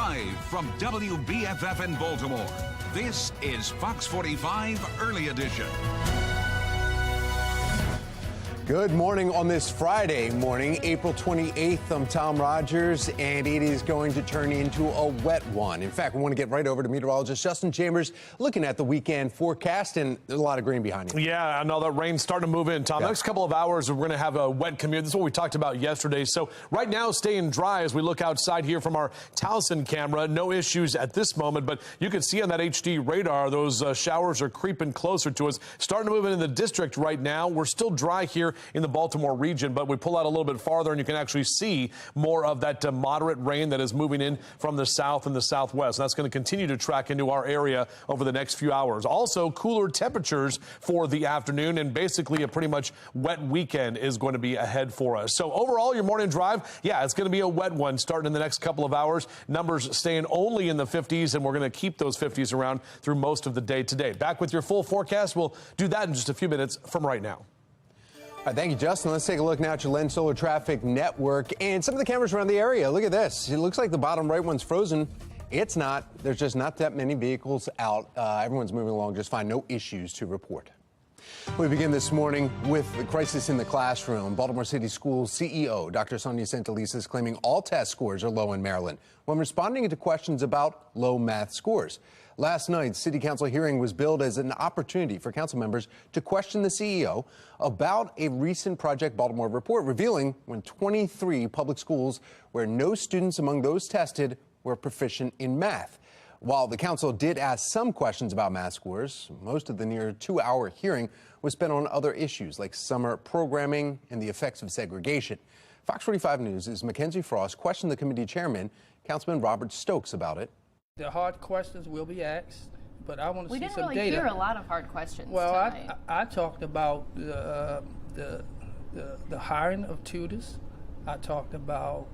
Live from WBFF in Baltimore, this is Fox 45 Early Edition. Good morning on this Friday morning, April 28th. I'm Tom Rogers, and it is going to turn into a wet one. In fact, we want to get right over to meteorologist Justin Chambers looking at the weekend forecast, and there's a lot of green behind you. Yeah, I know that rain's starting to move in, Tom. Yeah. Next couple of hours, we're going to have a wet commute. This is what we talked about yesterday. So right now, staying dry as we look outside here from our Towson camera. No issues at this moment, but you can see on that HD radar, those showers are creeping closer to us. Starting to move into the district right now. We're still dry here in the Baltimore region, but we pull out a little bit farther and you can actually see more of that moderate rain that is moving in from the south and the southwest. That's going to continue to track into our area over the next few hours. Also, cooler temperatures for the afternoon, and basically a pretty much wet weekend is going to be ahead for us. So overall, your morning drive, yeah, it's going to be a wet one starting in the next couple of hours. Numbers staying only in the 50s, and we're going to keep those 50s around through most of the day today. Back with your full forecast. We'll do that in just a few minutes from right now. All right, thank you, Justin. Let's take a look now at your Lens Solar Traffic Network and some of the cameras around the area. Look at this. It looks like the bottom right one's frozen. It's not. There's just not that many vehicles out. Everyone's moving along just fine. No issues to report. We begin this morning with the crisis in the classroom. Baltimore City Schools CEO Dr. Sonia Santelice is claiming all test scores are low in Maryland when responding to questions about low math scores. Last night's City Council hearing was billed as an opportunity for council members to question the CEO about a recent Project Baltimore report revealing when 23 public schools where no students among those tested were proficient in math. While the council did ask some questions about math scores, most of the near 2-hour hearing was spent on other issues like summer programming and the effects of segregation. Fox 45 News' Mackenzie Frost questioned the committee chairman, Councilman Robert Stokes, about it. The hard questions will be asked, but I want to see some data. We didn't really hear a lot of hard questions tonight. I talked about the hiring of tutors. I talked about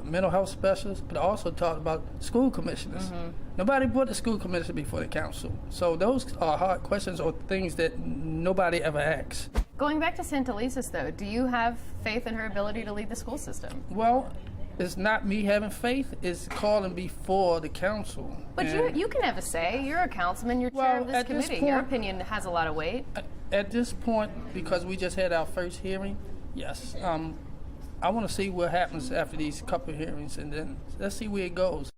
mental health specialists, but I also talked about school commissioners. Mm-hmm. Nobody put the school commissioner before the council. So those are hard questions or things that nobody ever asks. Going back to Santelice, though, do you have faith in her ability to lead the school system? Well, it's not me having faith, it's calling before the council. But you can have a say. You're a councilman, you're chair of this committee. Your opinion has a lot of weight. At this point, because we just had our first hearing, yes. I want to see what happens after these couple of hearings, and then let's see where it goes.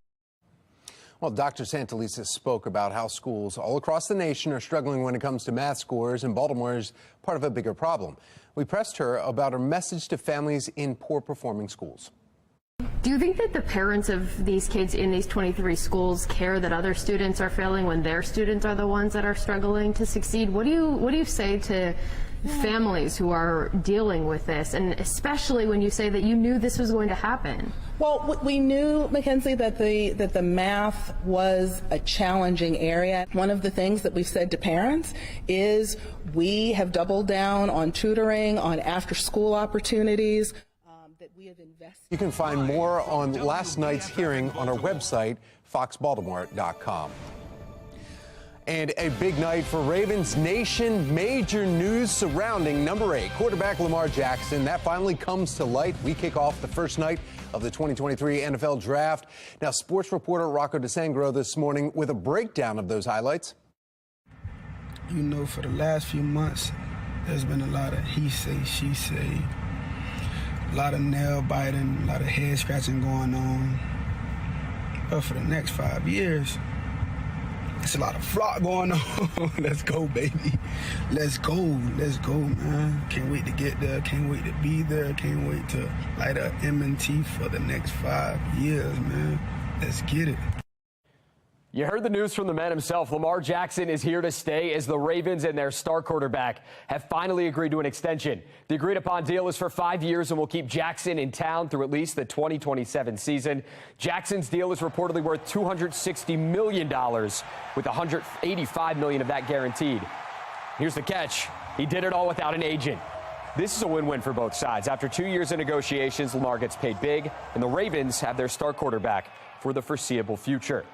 Well, Dr. Santelice spoke about how schools all across the nation are struggling when it comes to math scores, and Baltimore is part of a bigger problem. We pressed her about her message to families in poor-performing schools. Do you think that the parents of these kids in these 23 schools care that other students are failing when their students are the ones that are struggling to succeed? What do you say to families who are dealing with this, and especially when you say that you knew this was going to happen? Well, we knew, Mackenzie, that the math was a challenging area. One of the things that we've said to parents is we have doubled down on tutoring, on after-school opportunities. That we have invested. You can find more on last night's hearing on our website, foxbaltimore.com. And a big night for Ravens Nation. Major news surrounding number 8 quarterback Lamar Jackson. That finally comes to light. We kick off the first night of the 2023 NFL Draft. Now, sports reporter Rocco DeSangro this morning with a breakdown of those highlights. You know, for the last few months, there's been a lot of he say, she say. A lot of nail biting, a lot of head scratching going on. But for the next 5 years, it's a lot of flock going on. Let's go, baby. Let's go, man. Can't wait to get there. Can't wait to be there. Can't wait to light up M&T for the next 5 years, man. Let's get it. You heard the news from the man himself. Lamar Jackson is here to stay as the Ravens and their star quarterback have finally agreed to an extension. The agreed upon deal is for 5 years and will keep Jackson in town through at least the 2027 season. Jackson's deal is reportedly worth $260 million, with $185 million of that guaranteed. Here's the catch. He did it all without an agent. This is a win-win for both sides. After 2 years of negotiations, Lamar gets paid big, and the Ravens have their star quarterback for the foreseeable future.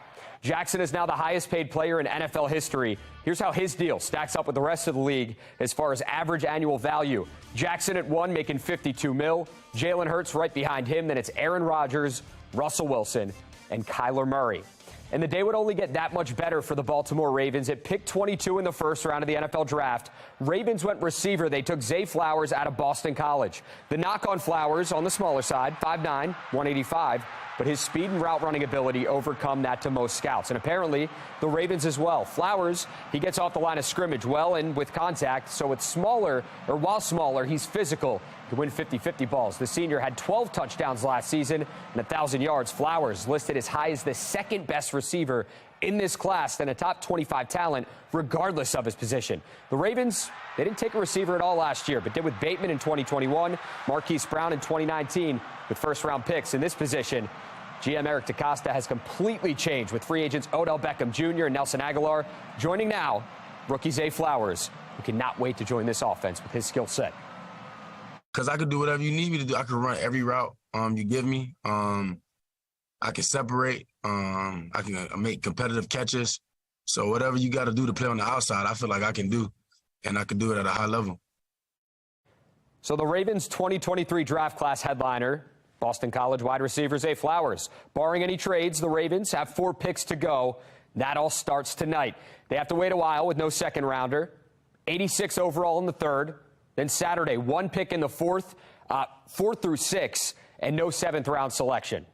Jackson is now the highest paid player in NFL history. Here's how his deal stacks up with the rest of the league as far as average annual value. Jackson at 1 making $52 million. Jalen Hurts right behind him. Then it's Aaron Rodgers, Russell Wilson, and Kyler Murray. And the day would only get that much better for the Baltimore Ravens. At pick 22 in the first round of the NFL draft, Ravens went receiver. They took Zay Flowers out of Boston College. The knock on Flowers on the smaller side, 5'9", 185, but his speed and route running ability overcome that to most scouts. And apparently the Ravens as well. Flowers, he gets off the line of scrimmage well and with contact, so it's smaller, or while smaller, he's physical. He can win 50-50 balls. The senior had 12 touchdowns last season and 1,000 yards. Flowers listed as high as the second best receiver in this class and a top 25 talent regardless of his position. The Ravens, they didn't take a receiver at all last year, but did with Bateman in 2021, Marquise Brown in 2019 with first-round picks in this position. GM Eric DeCosta has completely changed with free agents Odell Beckham Jr. and Nelson Aguilar. Joining now, rookie Zay Flowers, who cannot wait to join this offense with his skill set. Because I could do whatever you need me to do. I could run every route you give me. I can separate. I can make competitive catches. So whatever you got to do to play on the outside, I feel like I can do, and I can do it at a high level. So the Ravens 2023 draft class headliner, Boston College wide receiver Zay Flowers. Barring any trades, the Ravens have 4 picks to go. That all starts tonight. They have to wait a while with no second rounder. 86 overall in the third. Then Saturday, 1 pick in the fourth, 4 through 6, and no 7th round selection.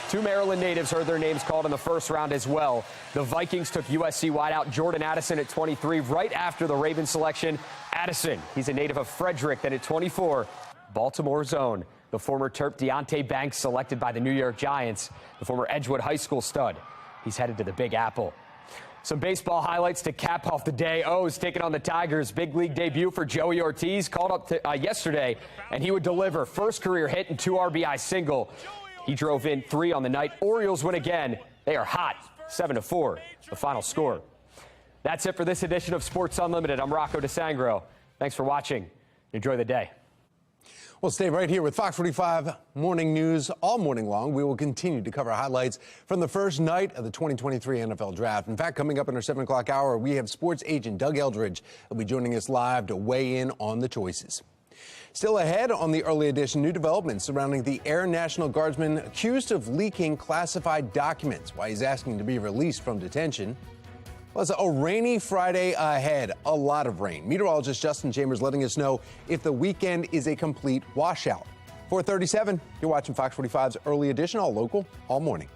2 Maryland natives heard their names called in the first round as well. The Vikings took USC wideout Jordan Addison at 23 right after the Ravens selection. Addison, he's a native of Frederick. Then at 24, Baltimore's own, the former Terp Deonte Banks selected by the New York Giants, the former Edgewood High School stud. He's headed to the Big Apple. Some baseball highlights to cap off the day. O's taking on the Tigers. Big league debut for Joey Ortiz. Called up to, yesterday, and he would deliver. First career hit and 2 RBI single. He drove in 3 on the night. Orioles win again. They are hot. 7-4, the final score. That's it for this edition of Sports Unlimited. I'm Rocco DeSangro. Thanks for watching. Enjoy the day. Well, stay right here with Fox 45 Morning News all morning long. We will continue to cover highlights from the first night of the 2023 NFL Draft. In fact, coming up in our 7 o'clock hour, we have sports agent Doug Eldridge. He'll be joining us live to weigh in on the choices. Still ahead on the early edition, new developments surrounding the Air National Guardsman accused of leaking classified documents, why he's asking to be released from detention. Plus, a rainy Friday ahead, a lot of rain. Meteorologist Justin Chambers letting us know if the weekend is a complete washout. 4:37, you're watching Fox 45's Early Edition, all local, all morning.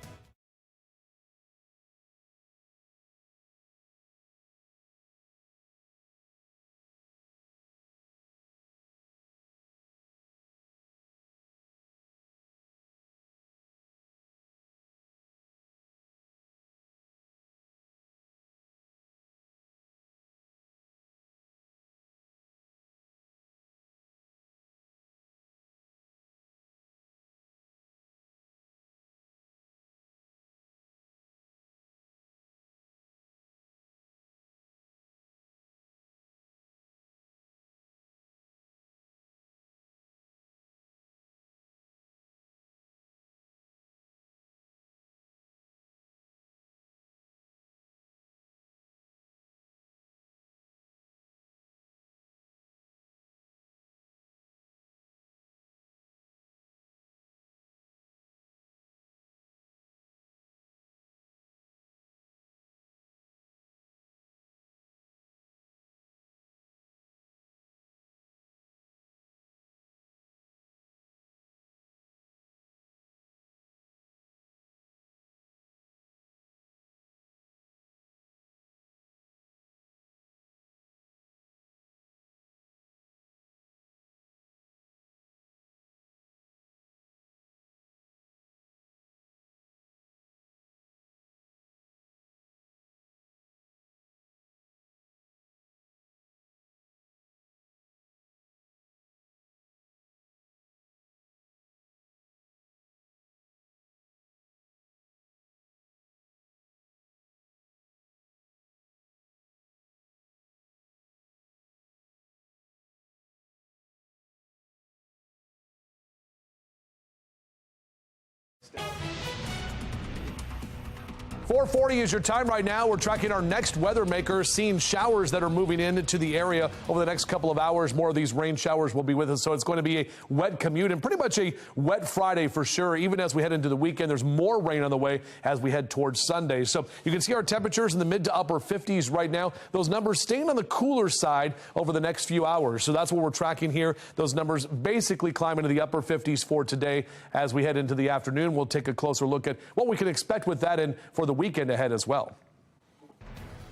4:40 is your time right now. We're tracking our next weather maker, seeing showers that are moving into the area over the next couple of hours. More of these rain showers will be with us, so it's going to be a wet commute and pretty much a wet Friday for sure. Even as we head into the weekend, there's more rain on the way as we head towards Sunday. So you can see our temperatures in the mid to upper 50s right now. Those numbers staying on the cooler side over the next few hours. So that's what we're tracking here. Those numbers basically climbing to the upper 50s for today. As we head into the afternoon, we'll take a closer look at what we can expect with that and for the weekend ahead as well.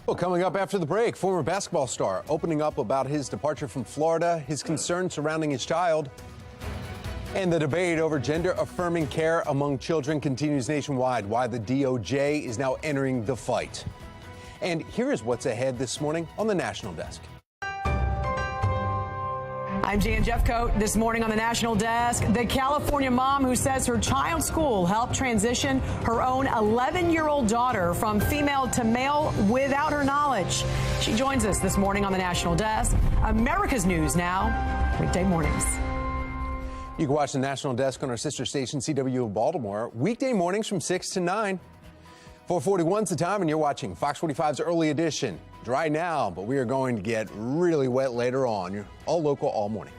Well, coming up after the break, former basketball star opening up about his departure from Florida, his concerns surrounding his child, and the debate over gender-affirming care among children continues nationwide, why the DOJ is now entering the fight. And here is what's ahead this morning on the National Desk. I'm Jan Jeffcoat. This morning on the National Desk, the California mom who says her child's school helped transition her own 11-year-old daughter from female to male without her knowledge. She joins us this morning on the National Desk. America's News now, weekday mornings. You can watch the National Desk on our sister station, CW of Baltimore, weekday mornings from 6 to 9. 4:41's the time, and you're watching Fox 45's Early Edition. Dry now, but we are going to get really wet later on. You're all local all morning.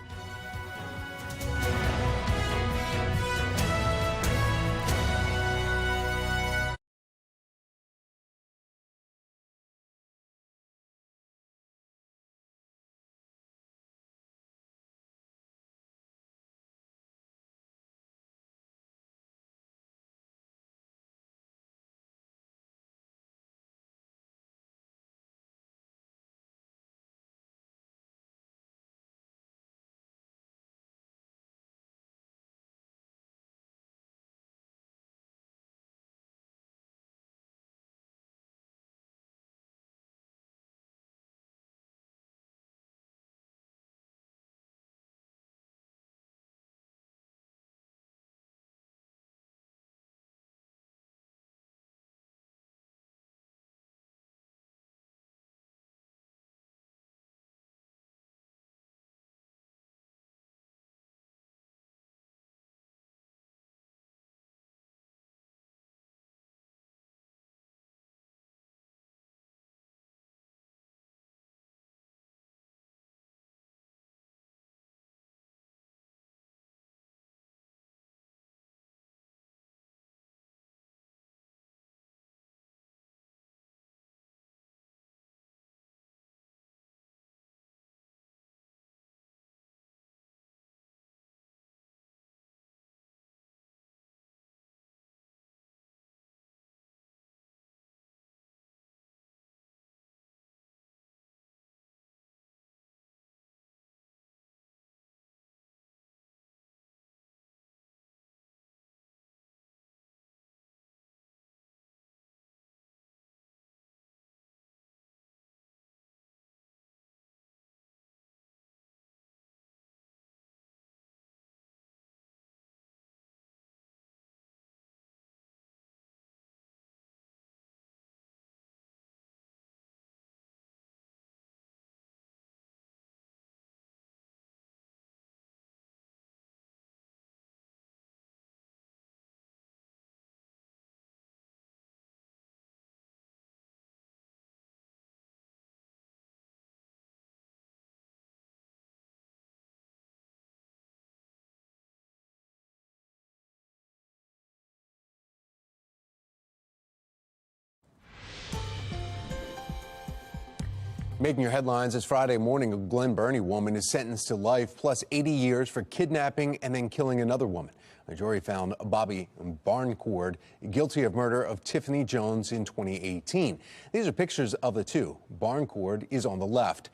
Making your headlines this Friday morning, a Glen Burnie woman is sentenced to life plus 80 years for kidnapping and then killing another woman. The jury found Bobby Barncord guilty of murder of Tiffany Jones in 2018. These are pictures of the two. Barncord is on the left.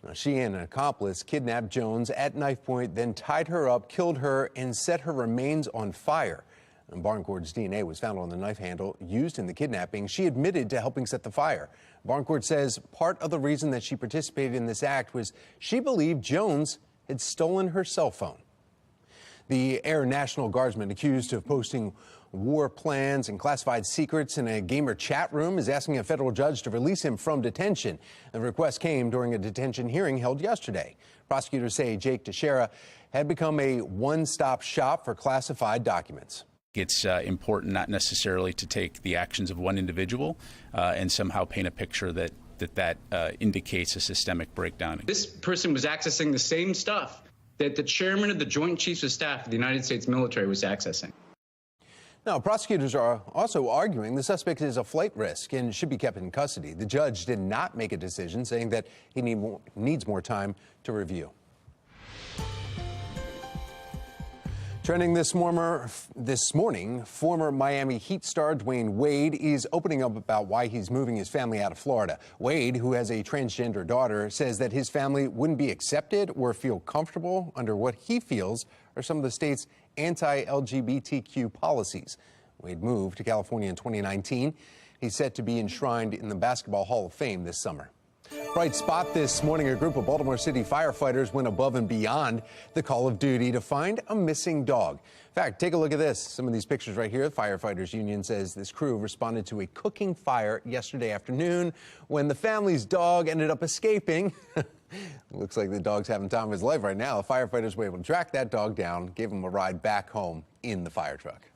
Now, she and an accomplice kidnapped Jones at knife point, then tied her up, killed her, and set her remains on fire. And Barncord's DNA was found on the knife handle used in the kidnapping. She admitted to helping set the fire. Barncord says part of the reason that she participated in this act was she believed Jones had stolen her cell phone. The Air National Guardsman accused of posting war plans and classified secrets in a gamer chat room is asking a federal judge to release him from detention. The request came during a detention hearing held yesterday. Prosecutors say Jake Teixeira had become a one-stop shop for classified documents. It's important not necessarily to take the actions of one individual and somehow paint a picture that indicates a systemic breakdown. This person was accessing the same stuff that the chairman of the Joint Chiefs of Staff of the United States military was accessing. Now, prosecutors are also arguing the suspect is a flight risk and should be kept in custody. The judge did not make a decision, saying that he needs more time to review. Trending this morning, former Miami Heat star Dwayne Wade is opening up about why he's moving his family out of Florida. Wade, who has a transgender daughter, says that his family wouldn't be accepted or feel comfortable under what he feels are some of the state's anti-LGBTQ policies. Wade moved to California in 2019. He's set to be enshrined in the Basketball Hall of Fame this summer. Bright spot this morning, a group of Baltimore City firefighters went above and beyond the call of duty to find a missing dog. In fact, take a look at this. Some of these pictures right here. The Firefighters Union says this crew responded to a cooking fire yesterday afternoon when the family's dog ended up escaping. Looks like the dog's having the time of his life right now. The firefighters were able to track that dog down, gave him a ride back home in the fire truck.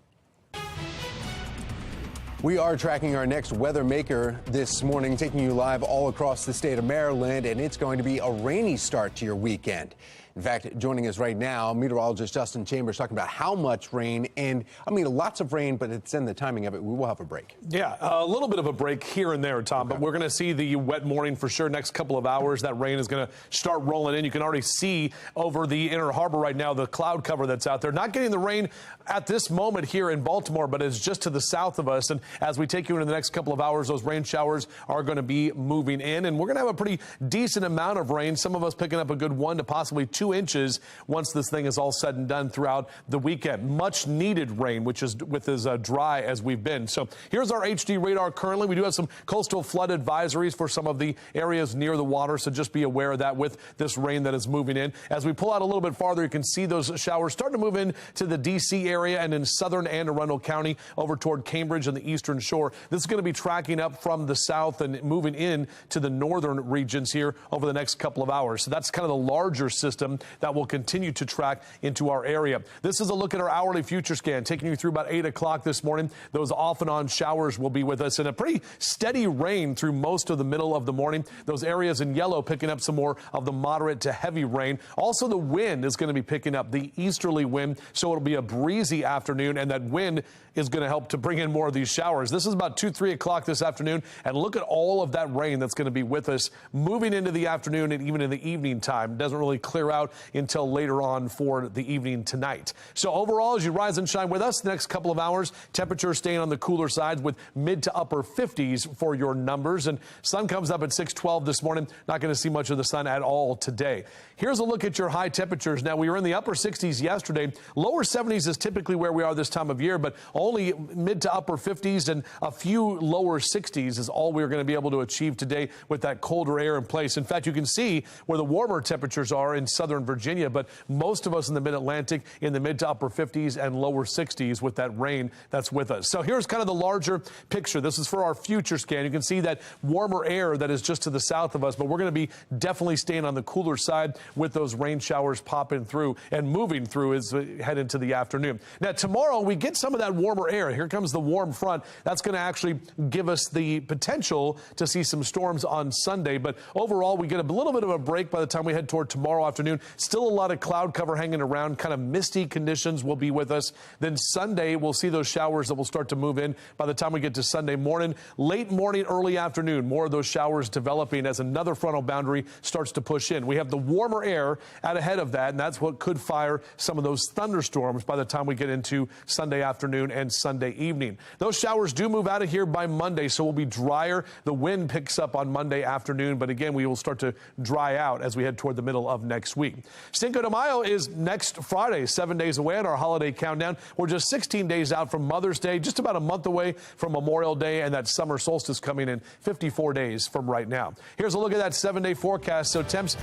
We are tracking our next weather maker this morning, taking you live all across the state of Maryland, and it's going to be a rainy start to your weekend. In fact, joining us right now, meteorologist Justin Chambers talking about how much rain, and I mean lots of rain, but it's in the timing of it. We will have a break. Yeah, a little bit of a break here and there, Tom, but we're going to see the wet morning for sure. Next couple of hours, that rain is going to start rolling in. You can already see over the Inner Harbor right now the cloud cover that's out there. Not getting the rain at this moment here in Baltimore, but it's just to the south of us. And as we take you into the next couple of hours, those rain showers are going to be moving in, and we're going to have a pretty decent amount of rain. Some of us picking up a good 1 to possibly 2 inches once this thing is all said and done throughout the weekend. Much needed rain, which is with as dry as we've been. So here's our HD radar currently. We do have some coastal flood advisories for some of the areas near the water, so just be aware of that with this rain that is moving in. As we pull out a little bit farther, you can see those showers starting to move in to the D.C. area and in southern Anne Arundel County over toward Cambridge and the eastern shore. This is going to be tracking up from the south and moving in to the northern regions here over the next couple of hours. So that's kind of the larger system that will continue to track into our area. This is a look at our hourly future scan, taking you through about 8 o'clock this morning. Those off and on showers will be with us, and a pretty steady rain through most of the middle of the morning. Those areas in yellow picking up some more of the moderate to heavy rain. Also, the wind is going to be picking up, the easterly wind, so it'll be a breezy afternoon, and that wind is going to help to bring in more of these showers. This is about 2, 3 o'clock this afternoon, and look at all of that rain that's going to be with us moving into the afternoon and even in the evening time. It doesn't really clear out until later on for the evening tonight. So overall, as you rise and shine with us the next couple of hours, temperatures staying on the cooler side with mid to upper 50s for your numbers, and sun comes up at 6:12 this morning. Not going to see much of the sun at all today. Here's a look at your high temperatures. Now, we were in the upper 60s yesterday. Lower 70s is typically where we are this time of year, but only mid to upper 50s and a few lower 60s is all we're going to be able to achieve today with that colder air in place. In fact, you can see where the warmer temperatures are in southern Virginia, but most of us in the mid-Atlantic in the mid to upper 50s and lower 60s with that rain that's with us. So here's kind of the larger picture. This is for our future scan. You can see that warmer air that is just to the south of us, but we're going to be definitely staying on the cooler side with those rain showers popping through and moving through as we head into the afternoon. Now, tomorrow we get some of that warmer air. Here comes the warm front. That's going to actually give us the potential to see some storms on Sunday, but overall we get a little bit of a break by the time we head toward tomorrow afternoon. Still a lot of cloud cover hanging around, kind of misty conditions will be with us. Then Sunday, we'll see those showers that will start to move in by the time we get to Sunday morning. Late morning, early afternoon, more of those showers developing as another frontal boundary starts to push in. We have the warmer air out ahead of that, and that's what could fire some of those thunderstorms by the time we get into Sunday afternoon and Sunday evening. Those showers do move out of here by Monday, so we'll be drier. The wind picks up on Monday afternoon, but again, we will start to dry out as we head toward the middle of next week. Cinco de Mayo is next Friday, 7 days away on our holiday countdown. We're just 16 days out from Mother's Day, just about a month away from Memorial Day, and that summer solstice coming in 54 days from right now. Here's a look at that 7-day forecast. So temps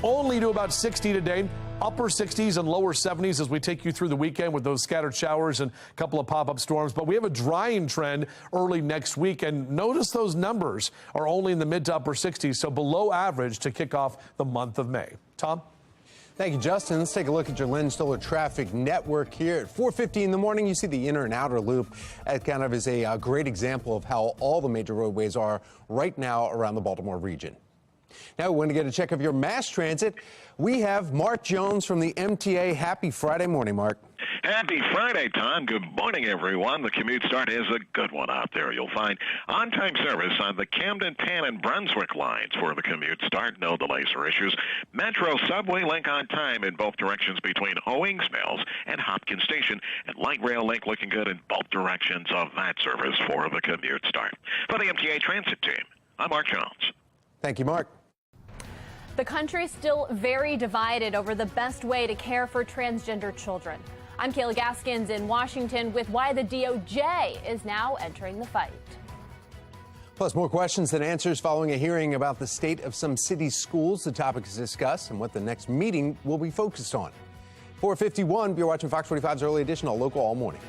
only to about 60 today. Upper 60s and lower 70s as we take you through the weekend with those scattered showers and a couple of pop-up storms. But we have a drying trend early next week, and notice those numbers are only in the mid to upper 60s, so below average to kick off the month of May. Tom? Thank you, Justin. Let's take a look at your Len Stoller traffic network here at 4:50 in the morning. You see the inner and outer loop. That kind of is a great example of how all the major roadways are right now around the Baltimore region. Now, we want to get a check of your mass transit. We have Mark Jones from the MTA. Happy Friday morning, Mark. Happy Friday, Tom. Good morning, everyone. The commute start is a good one out there. You'll find on-time service on the Camden, Penn, and Brunswick lines for the commute start. No delays or issues. Metro subway link on time in both directions between Owings Mills and Hopkins Station. And light rail link looking good in both directions of that service for the commute start. For the MTA Transit team, I'm Mark Jones. Thank you, Mark. The country's still very divided over the best way to care for transgender children. I'm Kayla Gaskins in Washington with why the DOJ is now entering the fight. Plus, more questions than answers following a hearing about the state of some city schools. The topic is discussed and what the next meeting will be focused on. 4:51, you're watching Fox 45's Early Edition, all local, all morning.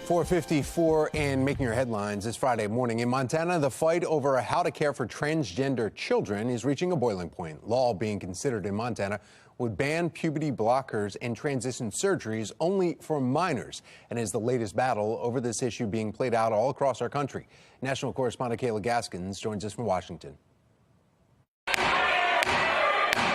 .454 and making your headlines this Friday morning. In Montana, the fight over how to care for transgender children is reaching a boiling point. Law being considered in Montana would ban puberty blockers and transition surgeries only for minors, and is the latest battle over this issue being played out all across our country. National correspondent Kayla Gaskins joins us from Washington.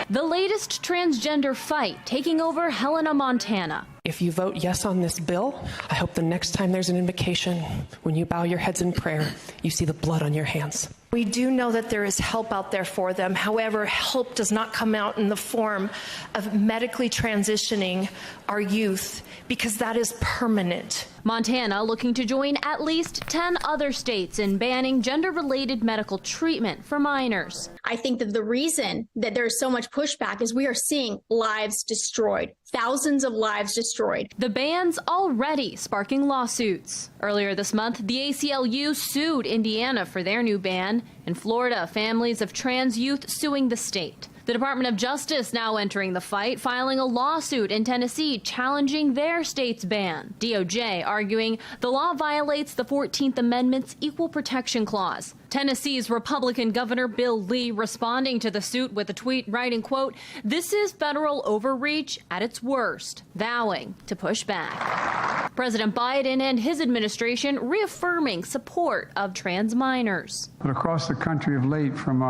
The latest transgender fight taking over Helena, Montana. If you vote yes on this bill, I hope the next time there's an invocation, when you bow your heads in prayer, you see the blood on your hands. We do know that there is help out there for them. However, help does not come out in the form of medically transitioning our youth, because that is permanent. Montana looking to join at least 10 other states in banning gender-related medical treatment for minors. I think that the reason that there's so much pushback is we are seeing lives destroyed, thousands of lives destroyed destroyed. The ban's already sparking lawsuits. Earlier this month, the ACLU sued Indiana for their new ban. In Florida, families of trans youth suing the state. The Department of Justice now entering the fight, filing a lawsuit in Tennessee challenging their state's ban. DOJ arguing the law violates the 14th Amendment's Equal Protection Clause. Tennessee's Republican Governor Bill Lee responding to the suit with a tweet writing, quote, "This is federal overreach at its worst," vowing to push back. President Biden and his administration reaffirming support of trans minors. But across the country of late from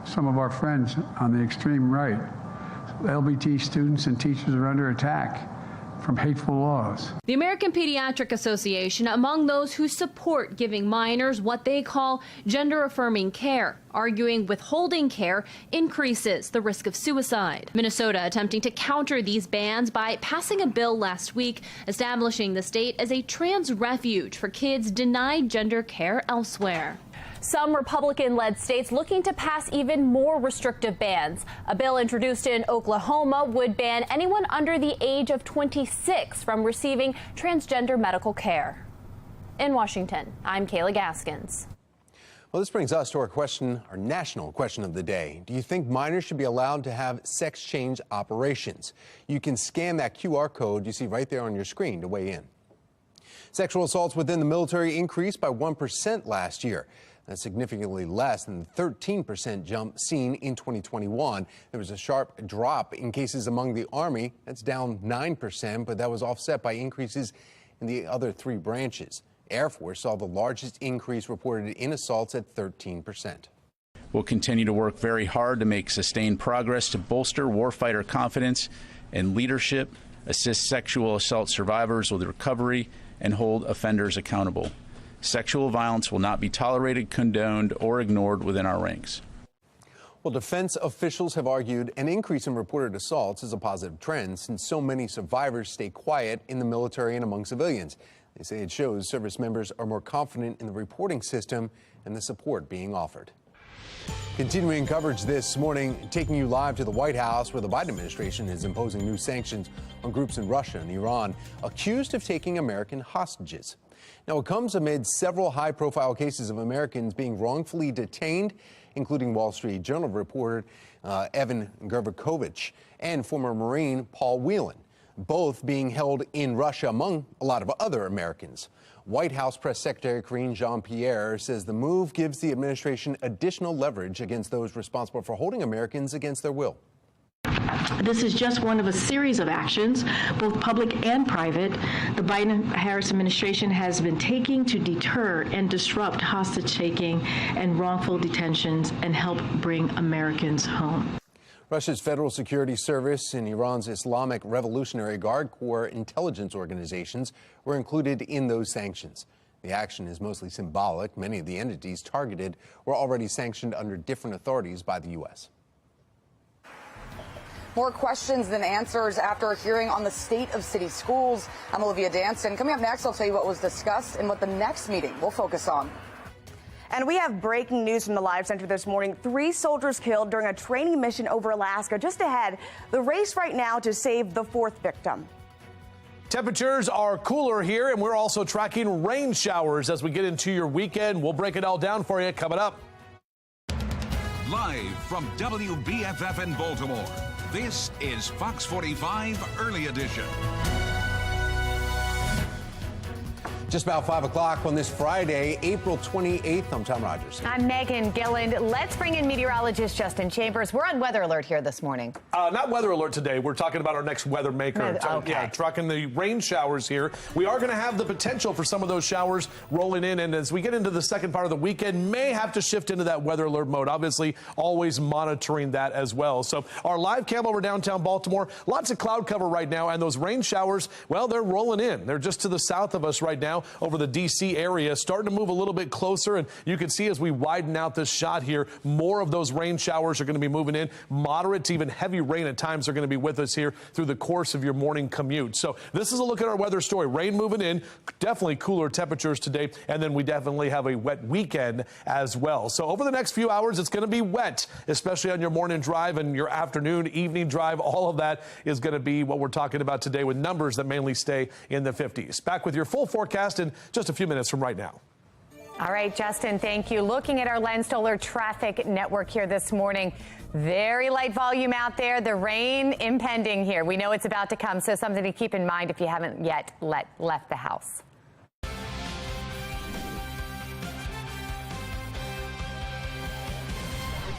some of our friends on the extreme right, LBT students and teachers are under attack from hateful laws. The American Pediatric Association among those who support giving minors what they call gender-affirming care, arguing withholding care increases the risk of suicide. Minnesota attempting to counter these bans by passing a bill last week establishing the state as a trans refuge for kids denied gender care elsewhere. Some Republican-led states looking to pass even more restrictive bans. A bill introduced in Oklahoma would ban anyone under the age of 26 from receiving transgender medical care. In Washington, I'm Kayla Gaskins. Well, this brings us to our national question of the day. Do you think minors should be allowed to have sex change operations? You can scan that QR code you see right there on your screen to weigh in. Sexual assaults within the military increased by 1% last year. That's significantly less than the 13% jump seen in 2021. There was a sharp drop in cases among the Army. That's down 9%, but that was offset by increases in the other three branches. Air Force saw the largest increase reported in assaults at 13%. We'll continue to work very hard to make sustained progress to bolster warfighter confidence and leadership, assist sexual assault survivors with recovery, and hold offenders accountable. Sexual violence will not be tolerated, condoned, or ignored within our ranks. Well, defense officials have argued an increase in reported assaults is a positive trend since so many survivors stay quiet in the military and among civilians. They say it shows service members are more confident in the reporting system and the support being offered. Continuing coverage this morning, taking you live to the White House, where the Biden administration is imposing new sanctions on groups in Russia and Iran accused of taking American hostages. Now, it comes amid several high-profile cases of Americans being wrongfully detained, including Wall Street Journal reporter Evan Gervakovich and former Marine Paul Whelan, both being held in Russia among a lot of other Americans. White House Press Secretary Karine Jean-Pierre says the move gives the administration additional leverage against those responsible for holding Americans against their will. This is just one of a series of actions, both public and private, the Biden-Harris administration has been taking to deter and disrupt hostage-taking and wrongful detentions and help bring Americans home. Russia's Federal Security Service and Iran's Islamic Revolutionary Guard Corps intelligence organizations were included in those sanctions. The action is mostly symbolic. Many of the entities targeted were already sanctioned under different authorities by the U.S. More questions than answers after a hearing on the state of city schools. I'm Olivia Danson. Coming up next, I'll tell you what was discussed and what the next meeting will focus on. And we have breaking news from the Live Center this morning. 3 soldiers killed during a training mission over Alaska. Just ahead, the race right now to save the 4th victim. Temperatures are cooler here, and we're also tracking rain showers as we get into your weekend. We'll break it all down for you coming up. Live from WBFF in Baltimore, this is Fox 45 Early Edition. Just about 5 o'clock on this Friday, April 28th. I'm Tom Rogers. I'm Megan Gilland. Let's bring in meteorologist Justin Chambers. We're on weather alert here this morning. Not weather alert today. We're talking about our next weather maker. Okay. Yeah, tracking the rain showers here. We are going to have the potential for some of those showers rolling in. And as we get into the second part of the weekend, may have to shift into that weather alert mode. Obviously, always monitoring that as well. So our live cam over downtown Baltimore, lots of cloud cover right now. And those rain showers, well, they're rolling in. They're just to the south of us right now. now over the D.C. area, starting to move a little bit closer. And you can see as we widen out this shot here, more of those rain showers are going to be moving in. Moderate to even heavy rain at times are going to be with us here through the course of your morning commute. So this is a look at our weather story. Rain moving in, definitely cooler temperatures today, and then we definitely have a wet weekend as well. So over the next few hours, it's going to be wet, especially on your morning drive and your afternoon, evening drive. All of that is going to be what we're talking about today, with numbers that mainly stay in the 50s. Back with your full forecast in just a few minutes from right now. All right, Justin, thank you. Looking at our Len Stoller traffic network here this morning, very light volume out there. The rain impending here. We know it's about to come, so something to keep in mind if you haven't yet left the house.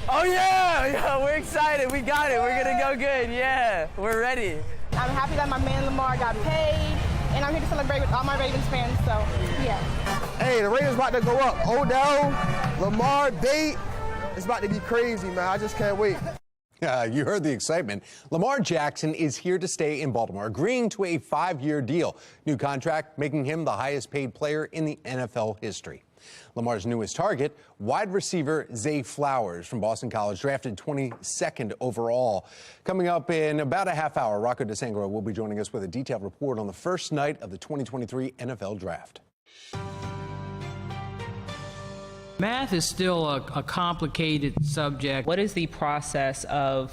Oh, yeah, we're excited. We got it. We're going to go good. Yeah, we're ready. I'm happy that my man Lamar got paid, and I'm here to celebrate with all my Ravens fans, so, yeah. Hey, the Ravens about to go up. Odell, Lamar, it's about to be crazy, man. I just can't wait. You heard the excitement. Lamar Jackson is here to stay in Baltimore, agreeing to a 5-year deal. New contract making him the highest paid player in the NFL history. Lamar's newest target, wide receiver Zay Flowers from Boston College, drafted 22nd overall. Coming up in about a half hour, Rocco DeSangro will be joining us with a detailed report on the first night of the 2023 NFL Draft. Math is still a complicated subject. What is the process of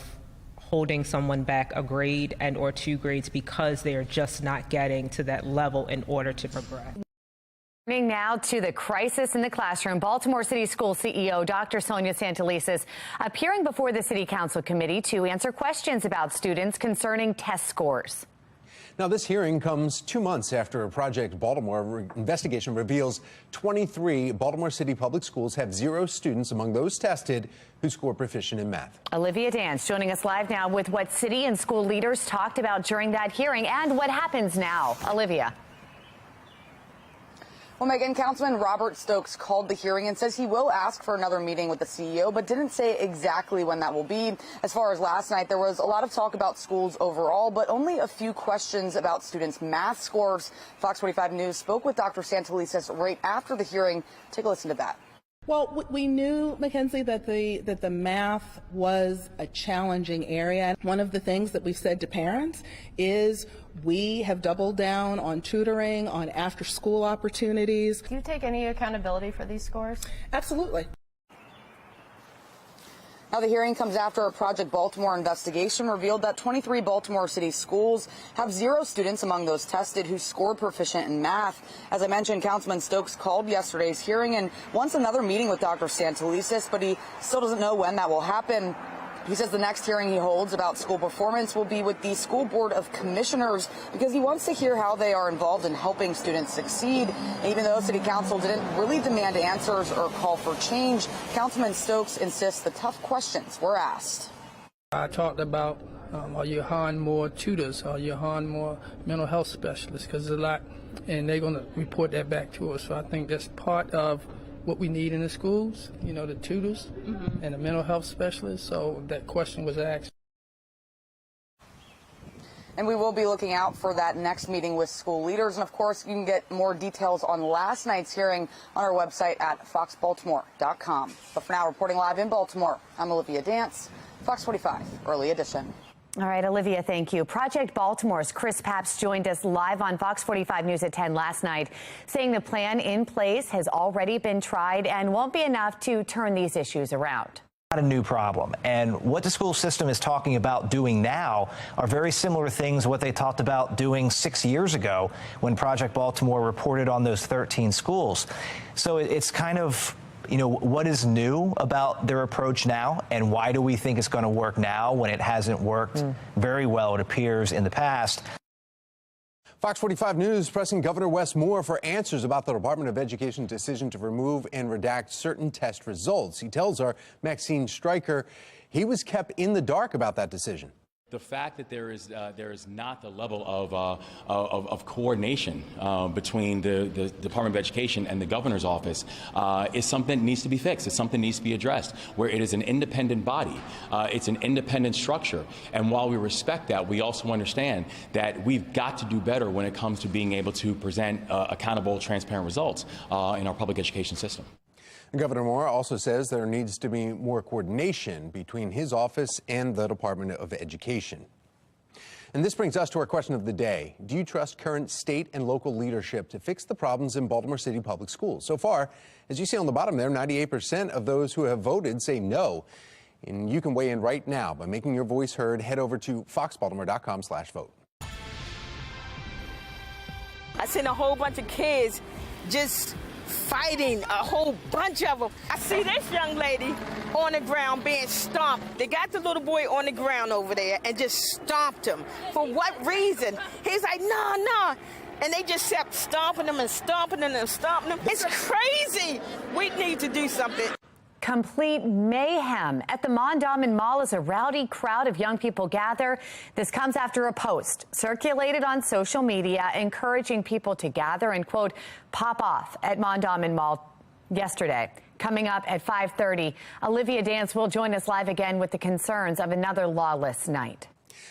holding someone back a grade and or 2 grades because they're just not getting to that level in order to progress? Turning now to the crisis in the classroom, Baltimore City School CEO Dr. Sonia Santelises appearing before the City Council Committee to answer questions about students concerning test scores. Now, this hearing comes 2 months after a Project Baltimore investigation reveals 23 Baltimore City public schools have 0 students among those tested who score proficient in math. Olivia Dance joining us live now with what city and school leaders talked about during that hearing and what happens now. Olivia. Well, Megan, Councilman Robert Stokes called the hearing and says he will ask for another meeting with the CEO, but didn't say exactly when that will be. As far as last night, there was a lot of talk about schools overall, but only a few questions about students' math scores. Fox 45 News spoke with Dr. Santelises right after the hearing. Take a listen to that. Well, we knew, Mackenzie, that the math was a challenging area. One of the things that we've said to parents is we have doubled down on tutoring, on after-school opportunities. Do you take any accountability for these scores? Absolutely. Now, the hearing comes after a Project Baltimore investigation revealed that 23 Baltimore City schools have 0 students among those tested who scored proficient in math. As I mentioned, Councilman Stokes called yesterday's hearing and wants another meeting with Dr. Santelises, but he still doesn't know when that will happen. He says the next hearing he holds about school performance will be with the School Board of Commissioners because he wants to hear how they are involved in helping students succeed. And even though City Council didn't really demand answers or call for change, Councilman Stokes insists the tough questions were asked. I talked about are you hiring more tutors? Are you hiring more mental health specialists? Because there's a lot, and they're going to report that back to us. So I think that's part of what we need in the schools, you know, the tutors and the mental health specialists. So that question was asked. And we will be looking out for that next meeting with school leaders. And of course, you can get more details on last night's hearing on our website at foxbaltimore.com. But for now, reporting live in Baltimore, I'm Olivia Dance, Fox 45 Early Edition. All right, Olivia, thank you. Project Baltimore's Chris Papst joined us live on Fox 45 News at 10 last night, saying the plan in place has already been tried and won't be enough to turn these issues around. Not a new problem. And what the school system is talking about doing now are very similar things to what they talked about doing 6 years ago when Project Baltimore reported on those 13 schools. So it's kind of, you know, what is new about their approach now, and why do we think it's going to work now when it hasn't worked very well, it appears, in the past? Fox 45 News pressing Governor Wes Moore for answers about the Department of Education's decision to remove and redact certain test results. He tells our Maxine Stryker he was kept in the dark about that decision. The fact that there is not the level of coordination between the Department of Education and the governor's office is something that needs to be fixed. It's something that needs to be addressed, where it is an independent body. It's an independent structure. And while we respect that, we also understand that we've got to do better when it comes to being able to present accountable, transparent results in our public education system. Governor Moore also says there needs to be more coordination between his office and the Department of Education. And this brings us to our question of the day. Do you trust current state and local leadership to fix the problems in Baltimore City public schools? So far, as you see on the bottom there, 98% of those who have voted say no. And you can weigh in right now by making your voice heard. Head over to foxbaltimore.com/vote. I seen a whole bunch of kids just fighting, a whole bunch of them. I see this young lady on the ground being stomped. They got the little boy on the ground over there and just stomped him. For what reason? He's like, no. And they just kept stomping him and stomping him and stomping him. It's crazy. We need to do something. Complete mayhem at the Mondawmin Mall as a rowdy crowd of young people gather. This comes after a post circulated on social media encouraging people to gather and, quote, pop off at Mondawmin Mall yesterday. Coming up at 5:30, Olivia Dance will join us live again with the concerns of another lawless night.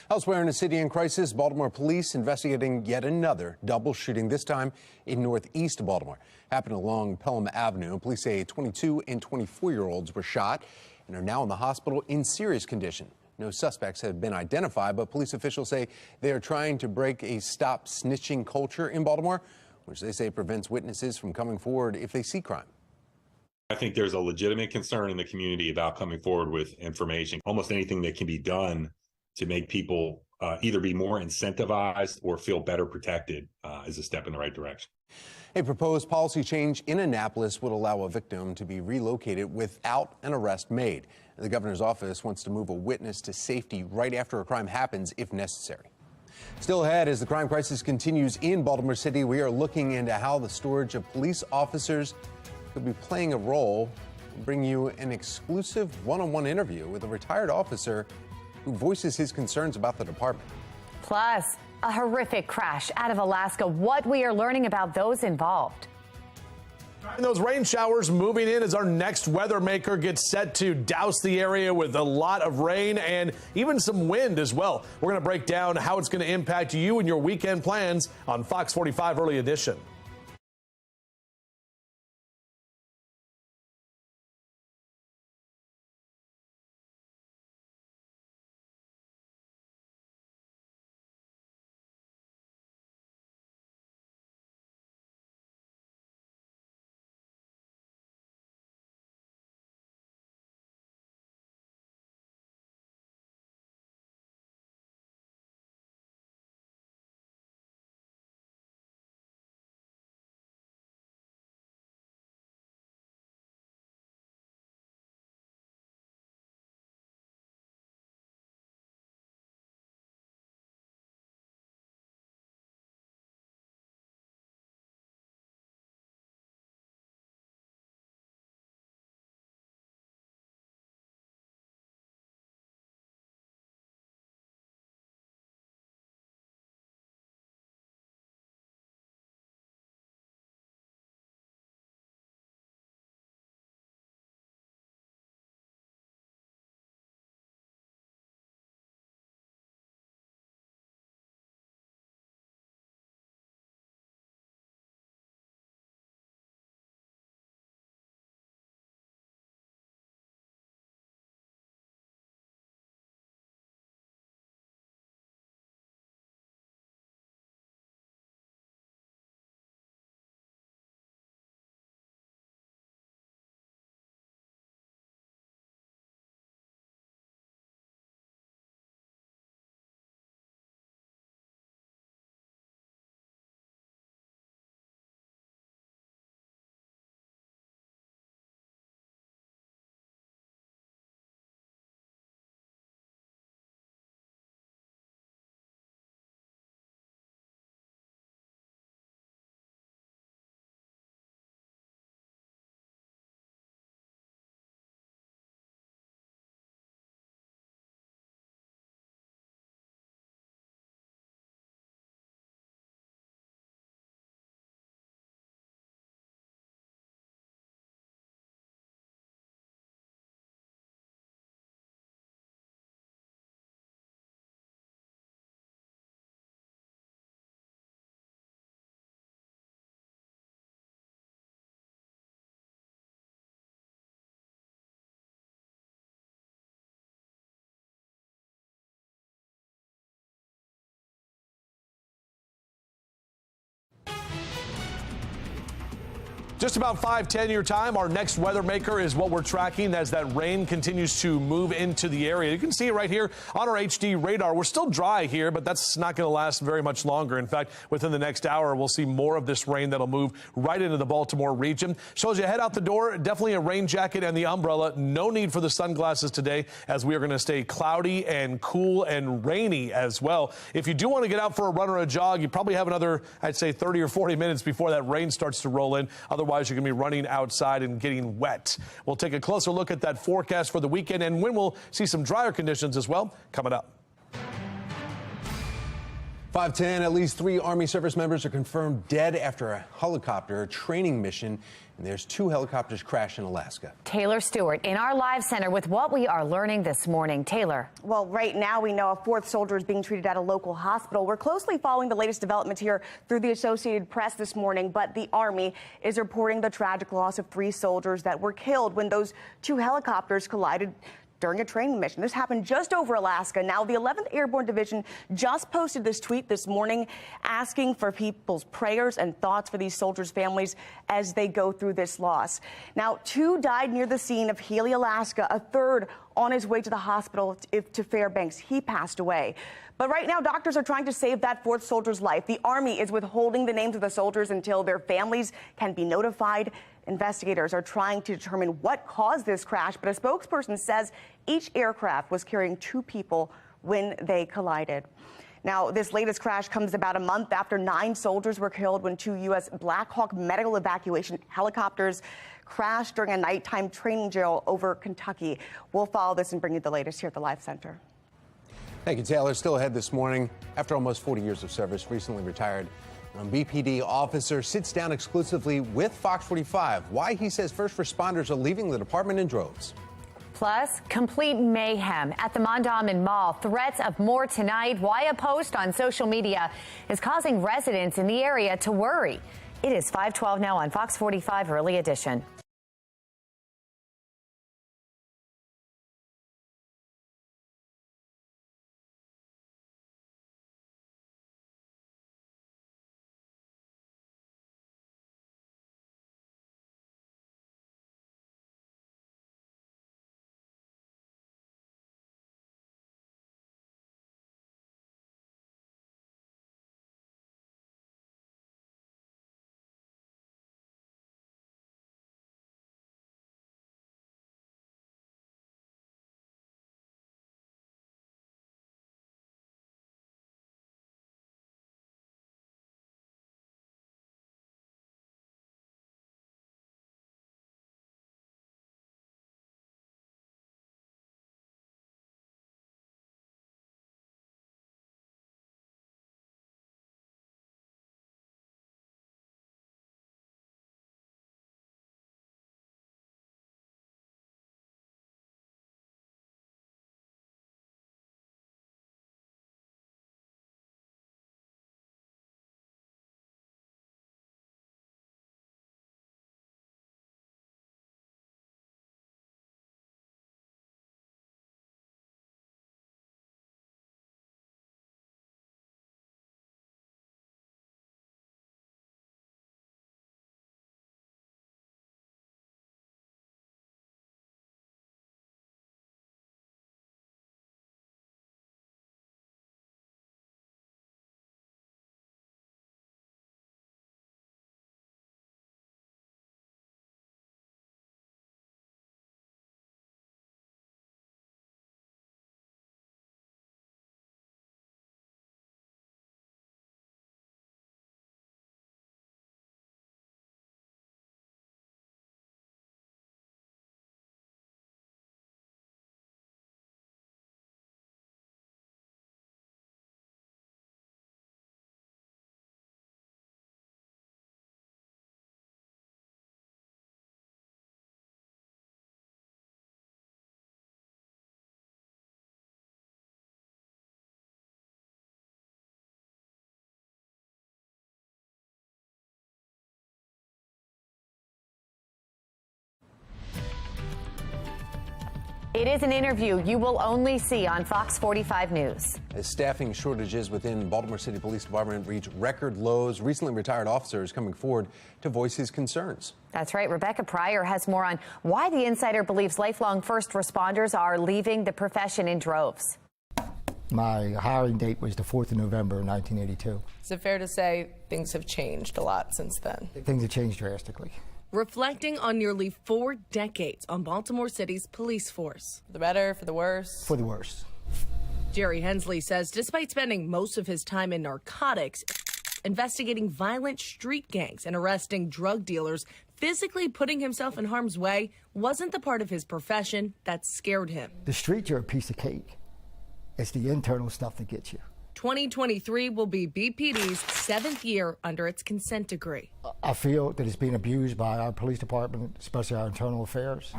Elsewhere in a city in crisis, Baltimore police investigating yet another double shooting, this time in northeast Baltimore. Happened along Pelham Avenue. Police say 22 and 24-year-olds were shot and are now in the hospital in serious condition. No suspects have been identified, but police officials say they are trying to break a stop snitching culture in Baltimore, which they say prevents witnesses from coming forward if they see crime. I think there's a legitimate concern in the community about coming forward with information. Almost anything that can be done to make people either be more incentivized or feel better protected is a step in the right direction. A proposed policy change in Annapolis would allow a victim to be relocated without an arrest made. The governor's office wants to move a witness to safety right after a crime happens, if necessary. Still ahead, as the crime crisis continues in Baltimore City, we are looking into how the storage of police officers could be playing a role. We'll bring you an exclusive one-on-one interview with a retired officer who voices his concerns about the department. Plus, a horrific crash out of Alaska. What we are learning about those involved. And those rain showers moving in as our next weather maker gets set to douse the area with a lot of rain and even some wind as well. We're going to break down how it's going to impact you and your weekend plans on Fox 45 Early Edition. Just about 5:10 your time. Our next weather maker is what we're tracking as that rain continues to move into the area. You can see it right here on our HD radar. We're still dry here, but that's not going to last very much longer. In fact, within the next hour, we'll see more of this rain that'll move right into the Baltimore region. So as you head out the door, definitely a rain jacket and the umbrella. No need for the sunglasses today, as we are going to stay cloudy and cool and rainy as well. If you do want to get out for a run or a jog, you probably have another, I'd say, 30 or 40 minutes before that rain starts to roll in. Otherwise, you're going to be running outside and getting wet. We'll take a closer look at that forecast for the weekend and when we'll see some drier conditions as well coming up. 5:10, at least 3 Army service members are confirmed dead after a helicopter training mission, and there's 2 helicopters crashed in Alaska. Taylor Stewart in our live center with what we are learning this morning. Taylor. Well, right now we know a 4th soldier is being treated at a local hospital. We're closely following the latest developments here through the Associated Press this morning, but the Army is reporting the tragic loss of 3 soldiers that were killed when those 2 helicopters collided during a training mission. This happened just over Alaska. Now, the 11th Airborne Division just posted this tweet this morning asking for people's prayers and thoughts for these soldiers' families as they go through this loss. Now, 2 died near the scene of Healy, Alaska. A 3rd on his way to the hospital to Fairbanks. He passed away. But right now, doctors are trying to save that 4th soldier's life. The Army is withholding the names of the soldiers until their families can be notified. Investigators are trying to determine what caused this crash, but a spokesperson says each aircraft was carrying 2 people when they collided. Now, this latest crash comes about a month after 9 soldiers were killed when 2 U.S. Black Hawk medical evacuation helicopters crashed during a nighttime training drill over Kentucky. We'll follow this and bring you the latest here at the Live Center. Thank you, Taylor. Still ahead this morning. After almost 40 years of service, recently retired BPD officer sits down exclusively with Fox 45. Why he says first responders are leaving the department in droves. Plus, complete mayhem at the Mondawmin Mall. Threats of more tonight. Why a post on social media is causing residents in the area to worry. It is 5:12 now on Fox 45 Early Edition. It is an interview you will only see on Fox 45 News. As staffing shortages within Baltimore City Police Department reach record lows, recently retired officers coming forward to voice his concerns. That's right. Rebecca Pryor has more on why the Insider believes lifelong first responders are leaving the profession in droves. My hiring date was the 4th of November, 1982. Is it fair to say things have changed a lot since then? Things have changed drastically. Reflecting on nearly 4 decades on Baltimore City's police force. For the better, for the worse? For the worse. Jerry Hensley says despite spending most of his time in narcotics, investigating violent street gangs and arresting drug dealers, physically putting himself in harm's way wasn't the part of his profession that scared him. The streets are a piece of cake. It's the internal stuff that gets you. 2023 will be BPD's 7th year under its consent decree. I feel that it's being abused by our police department, especially our internal affairs.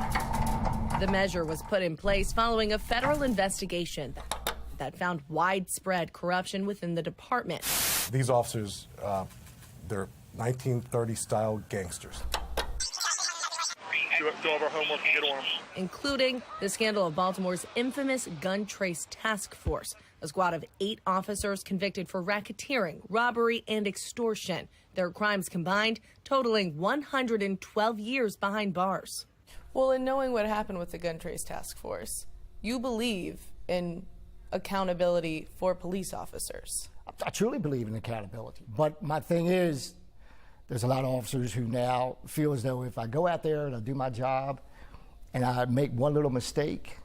The measure was put in place following a federal investigation that found widespread corruption within the department. These officers, they're 1930-style gangsters. Do all of our homework and get armed. Including the scandal of Baltimore's infamous gun trace task force, a squad of 8 officers convicted for racketeering, robbery, and extortion. Their crimes combined totaling 112 years behind bars. Well, in knowing what happened with the gun trace task force, you believe in accountability for police officers. I truly believe in accountability. But my thing is, there's a lot of officers who now feel as though if I go out there and I do my job and I make one little mistake,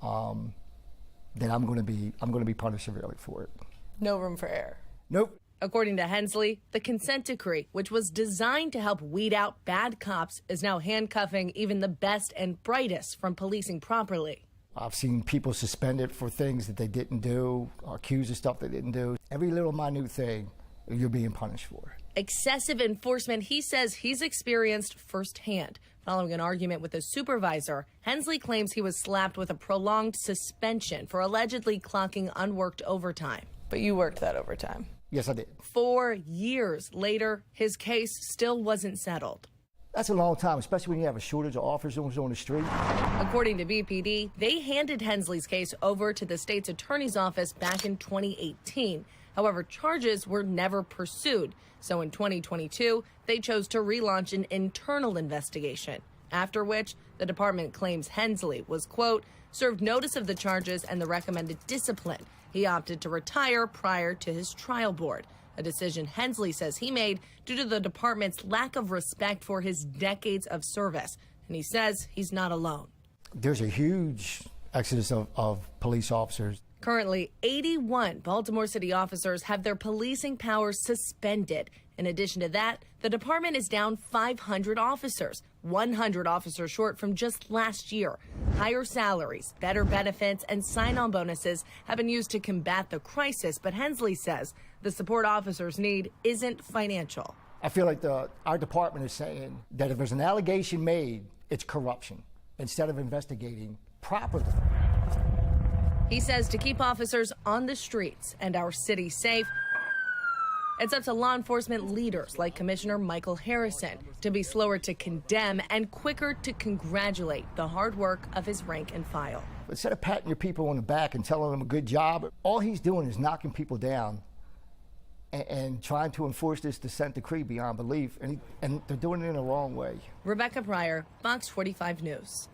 then I'm going to be punished severely for it. No room for error. Nope. According to Hensley, the consent decree, which was designed to help weed out bad cops, is now handcuffing even the best and brightest from policing properly. I've seen people suspended for things that they didn't do, or accused of stuff they didn't do. Every little minute thing you're being punished for. Excessive enforcement, he says he's experienced firsthand. Following an argument with a supervisor, Hensley claims he was slapped with a prolonged suspension for allegedly clocking unworked overtime. But you worked that overtime. Yes, I did. 4 years later, his case still wasn't settled. That's a long time, especially when you have a shortage of officers on the street. According to BPD, they handed Hensley's case over to the state's attorney's office back in 2018. However, charges were never pursued. So in 2022, they chose to relaunch an internal investigation, after which the department claims Hensley was, quote, served notice of the charges and the recommended discipline. He opted to retire prior to his trial board, a decision Hensley says he made due to the department's lack of respect for his decades of service. And he says he's not alone. There's a huge exodus of police officers. Currently, 81 Baltimore City officers have their policing powers suspended. In addition to that, the department is down 500 officers, 100 officers short from just last year. Higher salaries, better benefits, and sign-on bonuses have been used to combat the crisis, but Hensley says the support officers need isn't financial. I feel like our department is saying that if there's an allegation made, it's corruption, instead of investigating properly. He says to keep officers on the streets and our city safe, it's up to law enforcement leaders like Commissioner Michael Harrison to be slower to condemn and quicker to congratulate the hard work of his rank and file. Instead of patting your people on the back and telling them a good job, all he's doing is knocking people down and trying to enforce this dissent decree beyond belief, and they're doing it in the wrong way. Rebecca Pryor, Fox 45 News.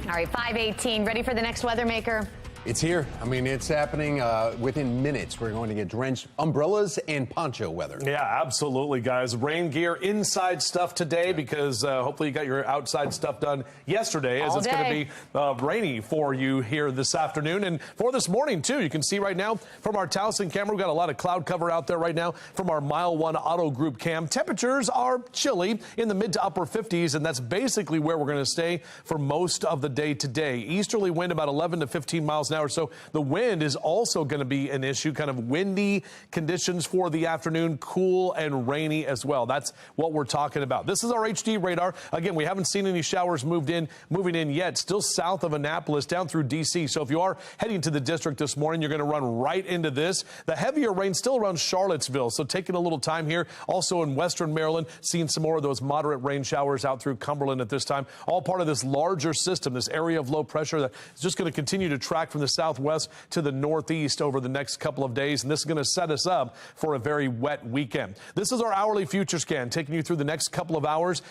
All right, 5:18. Ready for the next weather maker? It's here. I mean, it's happening within minutes. We're going to get drenched umbrellas and poncho weather. Yeah, absolutely, guys. Rain gear, inside stuff today because hopefully you got your outside stuff done yesterday as it's going to be rainy for you here this afternoon and for this morning, too. You can see right now from our Towson camera, we've got a lot of cloud cover out there right now from our Mile 1 Auto Group cam. Temperatures are chilly in the mid to upper 50s, and that's basically where we're going to stay for most of the day today. Easterly wind about 11 to 15 miles an an hour. So the wind is also going to be an issue, kind of windy conditions for the afternoon, cool and rainy as well. That's what we're talking about. This is our HD radar. Again, we haven't seen any showers moving in yet. Still south of Annapolis down through D.C. So if you are heading to the district this morning, you're going to run right into this. The heavier rain still around Charlottesville. So taking a little time here. Also in western Maryland, seeing some more of those moderate rain showers out through Cumberland at this time. All part of this larger system, this area of low pressure that is just going to continue to track from the southwest to the northeast over the next couple of days. And this is going to set us up for a very wet weekend. This is our hourly future scan, taking you through the next couple of hours,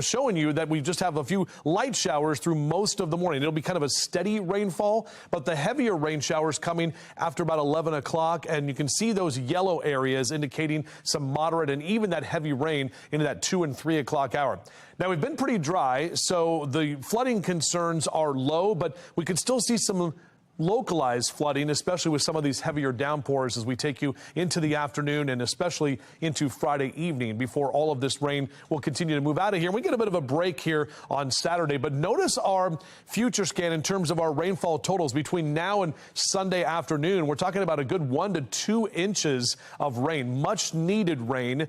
showing you that we just have a few light showers through most of the morning. It'll be kind of a steady rainfall, but the heavier rain showers coming after about 11 o'clock. And you can see those yellow areas indicating some moderate and even that heavy rain into that 2 and 3 o'clock hour. Now, we've been pretty dry, so the flooding concerns are low, but we could still see some localized flooding, especially with some of these heavier downpours as we take you into the afternoon and especially into Friday evening before all of this rain will continue to move out of here. And we get a bit of a break here on Saturday, but notice our future scan in terms of our rainfall totals between now and Sunday afternoon. We're talking about a good 1 to 2 inches of rain, much needed rain.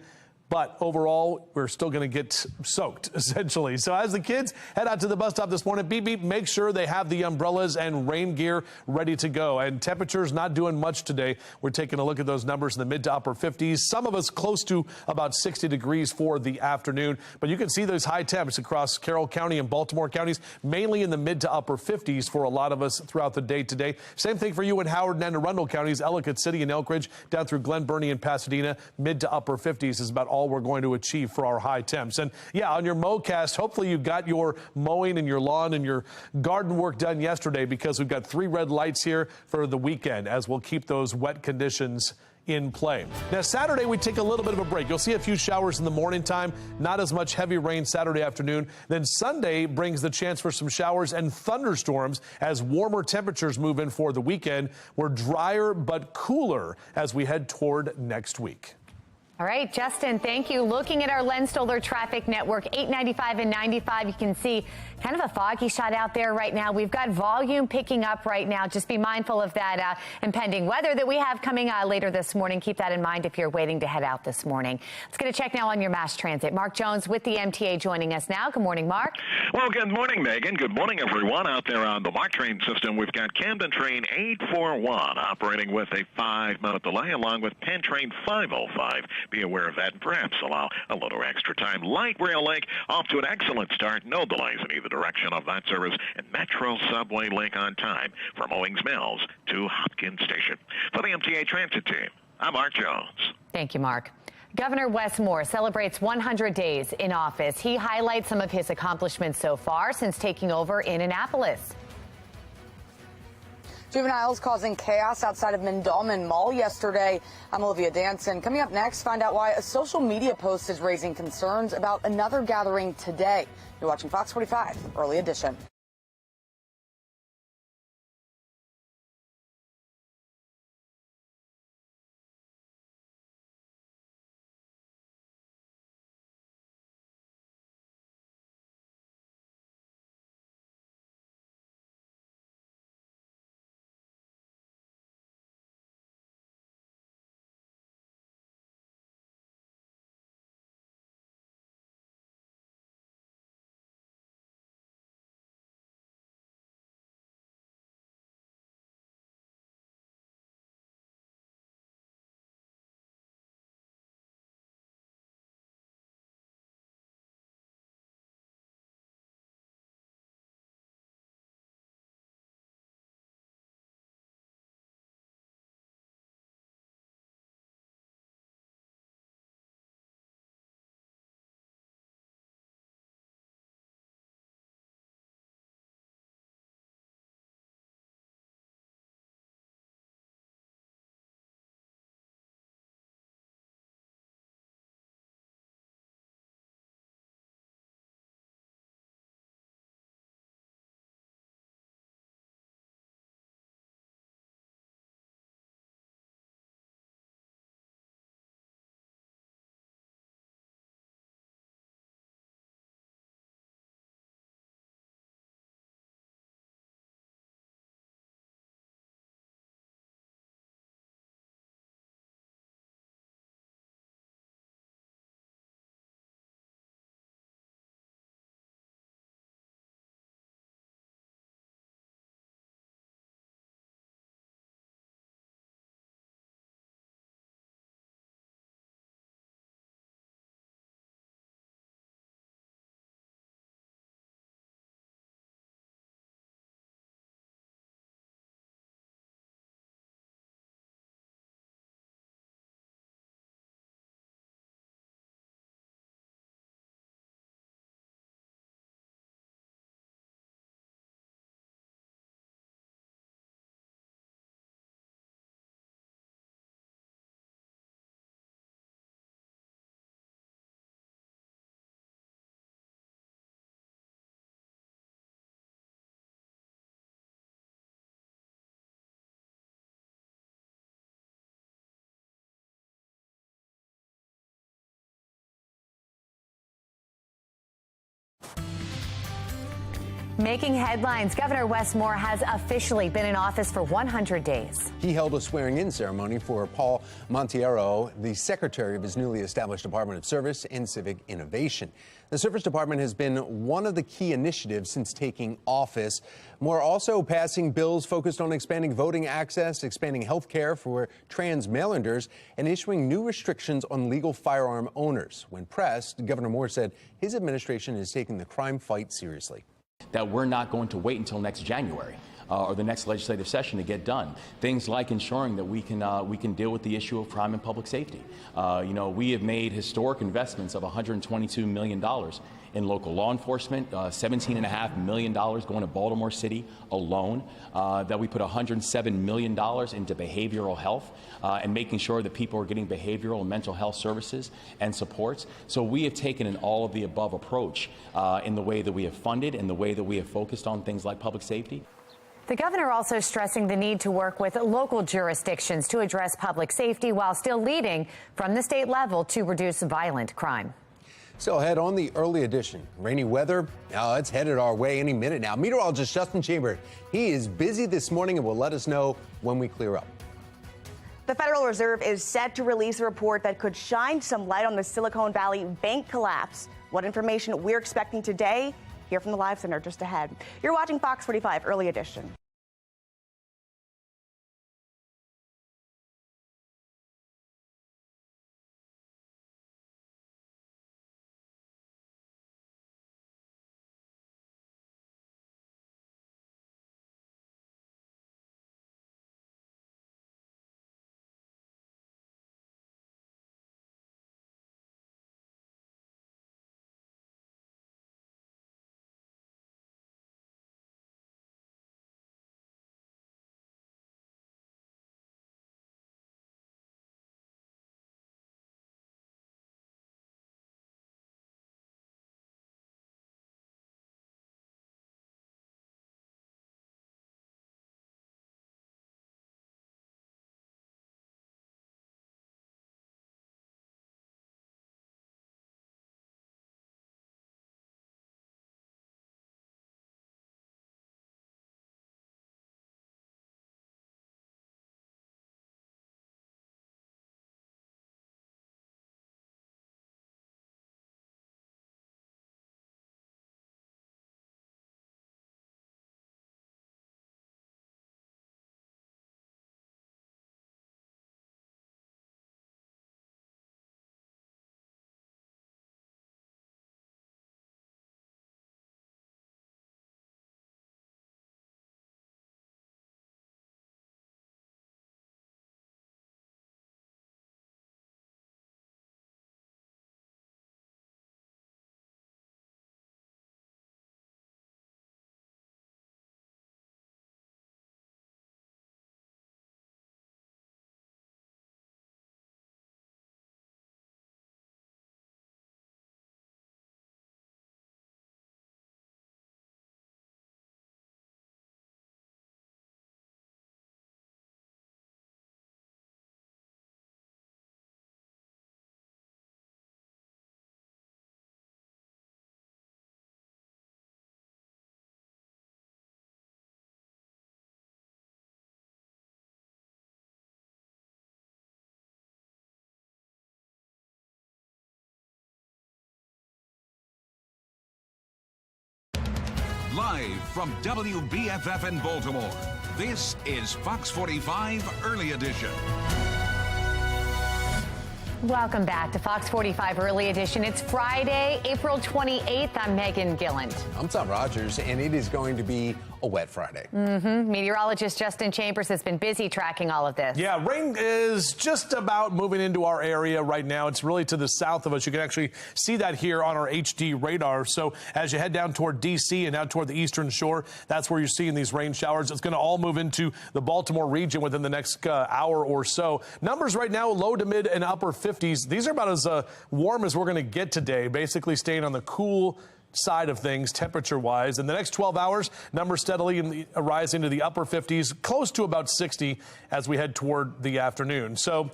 But overall, we're still going to get soaked, essentially. So as the kids head out to the bus stop this morning, beep, beep, make sure they have the umbrellas and rain gear ready to go. And temperatures not doing much today. We're taking a look at those numbers in the mid to upper 50s. Some of us close to about 60 degrees for the afternoon. But you can see those high temps across Carroll County and Baltimore counties, mainly in the mid to upper 50s for a lot of us throughout the day today. Same thing for you in Howard and Anne Arundel counties, Ellicott City and Elk Ridge, down through Glen Burnie and Pasadena. Mid to upper 50s is about all we're going to achieve for our high temps. And yeah, on your mowcast, hopefully you got your mowing and your lawn and your garden work done yesterday, because we've got 3 red lights here for the weekend as we'll keep those wet conditions in play. Now, Saturday, we take a little bit of a break. You'll see a few showers in the morning time, not as much heavy rain Saturday afternoon. Then Sunday brings the chance for some showers and thunderstorms as warmer temperatures move in for the weekend. We're drier but cooler as we head toward next week. All right, Justin, thank you. Looking at our Len Stoller traffic network, 895 and 95, you can see kind of a foggy shot out there right now. We've got volume picking up right now. Just be mindful of that impending weather that we have coming later this morning. Keep that in mind if you're waiting to head out this morning. Let's get a check now on your mass transit. Mark Jones with the MTA joining us now. Good morning, Mark. Well, good morning, Megan. Good morning, everyone. Out there on the MARC train system, we've got Camden train 841 operating with a 5-minute delay, along with Penn train 505. Be aware of that and perhaps allow a little extra time. Light Rail Link off to an excellent start. No delays in either direction of that service. And Metro Subway Link on time from Owings Mills to Hopkins Station. For the MTA Transit team, I'm Mark Jones. Thank you, Mark. Governor Wes Moore celebrates 100 days in office. He highlights some of his accomplishments so far since taking over in Annapolis. Juveniles causing chaos outside of Mondawmin Mall yesterday. I'm Olivia Danson. Coming up next, find out why a social media post is raising concerns about another gathering today. You're watching Fox 45, Early Edition. Making headlines, Governor Wes Moore has officially been in office for 100 days. He held a swearing-in ceremony for Paul Monteiro, the secretary of his newly established Department of Service and Civic Innovation. The Service Department has been one of the key initiatives since taking office. Moore also passing bills focused on expanding voting access, expanding health care for trans mail-inders, and issuing new restrictions on legal firearm owners. When pressed, Governor Moore said his administration is taking the crime fight seriously. That we're not going to wait until next January or the next legislative session to get done. Things like ensuring that we can deal with the issue of crime and public safety. We have made historic investments of $122 million in local law enforcement, $17.5 million going to Baltimore City alone, that we put $107 million into behavioral health and making sure that people are getting behavioral and mental health services and supports. So we have taken an all-of-the-above approach in the way that we have funded and the way that we have focused on things like public safety. The governor also stressing the need to work with local jurisdictions to address public safety while still leading from the state level to reduce violent crime. Still ahead on the early edition. Rainy weather, it's headed our way any minute now. Meteorologist Justin Chambers, he is busy this morning and will let us know when we clear up. The Federal Reserve is set to release a report that could shine some light on the Silicon Valley bank collapse. What information we're expecting today? Here from the Live Center just ahead. You're watching Fox 45 Early Edition. Live from WBFF in Baltimore, this is Fox 45 Early Edition. Welcome back to Fox 45 Early Edition. It's Friday, April 28th. I'm Megan Gilland. I'm Tom Rogers, and it is going to be a wet Friday. Meteorologist Justin Chambers has been busy tracking all of this. Yeah, rain is just about moving into our area right now. It's really to the south of us. You can actually see that here on our HD radar. So as you head down toward D.C. and out toward the eastern shore, that's where you're seeing these rain showers. It's going to all move into the Baltimore region within the next hour or so. Numbers right now, low to mid and upper 50s. These are about as warm as we're going to get today, basically staying on the cool side of things temperature-wise. In the next 12 hours, numbers steadily rise into the upper 50s, close to about 60 as we head toward the afternoon. So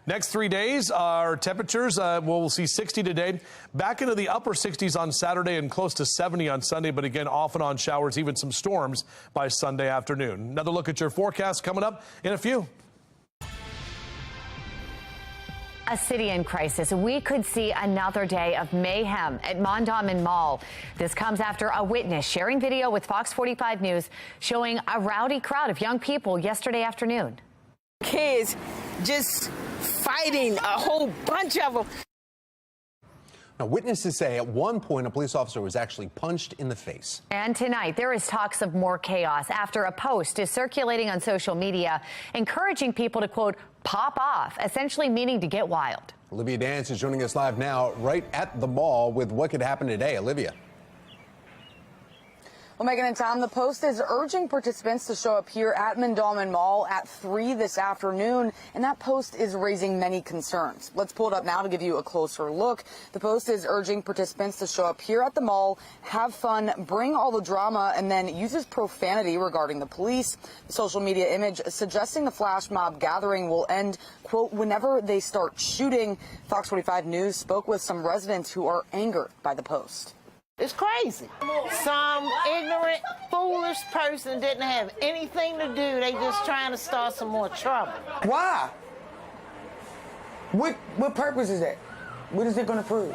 Next 3 days, our temperatures, we'll see 60 today, back into the upper 60s on Saturday and close to 70 on Sunday, but again, off and on showers, even some storms by Sunday afternoon. Another look at your forecast coming up in a few. A city in crisis. We could see another day of mayhem at Mondawmin Mall. This comes after a witness sharing video with Fox 45 News showing a rowdy crowd of young people yesterday afternoon. Kids just fighting, a whole bunch of them. Now, witnesses say at one point a police officer was actually punched in the face. And tonight, there is talks of more chaos after a post is circulating on social media encouraging people to, quote, pop off, essentially meaning to get wild. Olivia Dance is joining us live now right at the mall with what could happen today. Olivia. Well, Megan and Tom, the Post is urging participants to show up here at Mondawmin Mall at 3 this afternoon, and that post is raising many concerns. Let's pull it up now to give you a closer look. The Post is urging participants to show up here at the mall, have fun, bring all the drama, and then uses profanity regarding the police. The social media image suggesting the flash mob gathering will end, quote, whenever they start shooting. Fox 45 News spoke with some residents who are angered by the post. It's crazy. Some ignorant, foolish person didn't have anything to do. They just trying to start some more trouble. Why? What purpose is that? What is it going to prove?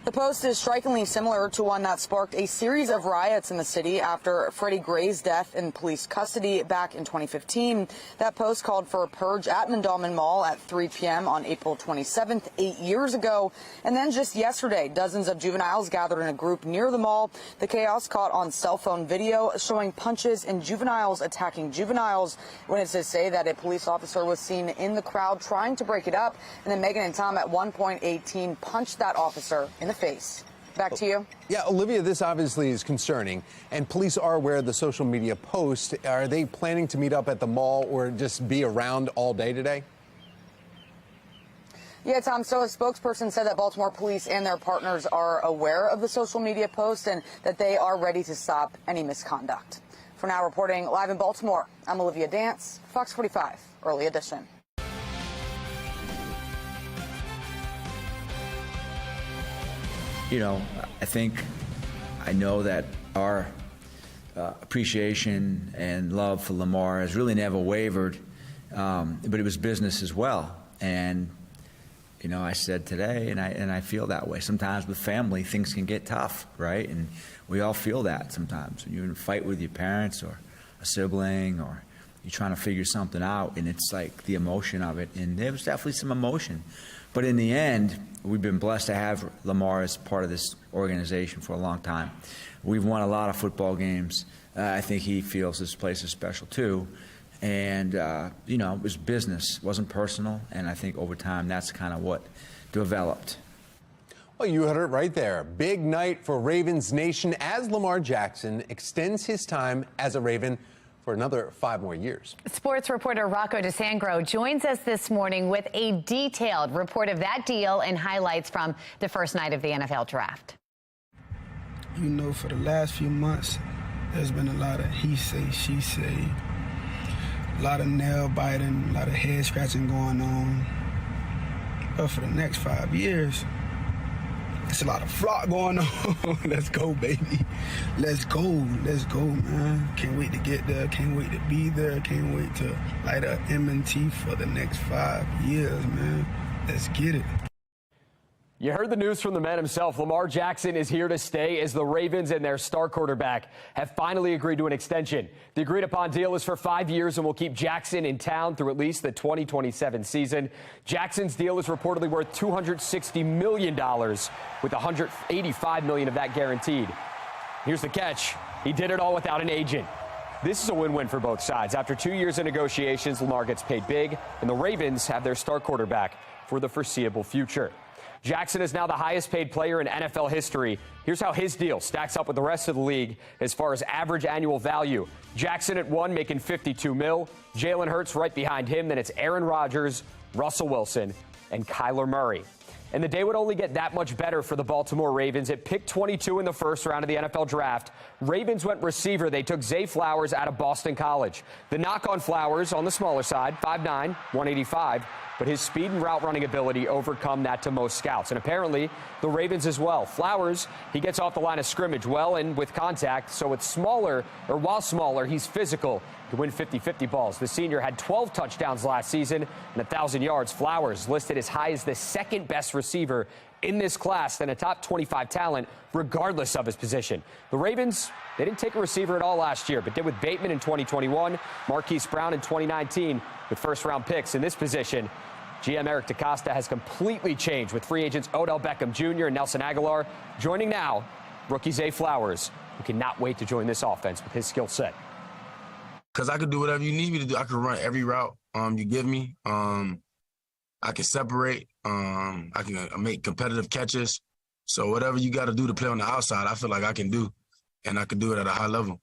The post is strikingly similar to one that sparked a series of riots in the city after Freddie Gray's death in police custody back in 2015. That post called for a purge at Mondawmin Mall at 3 p.m. on April 27th, 8 years ago. And then just yesterday, dozens of juveniles gathered in a group near the mall. The chaos caught on cell phone video showing punches and juveniles attacking juveniles. Witnesses say that a police officer was seen in the crowd trying to break it up. And then Megan and Tom at one point, 18, punched that officer in the face. Back to you. Yeah, Olivia, this obviously is concerning, and police are aware of the social media post. Are they planning to meet up at the mall or just be around all day today? Yeah, Tom, so a spokesperson said that Baltimore police and their partners are aware of the social media post and that they are ready to stop any misconduct. For now, reporting live in Baltimore, I'm Olivia Dance, Fox 45, Early Edition. You know, I know that our appreciation and love for Lamar has really never wavered, but it was business as well. And, you know, I said today, and I feel that way. Sometimes with family, things can get tough, right? And we all feel that sometimes. When you're in a fight with your parents or a sibling, or you're trying to figure something out, and it's like the emotion of it. And there was definitely some emotion. But in the end, we've been blessed to have Lamar as part of this organization for a long time. We've won a lot of football games. I think he feels this place is special too. And, you know, it was business, it wasn't personal. And I think over time, that's kind of what developed. Well, you heard it right there. Big night for Ravens Nation as Lamar Jackson extends his time as a Raven for another 5 more years. Sports reporter Rocco DeSangro joins us this morning with a detailed report of that deal and highlights from the first night of the NFL draft. You know, for the last few months, there's been a lot of he say, she say, a lot of nail biting, a lot of head scratching going on. But for the next 5 years, it's a lot of flock going on. Let's go, baby. Let's go, man. Can't wait to get there. Can't wait to be there. Can't wait to light up M&T for the next 5 years, man. Let's get it. You heard the news from the man himself. Lamar Jackson is here to stay as the Ravens and their star quarterback have finally agreed to an extension. The agreed upon deal is for 5 years and will keep Jackson in town through at least the 2027 season. Jackson's deal is reportedly worth $260 million, with $185 million of that guaranteed. Here's the catch. He did it all without an agent. This is a win-win for both sides. After 2 years of negotiations, Lamar gets paid big, and the Ravens have their star quarterback for the foreseeable future. Jackson is now the highest paid player in NFL history. Here's how his deal stacks up with the rest of the league as far as average annual value. Jackson at 1 making $52 million. Jalen Hurts right behind him. Then it's Aaron Rodgers, Russell Wilson, and Kyler Murray. And the day would only get that much better for the Baltimore Ravens. At pick 22 in the first round of the NFL draft, Ravens went receiver. They took Zay Flowers out of Boston College. The knock on Flowers on the smaller side, 5'9", 185, but his speed and route running ability overcome that to most scouts. And apparently the Ravens as well. Flowers, he gets off the line of scrimmage well and with contact, so it's smaller, or while smaller, he's physical. He can win 50-50 balls. The senior had 12 touchdowns last season and 1,000 yards. Flowers listed as high as the second best receiver in this class and a top 25 talent regardless of his position. The Ravens, they didn't take a receiver at all last year, but did with Bateman in 2021, Marquise Brown in 2019 with first-round picks in this position. GM Eric DeCosta has completely changed with free agents Odell Beckham Jr. and Nelson Aguilar. Joining now, rookie Zay Flowers, who cannot wait to join this offense with his skill set. Because I could do whatever you need me to do. I could run every route you give me. I can separate. I can make competitive catches. So whatever you got to do to play on the outside, I feel like I can do. And I can do it at a high level.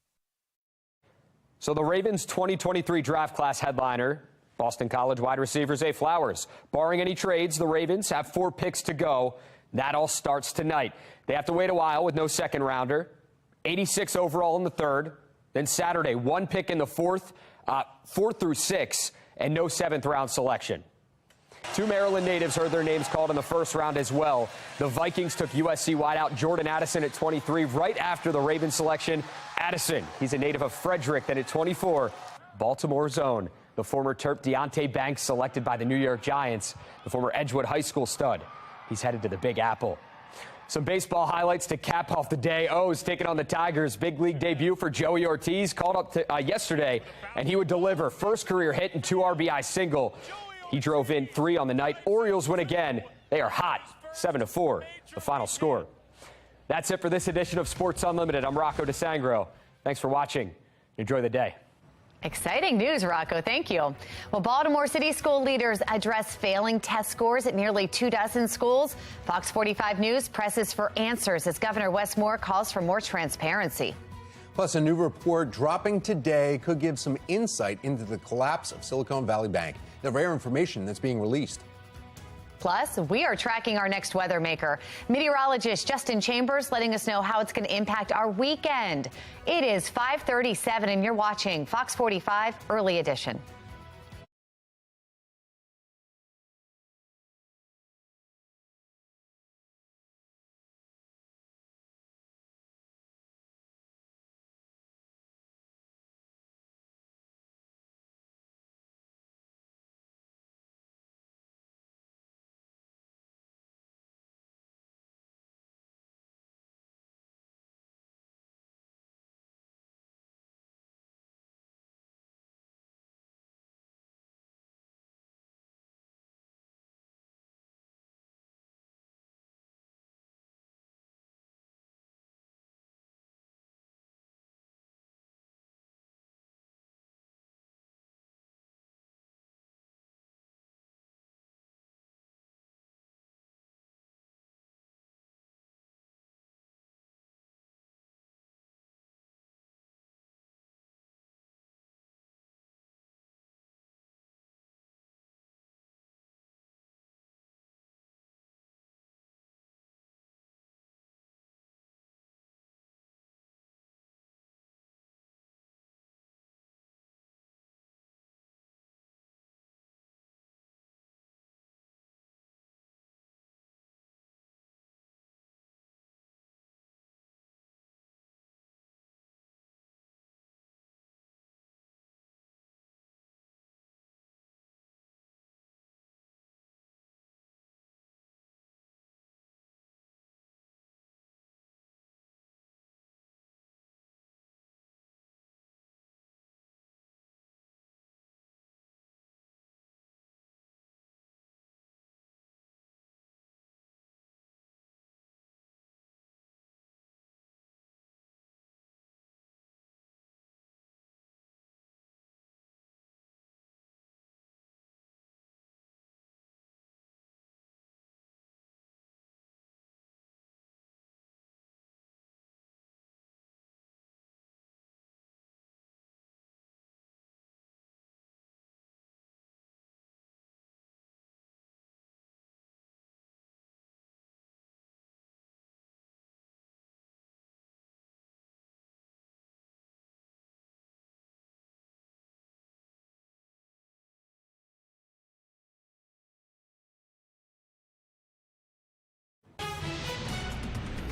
So the Ravens 2023 draft class headliner, Boston College wide receiver Zay Flowers. Barring any trades, the Ravens have 4 picks to go. That all starts tonight. They have to wait a while with no second rounder. 86 overall in the third. Then Saturday, 1 pick in the fourth, 4 through 6, and no 7th round selection. 2 Maryland natives heard their names called in the first round as well. The Vikings took USC wideout Jordan Addison at 23 right after the Ravens selection. Addison, he's a native of Frederick. Then at 24, Baltimore's own, the former Terp Deonte Banks selected by the New York Giants, the former Edgewood High School stud. He's headed to the Big Apple. Some baseball highlights to cap off the day. O's taking on the Tigers. Big league debut for Joey Ortiz. Called up to, yesterday, and he would deliver. First career hit and 2 RBI single. He drove in 3 on the night. Orioles win again. They are hot. 7-4, the final score. That's it for this edition of Sports Unlimited. I'm Rocco DeSangro. Thanks for watching. Enjoy the day. Exciting news, Rocco. Thank you. Well, Baltimore City school leaders address failing test scores at nearly 24 schools. Fox 45 News presses for answers as Governor Wes Moore calls for more transparency. Plus, a new report dropping today could give some insight into the collapse of Silicon Valley Bank. The rare information that's being released. Plus, we are tracking our next weather maker. Meteorologist Justin Chambers letting us know how it's going to impact our weekend. It is 5:37 and you're watching Fox 45 Early Edition.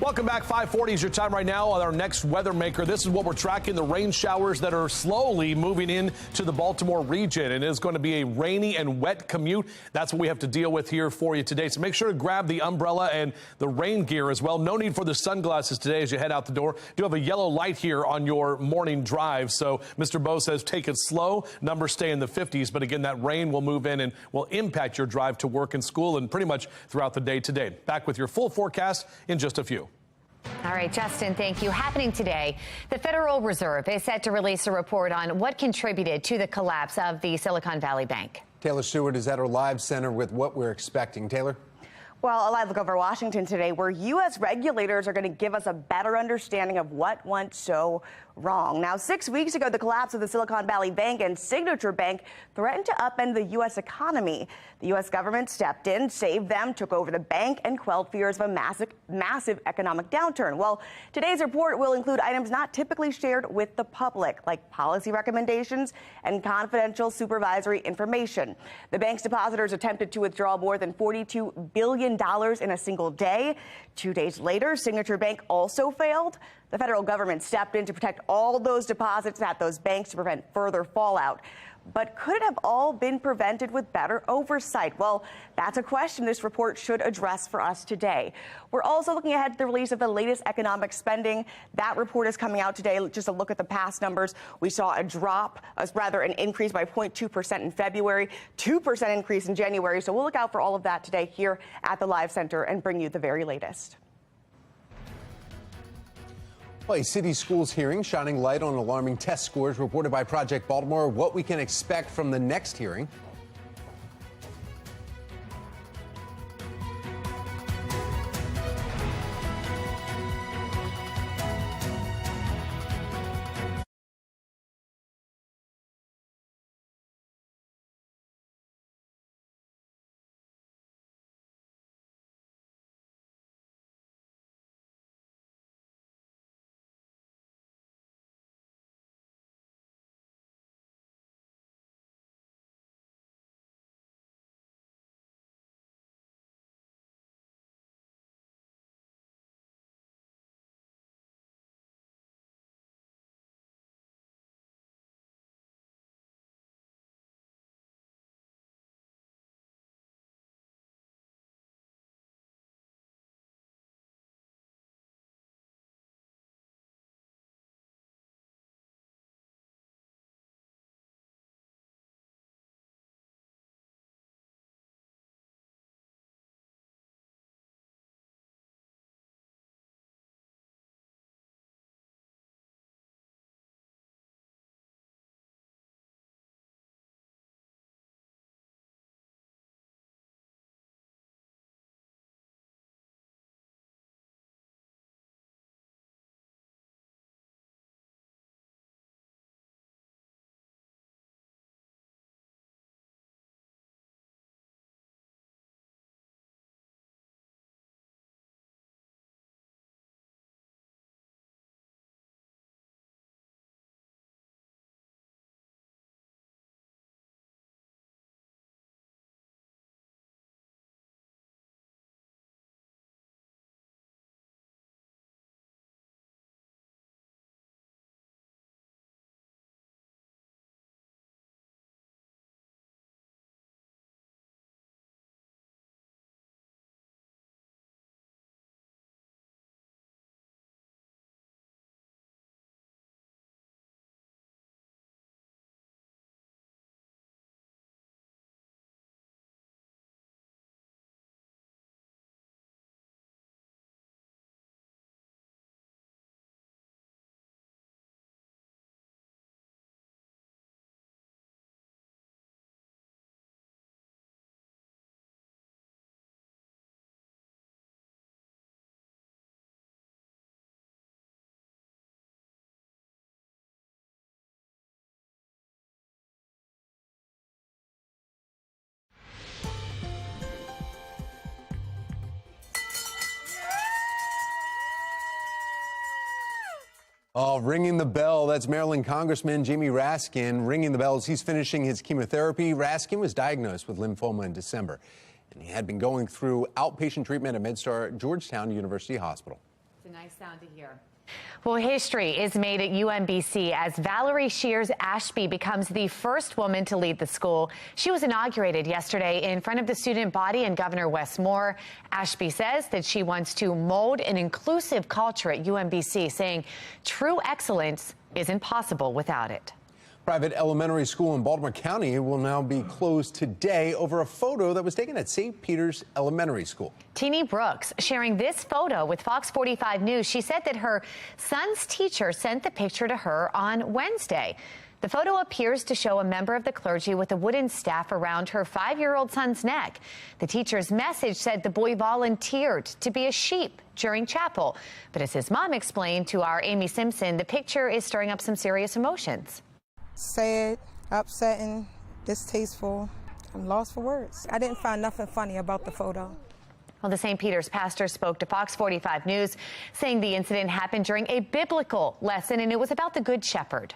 Welcome back. 5:40 is your time right now on our next weather maker. This is what we're tracking, the rain showers that are slowly moving into the Baltimore region. And it is going to be a rainy and wet commute. That's what we have to deal with here for you today. So make sure to grab the umbrella and the rain gear as well. No need for the sunglasses today as you head out the door. Do have a yellow light here on your morning drive. So Mr. Bo says take it slow. Numbers stay in the 50s. But again, that rain will move in and will impact your drive to work and school and pretty much throughout the day today. Back with your full forecast in just a few. All right, Justin, thank you. Happening today, the Federal Reserve is set to release a report on what contributed to the collapse of the Silicon Valley Bank. Taylor Stewart is at our live center with what we're expecting. Taylor? Well, a live look over Washington today, where U.S. regulators are going to give us a better understanding of what went so wrong. Now, 6 weeks ago, the collapse of the Silicon Valley Bank and Signature Bank threatened to upend the U.S. economy. The U.S. government stepped in, saved them, took over the bank, and quelled fears of a massive economic downturn. Well, today's report will include items not typically shared with the public, like policy recommendations and confidential supervisory information. The bank's depositors attempted to withdraw more than $42 billion in a single day. 2 days later, Signature Bank also failed. The federal government stepped in to protect all those deposits at those banks to prevent further fallout. But could it have all been prevented with better oversight? Well, that's a question this report should address for us today. We're also looking ahead to the release of the latest economic spending. That report is coming out today. Just a look at the past numbers. We saw an increase by 0.2% in February, 2% increase in January. So we'll look out for all of that today here at the Live Center and bring you the very latest. Well, a city schools hearing shining light on alarming test scores reported by Project Baltimore. What we can expect from the next hearing. Oh, ringing the bell. That's Maryland Congressman Jamie Raskin ringing the bells. He's finishing his chemotherapy. Raskin was diagnosed with lymphoma in December, and he had been going through outpatient treatment at MedStar Georgetown University Hospital. It's a nice sound to hear. Well, history is made at UMBC as Valerie Shears Ashby becomes the first woman to lead the school. She was inaugurated yesterday in front of the student body and Governor Wes Moore. Ashby says that she wants to mold an inclusive culture at UMBC, saying true excellence isn't possible without it. Private elementary school in Baltimore County will now be closed today over a photo that was taken at St. Peter's Elementary School. Teenie Brooks sharing this photo with Fox 45 News. She said that her son's teacher sent the picture to her on Wednesday. The photo appears to show a member of the clergy with a wooden staff around her 5-year-old son's neck. The teacher's message said the boy volunteered to be a sheep during chapel. But as his mom explained to our Amy Simpson, the picture is stirring up some serious emotions. Sad, upsetting, distasteful. I'm lost for words. I didn't find nothing funny about the photo. Well, the St. Peter's pastor spoke to Fox 45 News, saying the incident happened during a biblical lesson, and it was about the Good Shepherd.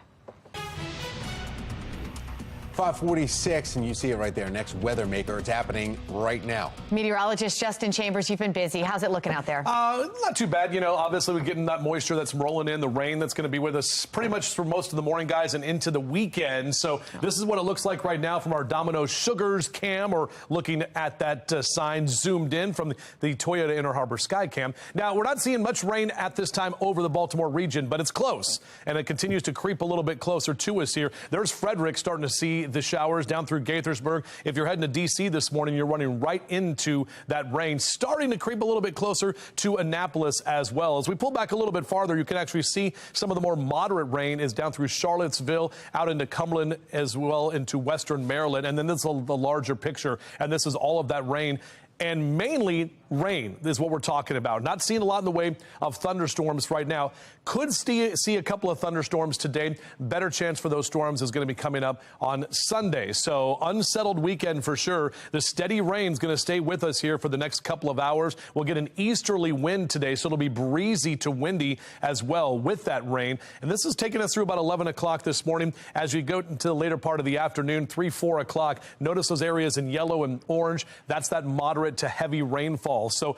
5:46, and you see it right there. Next weather maker. It's happening right now. Meteorologist Justin Chambers, you've been busy. How's it looking out there? Not too bad. You know, obviously we're getting that moisture that's rolling in, the rain that's going to be with us pretty much for most of the morning, guys, and into the weekend. So this is what it looks like right now from our Domino Sugars cam, or looking at that sign zoomed in from the Toyota Inner Harbor Sky Cam. Now, we're not seeing much rain at this time over the Baltimore region, but it's close, and it continues to creep a little bit closer to us here. There's Frederick starting to see the showers down through Gaithersburg. If you're heading to D.C. this morning, you're running right into that rain, starting to creep a little bit closer to Annapolis as well. As we pull back a little bit farther, you can actually see some of the more moderate rain is down through Charlottesville, out into Cumberland, as well into western Maryland. And then this is the larger picture, and this is all of that rain. And mainly rain is what we're talking about. Not seeing a lot in the way of thunderstorms right now. Could see a couple of thunderstorms today. Better chance for those storms is going to be coming up on Sunday. So unsettled weekend for sure. The steady rain is going to stay with us here for the next couple of hours. We'll get an easterly wind today, so it'll be breezy to windy as well with that rain. And this is taking us through about 11 o'clock this morning. As we go into the later part of the afternoon, 3, 4 o'clock, notice those areas in yellow and orange. That's that moderate to heavy rainfall. So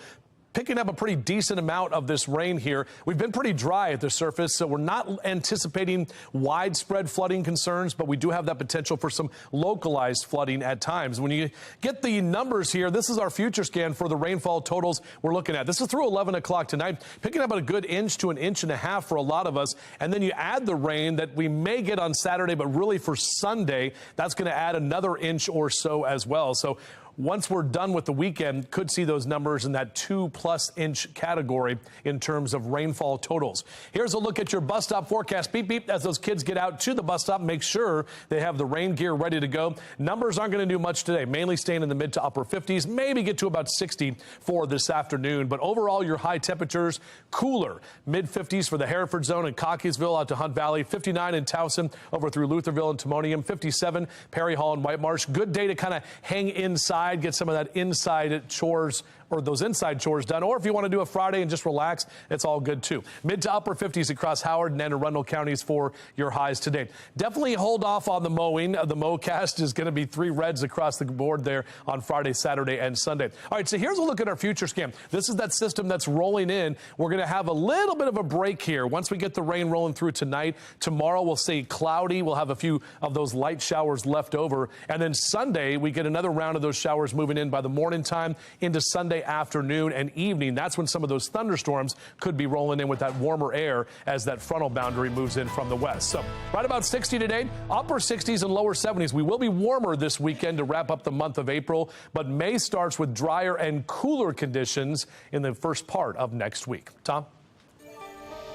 picking up a pretty decent amount of this rain here. We've been pretty dry at the surface, so we're not anticipating widespread flooding concerns, but we do have that potential for some localized flooding at times. When you get the numbers here, this is our future scan for the rainfall totals we're looking at. This is through 11 o'clock tonight, picking up a good inch to an inch and a half for a lot of us. And then you add the rain that we may get on Saturday, but really for Sunday, that's going to add another inch or so as well. So once we're done with the weekend, could see those numbers in that 2+ inch category in terms of rainfall totals. Here's a look at your bus stop forecast. Beep, beep, as those kids get out to the bus stop, make sure they have the rain gear ready to go. Numbers aren't going to do much today, mainly staying in the mid to upper 50s, maybe get to about 60 for this afternoon. But overall, your high temperatures cooler, mid 50s for the Hereford zone and Cockeysville out to Hunt Valley, 59 in Towson over through Lutherville and Timonium, 57 Perry Hall and White Marsh. Good day to kind of hang inside, get some of that inside chores or those inside chores done. Or if you want to do a Friday and just relax, it's all good too. Mid to upper 50s across Howard and Anne Arundel counties for your highs today. Definitely hold off on the mowing. The mowcast is going to be 3 reds across the board there on Friday, Saturday, and Sunday. All right, so here's a look at our future scan. This is that system that's rolling in. We're going to have a little bit of a break here once we get the rain rolling through tonight. Tomorrow we'll stay cloudy. We'll have a few of those light showers left over. And then Sunday, we get another round of those showers moving in by the morning time into Sunday afternoon and evening. That's when some of those thunderstorms could be rolling in with that warmer air as that frontal boundary moves in from the west. So right about 60 today, upper 60s and lower 70s. We will be warmer this weekend to wrap up the month of April, but May starts with drier and cooler conditions in the first part of next week. Tom?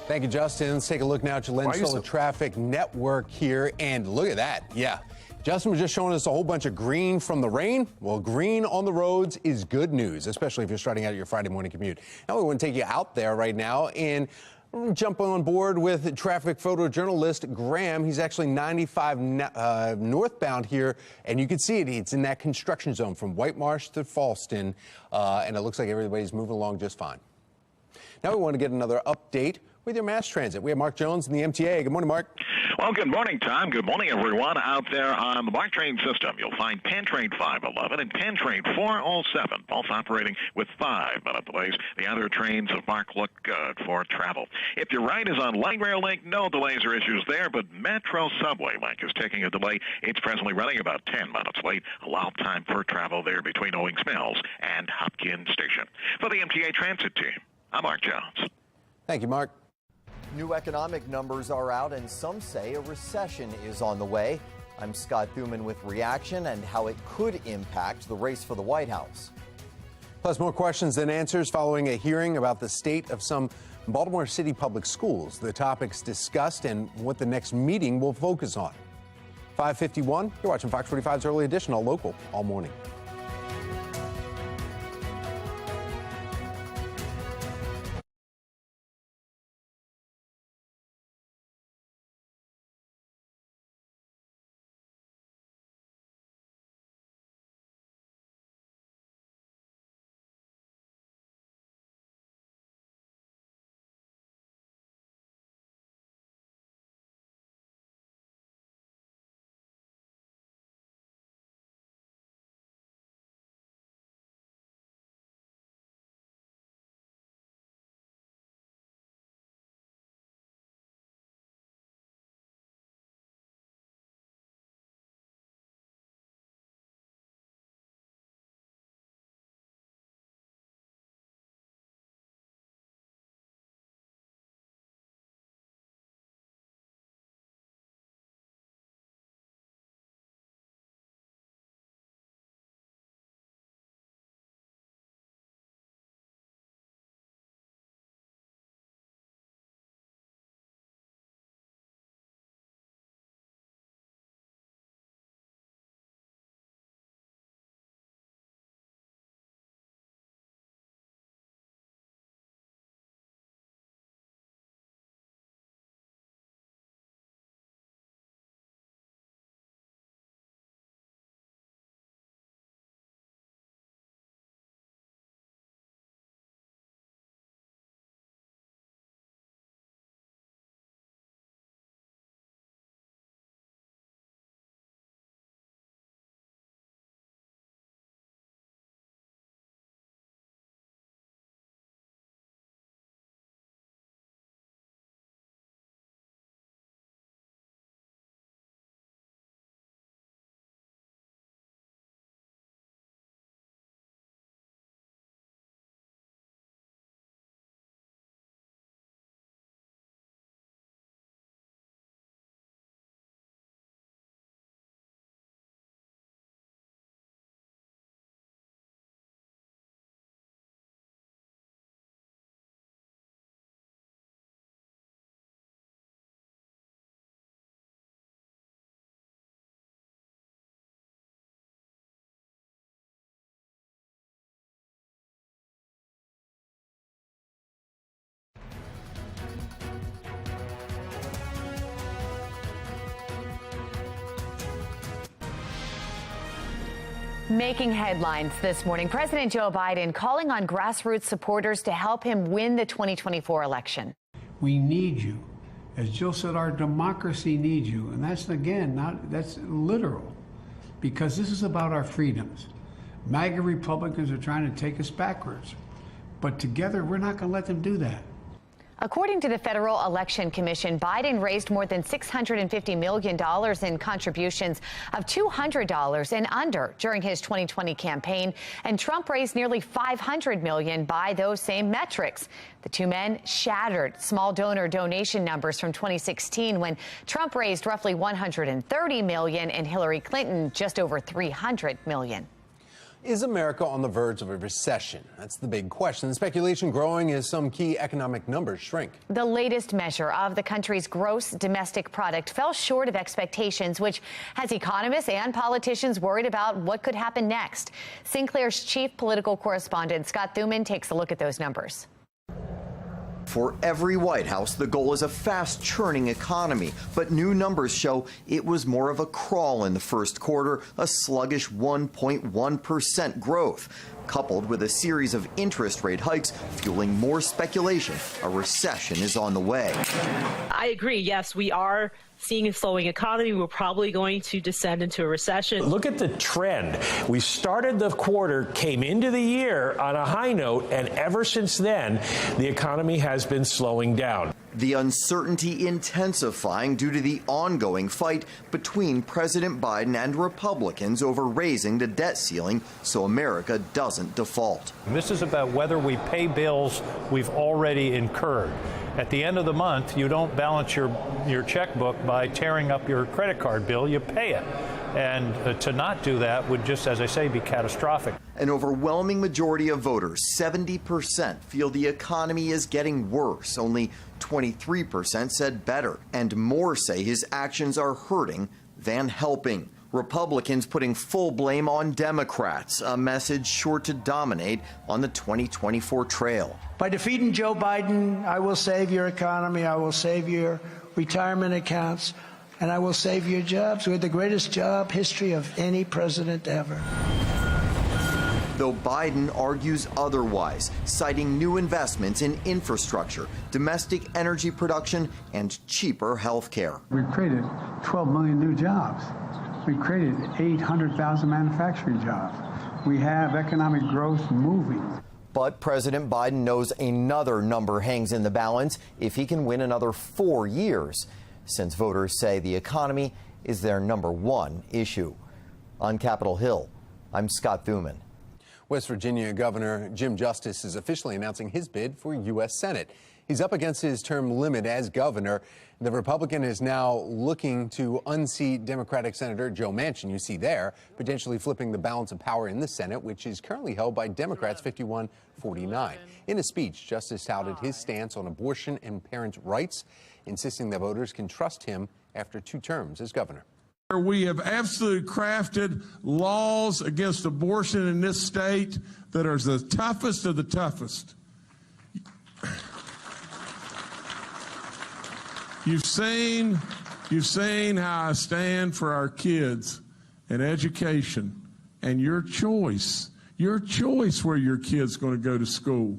Thank you, Justin. Let's take a look now at your Solar Traffic Network here, and look at that. Yeah. Justin was just showing us a whole bunch of green from the rain. Well, green on the roads is good news, especially if you're starting out your Friday morning commute. Now we want to take you out there right now and jump on board with traffic photojournalist Graham. He's actually 95 northbound here, and you can see it. It's in that construction zone from White Marsh to Falston, and it looks like everybody's moving along just fine. Now we want to get another update with your mass transit. We have Mark Jones in the MTA. Good morning, Mark. Well, good morning, Tom. Good morning, everyone. Out there on the BART train system, you'll find Penn Train 511 and Penn Train 407, both operating with 5-minute delays. The other trains of BART look good for travel. If your ride is on Light Rail Link, no delays or issues there, but Metro Subway Link is taking a delay. It's presently running about 10 minutes late. Allow time for travel there between Owings Mills and Hopkins Station. For the MTA Transit Team, I'm Mark Jones. Thank you, Mark. New economic numbers are out, and some say a recession is on the way. I'm Scott Thuman with Reaction and how it could impact the race for the White House. Plus, more questions than answers following a hearing about the state of some Baltimore City public schools. The topics discussed and what the next meeting will focus on. 5:51, you're watching Fox 45's Early Edition, all local, all morning. Making headlines this morning, President Joe Biden calling on grassroots supporters to help him win the 2024 election. We need you. As Jill said, our democracy needs you. And that's, again, that's literal, because this is about our freedoms. MAGA Republicans are trying to take us backwards. But together, we're not going to let them do that. According to the Federal Election Commission, Biden raised more than $650 million in contributions of $200 and under during his 2020 campaign, and Trump raised nearly $500 million by those same metrics. The two men shattered small donor donation numbers from 2016, when Trump raised roughly $130 million and Hillary Clinton just over $300 million. Is America on the verge of a recession? That's the big question. The speculation growing as some key economic numbers shrink. The latest measure of the country's gross domestic product fell short of expectations, which has economists and politicians worried about what could happen next. Sinclair's chief political correspondent, Scott Thuman, takes a look at those numbers. For every White House, the goal is a fast-churning economy, but new numbers show it was more of a crawl in the first quarter, a sluggish 1.1% growth. coupled with a series of interest rate hikes fueling more speculation a recession is on the way. I agree. Yes, we are seeing a slowing economy. We're probably going to descend into a recession. Look at the trend. We started the quarter, came into the year on a high note, and ever since then, the economy has been slowing down. The uncertainty intensifying due to the ongoing fight between President Biden and Republicans over raising the debt ceiling so America doesn't default. This is about whether we pay bills we've already incurred. At the end of the month, you don't balance your checkbook by tearing up your credit card bill, you pay it. And to not do that would just, as I say, be catastrophic. An overwhelming majority of voters, 70%, feel the economy is getting worse. Only 23% said better. And more say his actions are hurting than helping. Republicans putting full blame on Democrats, a message sure to dominate on the 2024 trail. By defeating Joe Biden, I will save your economy, I will save your retirement accounts, and I will save your jobs. We had the greatest job history of any president ever. Though Biden argues otherwise, citing new investments in infrastructure, domestic energy production, and cheaper health care. We've created 12 million new jobs. We've created 800,000 manufacturing jobs. We have economic growth moving. But President Biden knows another number hangs in the balance if he can win another 4 years, since voters say the economy is their #1 issue. On Capitol Hill, I'm Scott Thuman. West Virginia Governor Jim Justice is officially announcing his bid for U.S. Senate. He's up against his term limit as governor. The Republican is now looking to unseat Democratic Senator Joe Manchin, you see there, potentially flipping the balance of power in the Senate, which is currently held by Democrats 51-49. In a speech, Justice touted his stance on abortion and parents' rights, insisting that voters can trust him after 2 terms as governor. We have absolutely crafted laws against abortion in this state that are the toughest of the toughest. You've seen how I stand for our kids and education and your choice where your kid's going to go to school.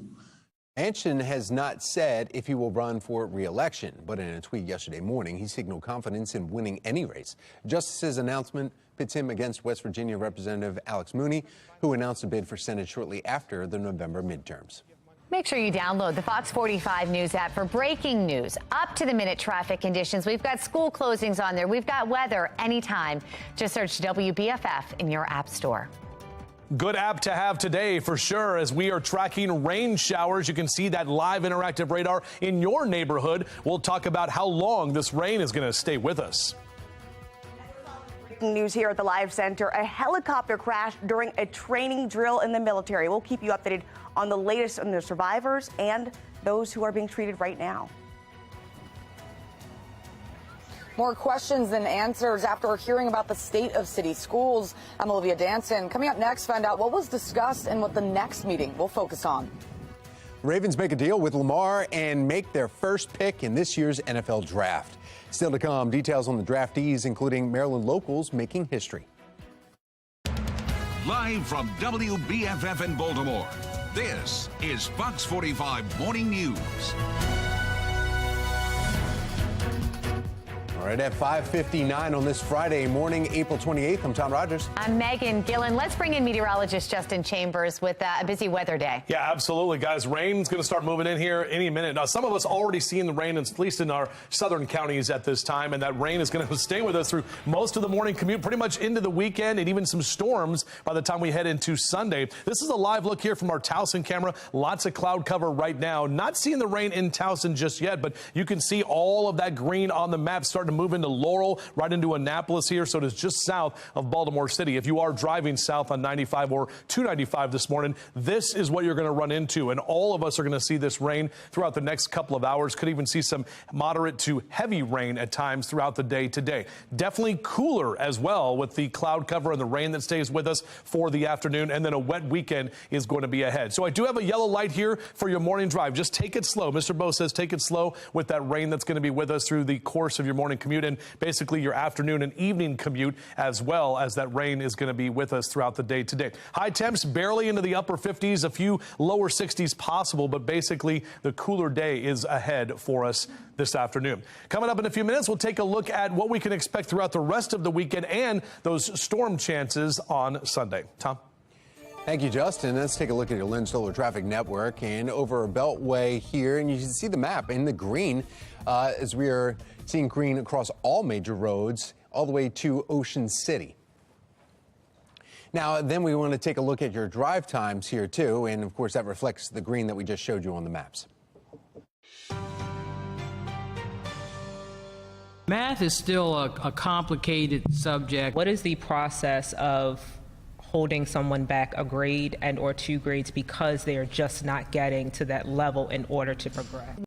Manchin has not said if he will run for re-election, but in a tweet yesterday morning, he signaled confidence in winning any race. Justice's announcement pits him against West Virginia Representative Alex Mooney, who announced a bid for Senate shortly after the November midterms. Make sure you download the FOX45 News app for breaking news, up-to-the-minute traffic conditions. We've got school closings on there. We've got weather anytime. Just search WBFF in your app store. Good app to have today for sure, as we are tracking rain showers. You can see that live interactive radar in your neighborhood. We'll talk about how long this rain is going to stay with us. Breaking news here at the Live Center. A helicopter crashed during a training drill in the military. We'll keep you updated on the latest on the survivors and those who are being treated right now. More questions than answers after hearing about the state of city schools. I'm Olivia Danson. Coming up next, find out what was discussed and what the next meeting will focus on. Ravens make a deal with Lamar and make their first pick in this year's NFL draft. Still to come, details on the draftees, including Maryland locals making history. Live from WBFF in Baltimore, this is Fox 45 Morning News. All right, at 5:59 on this Friday morning, April 28th, I'm Tom Rogers. I'm Megan Gillen. Let's bring in meteorologist Justin Chambers with a busy weather day. Yeah, absolutely, guys. Rain's going to start moving in here any minute. Now, some of us already seeing the rain, at least in our southern counties at this time, and that rain is going to stay with us through most of the morning commute, pretty much into the weekend, and even some storms by the time we head into Sunday. This is a live look here from our Towson camera. Lots of cloud cover right now. Not seeing the rain in Towson just yet, but you can see all of that green on the map starting to move into Laurel, right into Annapolis here, so it is just south of Baltimore City. If you are driving south on 95 or 295 this morning, this is what you're going to run into, and all of us are going to see this rain throughout the next couple of hours. Could even see some moderate to heavy rain at times throughout the day today. Definitely cooler as well with the cloud cover and the rain that stays with us for the afternoon, and then a wet weekend is going to be ahead. So I do have a yellow light here for your morning drive. Just take it slow. Mr. Bo says take it slow with that rain that's going to be with us through the course of your morning commute. commute and basically your afternoon and evening commute, as well as that rain is going to be with us throughout the day today. High temps barely into the upper 50s, a few lower 60s possible, but basically the cooler day is ahead for us this afternoon. Coming up in a few minutes, we'll take a look at what we can expect throughout the rest of the weekend and those storm chances on Sunday. Tom? Thank you, Justin. Let's take a look at your Lynn Solar Traffic Network and over a beltway here. And you can see the map in the green as we are seeing green across all major roads all the way to Ocean City. Now, then we want to take a look at your drive times here, too. And, of course, that reflects the green that we just showed you on the maps. Math is still a complicated subject. What is the process of holding someone back a grade and or 2 grades because they are just not getting to that level in order to progress?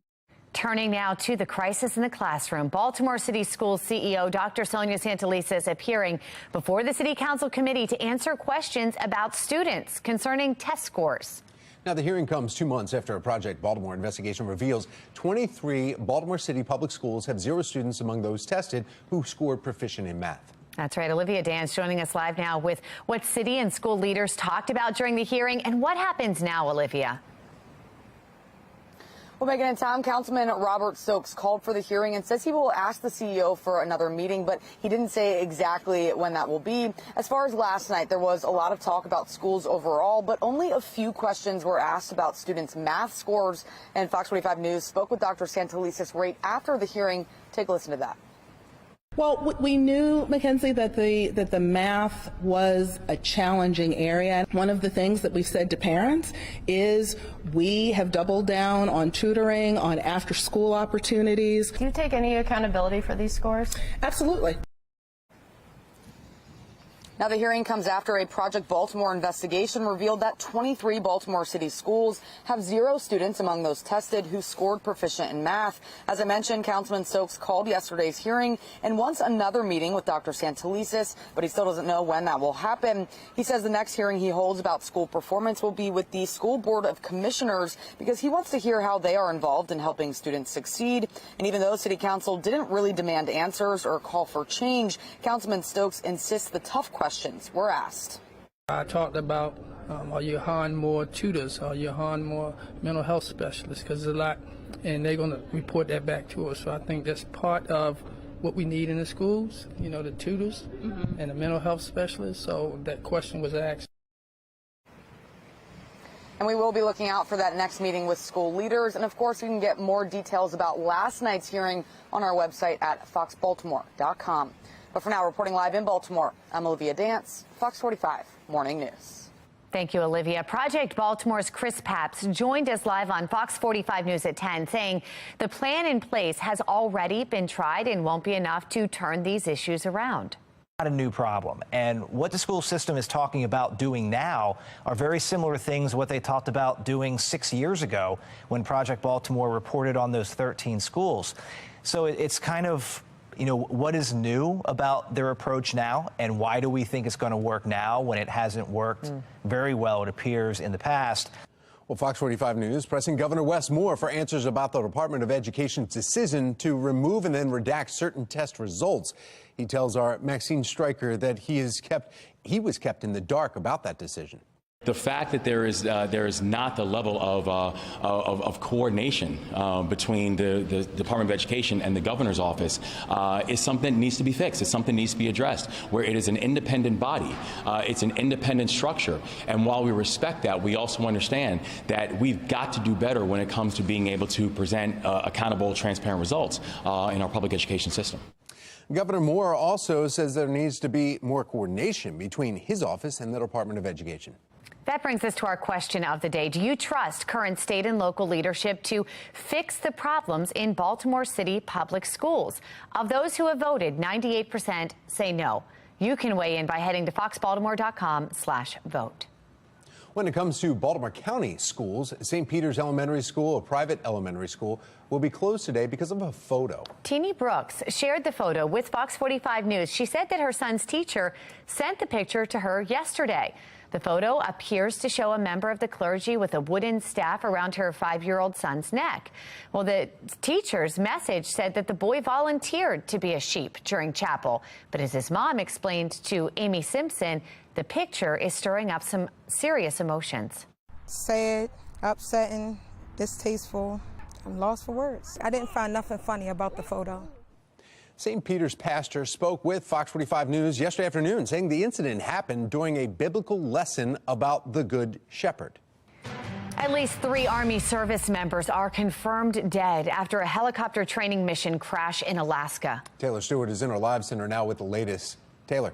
Turning now to the crisis in the classroom. Baltimore City Schools CEO Dr. Sonia Santelises appearing before the City Council committee to answer questions about students concerning test scores. Now, the hearing comes 2 months after a Project Baltimore investigation reveals 23 Baltimore City public schools have 0 students among those tested who scored proficient in math. That's right. Olivia Dance joining us live now with what city and school leaders talked about during the hearing and what happens now, Olivia. Well, Megan and Tom, Councilman Robert Stokes called for the hearing and says he will ask the CEO for another meeting, but he didn't say exactly when that will be. As far as last night, there was a lot of talk about schools overall, but only a few questions were asked about students' math scores. And Fox 45 News spoke with Dr. Santelises right after the hearing. Take a listen to that. Well, we knew, Mackenzie, that the math was a challenging area. One of the things that we've said to parents is we have doubled down on tutoring, on after-school opportunities. Do you take any accountability for these scores? Absolutely. Now, the hearing comes after a Project Baltimore investigation revealed that 23 Baltimore City schools have 0 students among those tested who scored proficient in math. As I mentioned, Councilman Stokes called yesterday's hearing and wants another meeting with Dr. Santelises, but he still doesn't know when that will happen. He says the next hearing he holds about school performance will be with the School Board of Commissioners because he wants to hear how they are involved in helping students succeed. And even though City Council didn't really demand answers or call for change, Councilman Stokes insists the tough questions were asked. I talked about are you hiring more tutors? Are you hiring more mental health specialists? Because there's a lot, and they're going to report that back to us. So I think that's part of what we need in the schools, you know, the tutors and the mental health specialists. So that question was asked. And we will be looking out for that next meeting with school leaders. And, of course, you can get more details about last night's hearing on our website at foxbaltimore.com. But for now, reporting live in Baltimore, I'm Olivia Dance, Fox 45 Morning News. Thank you, Olivia. Project Baltimore's Chris Papps joined us live on Fox 45 News at 10, saying the plan in place has already been tried and won't be enough to turn these issues around. Not a new problem. And what the school system is talking about doing now are very similar things to what they talked about doing 6 years ago when Project Baltimore reported on those 13 schools. So it's kind of, you know, what is new about their approach now, and why do we think it's going to work now when it hasn't worked very well, it appears, in the past? Well, Fox 45 News pressing Governor Wes Moore for answers about the Department of Education's decision to remove and then redact certain test results. He tells our Maxine Stryker that he was kept in the dark about that decision. The fact that there is not the level of coordination between the Department of Education and the governor's office is something that needs to be fixed. It's something that needs to be addressed, where it is an independent body. It's an independent structure. And while we respect that, we also understand that we've got to do better when it comes to being able to present accountable, transparent results in our public education system. Governor Moore also says there needs to be more coordination between his office and the Department of Education. That brings us to our question of the day. Do you trust current state and local leadership to fix the problems in Baltimore City public schools? Of those who have voted, 98% say no. You can weigh in by heading to foxbaltimore.com/vote. When it comes to Baltimore County schools, St. Peter's Elementary School, a private elementary school, will be closed today because of a photo. Teenie Brooks shared the photo with Fox 45 News. She said that her son's teacher sent the picture to her yesterday. The photo appears to show a member of the clergy with a wooden staff around her 5-year-old son's neck. Well, the teacher's message said that the boy volunteered to be a sheep during chapel. But as his mom explained to Amy Simpson, the picture is stirring up some serious emotions. Sad, upsetting, distasteful. I'm lost for words. I didn't find nothing funny about the photo. St. Peter's pastor spoke with Fox 45 News yesterday afternoon, saying the incident happened during a biblical lesson about the Good Shepherd. At least 3 Army service members are confirmed dead after a helicopter training mission crash in Alaska. Taylor Stewart is in our live center now with the latest. Taylor.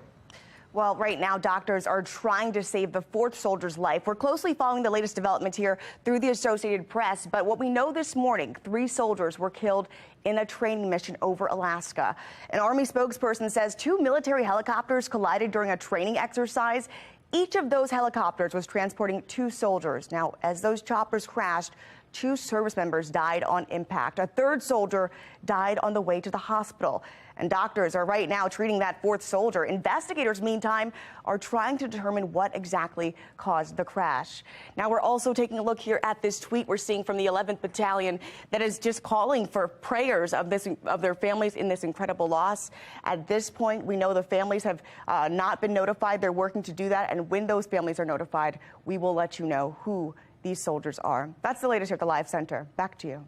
Well, right now, doctors are trying to save the 4th soldier's life. We're closely following the latest development here through the Associated Press. But what we know this morning, 3 soldiers were killed in a training mission over Alaska. An Army spokesperson says 2 military helicopters collided during a training exercise. Each of those helicopters was transporting 2 soldiers. Now, as those choppers crashed, 2 service members died on impact. A 3rd soldier died on the way to the hospital. And doctors are right now treating that 4th soldier. Investigators, meantime, are trying to determine what exactly caused the crash. Now, we're also taking a look here at this tweet we're seeing from the 11th Battalion that is just calling for prayers of their families in this incredible loss. At this point, we know the families have not been notified. They're working to do that. And when those families are notified, we will let you know who these soldiers are. That's the latest here at the Live Center. Back to you.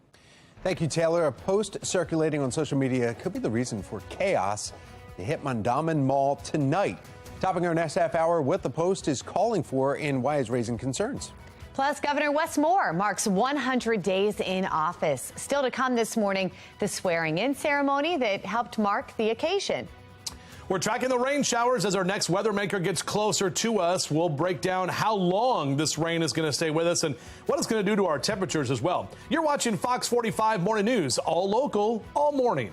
Thank you, Taylor. A post circulating on social media could be the reason for chaos to hit Mondawmin Mall tonight. Topping our next half hour, what the Post is calling for and why it's raising concerns. Plus, Governor Wes Moore marks 100 days in office. Still to come this morning, the swearing-in ceremony that helped mark the occasion. We're tracking the rain showers as our next weather maker gets closer to us. We'll break down how long this rain is going to stay with us and what it's going to do to our temperatures as well. You're watching Fox 45 Morning News, all local, all morning.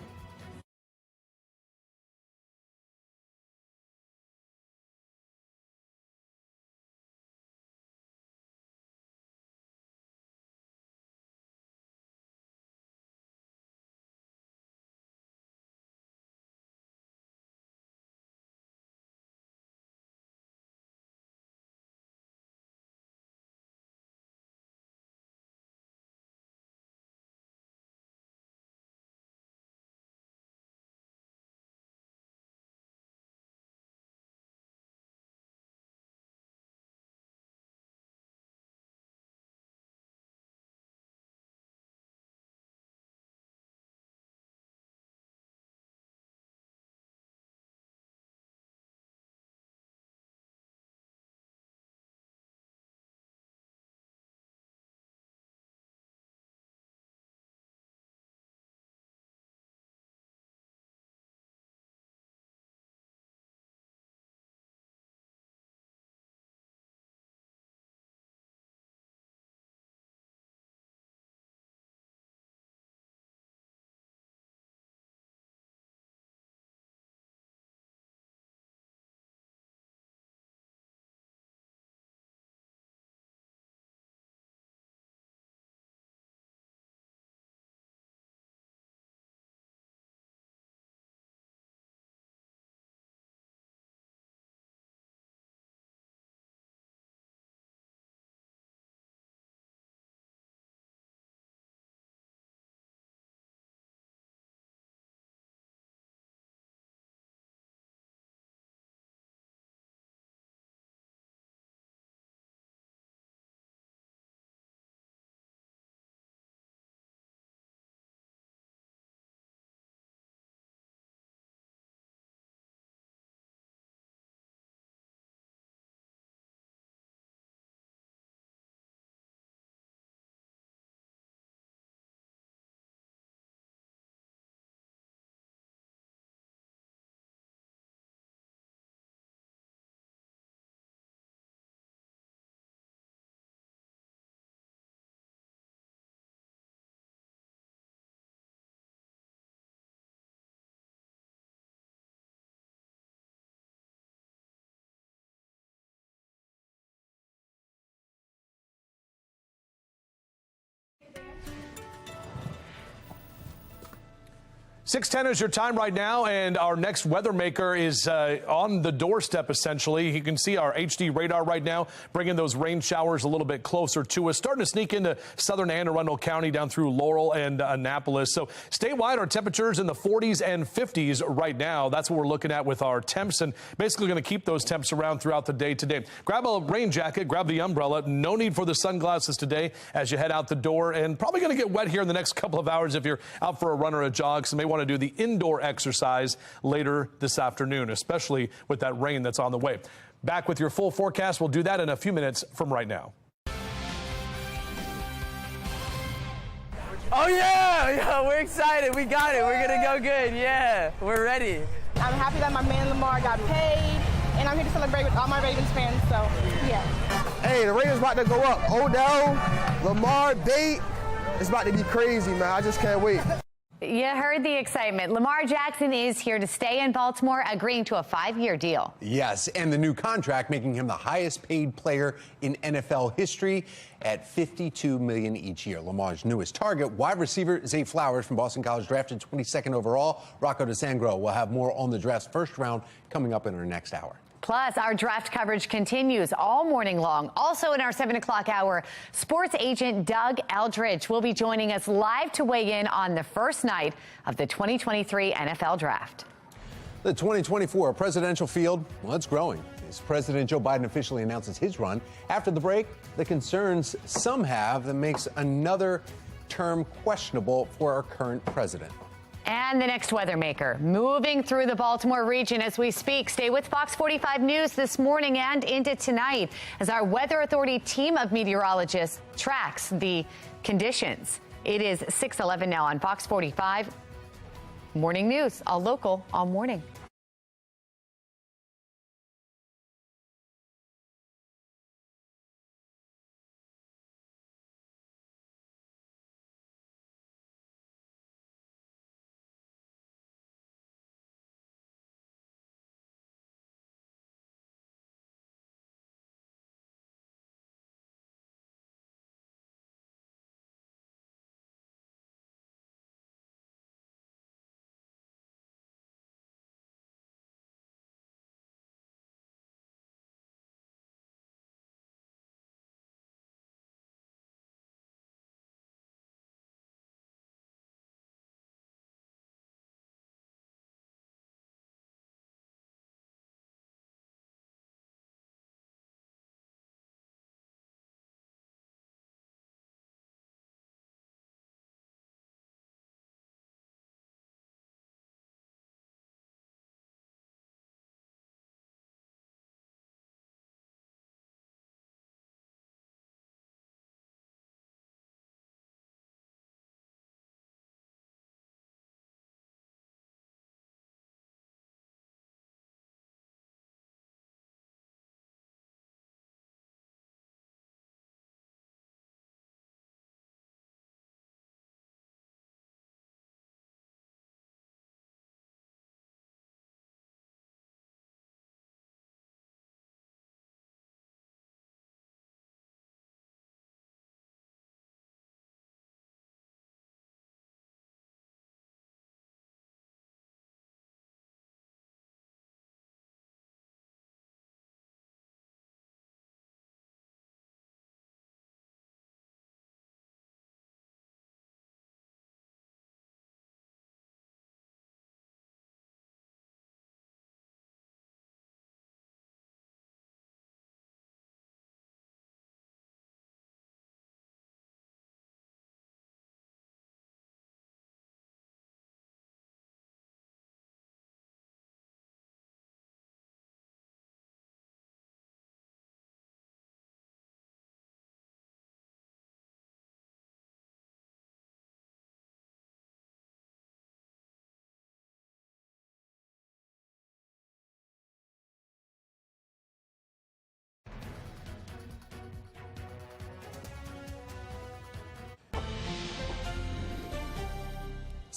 6:10 is your time right now, and our next weather maker is on the doorstep, essentially. You can see our HD radar right now, bringing those rain showers a little bit closer to us, starting to sneak into southern Anne Arundel County down through Laurel and Annapolis. So statewide, our temperatures in the 40s and 50s right now. That's what we're looking at with our temps, and basically going to keep those temps around throughout the day today. Grab a rain jacket, grab the umbrella. No need for the sunglasses today as you head out the door, and probably going to get wet here in the next couple of hours if you're out for a run or a jog. So may want to do the indoor exercise later this afternoon, especially with that rain that's on the way. Back with your full forecast. We'll do that in a few minutes from right now. Oh yeah, we're excited. We got it. We're gonna go good. Yeah, we're ready. I'm happy that my man Lamar got paid, and I'm here to celebrate with all my Ravens fans. So yeah. Hey, the Ravens about to go up. Odell, Lamar, Bate. It's about to be crazy, man. I just can't wait. You heard the excitement. Lamar Jackson is here to stay in Baltimore, agreeing to a 5-year deal. Yes, and the new contract making him the highest paid player in NFL history at $52 million each year. Lamar's newest target, wide receiver Zay Flowers from Boston College, drafted 22nd overall. Rocco DeSangro will have more on the draft's first round coming up in our next hour. Plus, our draft coverage continues all morning long. Also in our 7 o'clock hour, sports agent Doug Eldridge will be joining us live to weigh in on the first night of the 2023 NFL Draft. The 2024 presidential field, well, it's growing as President Joe Biden officially announces his run. After the break, the concerns some have that makes another term questionable for our current president. And the next weather maker moving through the Baltimore region as we speak. Stay with Fox 45 News this morning and into tonight as our Weather Authority team of meteorologists tracks the conditions. It is 6:11 now on Fox 45. Morning news, all local, all morning.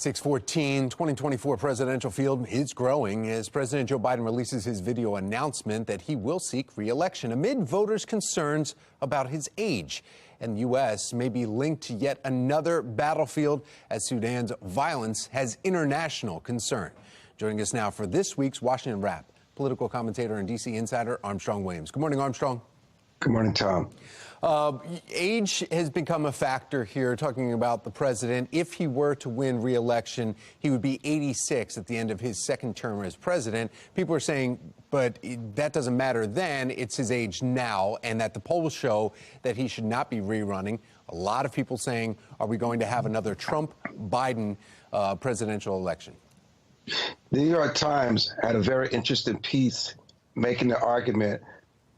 .614, 2024 presidential field is growing as President Joe Biden releases his video announcement that he will seek re-election amid voters' concerns about his age. and the U.S. may be linked to yet another battlefield as Sudan's violence has international concern. Joining us now for this week's Washington Wrap, political commentator and D.C. insider Armstrong Williams. Good morning, Armstrong. Good morning, Tom. Age has become a factor here, talking about the president. If he were to win re-election, he would be 86 at the end of his second term as president. People are saying, but that doesn't matter then. It's his age now, and that the polls show that he should not be rerunning. A lot of people saying, are we going to have another Trump-Biden presidential election? The New York Times had a very interesting piece making the argument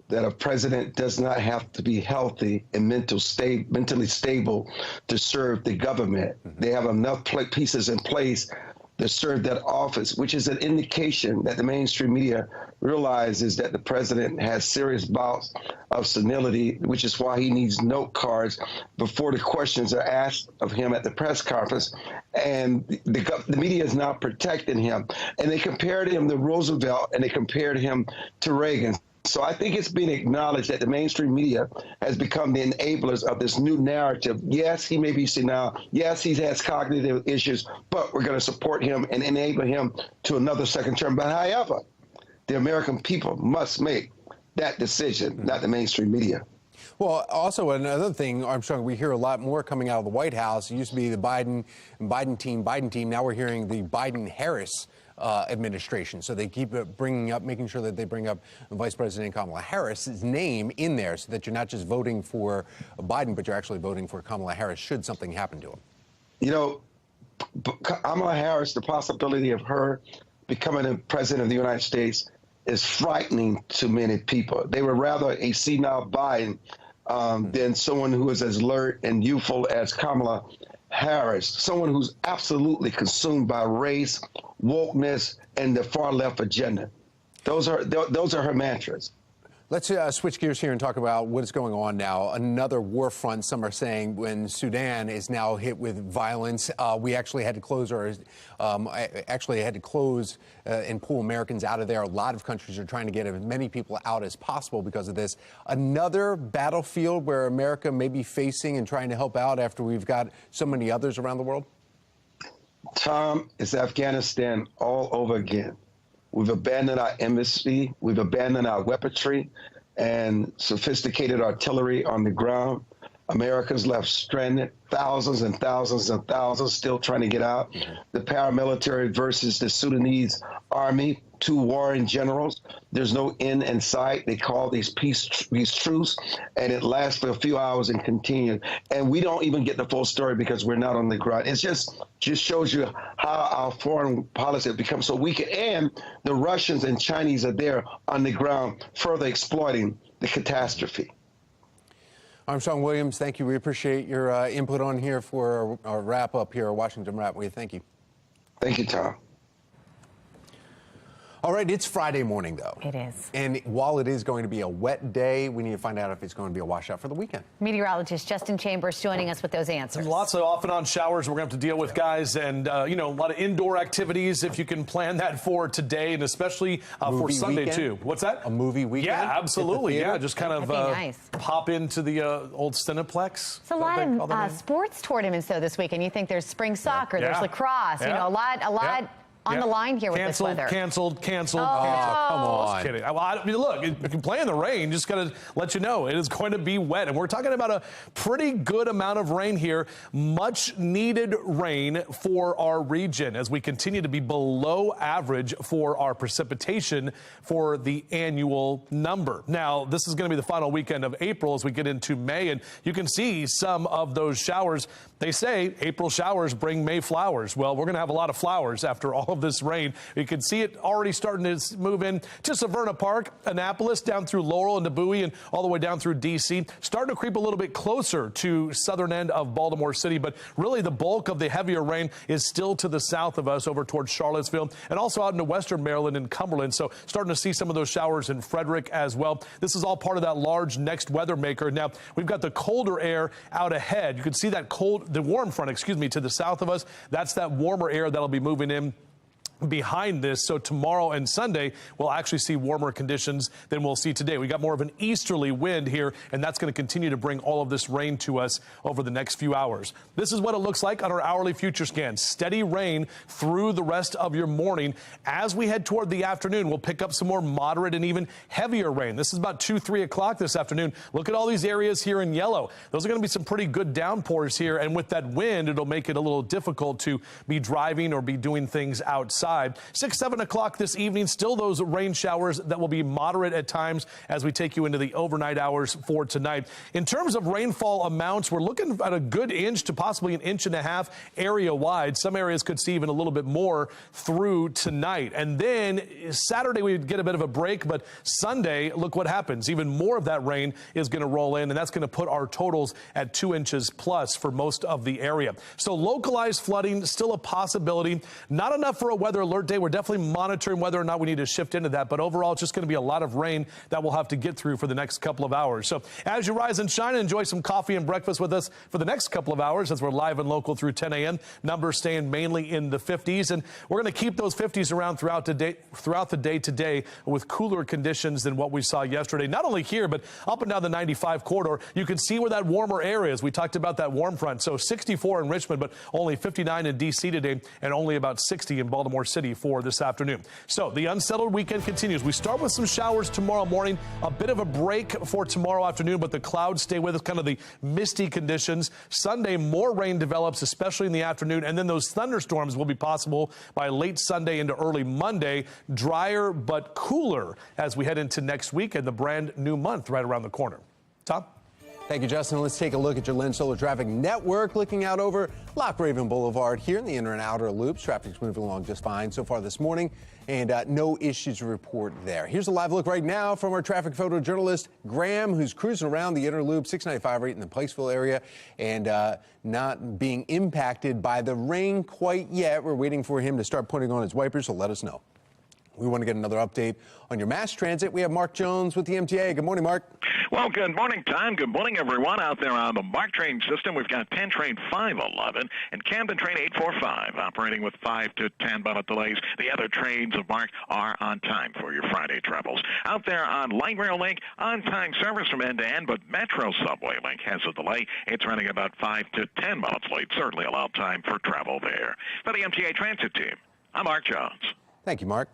that a president does not have to be healthy and mentally stable to serve the government. They have enough pieces in place to serve that office, which is an indication that the mainstream media realizes that the president has serious bouts of senility, which is why he needs note cards before the questions are asked of him at the press conference. And the media is now protecting him. And they compared him to Roosevelt, and they compared him to Reagan. So I think it's being acknowledged that the mainstream media has become the enablers of this new narrative. Yes, he may be senile. Yes, he has cognitive issues, but we're going to support him and enable him to another second term. But however, the American people must make that decision, not the mainstream media. Well, also another thing, Armstrong, we hear a lot more coming out of the White House. It used to be the Biden team. Now we're hearing the Biden-Harris administration. So they keep making sure that they bring up Vice President Kamala Harris's name in there, so that you're not just voting for Biden, but you're actually voting for Kamala Harris should something happen to him. You know, Kamala Harris, the possibility of her becoming the president of the United States is frightening to many people. They would rather a senile Biden than someone who is as alert and youthful as Kamala Harris, someone who's absolutely consumed by race, wokeness, and the far left agenda. Those are her mantras. Let's switch gears here and talk about what is going on now. Another war front, some are saying, when Sudan is now hit with violence. We actually had to close and pull Americans out of there. A lot of countries are trying to get as many people out as possible because of this. Another battlefield where America may be facing and trying to help out after we've got so many others around the world? Tom, it's Afghanistan all over again. We've abandoned our embassy. We've abandoned our weaponry and sophisticated artillery on the ground. America's left stranded, thousands and thousands and thousands still trying to get out. The paramilitary versus the Sudanese army, two warring generals. There's no end in sight. They call these truce, and it lasts for a few hours and continues. And we don't even get the full story because we're not on the ground. It just shows you how our foreign policy has become so weak. And the Russians and Chinese are there on the ground, further exploiting the catastrophe. Armstrong Williams, thank you. We appreciate your input on here for our wrap up here, our Washington Wrap. Thank you. Thank you, Tom. All right, it's Friday morning, though. It is. And while it is going to be a wet day, we need to find out if it's going to be a washout for the weekend. Meteorologist Justin Chambers joining us with those answers. Lots of off and on showers we're going to have to deal with, guys, and, a lot of indoor activities if you can plan that for today, and especially for Sunday, weekend? too. What's that? A movie weekend? Yeah, absolutely. Yeah, just kind of nice. pop into the old Cineplex. It's a lot of sports tournaments, though, this weekend. You think there's spring soccer, there's lacrosse, a lot on the line here with this weather. Canceled. Oh, come on. Just kidding. I mean, look, you can play in the rain. Just got to let you know it is going to be wet. And we're talking about a pretty good amount of rain here. Much needed rain for our region as we continue to be below average for our precipitation for the annual number. Now, this is going to be the final weekend of April as we get into May. And you can see some of those showers. They say April showers bring May flowers. Well, we're going to have a lot of flowers after all of this rain. You can see it already starting to move in to Severna Park, Annapolis, down through Laurel and Bowie, and all the way down through D.C. Starting to creep a little bit closer to southern end of Baltimore City, but really the bulk of the heavier rain is still to the south of us over towards Charlottesville and also out into western Maryland and Cumberland. So starting to see some of those showers in Frederick as well. This is all part of that large next weather maker. Now, we've got the colder air out ahead. You can see that the warm front, to the south of us. That's that warmer air that'll be moving in. behind this. So tomorrow and Sunday, we'll actually see warmer conditions than we'll see today. We got more of an easterly wind here, and that's going to continue to bring all of this rain to us over the next few hours. This is what it looks like on our hourly future scan. Steady rain through the rest of your morning. As we head toward the afternoon, we'll pick up some more moderate and even heavier rain. This is about 2, 3 o'clock this afternoon. Look at all these areas here in yellow. Those are going to be some pretty good downpours here, and with that wind, it'll make it a little difficult to be driving or be doing things outside. 6, 7 o'clock this evening, still those rain showers that will be moderate at times as we take you into the overnight hours for tonight. In terms of rainfall amounts, we're looking at a good inch to possibly 1.5 inches area wide. Some areas could see even a little bit more through tonight. And then Saturday we would get a bit of a break, but Sunday, look what happens. Even more of that rain is going to roll in, and that's going to put our totals at 2 inches plus for most of the area. So localized flooding, still a possibility. Not enough for a weather alert day. We're definitely monitoring whether or not we need to shift into that, but overall it's just going to be a lot of rain that we'll have to get through for the next couple of hours. So as you rise and shine, enjoy some coffee and breakfast with us for the next couple of hours as we're live and local through 10 a.m. Numbers staying mainly in the 50s, and we're going to keep those 50s around throughout the day today with cooler conditions than what we saw yesterday. Not only here, but up and down the 95 corridor. You can see where that warmer air is. We talked about that warm front. So 64 in Richmond, but only 59 in D.C. today, and only about 60 in Baltimore City for this afternoon. So the unsettled weekend continues. We start with some showers tomorrow morning, a bit of a break for tomorrow afternoon, but the clouds stay with us, kind of the misty conditions. Sunday, more rain develops, especially in the afternoon, and then those thunderstorms will be possible by late Sunday into early Monday. Drier but cooler as we head into next week and the brand new month right around the corner. Tom? Thank you, Justin. Let's take a look at your Lens Solar Traffic Network. Looking out over Loch Raven Boulevard here in the inner and outer loops. Traffic's moving along just fine so far this morning, and no issues to report there. Here's a live look right now from our traffic photojournalist, Graham, who's cruising around the inner loop, 695 right in the Pikesville area, and not being impacted by the rain quite yet. We're waiting for him to start putting on his wipers, so let us know. We want to get another update on your mass transit. We have Mark Jones with the MTA. Good morning, Mark. Well, good morning, Tom. Good morning, everyone out there on the MARC train system. We've got Penn Train 511 and Camden Train 845 operating with 5 to 10-minute delays. The other trains of MARC are on time for your Friday travels. Out there on Light Rail Link, on-time service from end to end, but Metro Subway Link has a delay. It's running about 5 to 10 minutes late. Certainly allow time for travel there. For the MTA Transit Team, I'm Mark Jones. Thank you, Mark.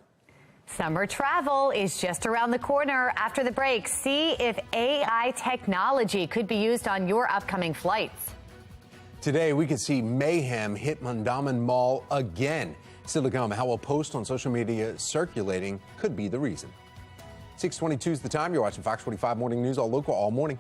Summer travel is just around the corner. After the break, see if AI technology could be used on your upcoming flights. Today, we could see mayhem hit Mondawmin Mall again. Still to come, how a post on social media circulating could be the reason. 6:22 is the time. You're watching Fox 45 Morning News, all local, all morning.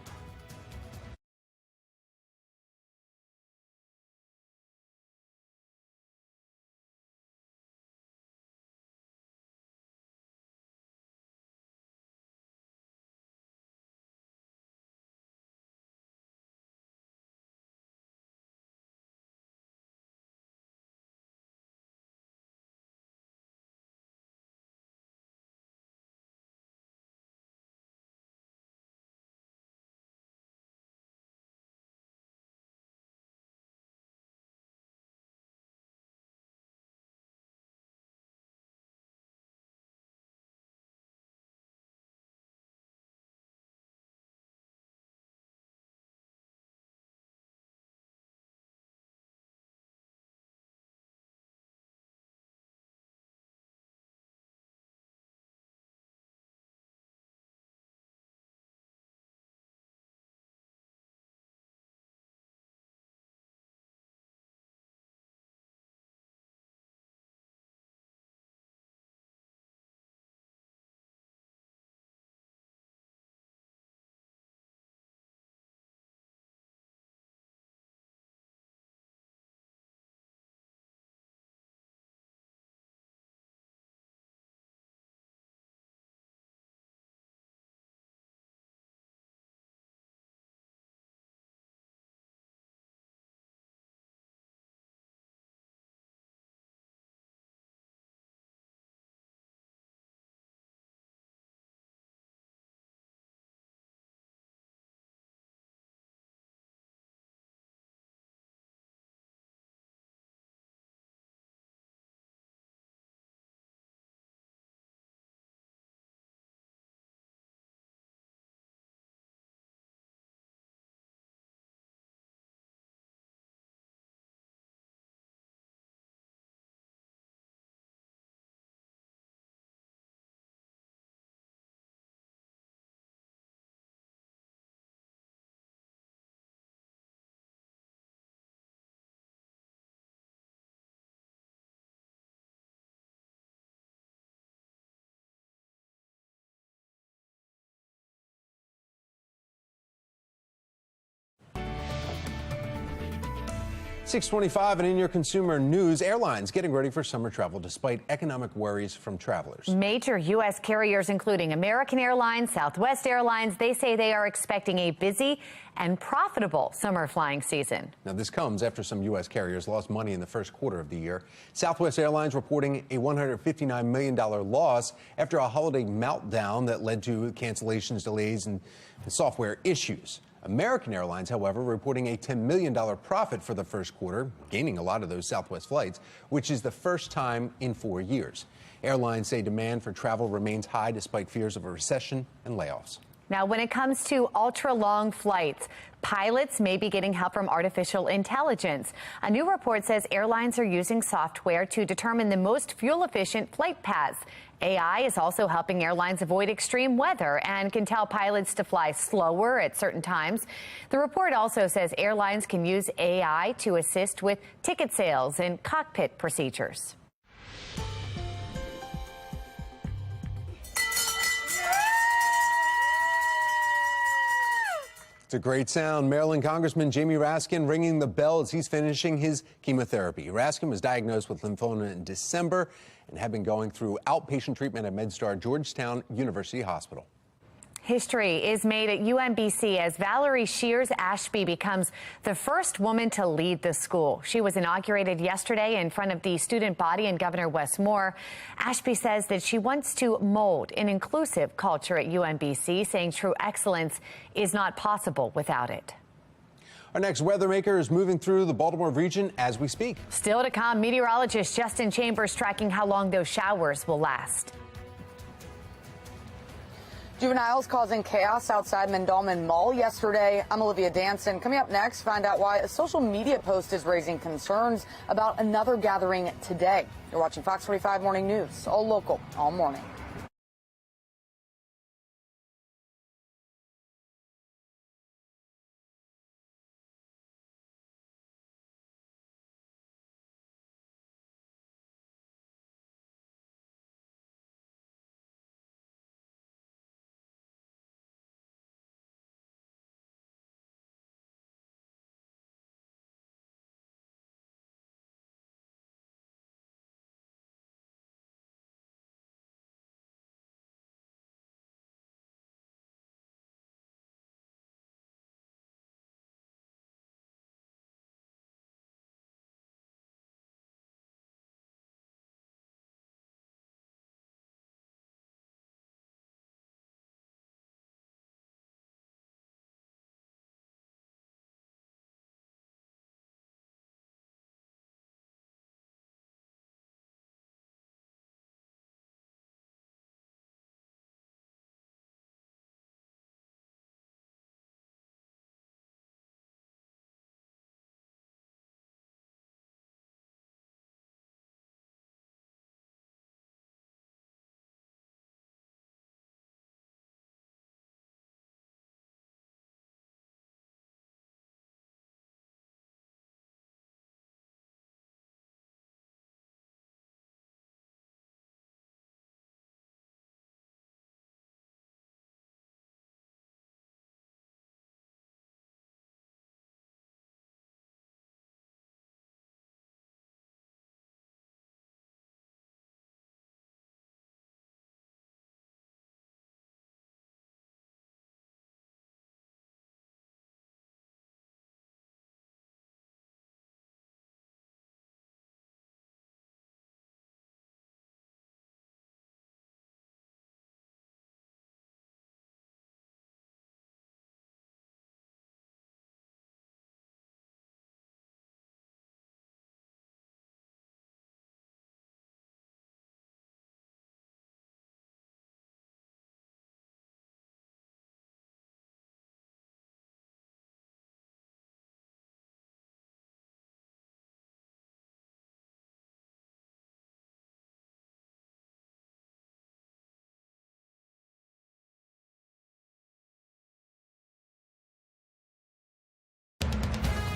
6:25 and in your consumer news, airlines getting ready for summer travel despite economic worries from travelers. Major U.S. carriers, including American Airlines, Southwest Airlines, they say they are expecting a busy and profitable summer flying season. Now, this comes after some U.S. carriers lost money in the first quarter of the year. Southwest Airlines reporting a $159 million loss after a holiday meltdown that led to cancellations, delays, and software issues. American Airlines, however, reporting a $10 million profit for the first quarter, gaining a lot of those Southwest flights, which is the first time in 4 years. Airlines say demand for travel remains high despite fears of a recession and layoffs. Now, when it comes to ultra-long flights, pilots may be getting help from artificial intelligence. A new report says airlines are using software to determine the most fuel-efficient flight paths. AI is also helping airlines avoid extreme weather and can tell pilots to fly slower at certain times. The report also says airlines can use AI to assist with ticket sales and cockpit procedures. It's a great sound. Maryland Congressman Jamie Raskin ringing the bell as he's finishing his chemotherapy. Raskin was diagnosed with lymphoma in December and had been going through outpatient treatment at MedStar Georgetown University Hospital. History is made at UMBC as Valerie Shears Ashby becomes the first woman to lead the school. She was inaugurated yesterday in front of the student body and Governor Wes Moore. Ashby says that she wants to mold an inclusive culture at UMBC, saying true excellence is not possible without it. Our next weather maker is moving through the Baltimore region as we speak. Still to come, meteorologist Justin Chambers tracking how long those showers will last. Juveniles causing chaos outside Mondawmin Mall yesterday. I'm Olivia Danson. Coming up next, find out why a social media post is raising concerns about another gathering today. You're watching Fox 45 Morning News, all local, all morning.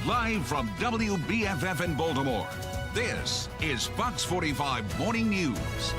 Live from WBFF in Baltimore, this is Fox 45 Morning News.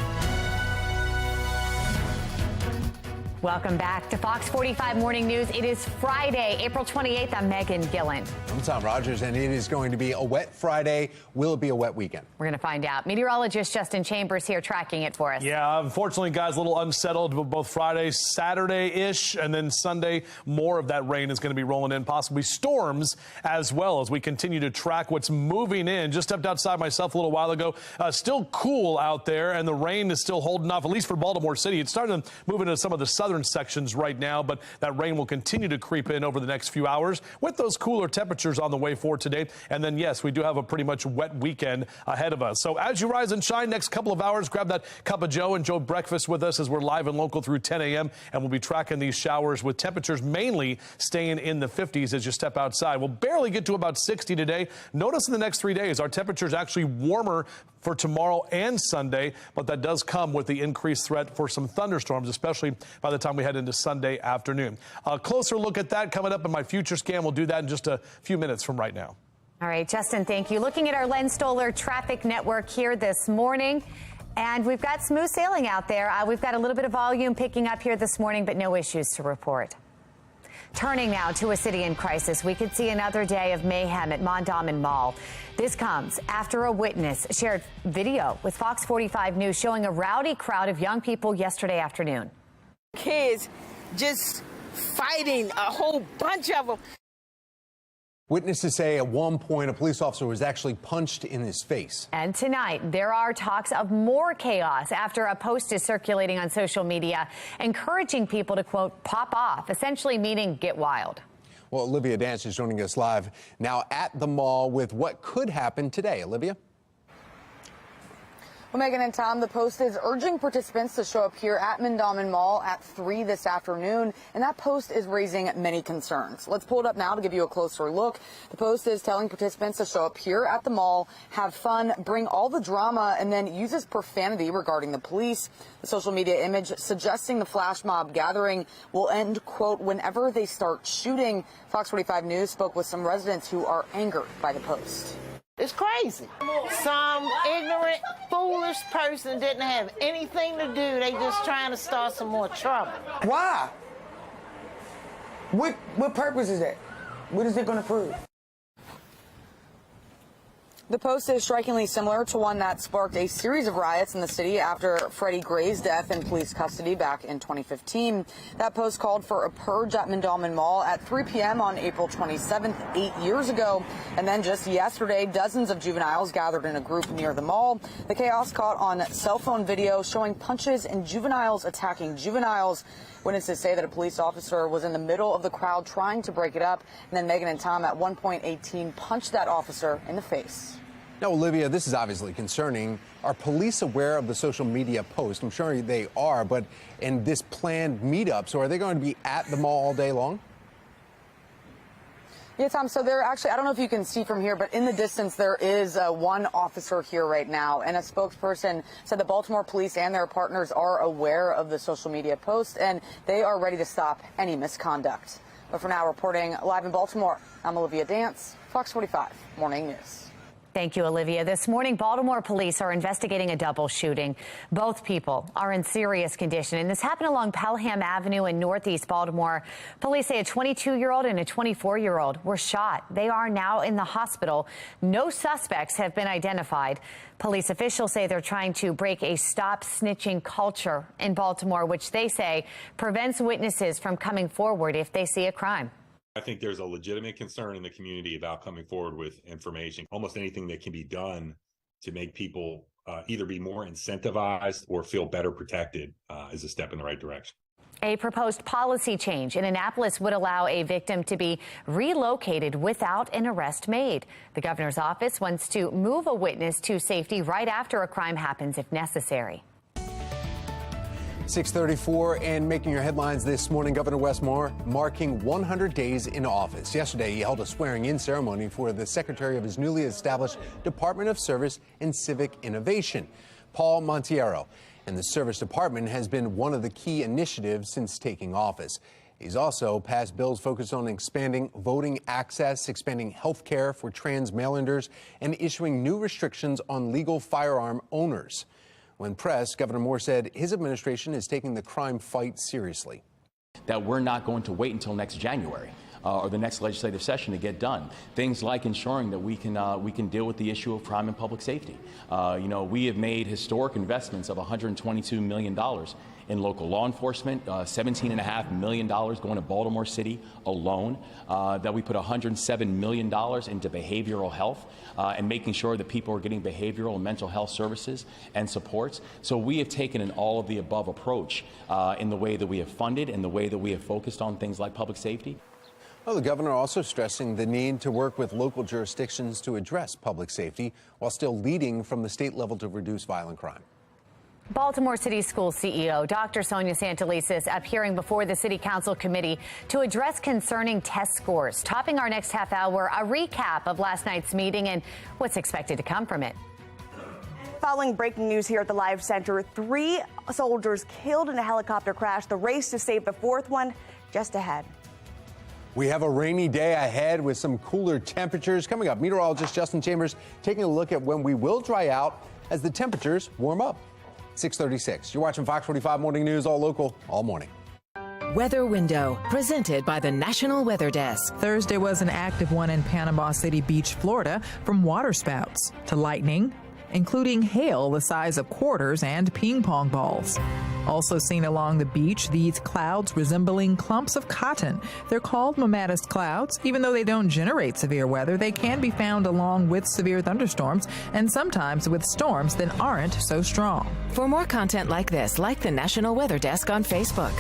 Welcome back to Fox 45 Morning News. It is Friday, April 28th. I'm Megan Gillen. I'm Tom Rogers, and it is going to be a wet Friday. Will it be a wet weekend? We're going to find out. Meteorologist Justin Chambers here tracking it for us. Yeah, unfortunately, guys, a little unsettled both Friday, Saturday-ish, and then Sunday. More of that rain is going to be rolling in, possibly storms as well as we continue to track what's moving in. Just stepped outside myself a little while ago. Still cool out there, and the rain is still holding off, at least for Baltimore City. It's starting to move into some of the southern sections right now, but that rain will continue to creep in over the next few hours with those cooler temperatures on the way for today. And then, yes, we do have a pretty much wet weekend ahead of us. So as you rise and shine, next couple of hours, grab that cup of Joe and Joe breakfast with us as we're live and local through 10 a.m. And we'll be tracking these showers with temperatures mainly staying in the 50s as you step outside. We'll barely get to about 60 today. Notice in the next 3 days, our temperature is actually warmer for tomorrow and Sunday, but that does come with the increased threat for some thunderstorms, especially by the time we head into Sunday afternoon. A closer look at that coming up in my future scan. We'll do that in just a few minutes from right now. All right, Justin, thank you. Looking at our Len Stoller traffic network here this morning, and we've got smooth sailing out there. We've got a little bit of volume picking up here this morning, but no issues to report. Turning now to a city in crisis, we could see another day of mayhem at Mondawmin Mall. This comes after a witness shared video with Fox 45 News showing a rowdy crowd of young people yesterday afternoon. Kids just fighting, a whole bunch of them. Witnesses say at one point a police officer was actually punched in his face. And tonight, there are talks of more chaos after a post is circulating on social media encouraging people to, quote, pop off, essentially meaning get wild. Well, Olivia Dance is joining us live now at the mall with what could happen today. Olivia? Well, Megan and Tom, the post is urging participants to show up here at Mondawmin Mall at 3 this afternoon, and that post is raising many concerns. Let's pull it up now to give you a closer look. The post is telling participants to show up here at the mall, have fun, bring all the drama, and then uses profanity regarding the police. The social media image suggesting the flash mob gathering will end, quote, whenever they start shooting. Fox 45 News spoke with some residents who are angered by the post. It's crazy. Some ignorant, foolish person didn't have anything to do. They just trying to start some more trouble. Why? What purpose is that? What is it going to prove? The post is strikingly similar to one that sparked a series of riots in the city after Freddie Gray's death in police custody back in 2015. That post called for a purge at Mondawmin Mall at 3 p.m. on April 27th, 8 years ago. And then just yesterday, dozens of juveniles gathered in a group near the mall. The chaos caught on cell phone video showing punches and juveniles attacking juveniles. Witnesses say that a police officer was in the middle of the crowd trying to break it up, and then Megan and Tom at one point 18 punched that officer in the face. Now, Olivia, this is obviously concerning. Are police aware of the social media post? I'm sure they are, but in this planned meetup, so are they going to be at the mall all day long? Yeah, Tom, so they're actually, I don't know if you can see from here, but in the distance there is one officer here right now, and a spokesperson said the Baltimore police and their partners are aware of the social media post, and they are ready to stop any misconduct. But for now, reporting live in Baltimore, I'm Olivia Dance, Fox 45 Morning News. Thank you, Olivia. This morning, Baltimore police are investigating a double shooting. Both people are in serious condition, and this happened along Pelham Avenue in Northeast Baltimore. Police say a 22-year-old and a 24-year-old were shot. They are now in the hospital. No suspects have been identified. Police officials say they're trying to break a stop snitching culture in Baltimore, which they say prevents witnesses from coming forward if they see a crime. I think there's a legitimate concern in the community about coming forward with information. Almost anything that can be done to make people either be more incentivized or feel better protected is a step in the right direction. A proposed policy change in Annapolis would allow a victim to be relocated without an arrest made. The governor's office wants to move a witness to safety right after a crime happens if necessary. 6:34 and making your headlines this morning, Governor Wes Moore marking 100 days in office. Yesterday, he held a swearing-in ceremony for the secretary of his newly established Department of Service and Civic Innovation, Paul Monteiro. And the Service Department has been one of the key initiatives since taking office. He's also passed bills focused on expanding voting access, expanding health care for trans mail-inders, and issuing new restrictions on legal firearm owners. When pressed, Governor Moore said his administration is taking the crime fight seriously. that we're not going to wait until next January. Or the next legislative session to get done. Things like ensuring that we can deal with the issue of crime and public safety. We have made historic investments of $122 million in local law enforcement, $17.5 million going to Baltimore City alone, that we put $107 million into behavioral health and making sure that people are getting behavioral and mental health services and supports. So we have taken an all of the above approach in the way that we have funded and the way that we have focused on things like public safety. Well, the governor also stressing the need to work with local jurisdictions to address public safety while still leading from the state level to reduce violent crime. Baltimore City School CEO Dr. Sonia Santelises appearing before the City Council committee to address concerning test scores. Topping our next half hour, a recap of last night's meeting and what's expected to come from it. Following breaking news here at the Live Center, 3 soldiers killed in a helicopter crash. The race to save the 4th one just ahead. We have a rainy day ahead with some cooler temperatures. Coming up, meteorologist Justin Chambers taking a look at when we will dry out as the temperatures warm up. 6:36. You're watching Fox 45 Morning News, all local, all morning. Weather Window, presented by the National Weather Desk. Thursday was an active one in Panama City Beach, Florida, from waterspouts to lightning, including hail the size of quarters and ping pong balls. Also seen along the beach, these clouds resembling clumps of cotton. They're called mammatus clouds. Even though they don't generate severe weather, they can be found along with severe thunderstorms and sometimes with storms that aren't so strong. For more content like this, like the National Weather Desk on Facebook.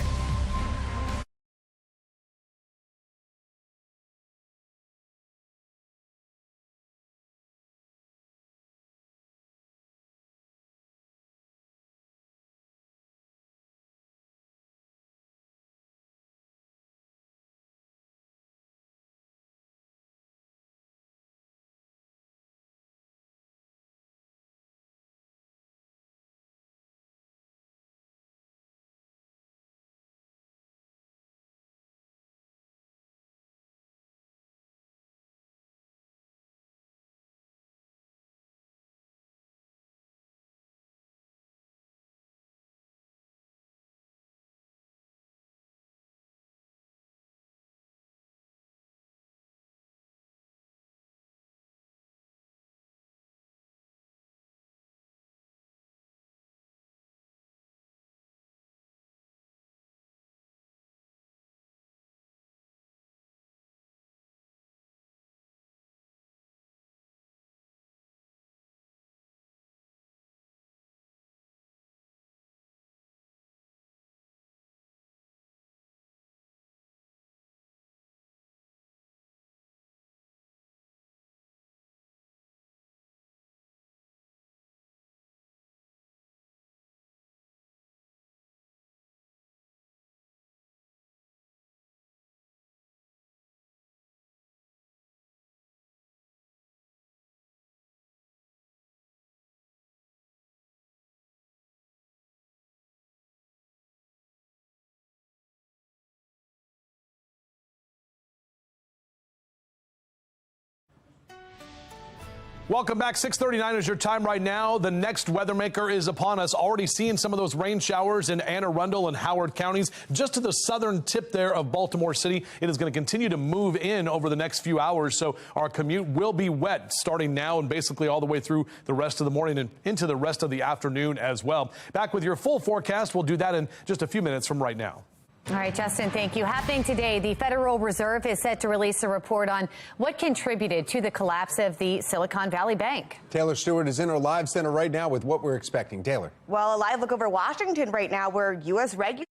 Welcome back. 6:39 is your time right now. The next weather maker is upon us. Already seeing some of those rain showers in Anne Arundel and Howard counties. Just to the southern tip there of Baltimore City. It is going to continue to move in over the next few hours. So our commute will be wet starting now and basically all the way through the rest of the morning and into the rest of the afternoon as well. Back with your full forecast. We'll do that in just a few minutes from right now. All right, Justin, thank you. Happening today, the Federal Reserve is set to release a report on what contributed to the collapse of the Silicon Valley Bank. Taylor Stewart is in our live center right now with what we're expecting. Taylor. Well, a live look over Washington right now where U.S. regulators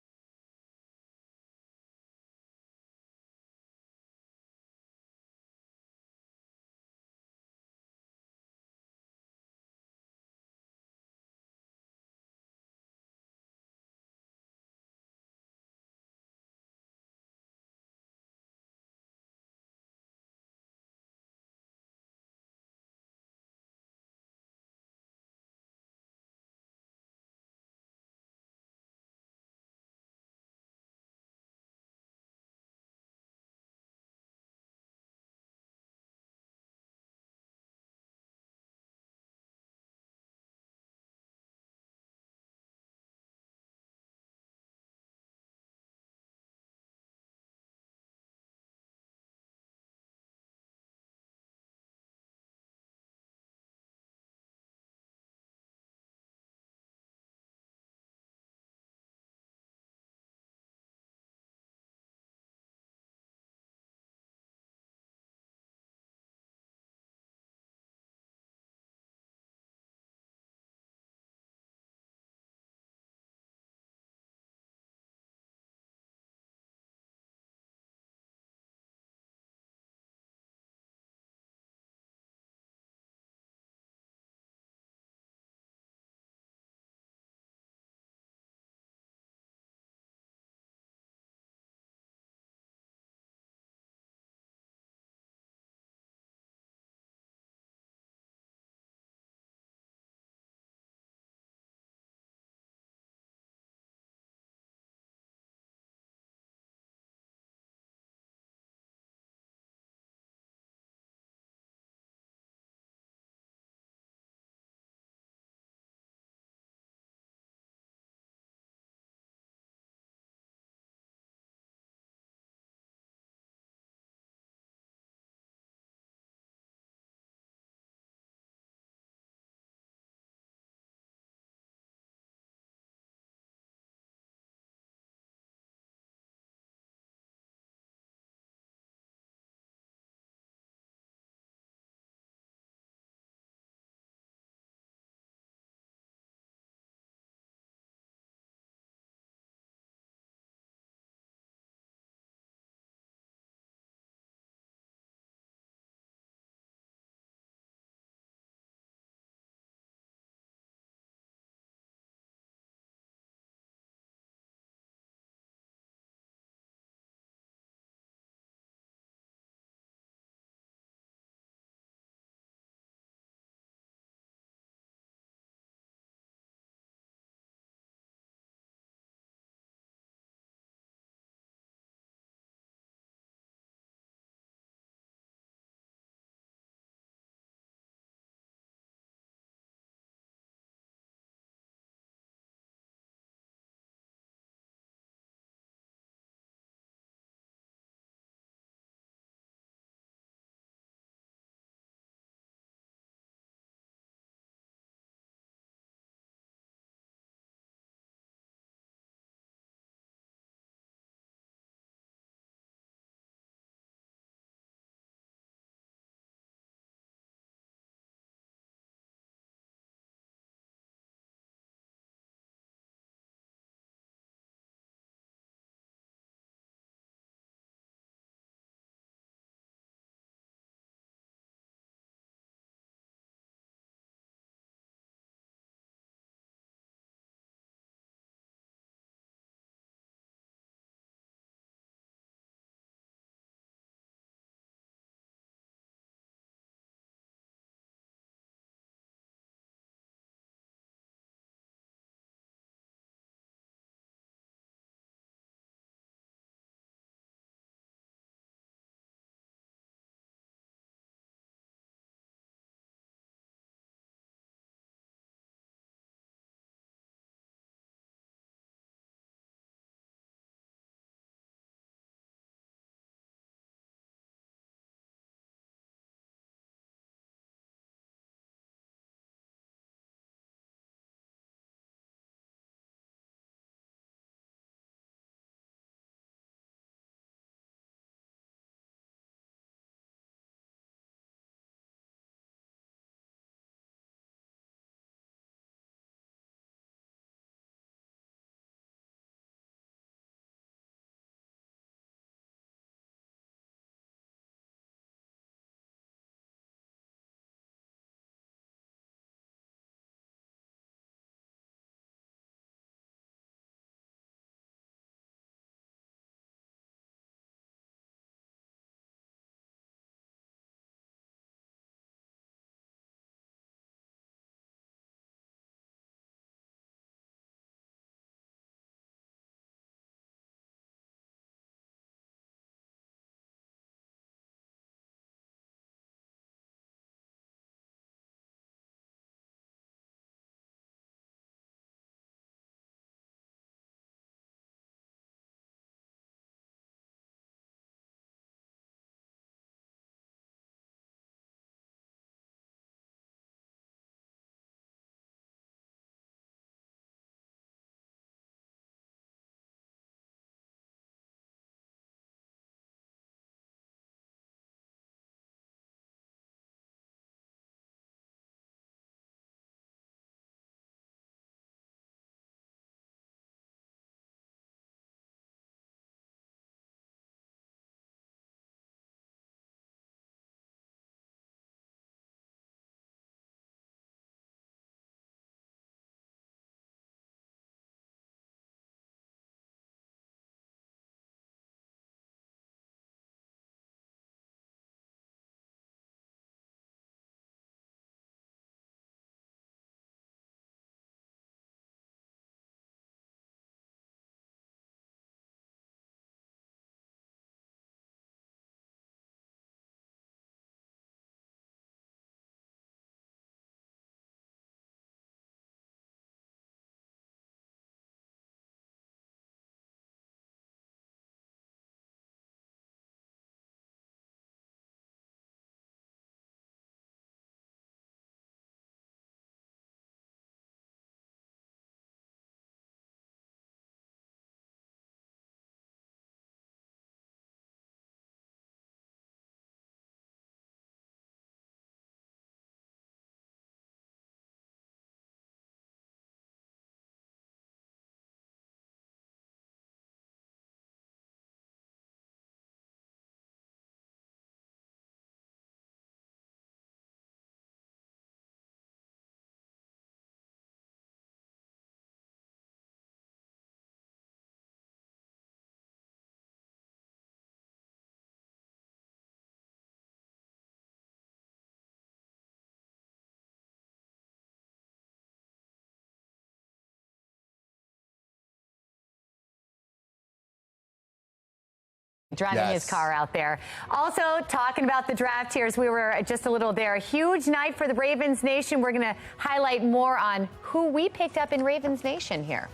Driving his car out there. Also, talking about the draft here, as we were just a little there. A huge night for the Ravens Nation. We're going to highlight more on who we picked up in Ravens Nation here.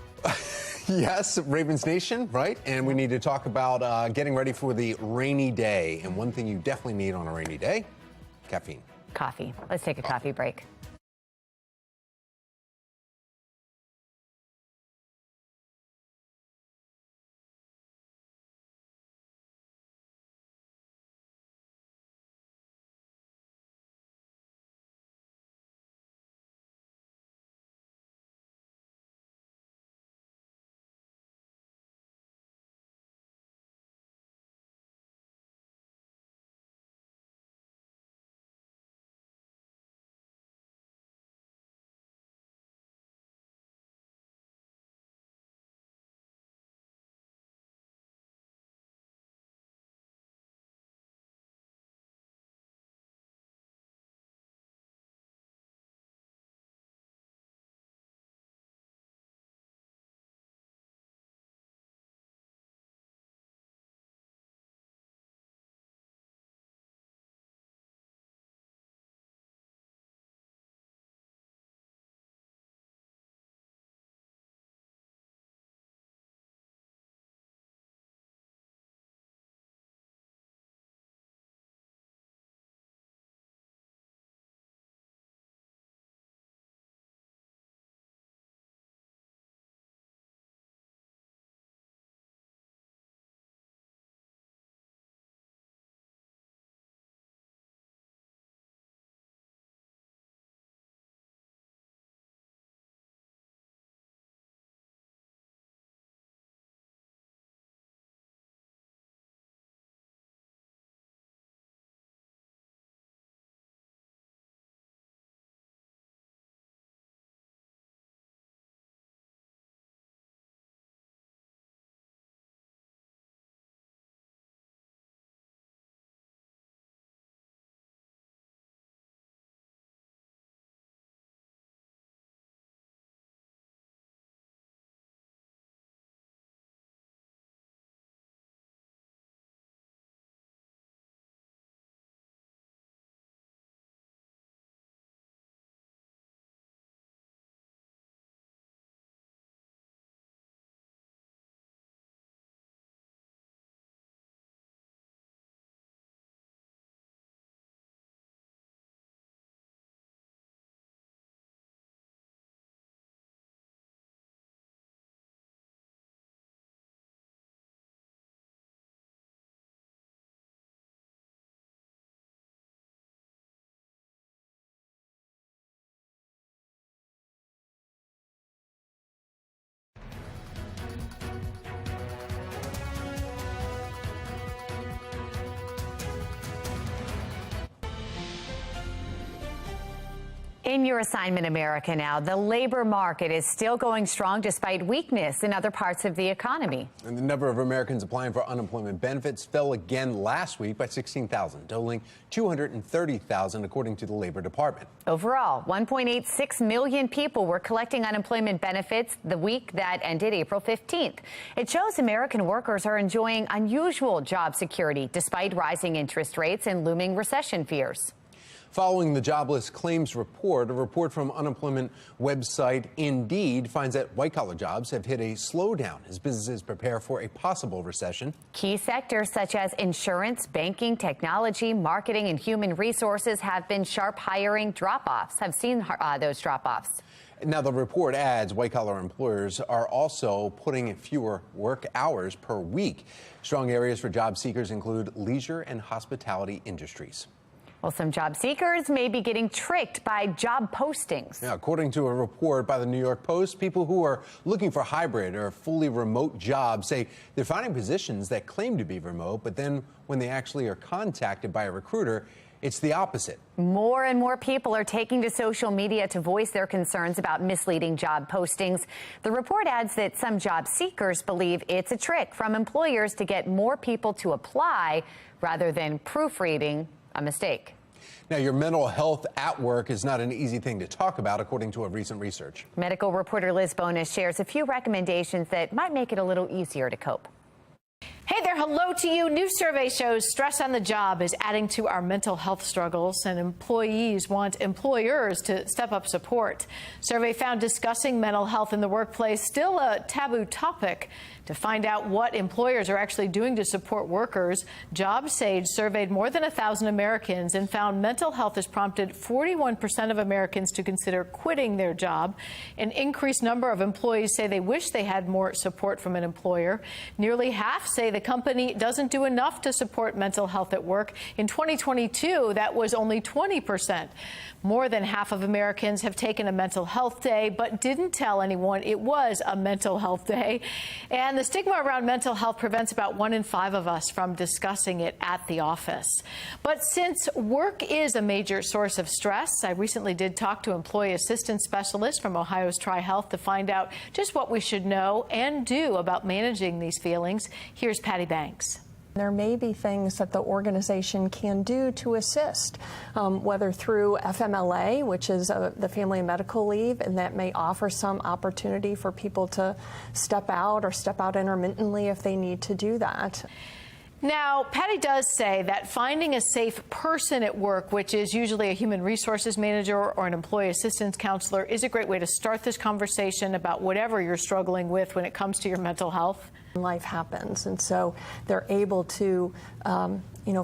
Yes, Ravens Nation, right? And we need to talk about getting ready for the rainy day. And one thing you definitely need on a rainy day, caffeine. Coffee. Let's take a coffee break. In your assignment, America Now, the labor market is still going strong despite weakness in other parts of the economy. And the number of Americans applying for unemployment benefits fell again last week by 16,000, totaling 230,000, according to the Labor Department. Overall, 1.86 million people were collecting unemployment benefits the week that ended April 15th. It shows American workers are enjoying unusual job security despite rising interest rates and looming recession fears. Following the jobless claims report, a report from unemployment website Indeed finds that white-collar jobs have hit a slowdown as businesses prepare for a possible recession. Key sectors such as insurance, banking, technology, marketing, and human resources have been sharp hiring drop-offs. Have seen those drop-offs. Now, the report adds white-collar employers are also putting in fewer work hours per week. Strong areas for job seekers include leisure and hospitality industries. Well, some job seekers may be getting tricked by job postings. Now, according to a report by the New York Post, people who are looking for hybrid or fully remote jobs say they're finding positions that claim to be remote, but then when they actually are contacted by a recruiter, it's the opposite. More and more people are taking to social media to voice their concerns about misleading job postings. The report adds that some job seekers believe it's a trick from employers to get more people to apply rather than proofreading a mistake. Now, your mental health at work is not an easy thing to talk about, according to a recent research. Medical reporter Liz Bonus shares a few recommendations that might make it a little easier to cope. Hey there, hello to you. New survey shows stress on the job is adding to our mental health struggles, and employees want employers to step up support. Survey found discussing mental health in the workplace still a taboo topic. To find out what employers are actually doing to support workers, JobSage surveyed more than 1,000 Americans and found mental health has prompted 41% of Americans to consider quitting their job. An increased number of employees say they wish they had more support from an employer. Nearly half say the company doesn't do enough to support mental health at work. In 2022, that was only 20%. More than half of Americans have taken a mental health day, but didn't tell anyone it was a mental health day. And the stigma around mental health prevents about 1 in 5 of us from discussing it at the office. But since work is a major source of stress, I recently did talk to employee assistance specialists from Ohio's TriHealth to find out just what we should know and do about managing these feelings. Here's Patty Banks. There may be things that the organization can do to assist, whether through FMLA, which is the Family and Medical Leave, and that may offer some opportunity for people to step out or step out intermittently if they need to do that. Now, Patty does say that finding a safe person at work, which is usually a human resources manager or an employee assistance counselor, is a great way to start this conversation about whatever you're struggling with when it comes to your mental health. Life happens, and so they're able to,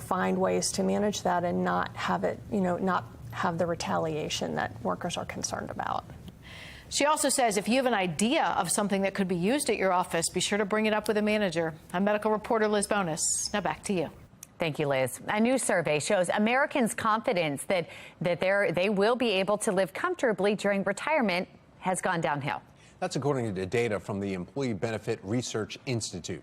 find ways to manage that and not have it, not have the retaliation that workers are concerned about. She also says if you have an idea of something that could be used at your office, be sure to bring it up with a manager. I'm medical reporter Liz Bonus. Now back to you. Thank you, Liz. A new survey shows Americans' confidence that they will be able to live comfortably during retirement has gone downhill. That's according to data from the Employee Benefit Research Institute.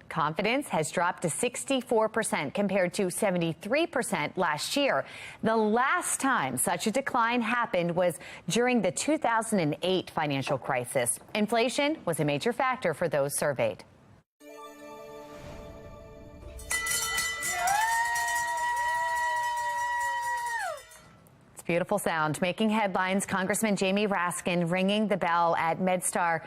Confidence has dropped to 64% compared to 73% last year. The last time such a decline happened was during the 2008 financial crisis. Inflation was a major factor for those surveyed. Beautiful sound making headlines. Congressman Jamie Raskin ringing the bell at MedStar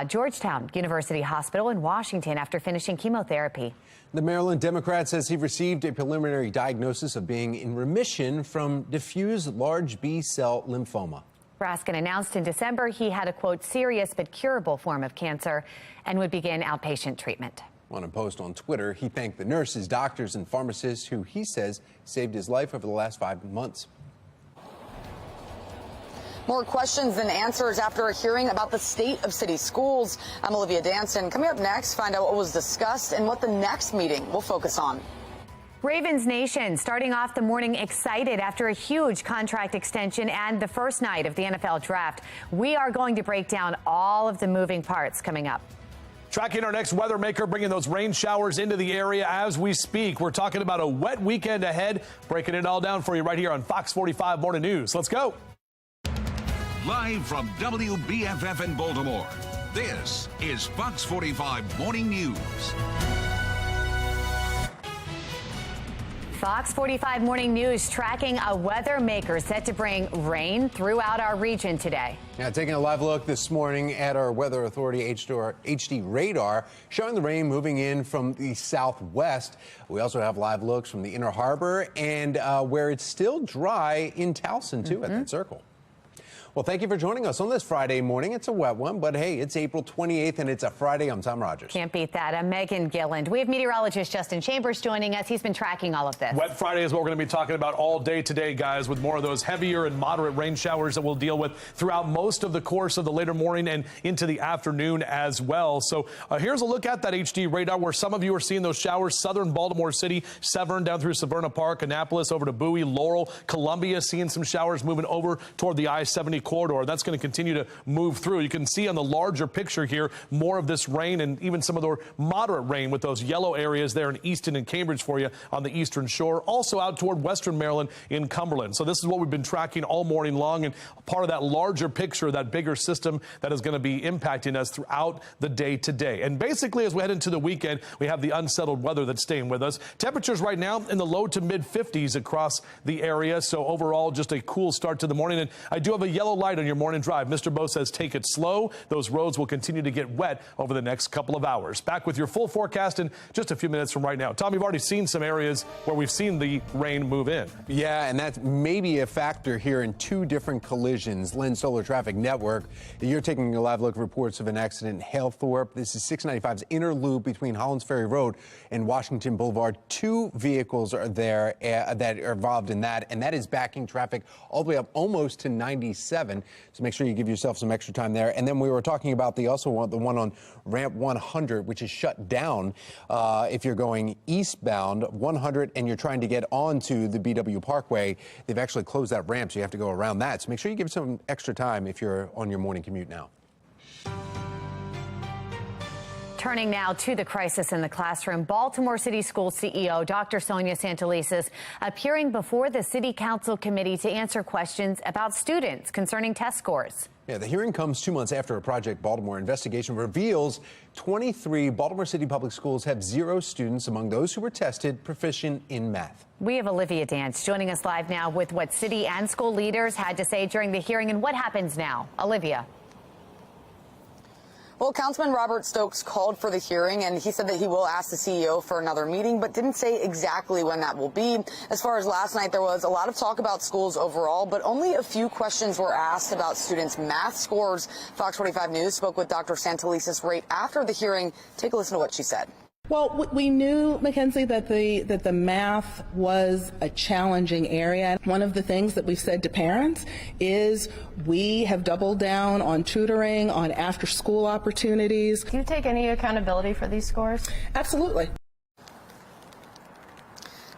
Georgetown University Hospital in Washington after finishing chemotherapy. The Maryland Democrat says he received a preliminary diagnosis of being in remission from diffuse large B-cell lymphoma. Raskin announced in December he had a, quote, serious but curable form of cancer and would begin outpatient treatment. On a post on Twitter, he thanked the nurses, doctors, and pharmacists who he says saved his life over the last 5 months. More questions than answers after a hearing about the state of city schools. I'm Olivia Danson. Coming up next, find out what was discussed and what the next meeting will focus on. Ravens Nation starting off the morning excited after a huge contract extension and the first night of the NFL draft. We are going to break down all of the moving parts coming up. Tracking our next weather maker, bringing those rain showers into the area as we speak. We're talking about a wet weekend ahead, breaking it all down for you right here on Fox 45 Morning News. Let's go. Live from WBFF in Baltimore, this is Fox 45 Morning News. Fox 45 Morning News tracking a weather maker set to bring rain throughout our region today. Yeah, taking a live look this morning at our Weather Authority HD radar, showing the rain moving in from the southwest. We also have live looks from the Inner Harbor and where it's still dry in Towson, too, at that circle. Well, thank you for joining us on this Friday morning. It's a wet one, but hey, it's April 28th and it's a Friday. I'm Tom Rogers. Can't beat that. I'm Megan Gilland. We have meteorologist Justin Chambers joining us. He's been tracking all of this. Wet Friday is what we're going to be talking about all day today, guys, with more of those heavier and moderate rain showers that we'll deal with throughout most of the course of the later morning and into the afternoon as well. So here's a look at that HD radar where some of you are seeing those showers. Southern Baltimore City, Severn down through Severna Park, Annapolis over to Bowie, Laurel, Columbia, seeing some showers moving over toward the I-70 corridor. That's going to continue to move through. You can see on the larger picture here more of this rain and even some of the moderate rain with those yellow areas there in Easton and Cambridge for you on the eastern shore. Also out toward western Maryland in Cumberland. So this is what we've been tracking all morning long and part of that larger picture, that bigger system that is going to be impacting us throughout the day today. And basically, as we head into the weekend, we have the unsettled weather that's staying with us. Temperatures right now in the low to mid 50s across the area. So overall, just a cool start to the morning. And I do have a yellow slow light on your morning drive. Mr. Bo says take it slow. Those roads will continue to get wet over the next couple of hours. Back with your full forecast in just a few minutes from right now. Tom, you've already seen some areas where we've seen the rain move in. Yeah, and that's maybe a factor here in two different collisions. Lynn Solar Traffic Network, you're taking a live look at reports of an accident in Halethorpe. This is 695's inner loop between Hollands Ferry Road and Washington Boulevard. Two vehicles are there that are involved in that, and that is backing traffic all the way up almost to 97. So make sure you give yourself some extra time there. And then we were talking about the one on Ramp 100, which is shut down if you're going eastbound 100 and you're trying to get onto the BW Parkway. They've actually closed that ramp, so you have to go around that. So make sure you give some extra time if you're on your morning commute now. Turning now to the crisis in the classroom, Baltimore City School CEO Dr. Sonia Santelises appearing before the City Council Committee to answer questions about students concerning test scores. Yeah, the hearing comes 2 months after a Project Baltimore investigation reveals 23 Baltimore City public schools have 0 students among those who were tested proficient in math. We have Olivia Dance joining us live now with what city and school leaders had to say during the hearing and what happens now. Olivia. Well, Councilman Robert Stokes called for the hearing, and he said that he will ask the CEO for another meeting, but didn't say exactly when that will be. As far as last night, there was a lot of talk about schools overall, but only a few questions were asked about students' math scores. Fox 45 News spoke with Dr. Santelises right after the hearing. Take a listen to what she said. Well, we knew, Mackenzie, that the math was a challenging area. One of the things that we've said to parents is we have doubled down on tutoring, on after-school opportunities. Do you take any accountability for these scores? Absolutely.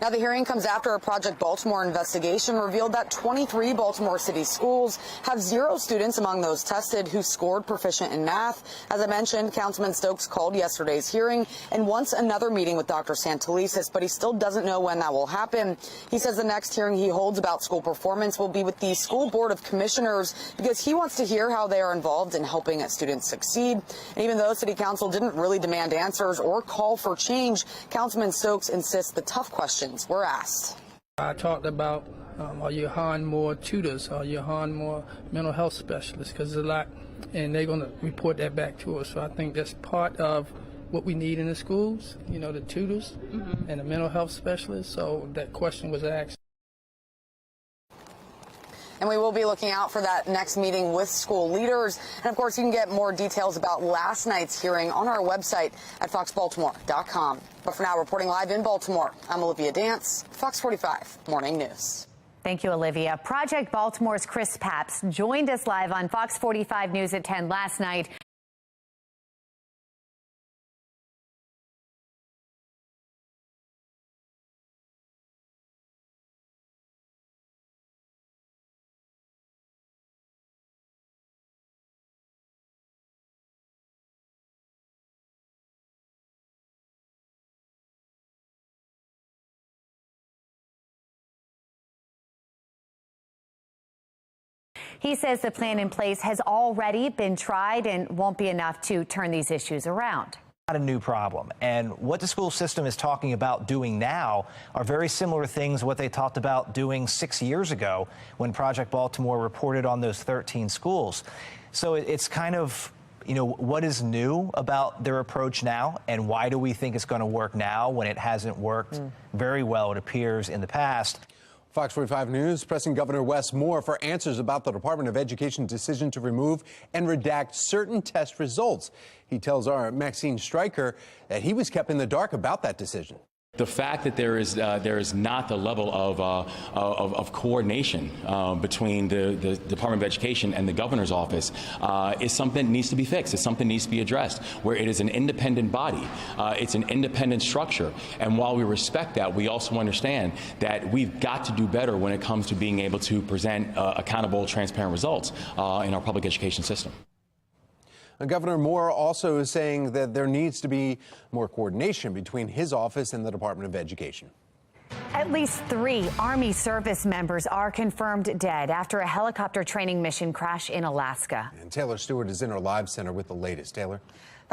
Now, the hearing comes after a Project Baltimore investigation revealed that 23 Baltimore City schools have 0 students among those tested who scored proficient in math. As I mentioned, Councilman Stokes called yesterday's hearing and wants another meeting with Dr. Santelises, but he still doesn't know when that will happen. He says the next hearing he holds about school performance will be with the School Board of Commissioners because he wants to hear how they are involved in helping students succeed. And even though City Council didn't really demand answers or call for change, Councilman Stokes insists the tough questions were asked. I talked about are you hiring more tutors? Are you hiring more mental health specialists? Because there's a lot, and they're going to report that back to us. So I think that's part of what we need in the schools, you know, the tutors and the mental health specialists. So that question was asked. And we will be looking out for that next meeting with school leaders. And, of course, you can get more details about last night's hearing on our website at foxbaltimore.com. But for now, reporting live in Baltimore, I'm Olivia Dance, Fox 45 Morning News. Thank you, Olivia. Project Baltimore's Chris Papps joined us live on Fox 45 News at 10 last night. He says the plan in place has already been tried and won't be enough to turn these issues around. Not a new problem. And what the school system is talking about doing now are very similar things to what they talked about doing 6 years ago when Project Baltimore reported on those 13 schools. So it's kind of, you know, what is new about their approach now, and why do we think it's going to work now when it hasn't worked very well, it appears, in the past? Fox 45 News pressing Governor Wes Moore for answers about the Department of Education's decision to remove and redact certain test results. He tells our Maxine Stryker that he was kept in the dark about that decision. The fact that there is not the level of coordination between the Department of Education and the governor's office is something that needs to be fixed. It's something that needs to be addressed, where it is an independent body. It's an independent structure. And while we respect that, we also understand that we've got to do better when it comes to being able to present accountable, transparent results in our public education system. And Governor Moore also is saying that there needs to be more coordination between his office and the Department of Education. At least 3 Army service members are confirmed dead after a helicopter training mission crash in Alaska. And Taylor Stewart is in our live center with the latest. Taylor.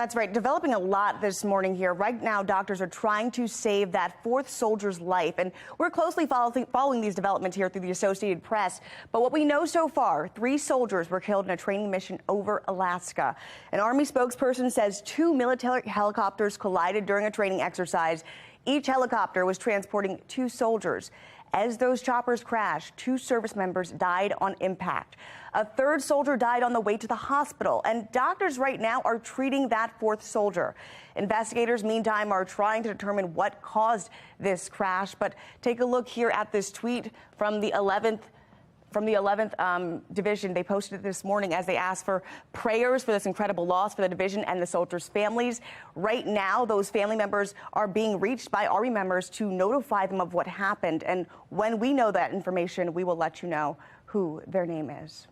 That's right. Developing a lot this morning here. Right now, doctors are trying to save that fourth soldier's life. And we're closely following these developments here through the Associated Press. But what we know so far, 3 soldiers were killed in a training mission over Alaska. An Army spokesperson says 2 military helicopters collided during a training exercise. Each helicopter was transporting 2 soldiers. As those choppers crashed, 2 service members died on impact. A 3rd soldier died on the way to the hospital, and doctors right now are treating that 4th soldier. Investigators, meantime, are trying to determine what caused this crash. But take a look here at this tweet from the 11th Division. They posted it this morning as they asked for prayers for this incredible loss for the division and the soldiers' families. Right now, those family members are being reached by Army members to notify them of what happened. And when we know that information, we will let you know who their name is.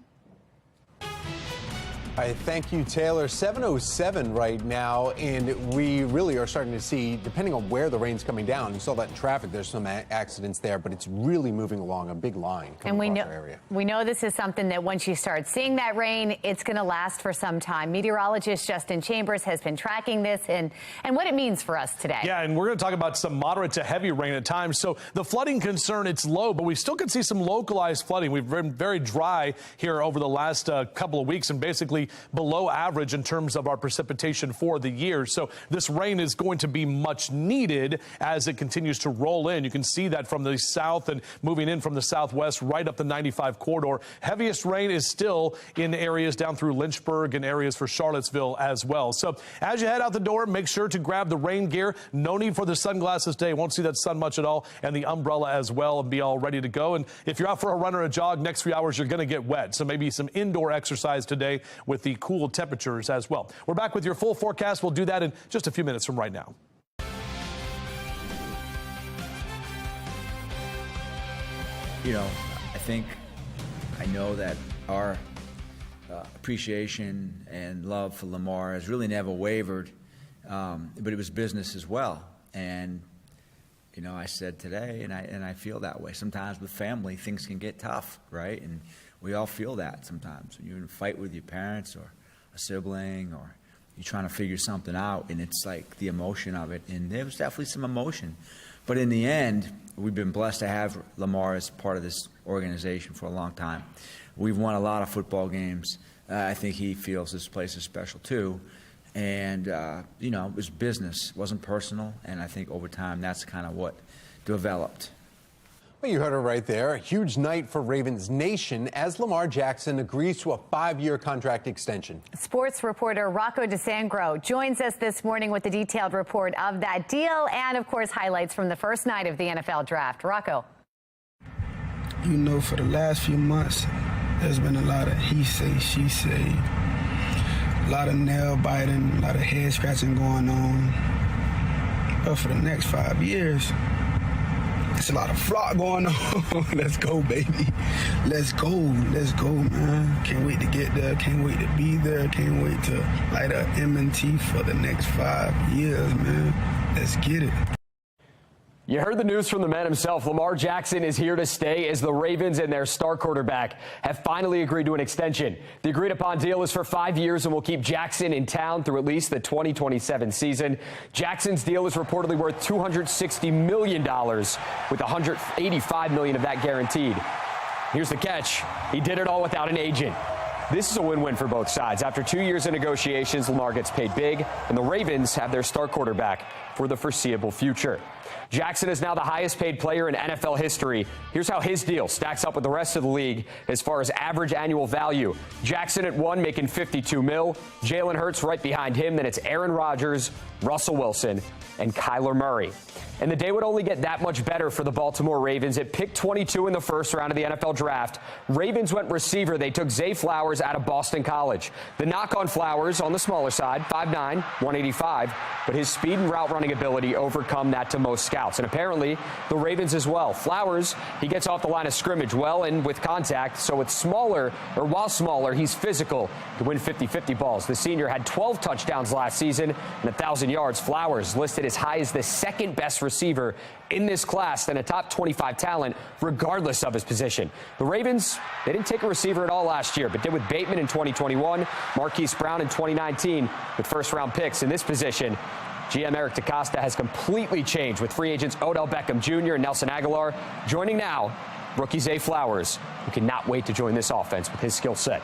All right, thank you, Taylor. 7:07 right now, and we really are starting to see, depending on where the rain's coming down, you saw that in traffic, there's some accidents there, but it's really moving along a big line coming across our area. We know this is something that once you start seeing that rain, it's going to last for some time. Meteorologist Justin Chambers has been tracking this and what it means for us today. Yeah, and we're going to talk about some moderate to heavy rain at times. So the flooding concern, it's low, but we still could see some localized flooding. We've been very dry here over the last couple of weeks and basically below average in terms of our precipitation for the year. So this rain is going to be much needed as it continues to roll in. You can see that from the south and moving in from the southwest right up the 95 corridor. Heaviest rain is still in areas down through Lynchburg and areas for Charlottesville as well. So as you head out the door, make sure to grab the rain gear. No need for the sunglasses today. Won't see that sun much at all, and the umbrella as well, and be all ready to go. And if you're out for a run or a jog, next few hours you're going to get wet. So maybe some indoor exercise today with the cool temperatures as well. We're back with your full forecast. We'll do that in just a few minutes from right now. You know, I know that our appreciation and love for Lamar has really never wavered, but it was business as well. And, you know, I said today, and I feel that way. Sometimes with family, things can get tough, right? And we all feel that sometimes. When you're in a fight with your parents or a sibling, or you're trying to figure something out, and it's like the emotion of it. And there was definitely some emotion. But in the end, we've been blessed to have Lamar as part of this organization for a long time. We've won a lot of football games. I think he feels this place is special too. And, you know, it was business, it wasn't personal. And I think over time, that's kind of what developed. Well, you heard it right there. A huge night for Ravens Nation as Lamar Jackson agrees to a 5-year contract extension. Sports reporter Rocco DeSangro joins us this morning with a detailed report of that deal and, of course, highlights from the first night of the NFL draft. Rocco. You know, for the last few months, there's been a lot of he say, she say, a lot of nail biting, a lot of head scratching going on. But for the next 5 years, it's a lot of flock going on. Let's go, baby. Let's go. Let's go, man. Can't wait to get there. Can't wait to be there. Can't wait to light up M&T for the next 5 years, man. Let's get it. You heard the news from the man himself. Lamar Jackson is here to stay as the Ravens and their star quarterback have finally agreed to an extension. The agreed upon deal is for 5 years and will keep Jackson in town through at least the 2027 season. Jackson's deal is reportedly worth $260 million, with $185 million of that guaranteed. Here's the catch. He did it all without an agent. This is a win-win for both sides. After 2 years of negotiations, Lamar gets paid big, and the Ravens have their star quarterback for the foreseeable future. Jackson is now the highest paid player in NFL history. Here's how his deal stacks up with the rest of the league as far as average annual value. Jackson at 1 making $52 million. Jalen Hurts right behind him. Then it's Aaron Rodgers, Russell Wilson, and Kyler Murray. And the day would only get that much better for the Baltimore Ravens. At pick 22 in the first round of the NFL draft, Ravens went receiver. They took Zay Flowers out of Boston College. The knock on Flowers on the smaller side, 5'9", 185, but his speed and route running ability overcome that to most scouts. And apparently the Ravens as well. Flowers, he gets off the line of scrimmage well and with contact, so it's smaller, or while smaller, he's physical to win 50-50 balls. The senior had 12 touchdowns last season and 1,000 yards. Flowers listed as high as the second best receiver in this class than a top 25 talent, regardless of his position. The Ravens, they didn't take a receiver at all last year, but did with Bateman in 2021, Marquise Brown in 2019, with first-round picks in this position. GM Eric DeCosta has completely changed with free agents Odell Beckham Jr. and Nelson Aguilar. Joining now, rookie Zay Flowers, who cannot wait to join this offense with his skill set.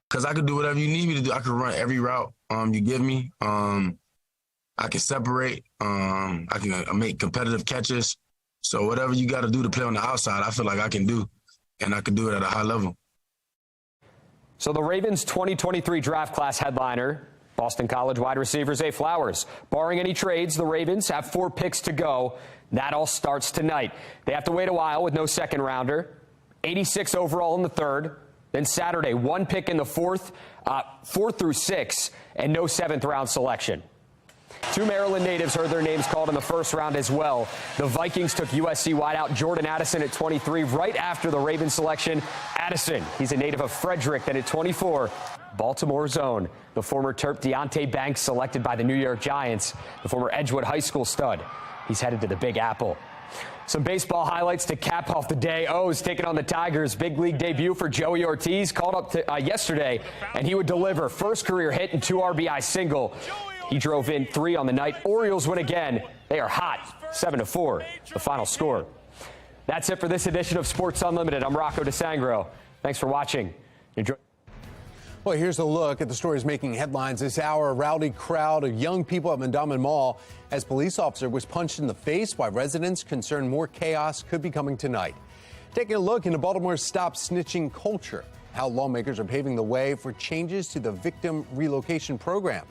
Because I could do whatever you need me to do. I could run every route you give me. I can separate. I can make competitive catches. So whatever you got to do to play on the outside, I feel like I can do, and I can do it at a high level. So the Ravens 2023 draft class headliner, Boston College wide receiver Zay Flowers. Barring any trades, the Ravens have 4 picks to go. That all starts tonight. They have to wait a while with no second rounder. 86 overall in the 3rd. Then Saturday, 1 pick in the 4th, 4th through 6, and no 7th round selection. 2 Maryland natives heard their names called in the 1st round as well. The Vikings took USC wideout Jordan Addison at 23 right after the Ravens selection. Addison, he's a native of Frederick. Then at 24, Baltimore's own, the former Terp Deonte Banks selected by the New York Giants, the former Edgewood High School stud. He's headed to the Big Apple. Some baseball highlights to cap off the day. O's taking on the Tigers. Big league debut for Joey Ortiz. Called up to, yesterday, and he would deliver. First career hit and 2 RBI single. He drove in 3 on the night. Orioles win again. They are hot. 7-4, the final score. That's it for this edition of Sports Unlimited. I'm Rocco DeSangro. Thanks for watching. Enjoy. Well, here's a look at the stories making headlines this hour. A rowdy crowd of young people at Mondawmin Mall as police officer was punched in the face, while residents concerned more chaos could be coming tonight. Taking a look into Baltimore's Stop Snitching culture, how lawmakers are paving the way for changes to the victim relocation program.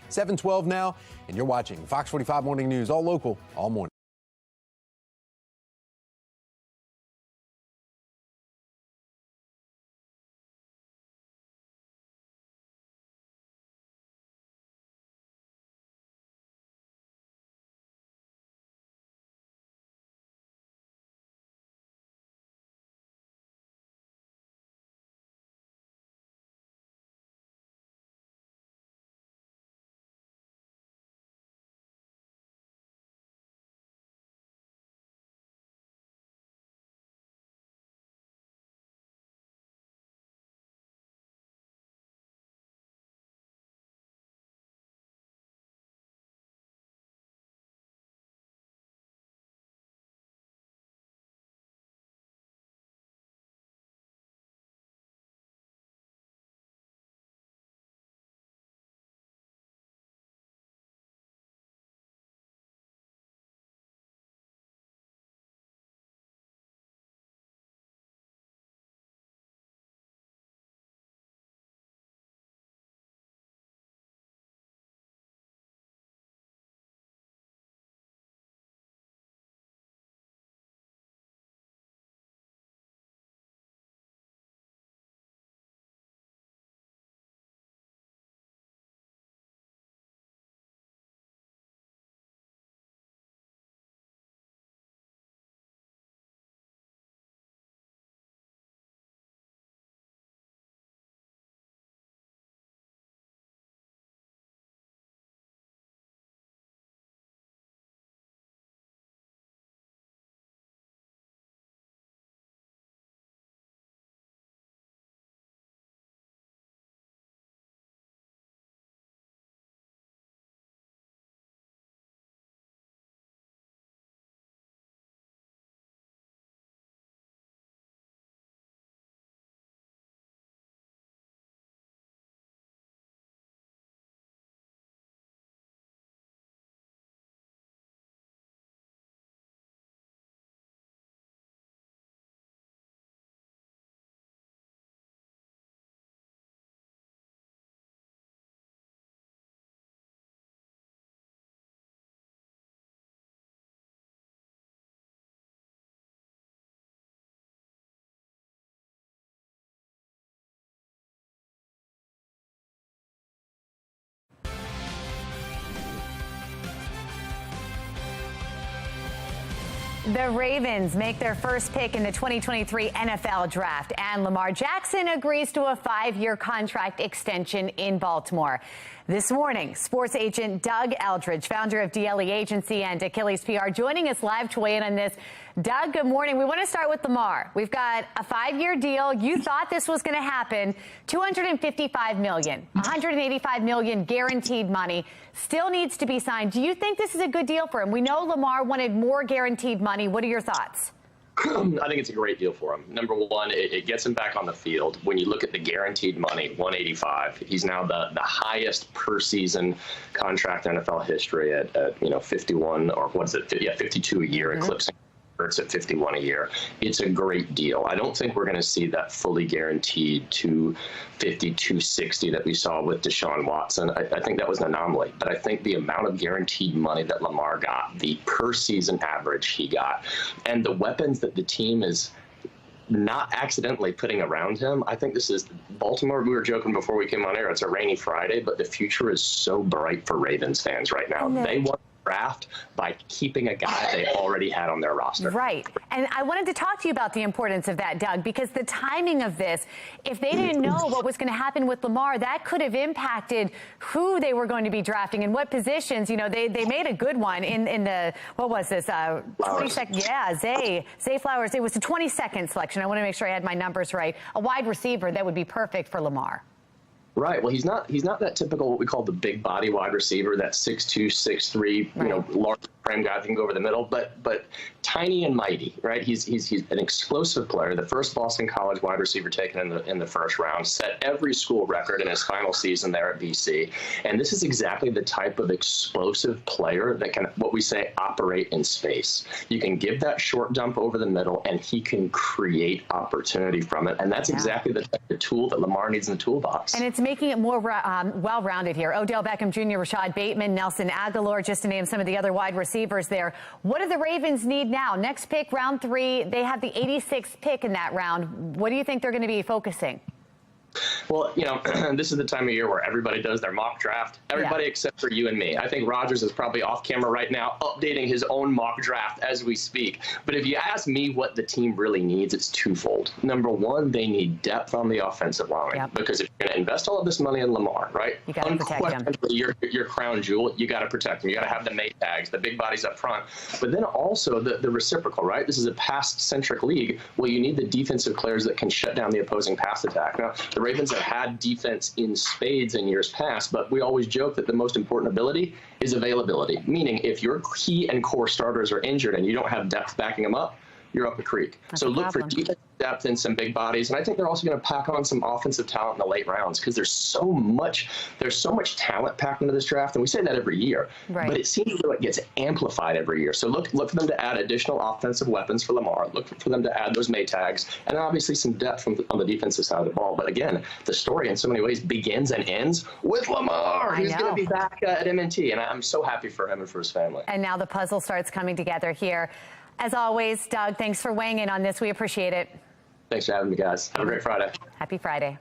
7:12 now, and you're watching Fox 45 Morning News, all local, all morning. The Ravens make their first pick in the 2023 NFL Draft, and Lamar Jackson agrees to a 5-year contract extension in Baltimore. This morning, sports agent Doug Eldridge, founder of DLE Agency and Achilles PR, joining us live to weigh in on this. Doug, good morning. We want to start with Lamar. We've got a 5-year deal. You thought this was going to happen. $255 million, $185 million guaranteed money. Still needs to be signed. Do you think this is a good deal for him? We know Lamar wanted more guaranteed money. What are your thoughts? I think it's a great deal for him. Number one, it gets him back on the field. When you look at the guaranteed money, 185, he's now the highest per season contract in NFL history at 51 or what's it? Yeah, 52 a year, eclipsing Hurts at 51 a year. It's a great deal. I don't think we're going to see that fully guaranteed 250, 260 that we saw with Deshaun Watson. I think that was an anomaly. But I think the amount of guaranteed money that Lamar got, the per season average he got, and the weapons that the team is not accidentally putting around him. I think this is Baltimore. We were joking before we came on air. It's a rainy Friday, but the future is so bright for Ravens fans right now. They want draft by keeping a guy they already had on their roster. Right. And I wanted to talk to you about the importance of that, Doug, because the timing of this, if they didn't know what was going to happen with Lamar, that could have impacted who they were going to be drafting and what positions. You know, they made a good one in the, what was this? 22nd. Yeah, Zay Flowers. It was the 22nd selection. I want to make sure I had my numbers right. A wide receiver that would be perfect for Lamar. Right. Well, he's not that typical what we call the big body wide receiver, that 6'2", 6'3", large frame guy that can go over the middle, but tiny and mighty, right? He's an explosive player. The first Boston College wide receiver taken in the first round, set every school record in his final season there at BC. And this is exactly the type of explosive player that can, what we say, operate in space. You can give that short dump over the middle, and he can create opportunity from it. And that's exactly the tool that Lamar needs in the toolbox. And it's making it more well-rounded here. Odell Beckham Jr., Rashad Bateman, Nelson Aguilar, just to name some of the other wide receivers there. What do the Ravens need now? Next pick, round 3. They have the 86th pick in that round. What do you think they're going to be focusing? Well, this is the time of year where everybody does their mock draft. Everybody except for you and me. I think Rodgers is probably off camera right now updating his own mock draft as we speak. But if you ask me what the team really needs, it's twofold. Number one, they need depth on the offensive line. Because if you're going to invest all of this money in Lamar, right? You got to protect him. Your crown jewel, you got to protect him. You got to have the May tags, the big bodies up front. But then also the reciprocal, right? This is a pass-centric league. Well, you need the defensive players that can shut down the opposing pass attack. Now, the Ravens have had defense in spades in years past, but we always joke that the most important ability is availability, meaning if your key and core starters are injured and you don't have depth backing them up, you're up the creek. So look for defensive depth and some big bodies, and I think they're also going to pack on some offensive talent in the late rounds because there's so much talent packed into this draft, and we say that every year, but it seems as though it gets amplified every year. So look for them to add additional offensive weapons for Lamar. Look for them to add those May tags, and obviously some depth on the defensive side of the ball. But again, the story in so many ways begins and ends with Lamar. He's going to be back at M&T, and I'm so happy for him and for his family. And now the puzzle starts coming together here. As always, Doug, thanks for weighing in on this. We appreciate it. Thanks for having me, guys. Have a great Friday. Happy Friday.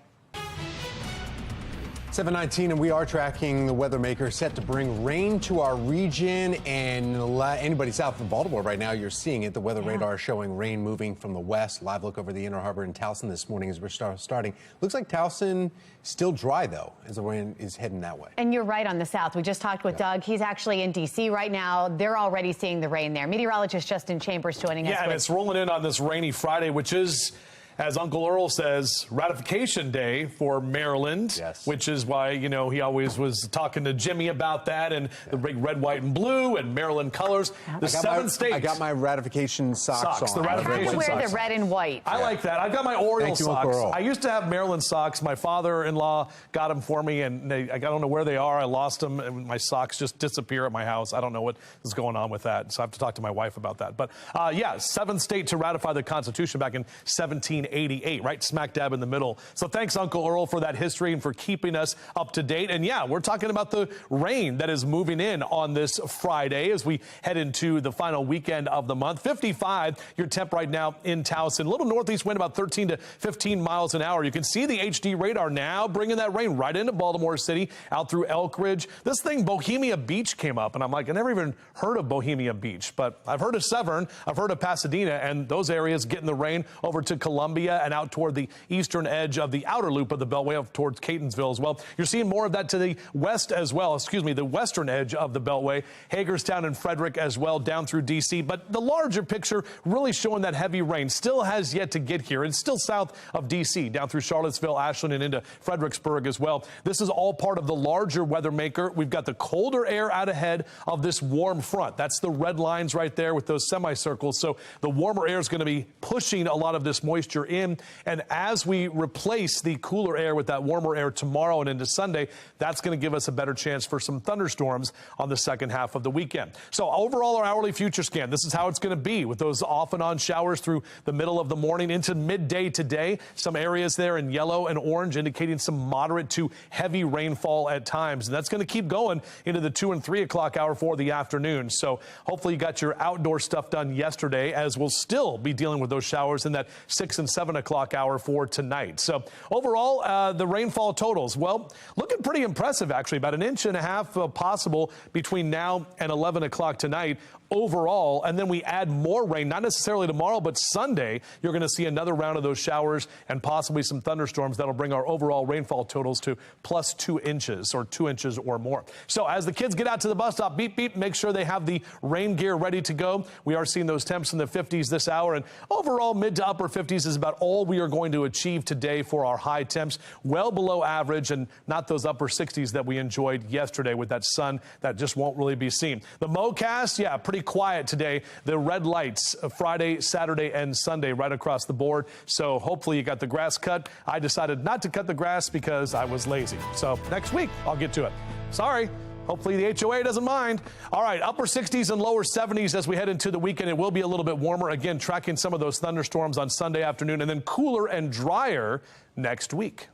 7:19, and we are tracking the weather maker set to bring rain to our region. And anybody south of Baltimore right now, you're seeing it. The weather radar showing rain moving from the west. Live look over the Inner Harbor in Towson this morning as we're starting. Looks like Towson still dry, though, as the rain is heading that way. And you're right on the south. We just talked with Doug. He's actually in D.C. right now. They're already seeing the rain there. Meteorologist Justin Chambers joining us. Yeah, and it's rolling in on this rainy Friday, which is, as Uncle Earl says, ratification day for Maryland, which is why, he always was talking to Jimmy about that and the big red, white, and blue and Maryland colors. The 7 states. I got my ratification socks on. The ratification socks. I wear the red and white. I like that. I've got my Oriole socks. I used to have Maryland socks. My father-in-law got them for me, and I don't know where they are. I lost them, and my socks just disappear at my house. I don't know what is going on with that, so I have to talk to my wife about that. But, 7th state to ratify the Constitution back in 1788, right smack dab in the middle. So thanks, Uncle Earl, for that history and for keeping us up to date. And we're talking about the rain that is moving in on this Friday as we head into the final weekend of the month. 55, your temp right now in Towson. A little northeast wind, about 13 to 15 miles an hour. You can see the HD radar now bringing that rain right into Baltimore City, out through Elk Ridge. This thing, Bohemia Beach, came up, and I'm like, I never even heard of Bohemia Beach, but I've heard of Severn, I've heard of Pasadena, and those areas getting the rain over to Columbus Columbia and out toward the eastern edge of the outer loop of the Beltway up towards Catonsville as well. You're seeing more of that to the west as well, the western edge of the Beltway, Hagerstown and Frederick as well, down through D.C. But the larger picture really showing that heavy rain still has yet to get here, and still south of D.C., down through Charlottesville, Ashland, and into Fredericksburg as well. This is all part of the larger weather maker. We've got the colder air out ahead of this warm front. That's the red lines right there with those semicircles. So the warmer air is going to be pushing a lot of this moisture in. And as we replace the cooler air with that warmer air tomorrow and into Sunday, that's going to give us a better chance for some thunderstorms on the second half of the weekend. So overall, our hourly future scan, this is how it's going to be with those off and on showers through the middle of the morning into midday today. Some areas there in yellow and orange indicating some moderate to heavy rainfall at times. And that's going to keep going into the 2 and 3 o'clock hour for the afternoon. So hopefully you got your outdoor stuff done yesterday, as we'll still be dealing with those showers in that 6 and 7 o'clock hour for tonight. So overall, the rainfall totals, well, looking pretty impressive, actually. About 1.5 inches possible between now and 11 o'clock tonight overall. And then we add more rain, not necessarily tomorrow, but Sunday, you're going to see another round of those showers and possibly some thunderstorms that'll bring our overall rainfall totals to plus 2 inches or 2 inches or more. So as the kids get out to the bus stop, beep, beep, make sure they have the rain gear ready to go. We are seeing those temps in the 50s this hour, and overall mid to upper 50s is about all we are going to achieve today for our high temps, well below average and not those upper 60s that we enjoyed yesterday with that sun that just won't really be seen. The MoCast, yeah, pretty quiet today. The red lights Friday, Saturday, and Sunday right across the board. So hopefully you got the grass cut. I decided not to cut the grass because I was lazy. So next week I'll get to it. Sorry. Hopefully the HOA doesn't mind. All right, upper 60s and lower 70s as we head into the weekend. It will be a little bit warmer. Again, tracking some of those thunderstorms on Sunday afternoon, and then cooler and drier next week.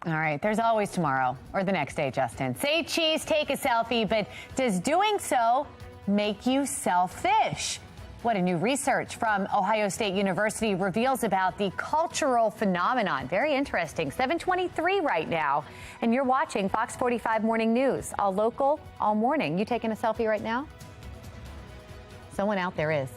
All right, there's always tomorrow or the next day, Justin. Say cheese, take a selfie, but does doing so make you selfish? What a new research from Ohio State University reveals about the cultural phenomenon. Very interesting. 7:23 right now, and you're watching Fox 45 Morning News. All local, all morning. You taking a selfie right now? Someone out there is.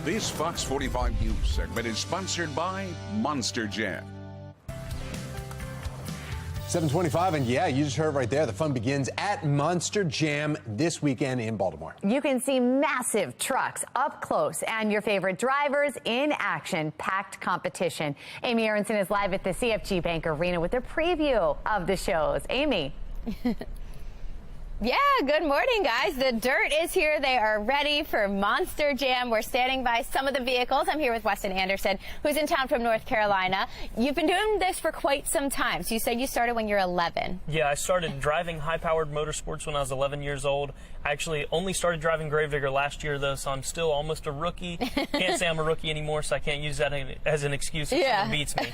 This Fox 45 News segment is sponsored by Monster Jam. 7:25, and yeah, you just heard right there. The fun begins at Monster Jam this weekend in Baltimore. You can see massive trucks up close and your favorite drivers in action. Packed competition. Amy Aronson is live at the CFG Bank Arena with a preview of the shows. Amy. Yeah, good morning, guys. The dirt is here. They are ready for Monster Jam. We're standing by some of the vehicles. I'm here with Weston Anderson, who's in town from North Carolina. You've been doing this for quite some time. So you said you started when you're 11. Yeah, I started driving high-powered motorsports when I was 11 years old. I actually only started driving Gravedigger last year, though, so I'm still almost a rookie. Can't say I'm a rookie anymore, so I can't use that as an excuse if someone beats me.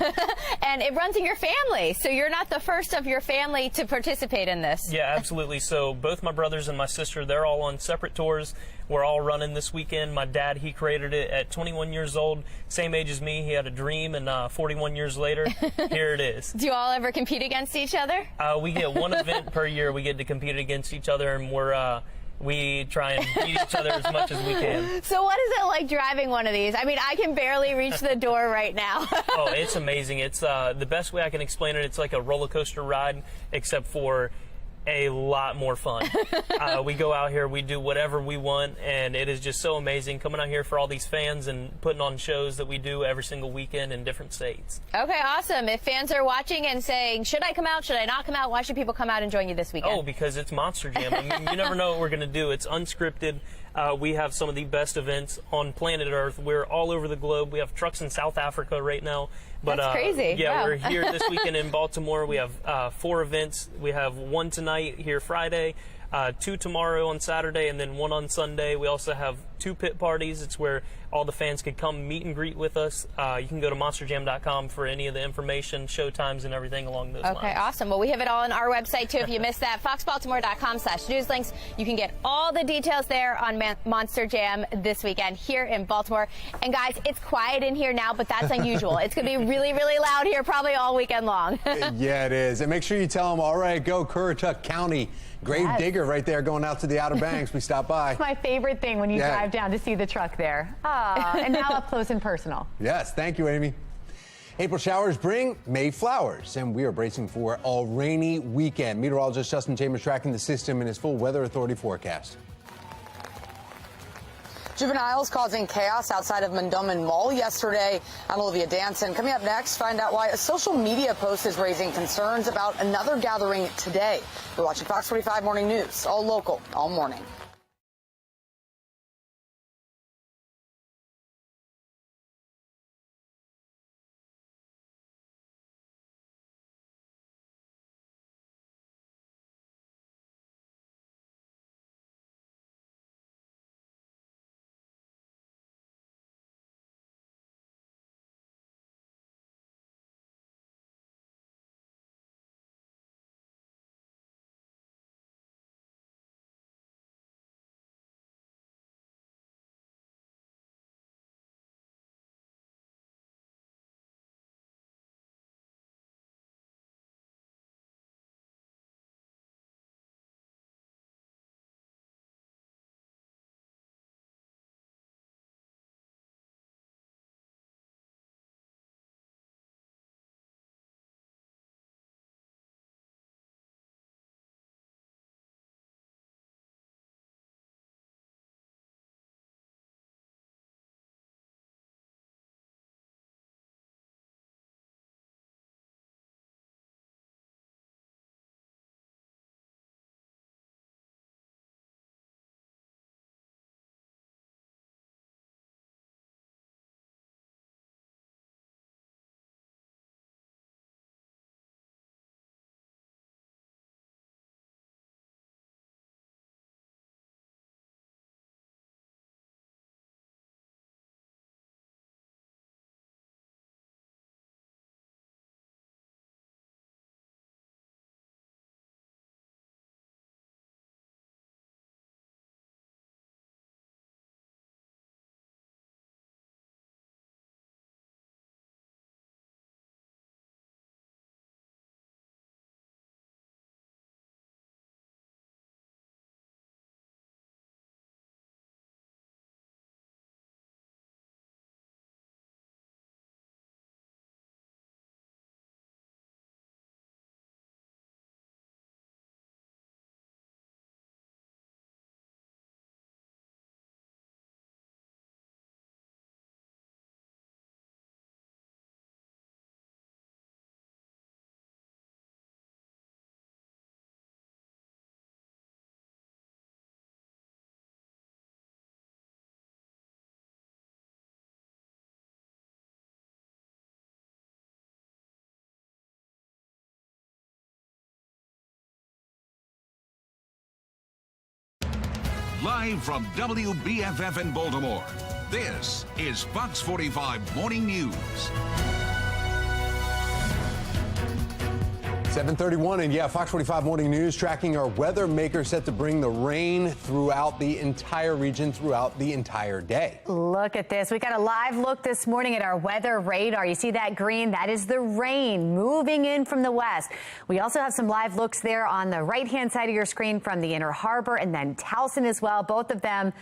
And it runs in your family, so you're not the first of your family to participate in this. Yeah, absolutely. So both my brothers and my sister, they're all on separate tours. We're all running this weekend. My dad, he created it at 21 years old, same age as me. He had a dream, and 41 years later, here it is. Do you all ever compete against each other? We get one event per year. We get to compete against each other, and we try and beat each other as much as we can. So what is it like driving one of these? I mean, I can barely reach the door right now. Oh, it's amazing. It's the best way I can explain it. It's like a roller coaster ride, except for a lot more fun. We go out here, we do whatever we want, and it is just so amazing coming out here for all these fans and putting on shows that we do every single weekend in different states. Okay, awesome. If fans are watching and saying, should I come out, should I not come out, why should people come out and join you this weekend? Oh, because it's Monster Jam. I mean, you never know what we're going to do. It's unscripted. We have some of the best events on planet Earth. We're all over the globe. We have trucks in South Africa right now. But, that's crazy. Yeah, wow. We're here this weekend in Baltimore. We have 4 events. We have 1 tonight here Friday, 2 tomorrow on Saturday, and then 1 on Sunday. We also have 2 pit parties. It's where all the fans could come meet and greet with us. You can go to monsterjam.com for any of the information, show times, and everything along those lines. Okay, awesome. Well, we have it all on our website, too. If you missed that, foxbaltimore.com/newslinks. You can get all the details there on Monster Jam this weekend here in Baltimore. And, guys, it's quiet in here now, but that's unusual. It's going to be really, really loud here probably all weekend long. Yeah, it is. And make sure you tell them, all right, go Currituck County. Gravedigger right there going out to the Outer Banks. We stopped by. It's my favorite thing when you drive down to see the truck there. And now up close and personal. Yes, thank you, Amy. April showers bring May flowers, and we are bracing for a rainy weekend. Meteorologist Justin Chambers tracking the system in his full Weather Authority forecast. Juveniles causing chaos outside of Mondawmin Mall yesterday. I'm Olivia Danson. Coming up next, find out why a social media post is raising concerns about another gathering today. You're watching Fox 45 Morning News, all local, all morning. Live from WBFF in Baltimore, this is Fox 45 Morning News. 7:31, and yeah, Fox 45 Morning News tracking our weather maker set to bring the rain throughout the entire region throughout the entire day. Look at this. We got a live look this morning at our weather radar. You see that green? That is the rain moving in from the west. We also have some live looks there on the right-hand side of your screen from the Inner Harbor and then Towson as well. Both of them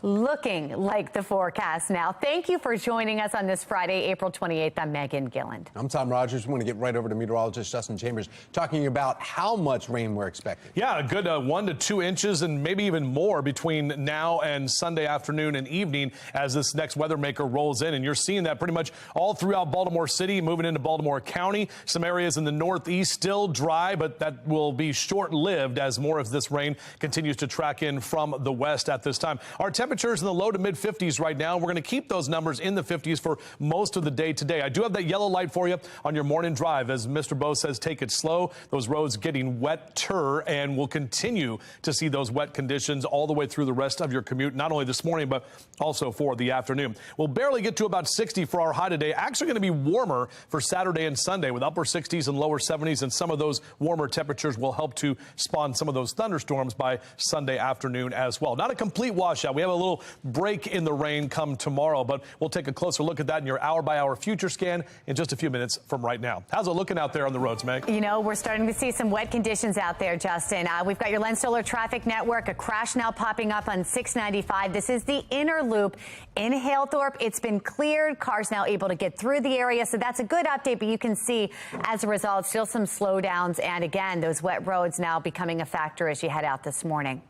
looking like the forecast now. Thank you for joining us on this Friday, April 28th. I'm Megan Gilland. I'm Tom Rogers. We want to get right over to meteorologist Justin Chambers talking about how much rain we're expecting. Yeah, a good 1 to 2 inches and maybe even more between now and Sunday afternoon and evening as this next weather maker rolls in. And you're seeing that pretty much all throughout Baltimore City, moving into Baltimore County. Some areas in the northeast still dry, but that will be short-lived as more of this rain continues to track in from the west at this time. Our temperatures in the low to mid 50s right now. We're going to keep those numbers in the 50s for most of the day today. I do have that yellow light for you on your morning drive. As Mr. Bo says, take it slow. Those roads getting wetter, and we'll continue to see those wet conditions all the way through the rest of your commute, not only this morning, but also for the afternoon. We'll barely get to about 60 for our high today. Actually going to be warmer for Saturday and Sunday with upper 60s and lower 70s, and some of those warmer temperatures will help to spawn some of those thunderstorms by Sunday afternoon as well. Not a complete washout. We have a little break in the rain come tomorrow, but we'll take a closer look at that in your hour-by-hour future scan in just a few minutes from right now. How's it looking out there on the roads, Meg? You know, we're starting to see some wet conditions out there, Justin. We've got your Lens Solar Traffic Network, a crash now popping up on 695. This is the inner loop in Halethorpe. It's been cleared. Cars now able to get through the area, so that's a good update, but you can see as a result still some slowdowns, and again, those wet roads now becoming a factor as you head out this morning.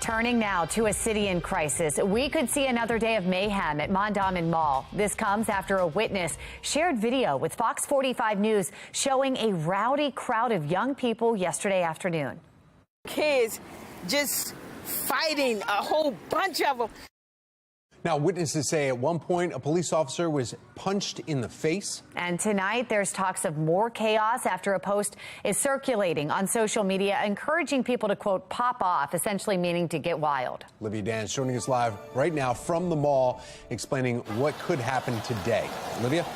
Turning now to a city in crisis. We could see another day of mayhem at Mondawmin Mall. This comes after a witness shared video with Fox 45 News showing a rowdy crowd of young people yesterday afternoon. Kids just fighting, a whole bunch of them. Now, witnesses say at one point a police officer was punched in the face. And tonight there's talks of more chaos after a post is circulating on social media encouraging people to, quote, pop off, essentially meaning to get wild. Olivia Dance joining us live right now from the mall, explaining what could happen today. Olivia?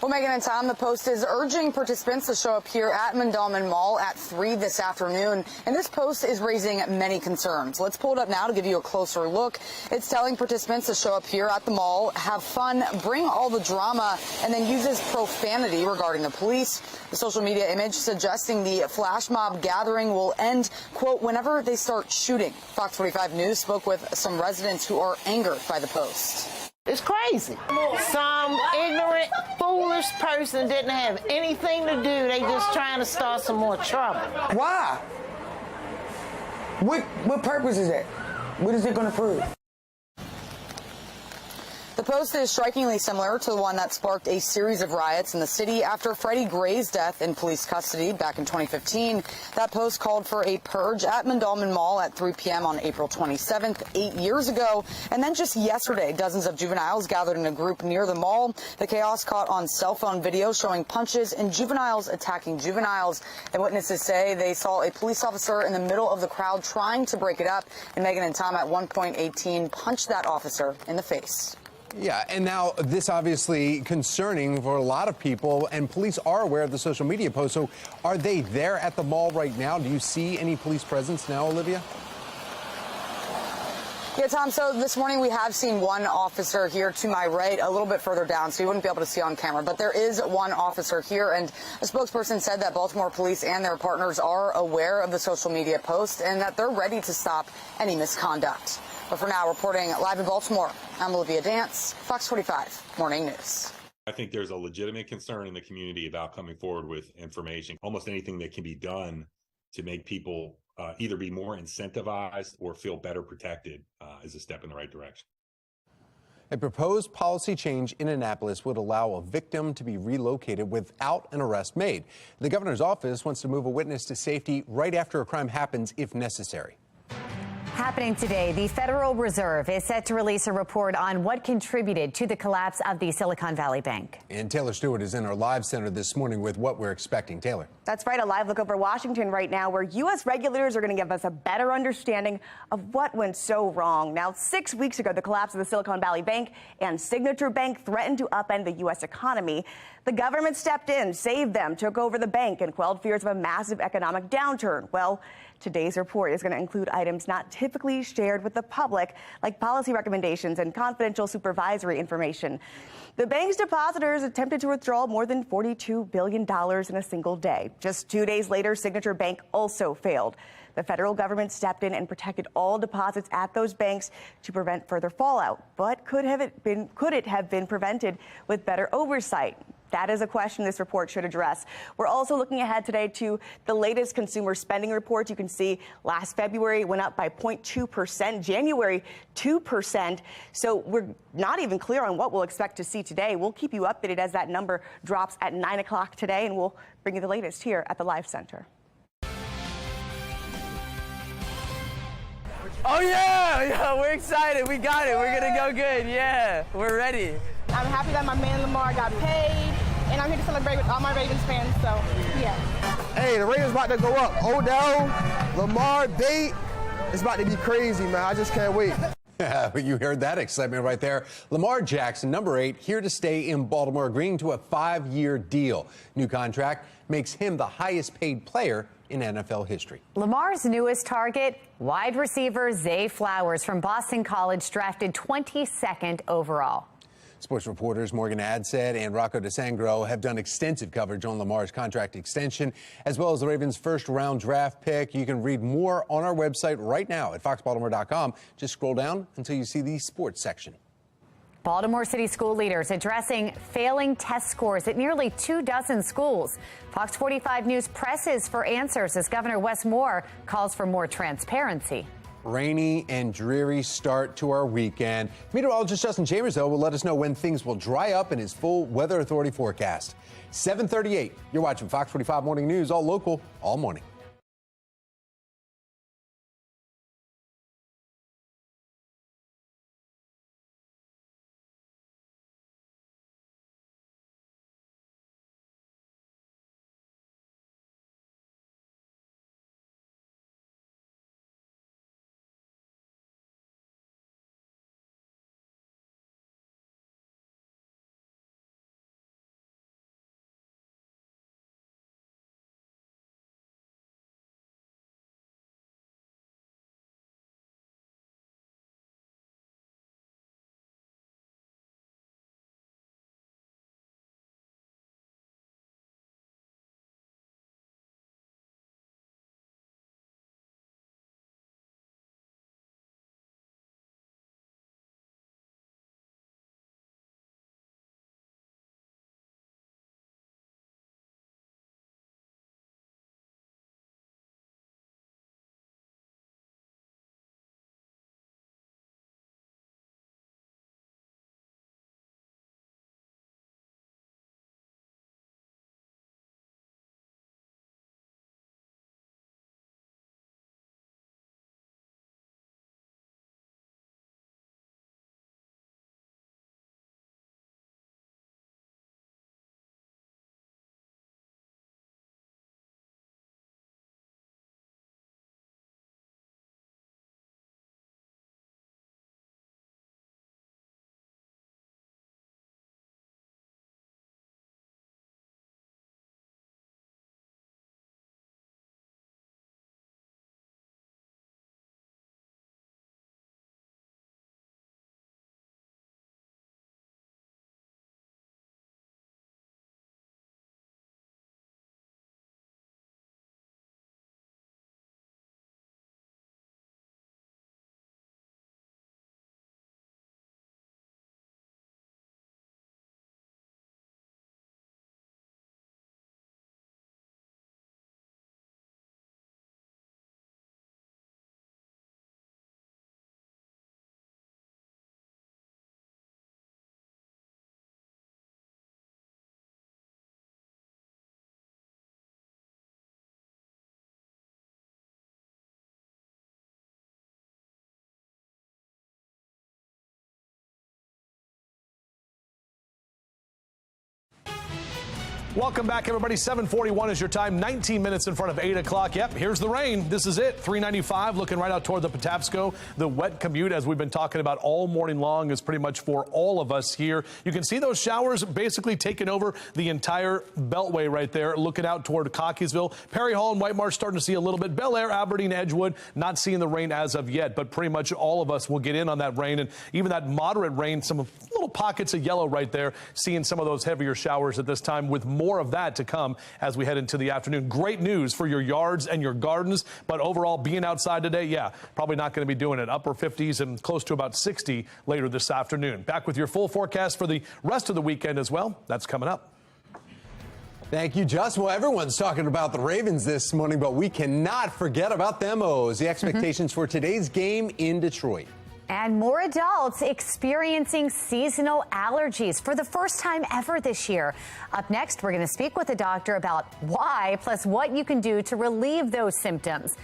Well, Megan and Tom, the Post is urging participants to show up here at Mondawmin Mall at 3 this afternoon. And this post is raising many concerns. Let's pull it up now to give you a closer look. It's telling participants to show up here at the mall, have fun, bring all the drama, and then uses profanity regarding the police. The social media image suggesting the flash mob gathering will end, quote, whenever they start shooting. Fox 45 News spoke with some residents who are angered by the post. It's crazy. Some ignorant, foolish person didn't have anything to do. They just trying to start some more trouble. Why? What purpose is that? What is it going to prove? The post is strikingly similar to the one that sparked a series of riots in the city after Freddie Gray's death in police custody back in 2015. That post called for a purge at Mondawmin Mall at 3 p.m. on April 27th, 8 years ago. And then just yesterday, dozens of juveniles gathered in a group near the mall. The chaos caught on cell phone video showing punches and juveniles attacking juveniles. And witnesses say they saw a police officer in the middle of the crowd trying to break it up. And Megan and Tom at one point 18 punched that officer in the face. Yeah, and now this obviously concerning for a lot of people, and police are aware of the social media post. So are they there at the mall right now? Do you see any police presence now, Olivia? Yeah, Tom, so this morning we have seen one officer here to my right, a little bit further down, so you wouldn't be able to see on camera. But there is one officer here, and a spokesperson said that Baltimore police and their partners are aware of the social media post and that they're ready to stop any misconduct. But for now, reporting live in Baltimore, I'm Olivia Dance, Fox 45 Morning News. I think there's a legitimate concern in the community about coming forward with information. Almost anything that can be done to make people either be more incentivized or feel better protected is a step in the right direction. A proposed policy change in Annapolis would allow a victim to be relocated without an arrest made. The governor's office wants to move a witness to safety right after a crime happens if necessary. Happening today, the Federal Reserve is set to release a report on what contributed to the collapse of the Silicon Valley Bank. And Taylor Stewart is in our live center this morning with what we're expecting. Taylor. That's right, a live look over Washington right now, where U.S. regulators are going to give us a better understanding of what went so wrong. Now, 6 weeks ago, the collapse of the Silicon Valley Bank and Signature Bank threatened to upend the U.S. economy. The government stepped in, saved them, took over the bank, and quelled fears of a massive economic downturn. Well, today's report is going to include items not typically shared with the public, like policy recommendations and confidential supervisory information. The bank's depositors attempted to withdraw more than $42 billion in a single day. Just 2 days later, Signature Bank also failed. The federal government stepped in and protected all deposits at those banks to prevent further fallout. But could it have been prevented with better oversight? That is a question this report should address. We're also looking ahead today to the latest consumer spending report. You can see last February went up by 0.2%, January 2%. So we're not even clear on what we'll expect to see today. We'll keep you updated as that number drops at 9 o'clock today, and we'll bring you the latest here at the Live Center. Oh, yeah, we're excited. We got it. We're going to go good. Yeah, we're ready. I'm happy that my man Lamar got paid, and I'm here to celebrate with all my Ravens fans, so yeah. Hey, the Ravens about to go up. Odell, Lamar, Bate, it's about to be crazy, man. I just can't wait. You heard that excitement right there. Lamar Jackson, number 8, here to stay in Baltimore, agreeing to a 5-year deal. New contract makes him the highest paid player in NFL history. Lamar's newest target, wide receiver Zay Flowers from Boston College, drafted 22nd overall. Sports reporters Morgan Adset and Rocco DeSangro have done extensive coverage on Lamar's contract extension, as well as the Ravens' first-round draft pick. You can read more on our website right now at foxbaltimore.com. Just scroll down until you see the sports section. Baltimore City school leaders addressing failing test scores at nearly 24 schools. Fox 45 News presses for answers as Governor Wes Moore calls for more transparency. Rainy and dreary start to our weekend. Meteorologist Justin Chambers, though, will let us know when things will dry up in his full Weather Authority forecast. 7:38. You're watching Fox 45 Morning News, all local, all morning. Welcome back, everybody. 7:41 is your time. 19 minutes in front of 8 o'clock. Yep, here's the rain. This is it. 395 looking right out toward the Patapsco. The wet commute, as we've been talking about all morning long, is pretty much for all of us here. You can see those showers basically taking over the entire beltway right there, looking out toward Cockeysville. Perry Hall and White Marsh starting to see a little bit. Bel Air, Aberdeen, Edgewood, not seeing the rain as of yet, but pretty much all of us will get in on that rain. And even that moderate rain, some little pockets of yellow right there, seeing some of those heavier showers at this time, with more of that to come as we head into the afternoon. Great news for your yards and your gardens, but overall being outside today, yeah, probably not going to be doing it. Upper 50s and close to about 60 later this afternoon. Back with your full forecast for the rest of the weekend as well. That's coming up. Thank you, Justin. Well, everyone's talking about the Ravens this morning, but we cannot forget about them O's. The expectations for today's game in Detroit. And more adults experiencing seasonal allergies for the first time ever this year. Up next, we're going to speak with a doctor about why, plus what you can do to relieve those symptoms.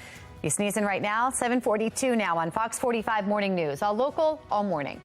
You sneezing right now? 7:42 now on Fox 45 Morning News. All local, all morning.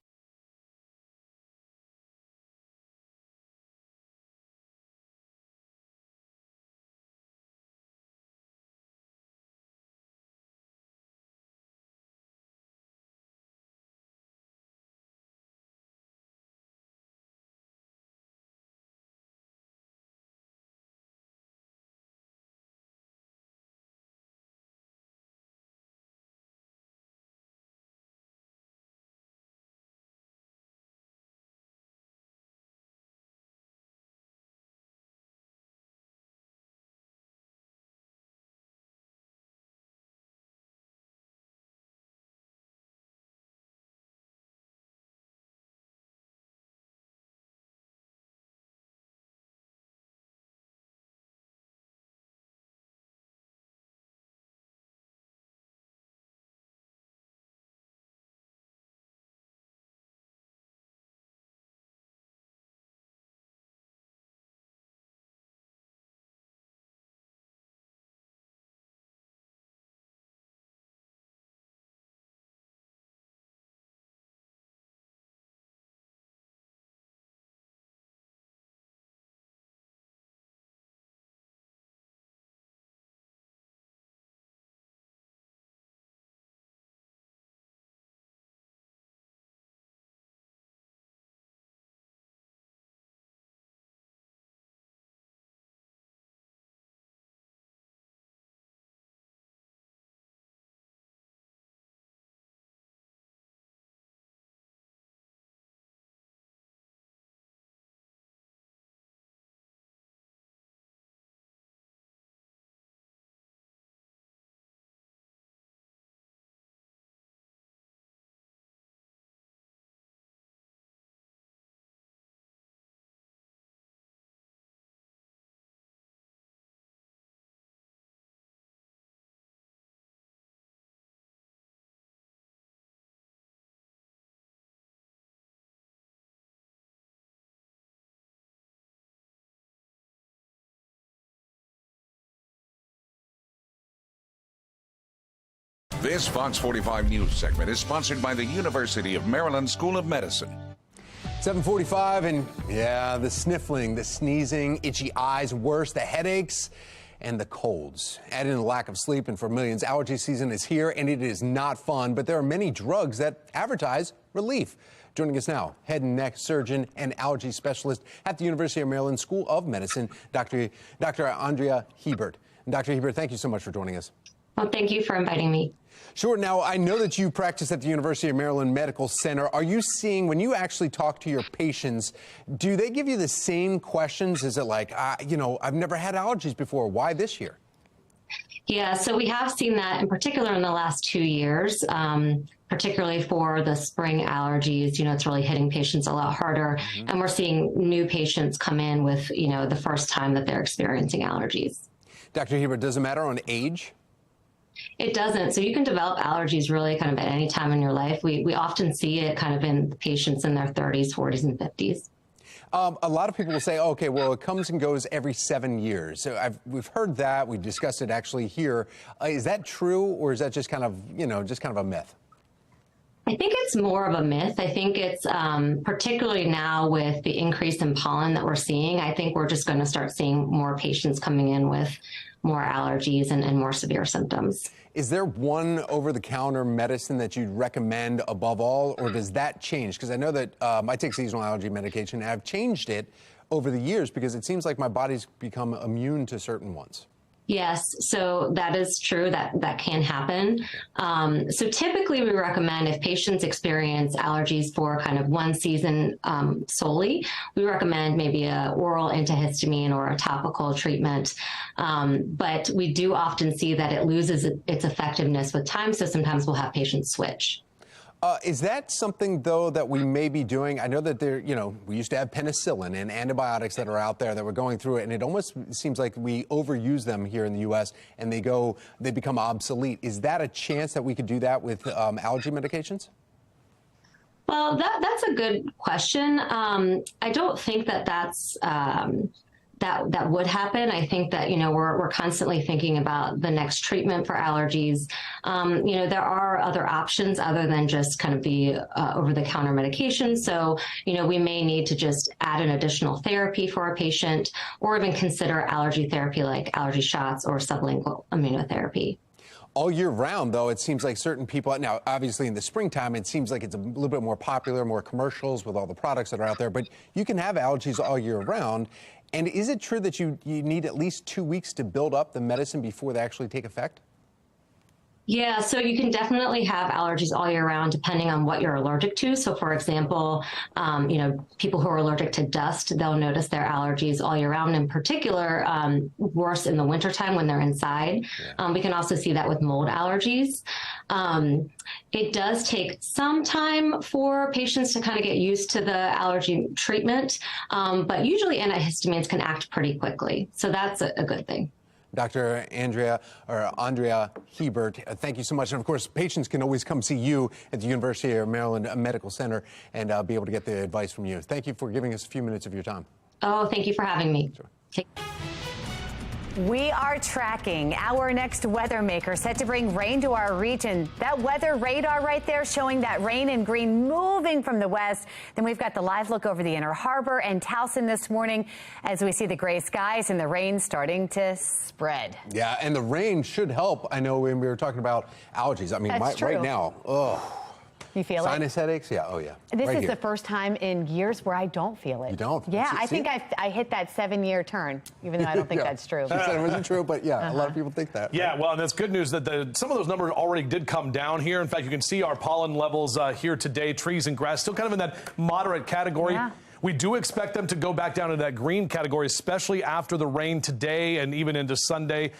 This Fox 45 News segment is sponsored by the University of Maryland School of Medicine. 7:45, and yeah, the sniffling, the sneezing, itchy eyes, worse, the headaches, and the colds. Add in the lack of sleep, and for millions, allergy season is here, and it is not fun, but there are many drugs that advertise relief. Joining us now, head and neck surgeon and allergy specialist at the University of Maryland School of Medicine, Dr. Andrea Hebert. Dr. Hebert, thank you so much for joining us. Well, thank you for inviting me. Sure. Now, I know that you practice at the University of Maryland Medical Center. Are you seeing, when you actually talk to your patients, do they give you the same questions? Is it like, I've never had allergies before. Why this year? Yeah, so we have seen that in particular in the last 2 years, particularly for the spring allergies. It's really hitting patients a lot harder. Mm-hmm. And we're seeing new patients come in with, the first time that they're experiencing allergies. Dr. Hebert, does it matter on age? It doesn't. So you can develop allergies really kind of at any time in your life. We often see it kind of in patients in their 30s, 40s, and 50s. A lot of people will say, okay, well, it comes and goes every 7 years. So we've heard that. We discussed it actually here. Is that true, or is that just kind of a myth? I think it's more of a myth. I think it's particularly now with the increase in pollen that we're seeing, I think we're just going to start seeing more patients coming in with more allergies and more severe symptoms. Is there one over-the-counter medicine that you'd recommend above all, or does that change? Because I know that I take seasonal allergy medication, and I've changed it over the years because it seems like my body's become immune to certain ones. Yes, so that is true, that can happen. So typically we recommend if patients experience allergies for kind of one season solely, we recommend maybe a oral antihistamine or a topical treatment. But we do often see that it loses its effectiveness with time, so sometimes we'll have patients switch. Is that something, though, that we may be doing? I know that we used to have penicillin and antibiotics that are out there that were going through it, and it almost seems like we overuse them here in the U.S. and they become obsolete. Is that a chance that we could do that with allergy medications? Well, that's a good question. I don't think that's that would happen. I think that, we're constantly thinking about the next treatment for allergies. There are other options other than just kind of the over-the-counter medication. So, we may need to just add an additional therapy for a patient or even consider allergy therapy like allergy shots or sublingual immunotherapy. All year round, though, it seems like certain people, now, obviously in the springtime, it seems like it's a little bit more popular, more commercials with all the products that are out there, but you can have allergies all year round. And is it true that you need at least 2 weeks to build up the medicine before they actually take effect? Yeah, so you can definitely have allergies all year round depending on what you're allergic to. So for example, people who are allergic to dust, they'll notice their allergies all year round, in particular, worse in the wintertime when they're inside. We can also see that with mold allergies. It does take some time for patients to kind of get used to the allergy treatment, but usually antihistamines can act pretty quickly. So that's a good thing. Dr. Andrea Hebert, thank you so much. And of course, patients can always come see you at the University of Maryland Medical Center and be able to get the advice from you. Thank you for giving us a few minutes of your time. Oh, thank you for having me. Sure. We are tracking our next weather maker set to bring rain to our region. That weather radar right there showing that rain in green moving from the west. Then we've got the live look over the Inner Harbor and Towson this morning as we see the gray skies and the rain starting to spread. Yeah, and the rain should help. I know when we were talking about allergies. I mean, right now, you feel sinus headaches? Yeah, oh yeah. This is the first time in years where I don't feel it. You don't? Yeah, I think I hit that 7-year turn, even though I don't think that's true. She said it wasn't true, but yeah, a lot of people think that. Yeah, well, and that's good news that some of those numbers already did come down here. In fact, you can see our pollen levels here today, trees and grass, still kind of in that moderate category. Yeah. We do expect them to go back down into that green category, especially after the rain today and even into Sunday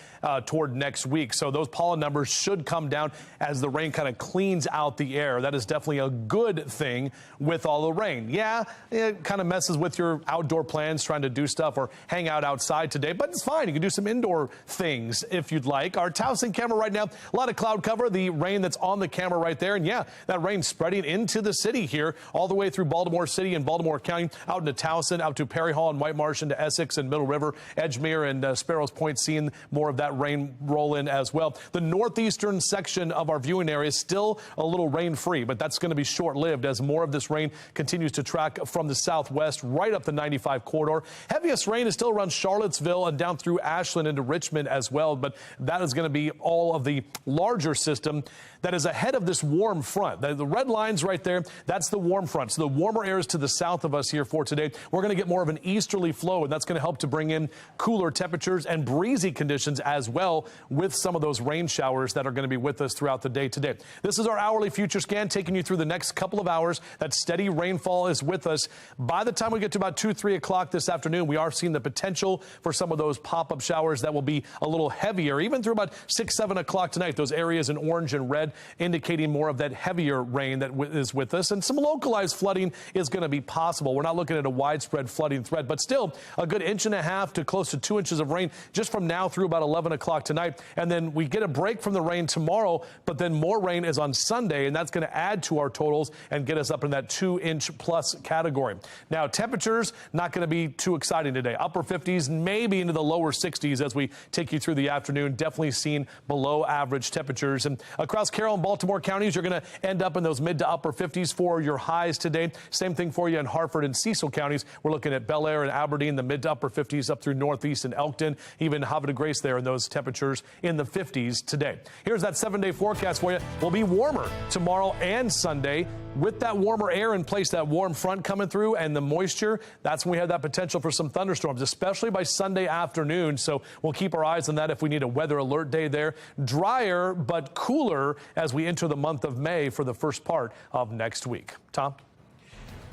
toward next week. So those pollen numbers should come down as the rain kind of cleans out the air. That is definitely a good thing with all the rain. Yeah, it kind of messes with your outdoor plans, trying to do stuff or hang out outside today, but it's fine. You can do some indoor things if you'd like. Our Towson camera right now, a lot of cloud cover, the rain that's on the camera right there. And yeah, that rain spreading into the city here, all the way through Baltimore City and Baltimore County, out into Towson, out to Perry Hall and White Marsh, into Essex and Middle River, Edgemere and Sparrows Point, seeing more of that rain roll in as well. The northeastern section of our viewing area is still a little rain-free, but that's going to be short-lived as more of this rain continues to track from the southwest right up the 95 corridor. Heaviest rain is still around Charlottesville and down through Ashland into Richmond as well, but that is going to be all of the larger system that is ahead of this warm front. The red lines right there, that's the warm front. So the warmer air is to the south of us here for today. We're going to get more of an easterly flow, and that's going to help to bring in cooler temperatures and breezy conditions as well with some of those rain showers that are going to be with us throughout the day today. This is our hourly future scan taking you through the next couple of hours. That steady rainfall is with us. By the time we get to about 2, 3 o'clock this afternoon, we are seeing the potential for some of those pop-up showers that will be a little heavier, even through about 6, 7 o'clock tonight. Those areas in orange and red indicating more of that heavier rain that is with us, and some localized flooding is going to be possible. We're we're not looking at a widespread flooding threat, but still a good 1.5 to close to 2 inches of rain just from now through about 11 o'clock tonight. And then we get a break from the rain tomorrow, but then more rain is on Sunday, and that's going to add to our totals and get us up in that 2-inch plus category. Now, temperatures not going to be too exciting today. Upper 50s, maybe into the lower 60s as we take you through the afternoon. Definitely seen below average temperatures. And across Carroll and Baltimore counties, you're going to end up in those mid to upper 50s for your highs today. Same thing for you in Hartford and Cecil counties. We're looking at Bel Air and Aberdeen, the mid to upper 50s up through Northeast and Elkton, even Havre de Grace there in those temperatures in the 50s today. Here's that 7-day forecast for you. Will be warmer tomorrow and Sunday. With that warmer air in place, that warm front coming through and the moisture, that's when we have that potential for some thunderstorms, especially by Sunday afternoon. So we'll keep our eyes on that if we need a weather alert day there. Drier but cooler as we enter the month of May for the first part of next week. Tom?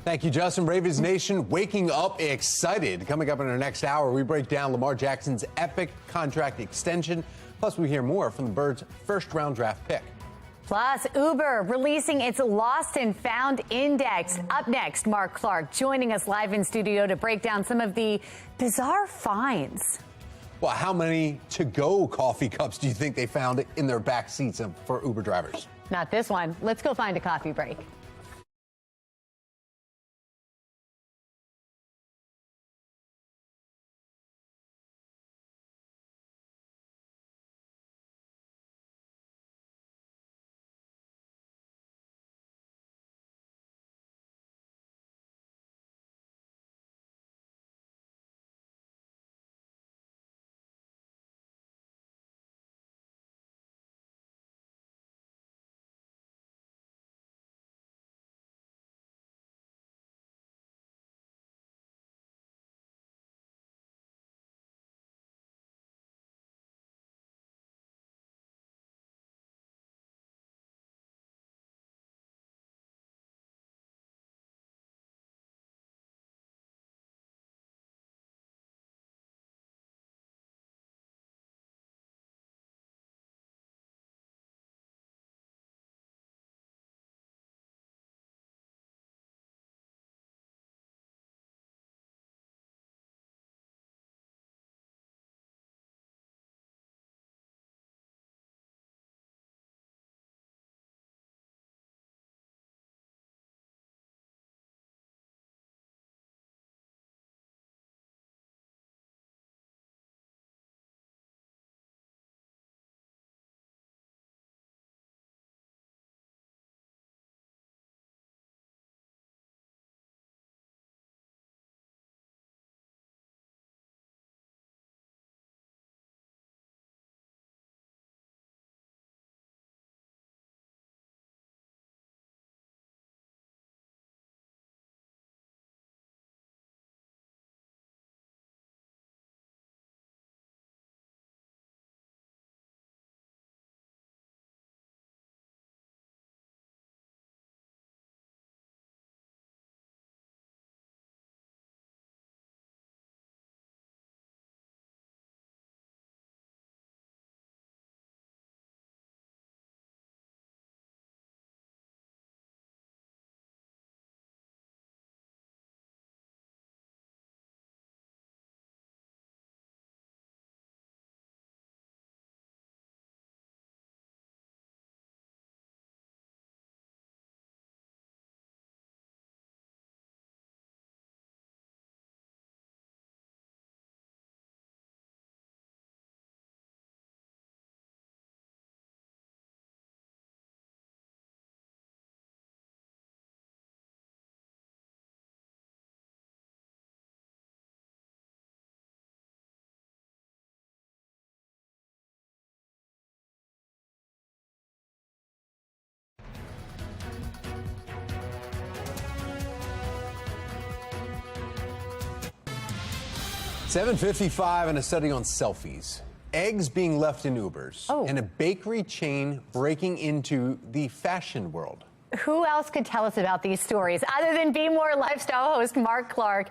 Thank you, Justin. Ravens Nation waking up excited. Coming up in our next hour, we break down Lamar Jackson's epic contract extension. Plus, we hear more from the Birds' first-round draft pick. Plus, Uber releasing its Lost and Found Index. Up next, Mark Clark joining us live in studio to break down some of the bizarre finds. Well, how many to-go coffee cups do you think they found in their back seats for Uber drivers? Not this one. Let's go find a coffee break. $7.55 and a study on selfies. Eggs being left in Ubers. And a bakery chain breaking into the fashion world. Who else could tell us about these stories other than Be More lifestyle host Mark Clark?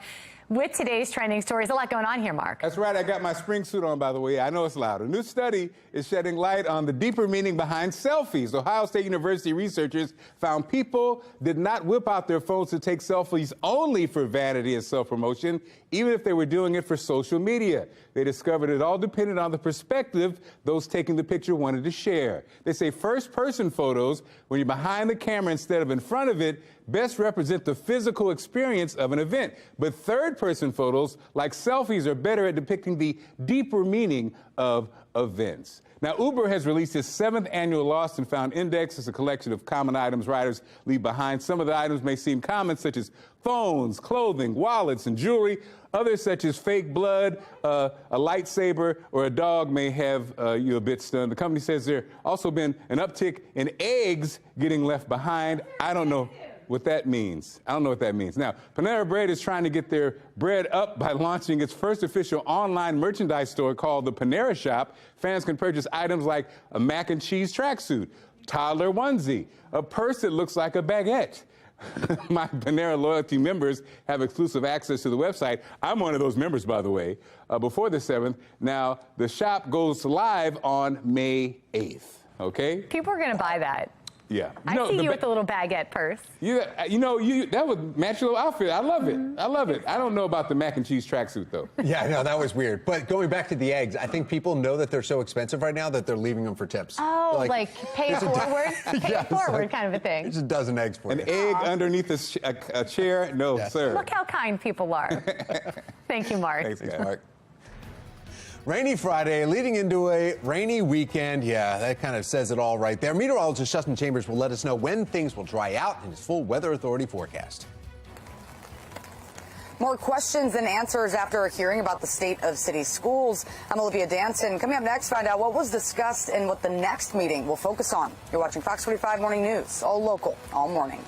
with today's trending stories. A lot going on here, Mark. That's right. I got my spring suit on, by the way. I know it's loud. A new study is shedding light on the deeper meaning behind selfies. Ohio State University researchers found people did not whip out their phones to take selfies only for vanity and self-promotion, even if they were doing it for social media. They discovered it all depended on the perspective those taking the picture wanted to share. They say first-person photos, when you're behind the camera instead of in front of it, best represent the physical experience of an event. But third-person photos, like selfies, are better at depicting the deeper meaning of events. Now, Uber has released its 7th annual Lost and Found Index. It's a collection of common items riders leave behind. Some of the items may seem common, such as phones, clothing, wallets, and jewelry. Others, such as fake blood, a lightsaber, or a dog, may have you a bit stunned. The company says there also been an uptick in eggs getting left behind. I don't know what that means. I don't know what that means. Now, Panera Bread is trying to get their bread up by launching its first official online merchandise store called the Panera Shop. Fans can purchase items like a mac and cheese tracksuit, toddler onesie, a purse that looks like a baguette. My Panera loyalty members have exclusive access to the website. I'm one of those members, by the way, before the 7th. Now, the shop goes live on May 8th, okay? People are going to buy that. Yeah. I see you with a little baguette purse. That would match your little outfit. I love it. I love it. I don't know about the mac and cheese tracksuit, though. Yeah, no, that was weird. But going back to the eggs, I think people know that they're so expensive right now that they're leaving them for tips. Oh, like pay it forward? Pay it forward kind of a thing. It's a dozen eggs for you. An egg underneath a chair? No, sir. Look how kind people are. Thank you, Mark. Thanks, Mark. Rainy Friday, leading into a rainy weekend. Yeah, that kind of says it all right there. Meteorologist Justin Chambers will let us know when things will dry out in his full Weather Authority forecast. More questions than answers after a hearing about the state of city schools. I'm Olivia Danson. Coming up next, find out what was discussed and what the next meeting will focus on. You're watching Fox 45 Morning News, all local, all morning.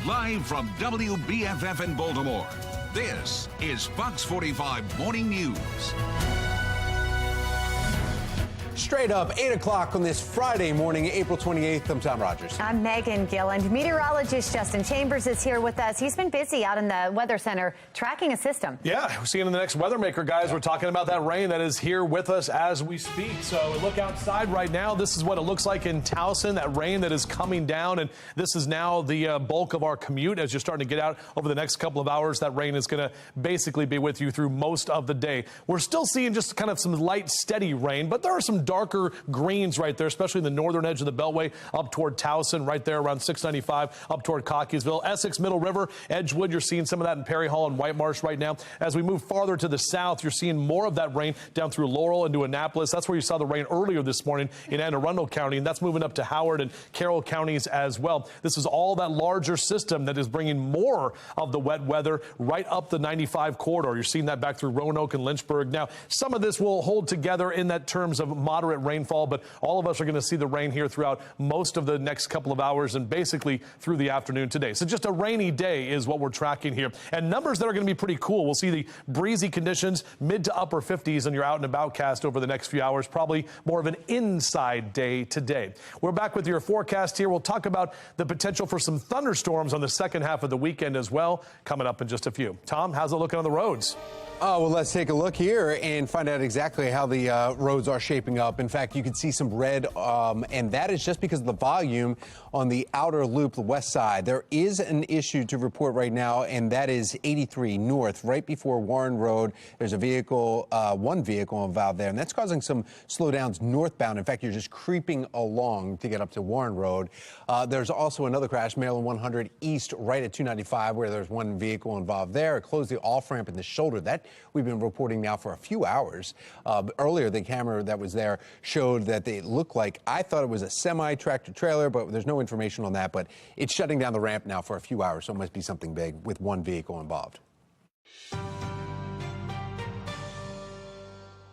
Live from WBFF in Baltimore, this is Fox 45 Morning News. Straight up, 8 o'clock on this Friday morning, April 28th. I'm Tom Rogers. I'm Megan Gilland. Meteorologist Justin Chambers is here with us. He's been busy out in the Weather Center tracking a system. Yeah, we're seeing in the next weather maker, guys. We're talking about that rain that is here with us as we speak. So look outside right now. This is what it looks like in Towson, that rain that is coming down. And this is now the bulk of our commute as you're starting to get out over the next couple of hours. That rain is going to basically be with you through most of the day. We're still seeing just kind of some light, steady rain, but there are some darker greens right there, especially in the northern edge of the Beltway up toward Towson, right there around 695 up toward Cockeysville. Essex, Middle River, Edgewood, you're seeing some of that in Perry Hall and White Marsh right now. As we move farther to the south, you're seeing more of that rain down through Laurel into Annapolis. That's where you saw the rain earlier this morning in Anne Arundel County, and that's moving up to Howard and Carroll counties as well. This is all that larger system that is bringing more of the wet weather right up the 95 corridor. You're seeing that back through Roanoke and Lynchburg. Now, some of this will hold together in that terms of moderate rainfall, but all of us are going to see the rain here throughout most of the next couple of hours and basically through the afternoon today. So just a rainy day is what we're tracking here. And numbers that are going to be pretty cool. We'll see the breezy conditions, mid to upper 50s on your out and about cast over the next few hours. Probably more of an inside day today. We're back with your forecast here. We'll talk about the potential for some thunderstorms on the second half of the weekend as well, coming up in just a few. Tom, how's it looking on the roads? Oh, well, let's take a look here and find out exactly how the roads are shaping up. In fact, you can see some red, and that is just because of the volume on the outer loop, the west side. There is an issue to report right now, and that is 83 north, right before Warren Road. There's a vehicle, one vehicle involved there, and that's causing some slowdowns northbound. In fact, you're just creeping along to get up to Warren Road. There's also another crash, Maryland 100 East, right at 295, where there's one vehicle involved there. It closed the off-ramp in the shoulder. That we've been reporting now for a few hours. Earlier, the camera that was there showed that it looked like, I thought it was a semi-tractor trailer, but there's no information on that. But it's shutting down the ramp now for a few hours, so it must be something big with one vehicle involved.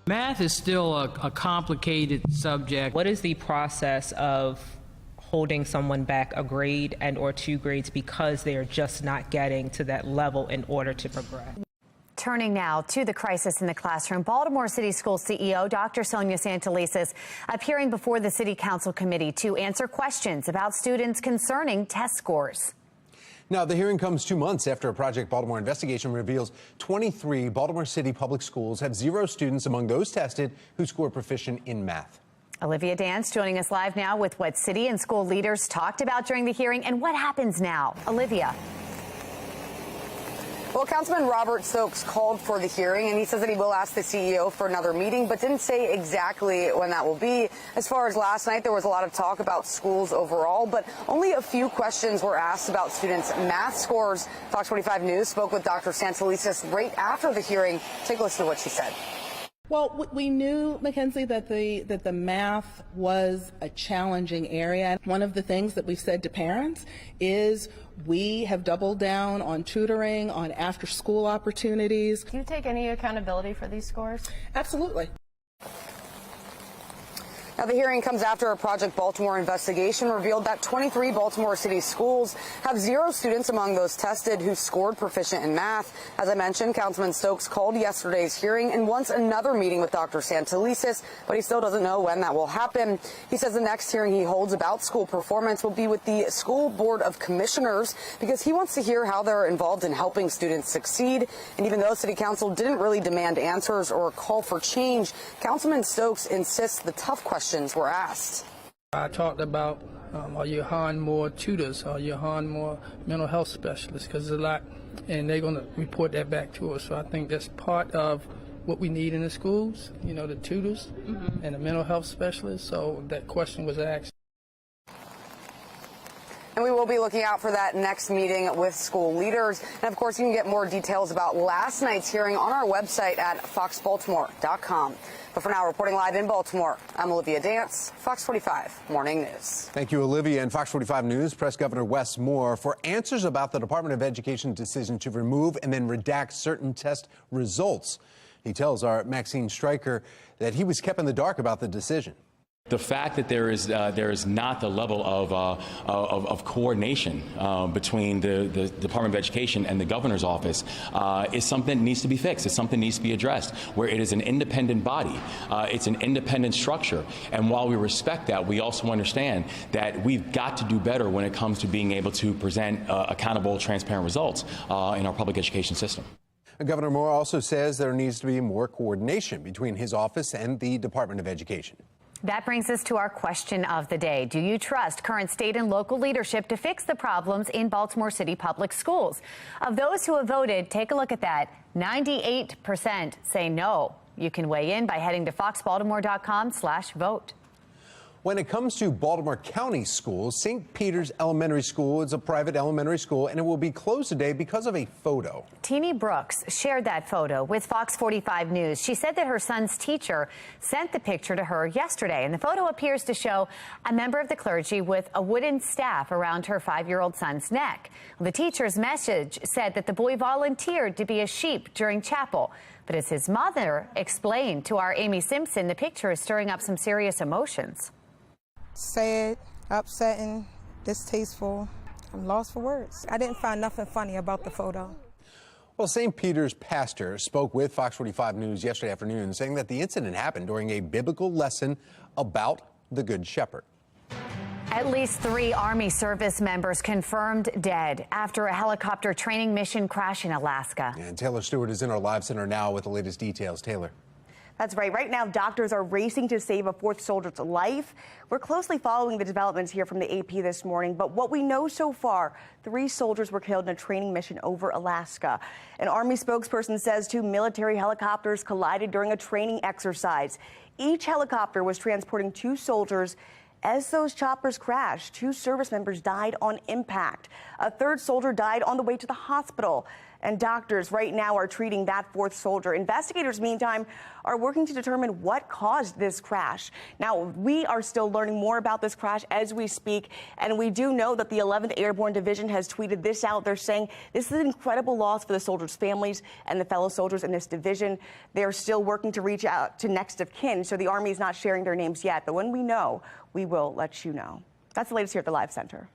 Math is still a complicated subject. What is the process of holding someone back a grade and or 2 grades because they are just not getting to that level in order to progress? Turning now to the crisis in the classroom, Baltimore City School CEO Dr. Sonia Santelises appearing before the City Council Committee to answer questions about students concerning test scores. Now, the hearing comes 2 months after a Project Baltimore investigation reveals 23 Baltimore City public schools have 0 students among those tested who score proficient in math. Olivia Dance joining us live now with what city and school leaders talked about during the hearing and what happens now. Olivia. Well, Councilman Robert Stokes called for the hearing, and he says that he will ask the CEO for another meeting, but didn't say exactly when that will be. As far as last night, there was a lot of talk about schools overall, but only a few questions were asked about students' math scores. Fox 45 News spoke with Dr. Santelises right after the hearing. Take a listen to what she said. Well, we knew, Mackenzie, that the math was a challenging area. One of the things that we've said to parents is we have doubled down on tutoring, on after-school opportunities. Do you take any accountability for these scores? Absolutely. Now, the hearing comes after a Project Baltimore investigation revealed that 23 Baltimore City schools have 0 students among those tested who scored proficient in math. As I mentioned, Councilman Stokes called yesterday's hearing and wants another meeting with Dr. Santelises, but he still doesn't know when that will happen. He says the next hearing he holds about school performance will be with the School Board of Commissioners because he wants to hear how they're involved in helping students succeed. And even though City Council didn't really demand answers or call for change, Councilman Stokes insists the tough questions were asked. I talked about are you hiring more tutors? Are you hiring more mental health specialists? Because there's a lot, and they're going to report that back to us. So I think that's part of what we need in the schools, you know, the tutors and the mental health specialists. So that question was asked. And we will be looking out for that next meeting with school leaders. And, of course, you can get more details about last night's hearing on our website at foxbaltimore.com. But for now, reporting live in Baltimore, I'm Olivia Dance, Fox 45 Morning News. Thank you, Olivia. And Fox 45 News pressed Governor Wes Moore for answers about the Department of Education's decision to remove and then redact certain test results. He tells our Maxine Stryker that he was kept in the dark about the decision. The fact that there is not the level of coordination between the Department of Education and the governor's office is something that needs to be fixed. It's something that needs to be addressed, where it is an independent body. It's an independent structure. And while we respect that, we also understand that we've got to do better when it comes to being able to present accountable, transparent results in our public education system. Governor Moore also says there needs to be more coordination between his office and the Department of Education. That brings us to our question of the day. Do you trust current state and local leadership to fix the problems in Baltimore City public schools? Of those who have voted, take a look at that. 98% say no. You can weigh in by heading to foxbaltimore.com/vote. When it comes to Baltimore County schools, St. Peter's Elementary School is a private elementary school, and it will be closed today because of a photo. Teenie Brooks shared that photo with Fox 45 News. She said that her son's teacher sent the picture to her yesterday, and the photo appears to show a member of the clergy with a wooden staff around her 5-year-old son's neck. The teacher's message said that the boy volunteered to be a sheep during chapel. But as his mother explained to our Amy Simpson, the picture is stirring up some serious emotions. Sad, upsetting, distasteful. I'm lost for words. I didn't find nothing funny about the photo. Well, St. Peter's pastor spoke with Fox 45 News yesterday afternoon, saying that the incident happened during a biblical lesson about the Good Shepherd. At least 3 Army service members confirmed dead after a helicopter training mission crash in Alaska. And Taylor Stewart is in our live center now with the latest details. Taylor. That's right. Right now, doctors are racing to save a 4th soldier's life. We're closely following the developments here from the AP this morning. But what we know so far, 3 soldiers were killed in a training mission over Alaska. An Army spokesperson says 2 military helicopters collided during a training exercise. Each helicopter was transporting 2 soldiers. As those choppers crashed, 2 service members died on impact. A 3rd soldier died on the way to the hospital. And doctors right now are treating that 4th soldier. Investigators, meantime, are working to determine what caused this crash. Now, we are still learning more about this crash as we speak, and we do know that the 11th Airborne Division has tweeted this out. They're saying this is an incredible loss for the soldiers' families and the fellow soldiers in this division. They're still working to reach out to next of kin, so the Army is not sharing their names yet. But when we know, we will let you know. That's the latest here at the Live Center.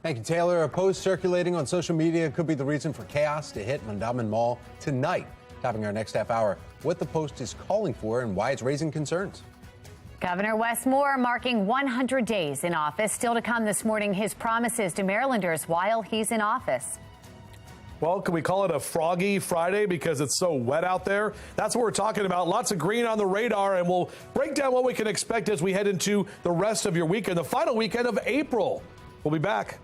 Thank you, Taylor. A post circulating on social media could be the reason for chaos to hit Mondawmin Mall tonight. Topping our next half hour, what the post is calling for and why it's raising concerns. Governor Wes Moore marking 100 days in office. Still to come this morning, his promises to Marylanders while he's in office. Well, can we call it a froggy Friday because it's so wet out there? That's what we're talking about. Lots of green on the radar, and we'll break down what we can expect as we head into the rest of your weekend, the final weekend of April. We'll be back.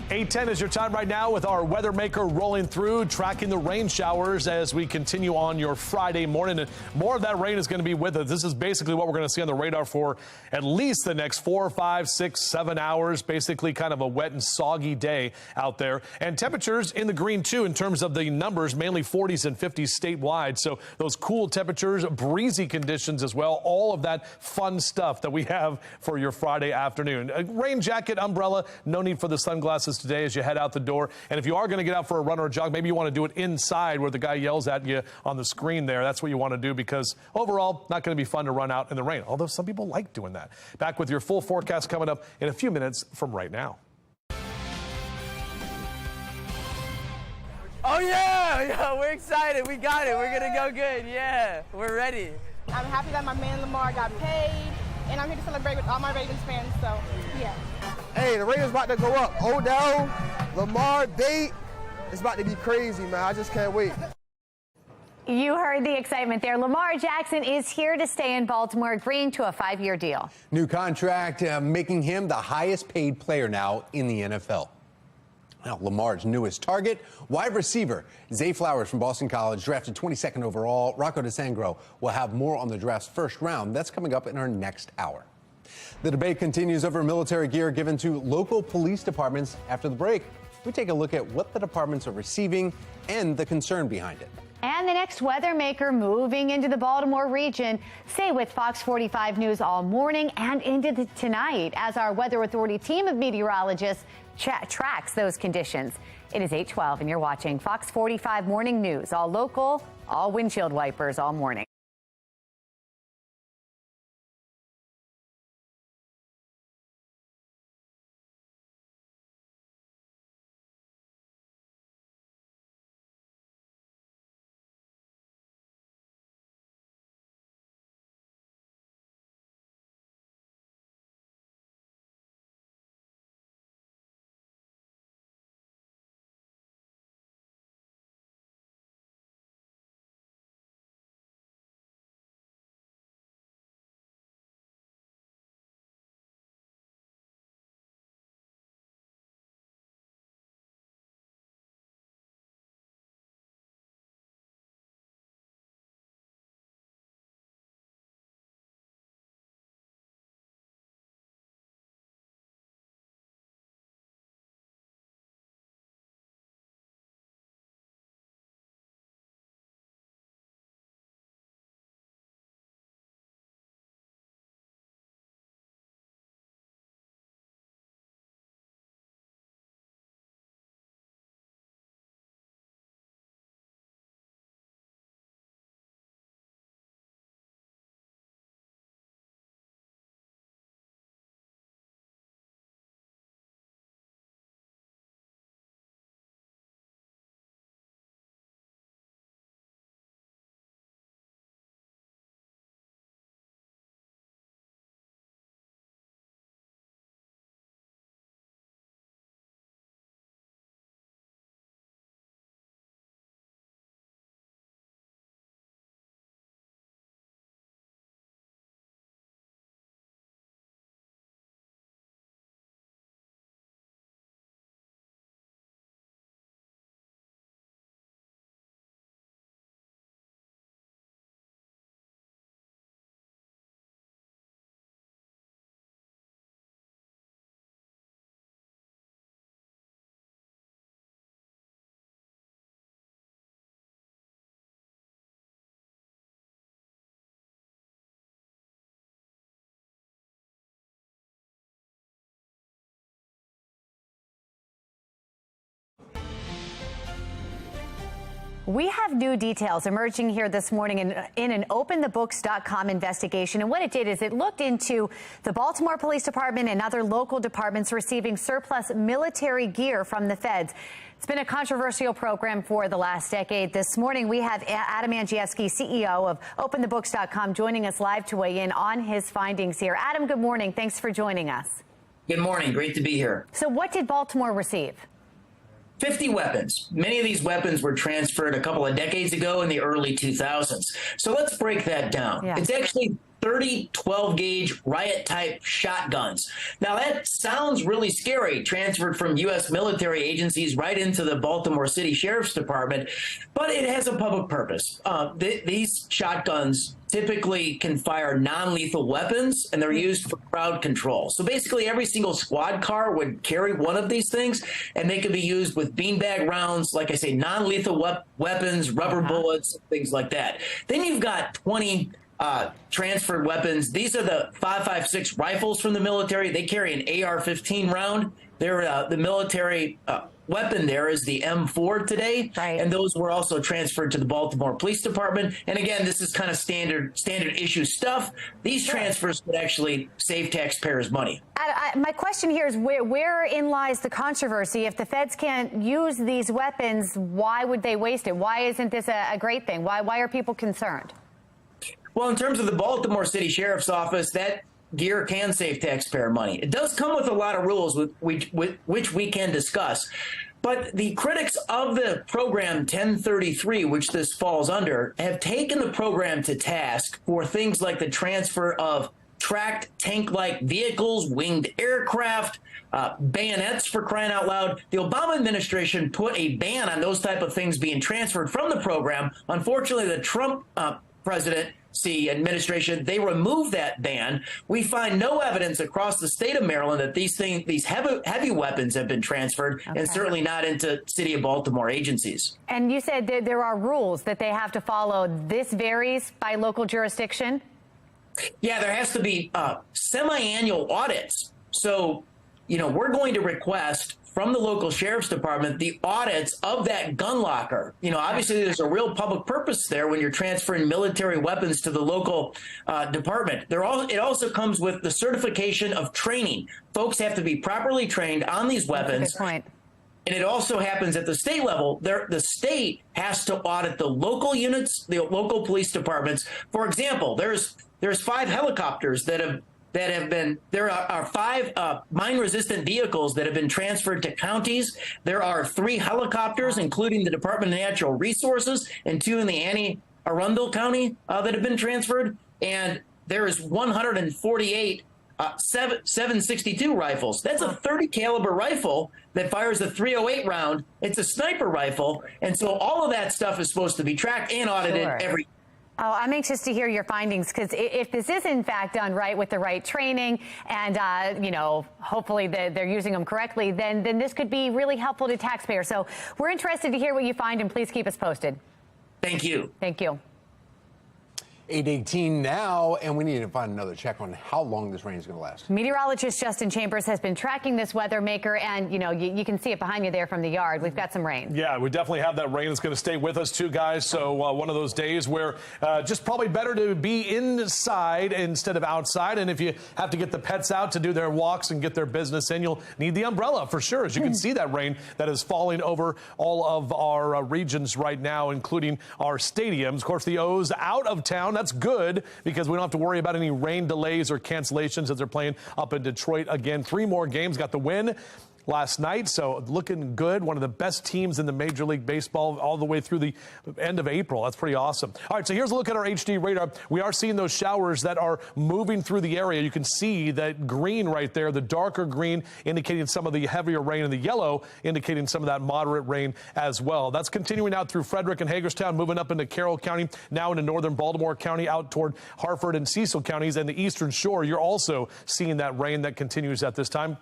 8:10 is your time right now with our weather maker rolling through, tracking the rain showers as we continue on your Friday morning. And more of that rain is going to be with us. This is basically what we're going to see on the radar for at least the next 4, 5, 6, 7 hours. Basically kind of a wet and soggy day out there. And temperatures in the green, too, in terms of the numbers, mainly 40s and 50s statewide. So those cool temperatures, breezy conditions as well. All of that fun stuff that we have for your Friday afternoon. A rain jacket, umbrella, no need for the sunglasses today as you head out the door. And if you are going to get out for a run or a jog, maybe you want to do it inside where the guy yells at you on the screen there. That's what you want to do, because overall, not going to be fun to run out in the rain, although some people like doing that. Back with your full forecast coming up in a few minutes from right now. Oh yeah, we're excited. We got it. We're gonna go good. Yeah, we're ready. I'm happy that my man Lamar got paid, and I'm here to celebrate with all my Ravens fans, so yeah. Hey, the Ravens about to go up. Odell, Lamar, Bate. It's about to be crazy, man. I just can't wait. You heard the excitement there. Lamar Jackson is here to stay in Baltimore, agreeing to a 5-year deal. New contract making him the highest paid player now in the NFL. Now, Lamar's newest target, wide receiver Zay Flowers from Boston College, drafted 22nd overall. Rocco DeSangro will have more on the draft's first round. That's coming up in our next hour. The debate continues over military gear given to local police departments. After the break, we take a look at what the departments are receiving and the concern behind it. And the next weather maker moving into the Baltimore region. Stay with Fox 45 News all morning and into tonight as our Weather Authority team of meteorologists tracks those conditions. It is 8:12 and you're watching Fox 45 Morning News, all local, all windshield wipers all morning. We have new details emerging here this morning in an OpenTheBooks.com investigation. And what it did is it looked into the Baltimore Police Department and other local departments receiving surplus military gear from the feds. It's been a controversial program for the last decade. This morning, we have Adam Andrzejewski, CEO of OpenTheBooks.com, joining us live to weigh in on his findings here. Adam, good morning. Thanks for joining us. Good morning. Great to be here. So what did Baltimore receive? 50 weapons. Many of these weapons were transferred a couple of decades ago in the early 2000s. So let's break that down. Yeah. It's actually 30 12-gauge riot-type shotguns. Now, that sounds really scary, transferred from U.S. military agencies right into the Baltimore City Sheriff's Department, but it has a public purpose. These shotguns typically can fire non-lethal weapons, and they're used for crowd control. So basically, every single squad car would carry one of these things, and they could be used with beanbag rounds, like I say, non-lethal weapons, rubber bullets, things like that. Then you've got 20 transferred weapons. These are the 5.56 rifles from the military. They carry an AR-15 round. They're the military weapon there is the M4 today, and those were also transferred to the Baltimore Police Department. And again, this is kind of standard issue stuff. These transfers could actually save taxpayers money. My question here is wherein lies the controversy? If the feds can't use these weapons, why would they waste it? Why isn't this a great thing? Why are people concerned? Well, in terms of the Baltimore City Sheriff's Office, that gear can save taxpayer money. It does come with a lot of rules which we can discuss. But the critics of the program 1033, which this falls under, have taken the program to task for things like the transfer of tracked tank-like vehicles, winged aircraft, bayonets, for crying out loud. The Obama administration put a ban on those type of things being transferred from the program. Unfortunately, the Trump presidency administration, they removed that ban. We find no evidence across the state of Maryland that these heavy weapons have been transferred, and certainly not into City of Baltimore agencies. And you said that there are rules that they have to follow. This varies by local jurisdiction? Yeah, there has to be semi-annual audits. So, we're going to request from the local sheriff's department the audits of that gun locker. Obviously there's a real public purpose there when you're transferring military weapons to the local department. It also comes with the certification of training. Folks have to be properly trained on these weapons. That's a good point. And it also happens at the state level. The state has to audit the local units, the local police departments. For example, there's 5 helicopters there are 5 mine-resistant vehicles that have been transferred to counties. There are 3 helicopters, including the Department of Natural Resources, and 2 in the Anne Arundel County that have been transferred. And there is 148 7.62 rifles. That's a 30 caliber rifle that fires a 308 round. It's a sniper rifle. And so all of that stuff is supposed to be tracked and audited every year. Oh, I'm anxious to hear your findings, because if this is in fact done right with the right training and, hopefully they're using them correctly, then this could be really helpful to taxpayers. So we're interested to hear what you find, and please keep us posted. Thank you. Thank you. 8:18 now, and we need to find another check on how long this rain is going to last. Meteorologist Justin Chambers has been tracking this weather maker, and you can see it behind you there from the yard. We've got some rain. Yeah, we definitely have that rain that's going to stay with us too, guys. So one of those days where just probably better to be inside instead of outside. And if you have to get the pets out to do their walks and get their business in, you'll need the umbrella for sure. As you can see, that rain that is falling over all of our regions right now, including our stadiums. Of course, the O's out of town. That's good because we don't have to worry about any rain delays or cancellations as they're playing up in Detroit again. 3 more games, got the win last night, so looking good. One of the best teams in the Major League Baseball all the way through the end of April. That's pretty awesome. All right, so here's a look at our HD radar. We are seeing those showers that are moving through the area. You can see that green right there, the darker green indicating some of the heavier rain, and the yellow indicating some of that moderate rain as well. That's continuing out through Frederick and Hagerstown, moving up into Carroll County, now into northern Baltimore County, out toward Harford and Cecil counties, and the eastern shore. You're also seeing that rain that continues at this time.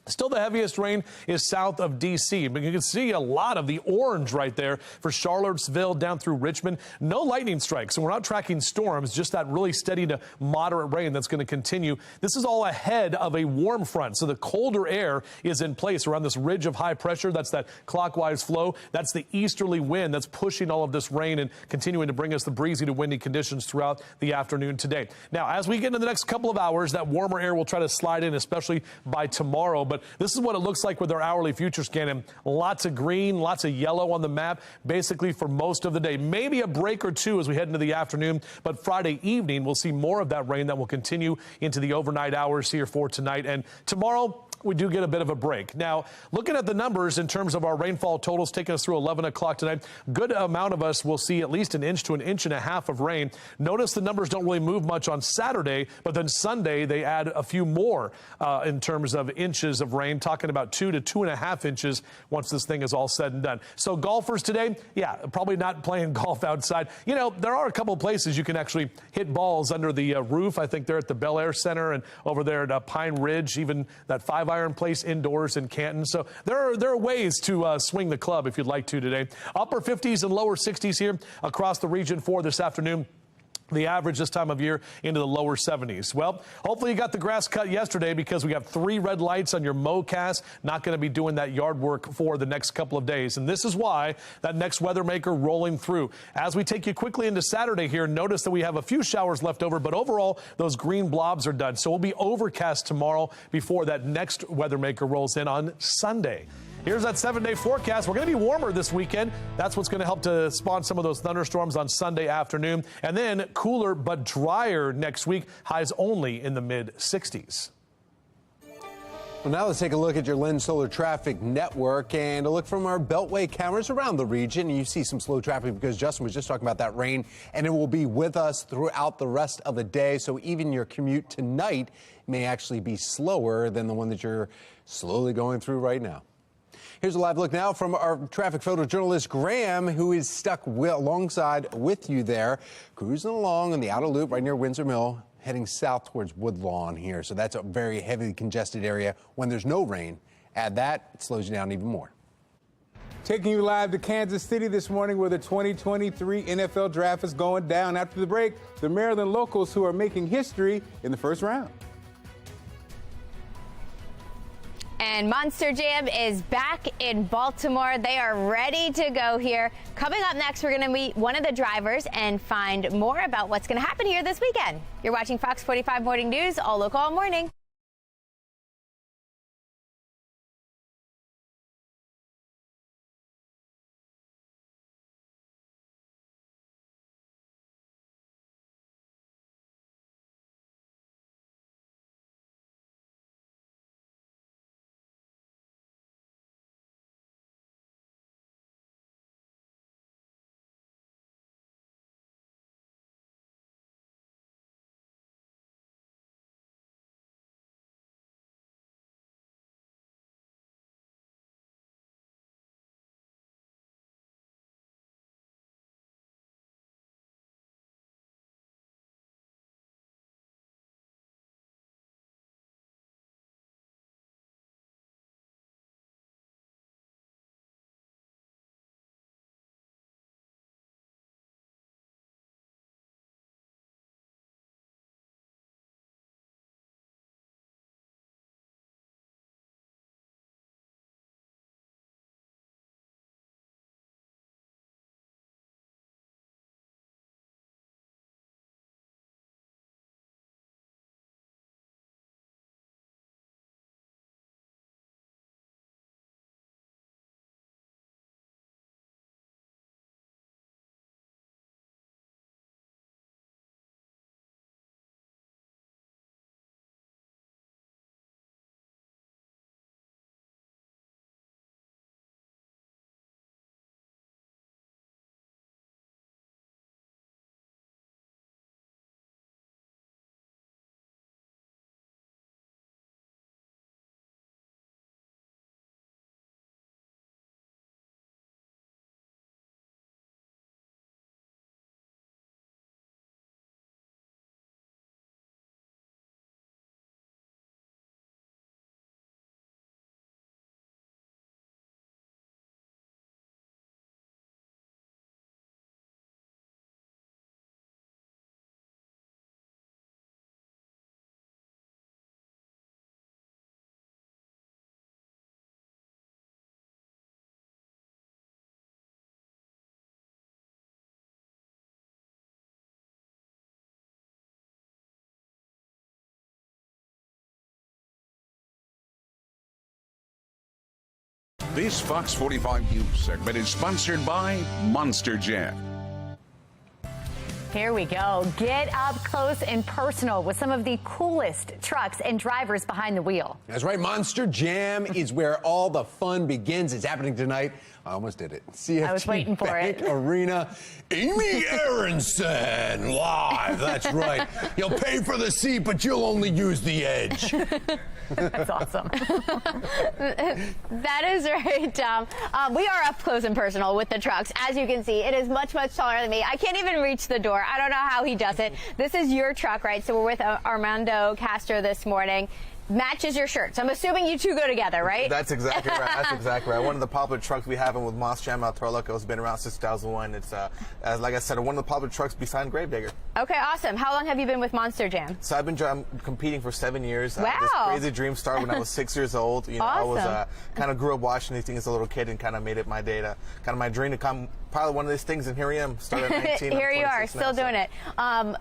Still, the heaviest rain is south of D.C., but you can see a lot of the orange right there for Charlottesville down through Richmond. No lightning strikes, so we're not tracking storms, just that really steady to moderate rain that's going to continue. This is all ahead of a warm front, so the colder air is in place around this ridge of high pressure. That's that clockwise flow. That's the easterly wind that's pushing all of this rain and continuing to bring us the breezy to windy conditions throughout the afternoon today. Now, as we get into the next couple of hours, that warmer air will try to slide in, especially by tomorrow. But this is what it looks like with our hourly future scanning. Lots of green, lots of yellow on the map, basically for most of the day. Maybe a break or two as we head into the afternoon, but Friday evening, we'll see more of that rain that will continue into the overnight hours here for tonight. And tomorrow, we do get a bit of a break. Now, looking at the numbers in terms of our rainfall totals taking us through 11 o'clock tonight, good amount of us will see at least an inch to an inch and a half of rain. Notice the numbers don't really move much on Saturday, but then Sunday they add a few more in terms of inches of rain, talking about 2 to 2.5 inches once this thing is all said and done. So golfers today, yeah, probably not playing golf outside. You know, there are a couple of places you can actually hit balls under the roof. I think they're at the Bel Air Center and over there at Pine Ridge, even that 5-iron place indoors in Canton. So there are ways to swing the club if you'd like to today. Upper 50s and lower 60s here across the region for this afternoon. The average this time of year into the lower 70s. Well, hopefully you got the grass cut yesterday because we got 3 red lights on your mowcast. Not going to be doing that yard work for the next couple of days. And this is why that next weather maker rolling through. As we take you quickly into Saturday here, notice that we have a few showers left over, but overall those green blobs are done. So we'll be overcast tomorrow before that next weather maker rolls in on Sunday. Here's that 7-day forecast. We're going to be warmer this weekend. That's what's going to help to spawn some of those thunderstorms on Sunday afternoon. And then cooler but drier next week. Highs only in the mid-60s. Well, now let's take a look at your Lens Solar Traffic Network and a look from our Beltway cameras around the region. You see some slow traffic because Justin was just talking about that rain, and it will be with us throughout the rest of the day. So even your commute tonight may actually be slower than the one that you're slowly going through right now. Here's a live look now from our traffic photojournalist Graham, who is stuck alongside with you there, cruising along on the outer loop right near Windsor Mill, heading south towards Woodlawn here. So that's a very heavily congested area when there's no rain. Add that, it slows you down even more. Taking you live to Kansas City this morning where the 2023 NFL Draft is going down. After the break, the Maryland locals who are making history in the first round. And Monster Jam is back in Baltimore. They are ready to go here. Coming up next, we're going to meet one of the drivers and find more about what's going to happen here this weekend. You're watching Fox 45 Morning News, all local, all morning. This Fox 45 News segment is sponsored by Monster Jam. Here we go. Get up close and personal with some of the coolest trucks and drivers behind the wheel. That's right. Monster Jam is where all the fun begins. It's happening tonight. I almost did it. CFG I was waiting for Bank it. Arena. Amy Aronson live. That's right. You'll pay for the seat, but you'll only use the edge. That's awesome. That is right, Tom. We are up close and personal with the trucks. As you can see, it is much, much taller than me. I can't even reach the door. I don't know how he does it. This is your truck, right? So we're with Armando Castro this morning. Matches your shirt. So I'm assuming you two go together, right? That's exactly right. That's exactly right. One of the popular trucks we have with Monster Jam out Torloco has been around since 2001. It's, as like I said, one of the popular trucks beside Gravedigger. Okay, awesome. How long have you been with Monster Jam? So I've been competing for 7 years. Wow. This crazy dream started when I was 6 years old. You know, Awesome. I was kind of grew up watching these things as a little kid and kind of made it my day to kind of my dream to come pilot one of these things. And here I am, started at 19. Here you are, still doing it.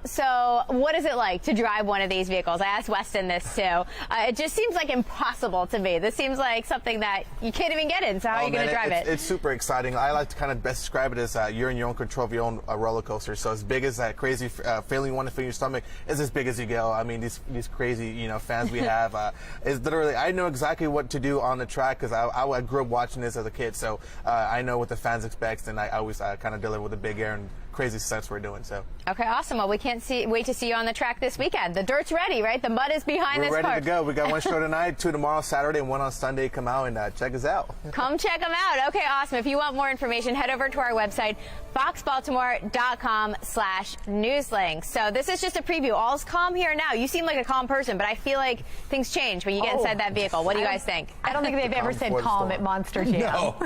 So what is it like to drive one of these vehicles? I asked Weston this too. It just seems like impossible to me. This seems like something that you can't even get in. So how are you going to drive it? It's super exciting. I like to kind of best describe it as you're in your own control of your own roller coaster. So as big as that crazy feeling you want to feel in your stomach is as big as you go. I mean, these crazy fans we have. Is literally I know exactly what to do on the track because I grew up watching this as a kid. So I know what the fans expect, and I always kind of deliver with the big air and crazy stunts we're doing. So okay, awesome. Well, we can't wait to see you on the track this weekend. The dirt's ready, right? The mud is behind this We're ready car. to go. We got one show tonight, 2 tomorrow, Saturday, and 1 on Sunday. Come out and check us out. Come check them out. Okay, awesome. If you want more information, head over to our website, foxbaltimore.com/newslink. So this is just a preview. All's calm here now. You seem like a calm person, but I feel like things change when you get inside that vehicle. What do you guys think? I don't think they've ever said calm at Monster Jam. No.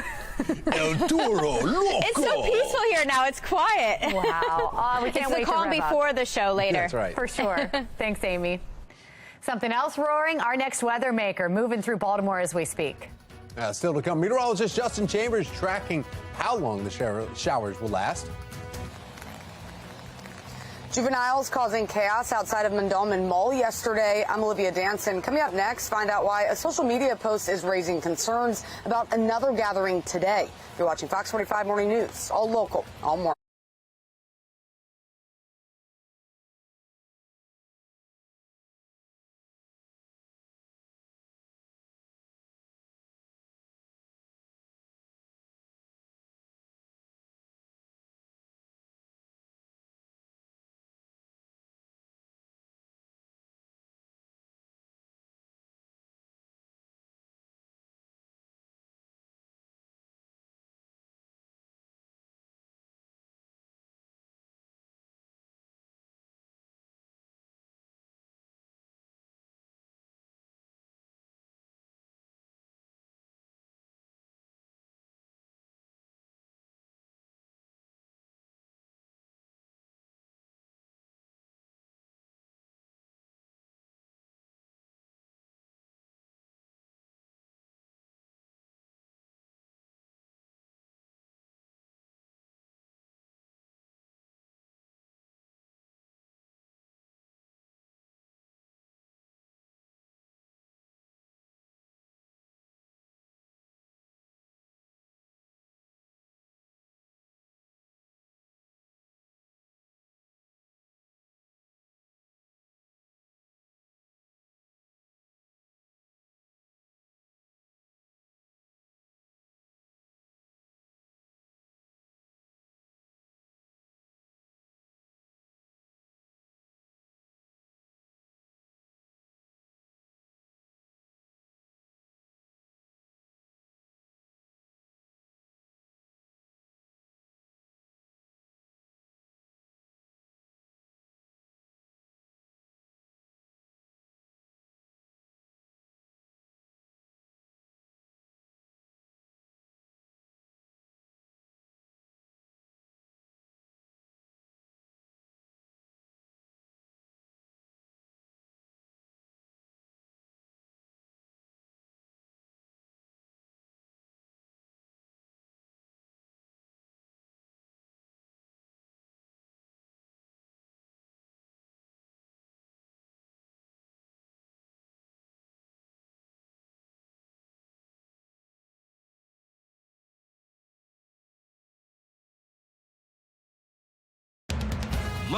El Toro Loco. It's so peaceful here now. It's quiet. Wow. Oh, we can't it's wait the to calm rev up. before the show later. That's right. For sure. Thanks, Amy. Something else roaring, our next weather maker moving through Baltimore as we speak. Still to come, meteorologist Justin Chambers tracking how long the showers will last. Juveniles causing chaos outside of Mondawmin Mall yesterday. I'm Olivia Danson. Coming up next, find out why a social media post is raising concerns about another gathering today. You're watching Fox 45 Morning News, all local, all morning.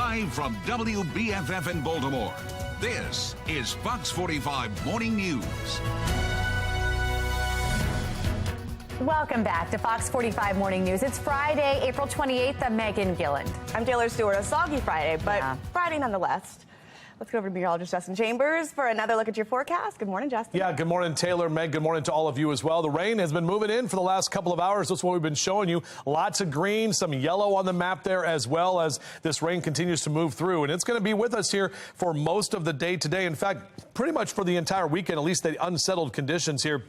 Live from WBFF in Baltimore, this is Fox 45 Morning News. Welcome back to Fox 45 Morning News. It's Friday, April 28th. I'm Megan Gilland. I'm Taylor Stewart. A soggy Friday, but Friday nonetheless. Let's go over to meteorologist Justin Chambers for another look at your forecast. Good morning, Justin. Yeah, good morning, Taylor. Meg, good morning to all of you as well. The rain has been moving in for the last couple of hours. That's what we've been showing you. Lots of green, some yellow on the map there, as well as this rain continues to move through. And it's going to be with us here for most of the day today. In fact, pretty much for the entire weekend, at least the unsettled conditions here.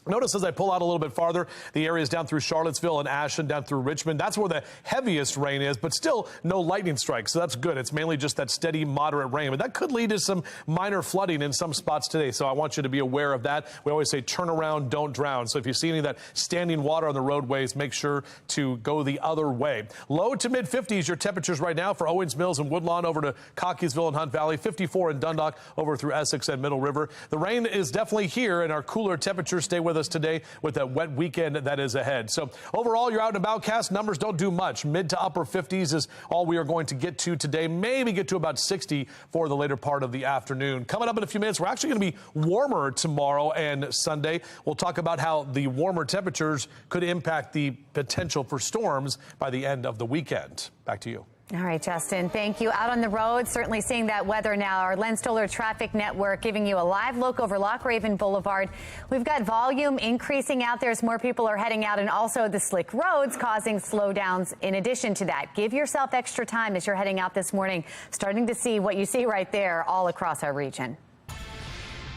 Notice as I pull out a little bit farther, the areas down through Charlottesville and Ashland, down through Richmond. That's where the heaviest rain is, but still no lightning strikes. So that's good. It's mainly just that steady, moderate rain. But that could lead to some minor flooding in some spots today. So I want you to be aware of that. We always say turn around, don't drown. So if you see any of that standing water on the roadways, make sure to go the other way. Low to mid 50s, your temperatures right now for Owens Mills and Woodlawn over to Cockeysville and Hunt Valley, 54 in Dundalk over through Essex and Middle River. The rain is definitely here, and our cooler temperatures stay with us today with that wet weekend that is ahead. So overall, you're out and about. Cast numbers don't do much. Mid to upper 50s is all we are going to get to today. Maybe get to about 60 for the later part of the afternoon. Coming up in a few minutes, we're actually going to be warmer tomorrow and Sunday. We'll talk about how the warmer temperatures could impact the potential for storms by the end of the weekend. Back to you. All right, Justin, thank you. Out on the road, certainly seeing that weather now. Our Len Stoller Traffic Network giving you a live look over Loch Raven Boulevard. We've got volume increasing out there as more people are heading out, and also the slick roads causing slowdowns in addition to that. Give yourself extra time as you're heading out this morning, starting to see what you see right there all across our region.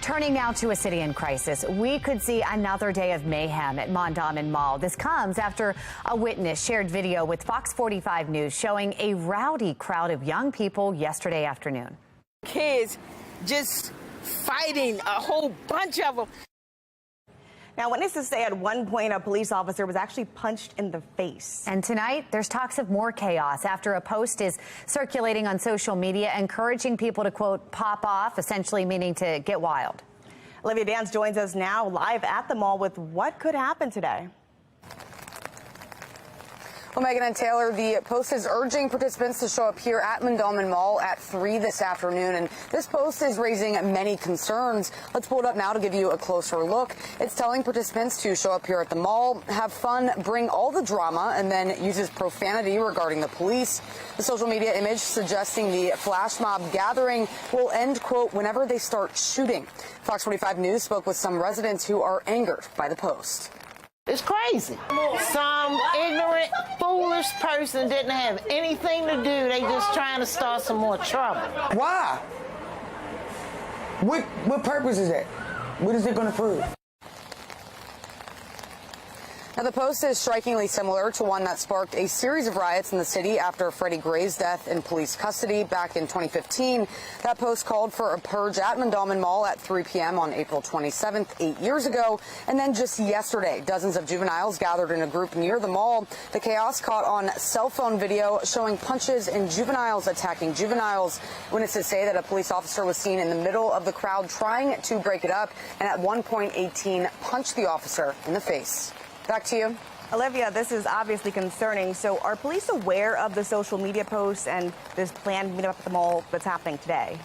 Turning now to a city in crisis, we could see another day of mayhem at Mondawmin Mall. This comes after a witness shared video with Fox 45 News showing a rowdy crowd of young people yesterday afternoon. Kids just fighting, a whole bunch of them. Now, witnesses say at one point a police officer was actually punched in the face. And tonight, there's talks of more chaos after a post is circulating on social media encouraging people to, quote, pop off, essentially meaning to get wild. Olivia Dance joins us now live at the mall with what could happen today. Well, Megan and Taylor, the post is urging participants to show up here at Mondawmin Mall at 3 this afternoon. And this post is raising many concerns. Let's pull it up now to give you a closer look. It's telling participants to show up here at the mall, have fun, bring all the drama, and then uses profanity regarding the police. The social media image suggesting the flash mob gathering will end, quote, whenever they start shooting. Fox 45 News spoke with some residents who are angered by the post. It's crazy. Some ignorant, foolish person didn't have anything to do. They just trying to start some more trouble. Why? What purpose is that? What is it going to prove? Now, the post is strikingly similar to one that sparked a series of riots in the city after Freddie Gray's death in police custody back in 2015. That post called for a purge at Mondawmin Mall at 3 p.m. on April 27th, 8 years ago. And then just yesterday, dozens of juveniles gathered in a group near the mall. The chaos caught on cell phone video showing punches and juveniles attacking juveniles. Witnesses say that a police officer was seen in the middle of the crowd trying to break it up, and at one point, 18 punched the officer in the face. Back to you. Olivia, this is obviously concerning. So are police aware of the social media posts and this planned meetup at the mall that's happening today?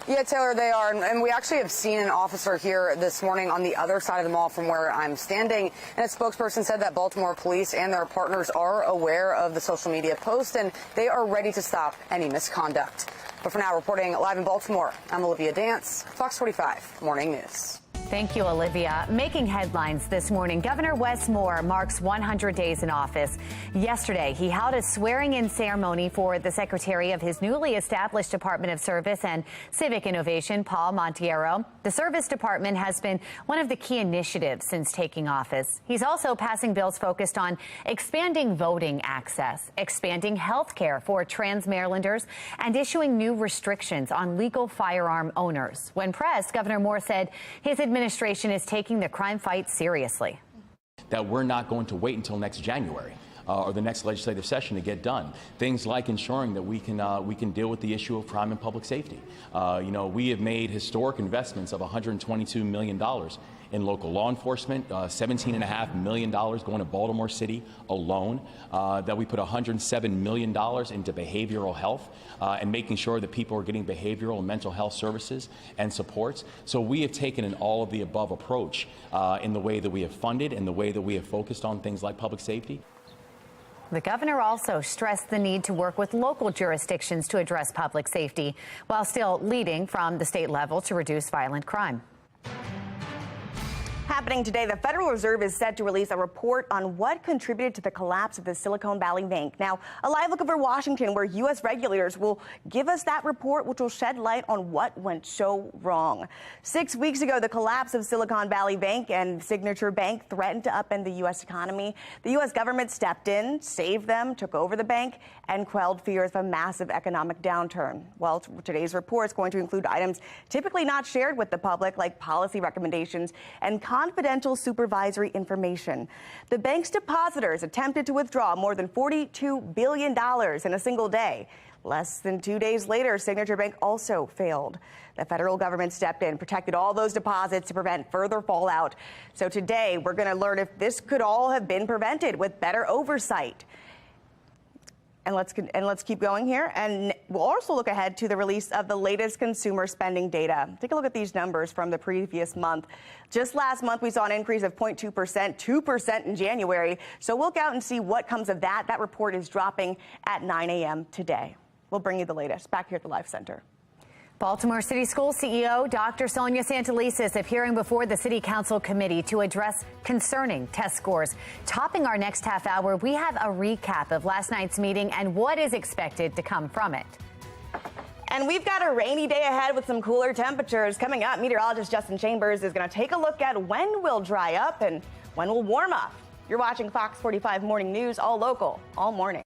Yeah, Taylor, they are. And we actually have seen an officer here this morning on the other side of the mall from where I'm standing. And a spokesperson said that Baltimore police and their partners are aware of the social media post and they are ready to stop any misconduct. But for now, reporting live in Baltimore, I'm Olivia Dance, Fox 45 Morning News. Thank you, Olivia. Making headlines this morning, Governor Wes Moore marks 100 days in office. Yesterday, he held a swearing-in ceremony for the secretary of his newly established Department of Service and Civic Innovation, Paul Montiero. The Service Department has been one of the key initiatives since taking office. He's also passing bills focused on expanding voting access, expanding health care for trans Marylanders, and issuing new restrictions on legal firearm owners. When pressed, Governor Moore said his administration is taking the crime fight seriously. That we're not going to wait until next January. or the next legislative session to get done. Things like ensuring that we can deal with the issue of crime and public safety. We have made historic investments of $122 million in local law enforcement, $17.5 million going to Baltimore City alone, that we put $107 million into behavioral health and making sure that people are getting behavioral and mental health services and supports. So we have taken an all of the above approach in the way that we have funded and the way that we have focused on things like public safety. The governor also stressed the need to work with local jurisdictions to address public safety, while still leading from the state level to reduce violent crime. Happening today, the Federal Reserve is set to release a report on what contributed to the collapse of the Silicon Valley Bank. Now, a live look over Washington, where U.S. regulators will give us that report, which will shed light on what went so wrong. 6 weeks ago, the collapse of Silicon Valley Bank and Signature Bank threatened to upend the U.S. economy. The U.S. government stepped in, saved them, took over the bank, and quelled fears of a massive economic downturn. Well, today's report is going to include items typically not shared with the public, like policy recommendations and confidential supervisory information. The bank's depositors attempted to withdraw more than $42 billion in a single day. Less than 2 days later, Signature Bank also failed. The federal government stepped in, protected all those deposits to prevent further fallout. So today, we're going to learn if this could all have been prevented with better oversight. And let's keep going here. And we'll also look ahead to the release of the latest consumer spending data. Take a look at these numbers from the previous month. Just last month, we saw an increase of 0.2%, 2% in January. So we'll look out and see what comes of that. That report is dropping at 9 a.m. today. We'll bring you the latest back here at the Life Center. Baltimore City School CEO Dr. Sonia Santelises is appearing before the City Council Committee to address concerning test scores. Topping our next half hour, we have a recap of last night's meeting and what is expected to come from it. And we've got a rainy day ahead with some cooler temperatures. Coming up, meteorologist Justin Chambers is going to take a look at when we'll dry up and when we'll warm up. You're watching Fox 45 Morning News, all local, all morning.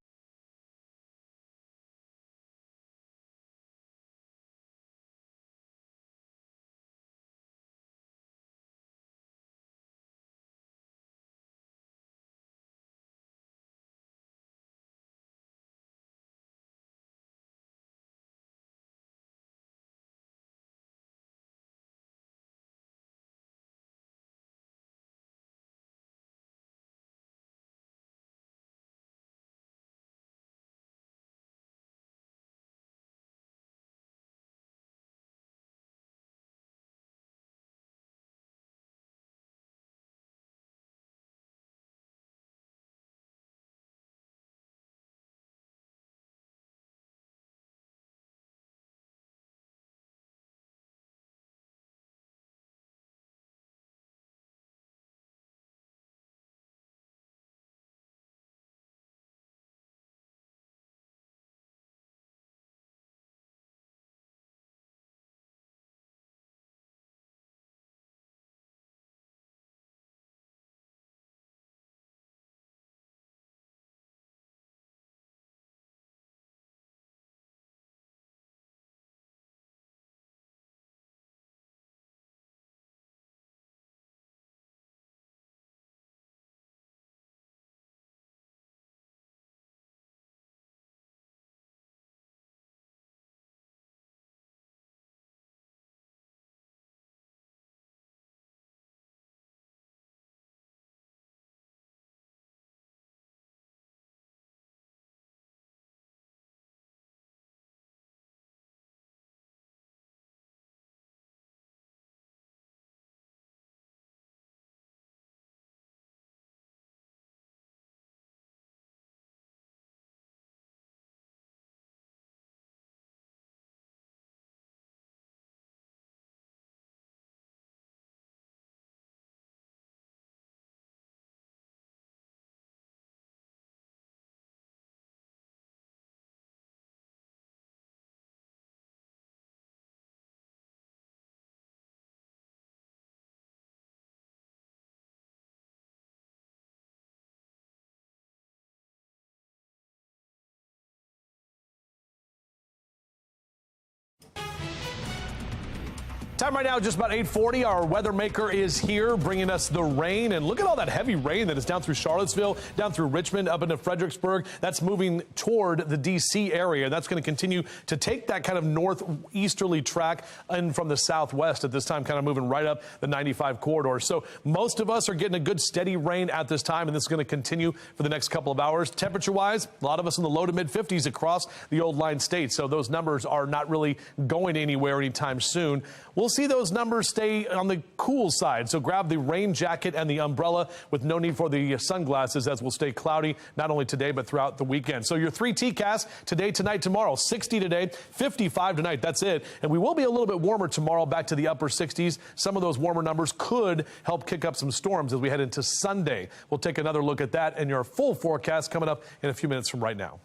Time right now, just about 8:40. Our weather maker is here, bringing us the rain. And look at all that heavy rain that is down through Charlottesville, down through Richmond, up into Fredericksburg. That's moving toward the D.C. area. That's going to continue to take that kind of northeasterly track and from the southwest at this time, kind of moving right up the 95 corridor. So most of us are getting a good steady rain at this time, and this is going to continue for the next couple of hours. Temperature-wise, a lot of us in the low to mid-50s across the old line states. So those numbers are not really going anywhere anytime soon. We'll see those numbers stay on the cool side. So grab the rain jacket and the umbrella with no need for the sunglasses, as will stay cloudy not only today but throughout the weekend. So your 3 TCAS today, tonight, tomorrow. 60 today, 55 tonight. That's it. And we will be a little bit warmer tomorrow, back to the upper 60s. Some of those warmer numbers could help kick up some storms as we head into Sunday. We'll take another look at that and your full forecast coming up in a few minutes from right now.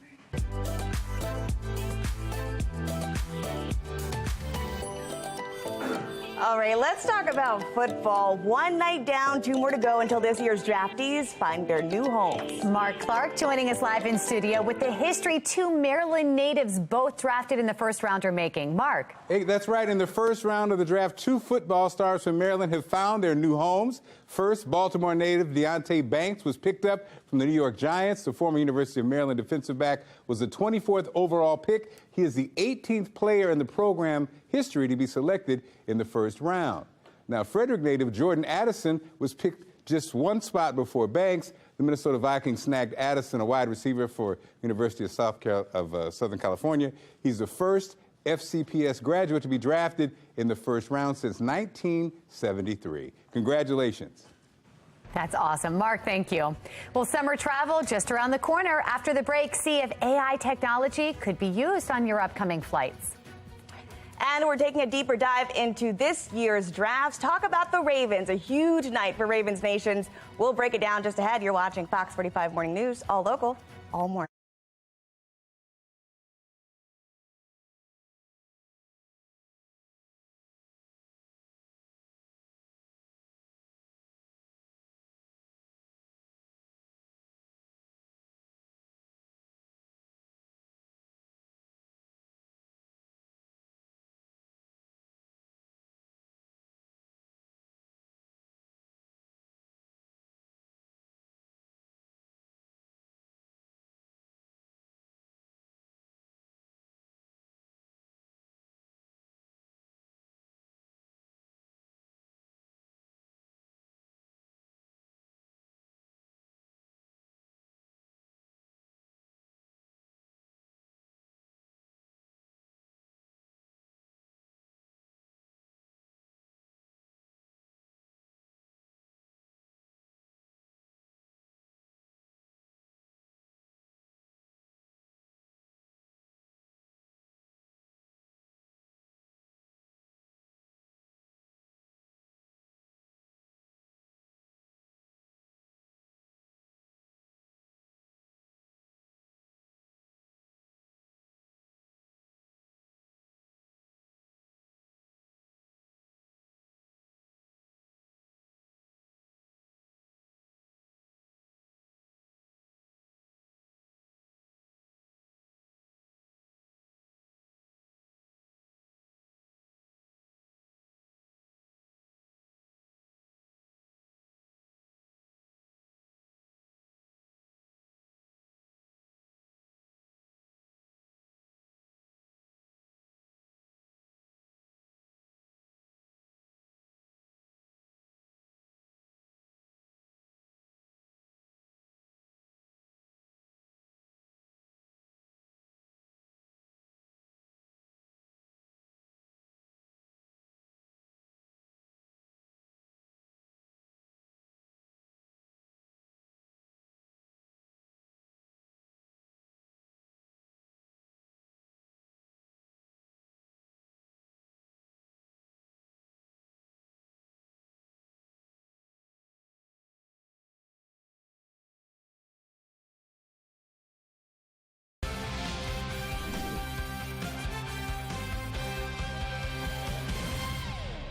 All right, let's talk about football. One night down, 2 more to go until this year's draftees find their new homes. Mark Clark joining us live in studio with the history 2 Maryland natives both drafted in the first round are making. Mark. Hey, that's right. In the first round of the draft, 2 football stars from Maryland have found their new homes. First, Baltimore native Deonte Banks was picked up from the New York Giants. The former University of Maryland defensive back was the 24th overall pick. He is the 18th player in the program history to be selected in the first round. Now, Frederick native Jordan Addison was picked just 1 spot before Banks. The Minnesota Vikings snagged Addison, a wide receiver for University of Southern California. He's the first FCPS graduate to be drafted in the first round since 1973. Congratulations. That's awesome. Mark, thank you. Well, summer travel just around the corner. After the break, see if AI technology could be used on your upcoming flights. And we're taking a deeper dive into this year's drafts. Talk about the Ravens, a huge night for Ravens Nations. We'll break it down just ahead. You're watching Fox 45 Morning News, all local, all morning.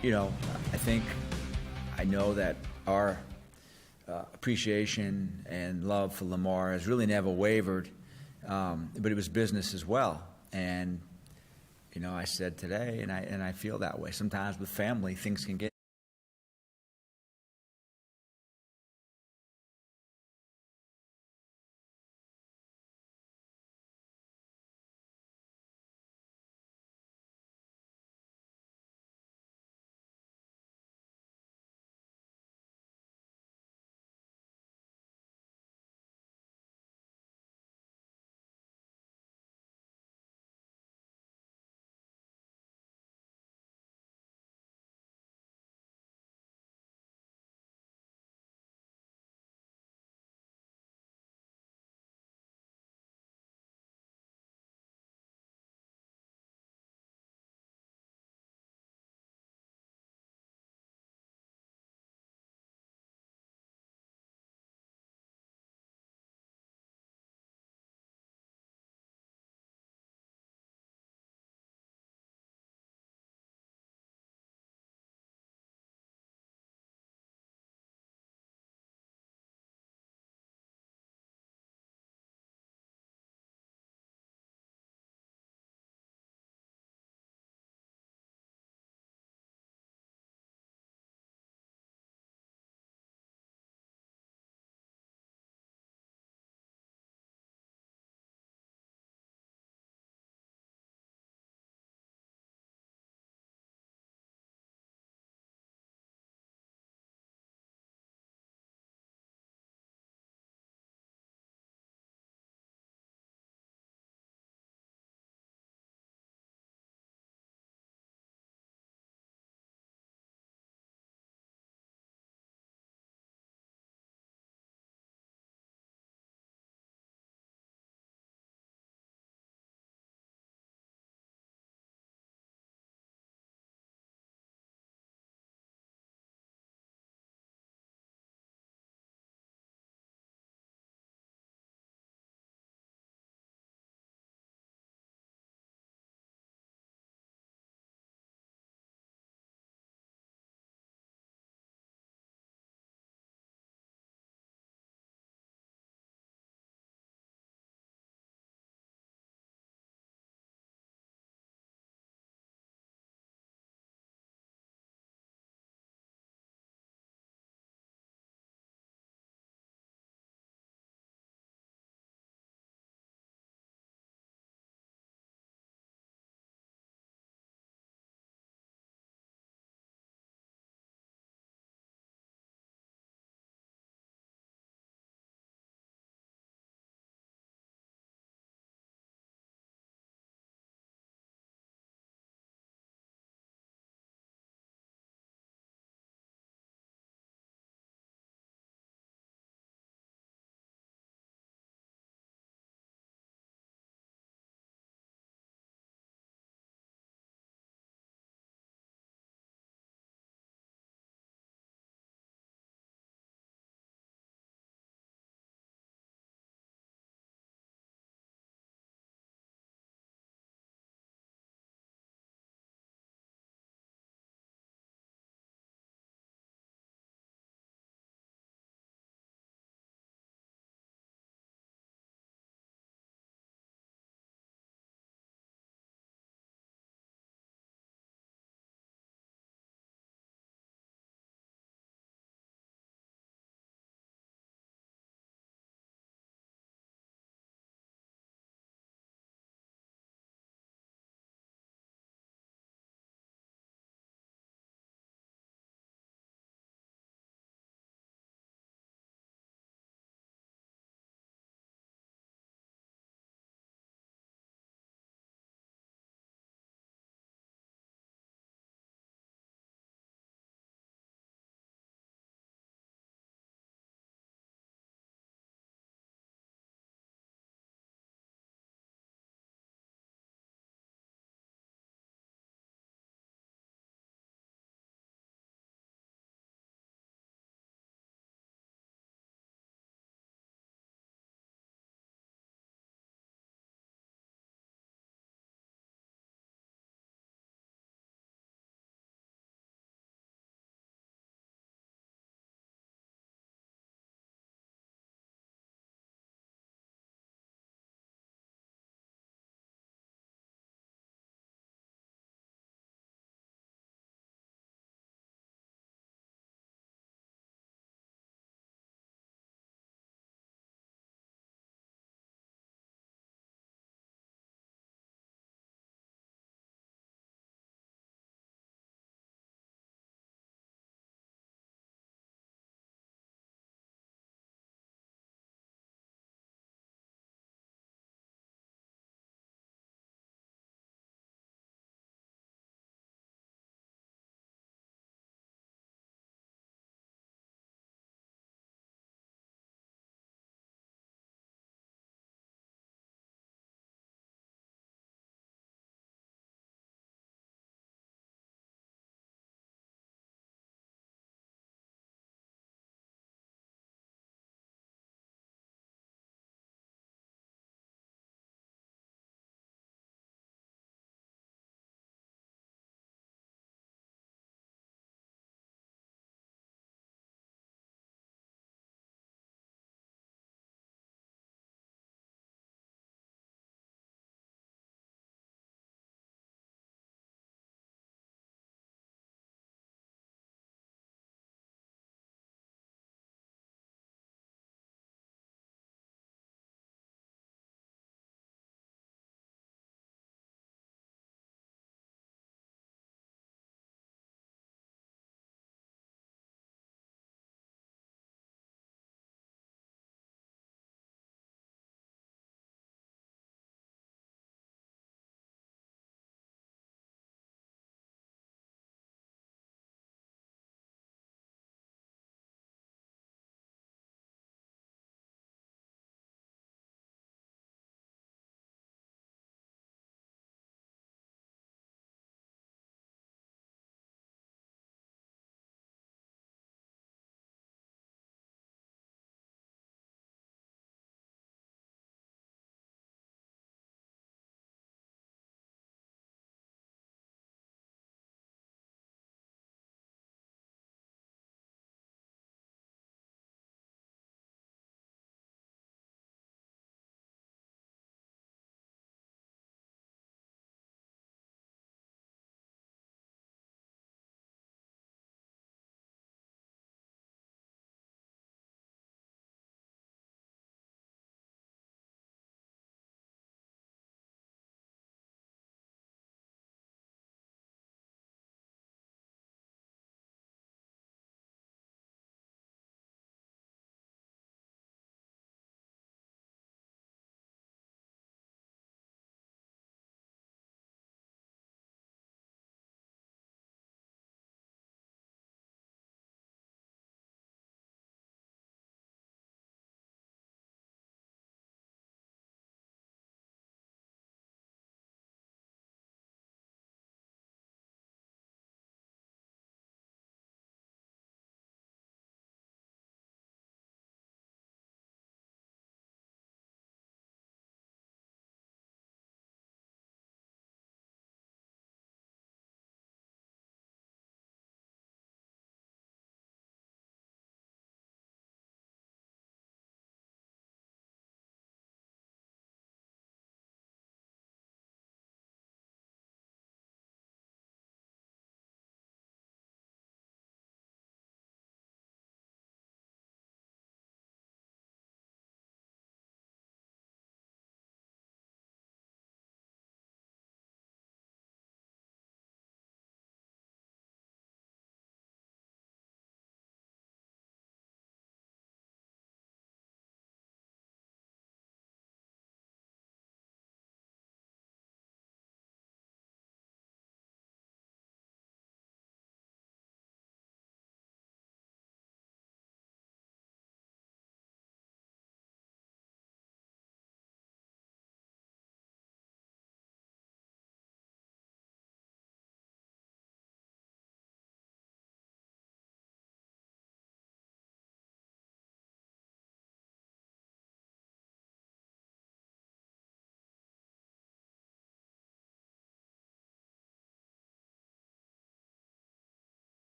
You know, I know that our appreciation and love for Lamar has really never wavered, but it was business as well. And, You know, I said today, and I feel that way. Sometimes with family, things can get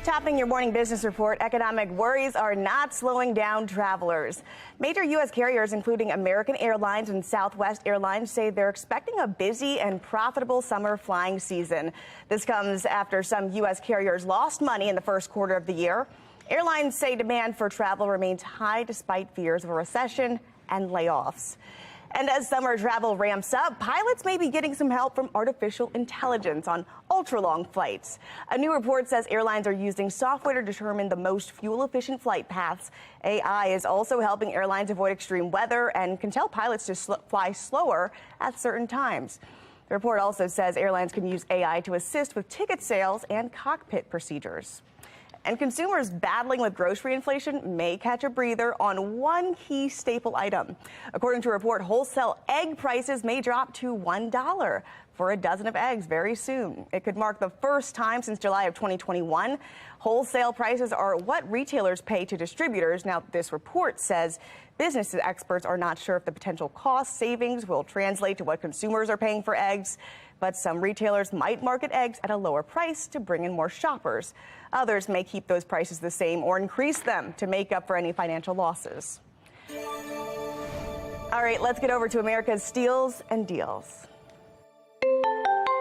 Topping your morning business report, economic worries are not slowing down travelers. Major U.S. carriers, including American Airlines and Southwest Airlines, say they're expecting a busy and profitable summer flying season. This comes after some U.S. carriers lost money in the first quarter of the year. Airlines say demand for travel remains high despite fears of a recession and layoffs. And as summer travel ramps up, pilots may be getting some help from artificial intelligence on ultra-long flights. A new report says airlines are using software to determine the most fuel-efficient flight paths. AI is also helping airlines avoid extreme weather and can tell pilots to fly slower at certain times. The report also says airlines can use AI to assist with ticket sales and cockpit procedures. And consumers battling with grocery inflation may catch a breather on one key staple item. According to a report, wholesale egg prices may drop to $1 for a dozen of eggs very soon. It could mark the first time since July of 2021. Wholesale prices are what retailers pay to distributors. Now, this report says business experts are not sure if the potential cost savings will translate to what consumers are paying for eggs. But some retailers might market eggs at a lower price to bring in more shoppers. Others may keep those prices the same or increase them to make up for any financial losses. All right, let's get over to America's Steals and Deals.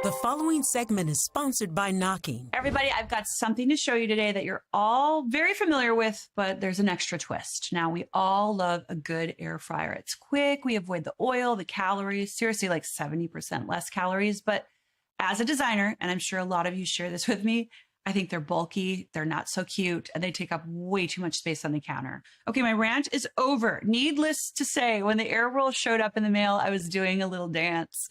The following segment is sponsored by Knocking. Everybody, I've got something to show you today that you're all very familiar with, but there's an extra twist. Now, we all love a good air fryer. It's quick. We avoid the oil, the calories, seriously, like 70% less calories. But as a designer, and I'm sure a lot of you share this with me, I think they're bulky, they're not so cute, and they take up way too much space on the counter. Okay, my rant is over. Needless to say, when the air roll showed up in the mail, I was doing a little dance.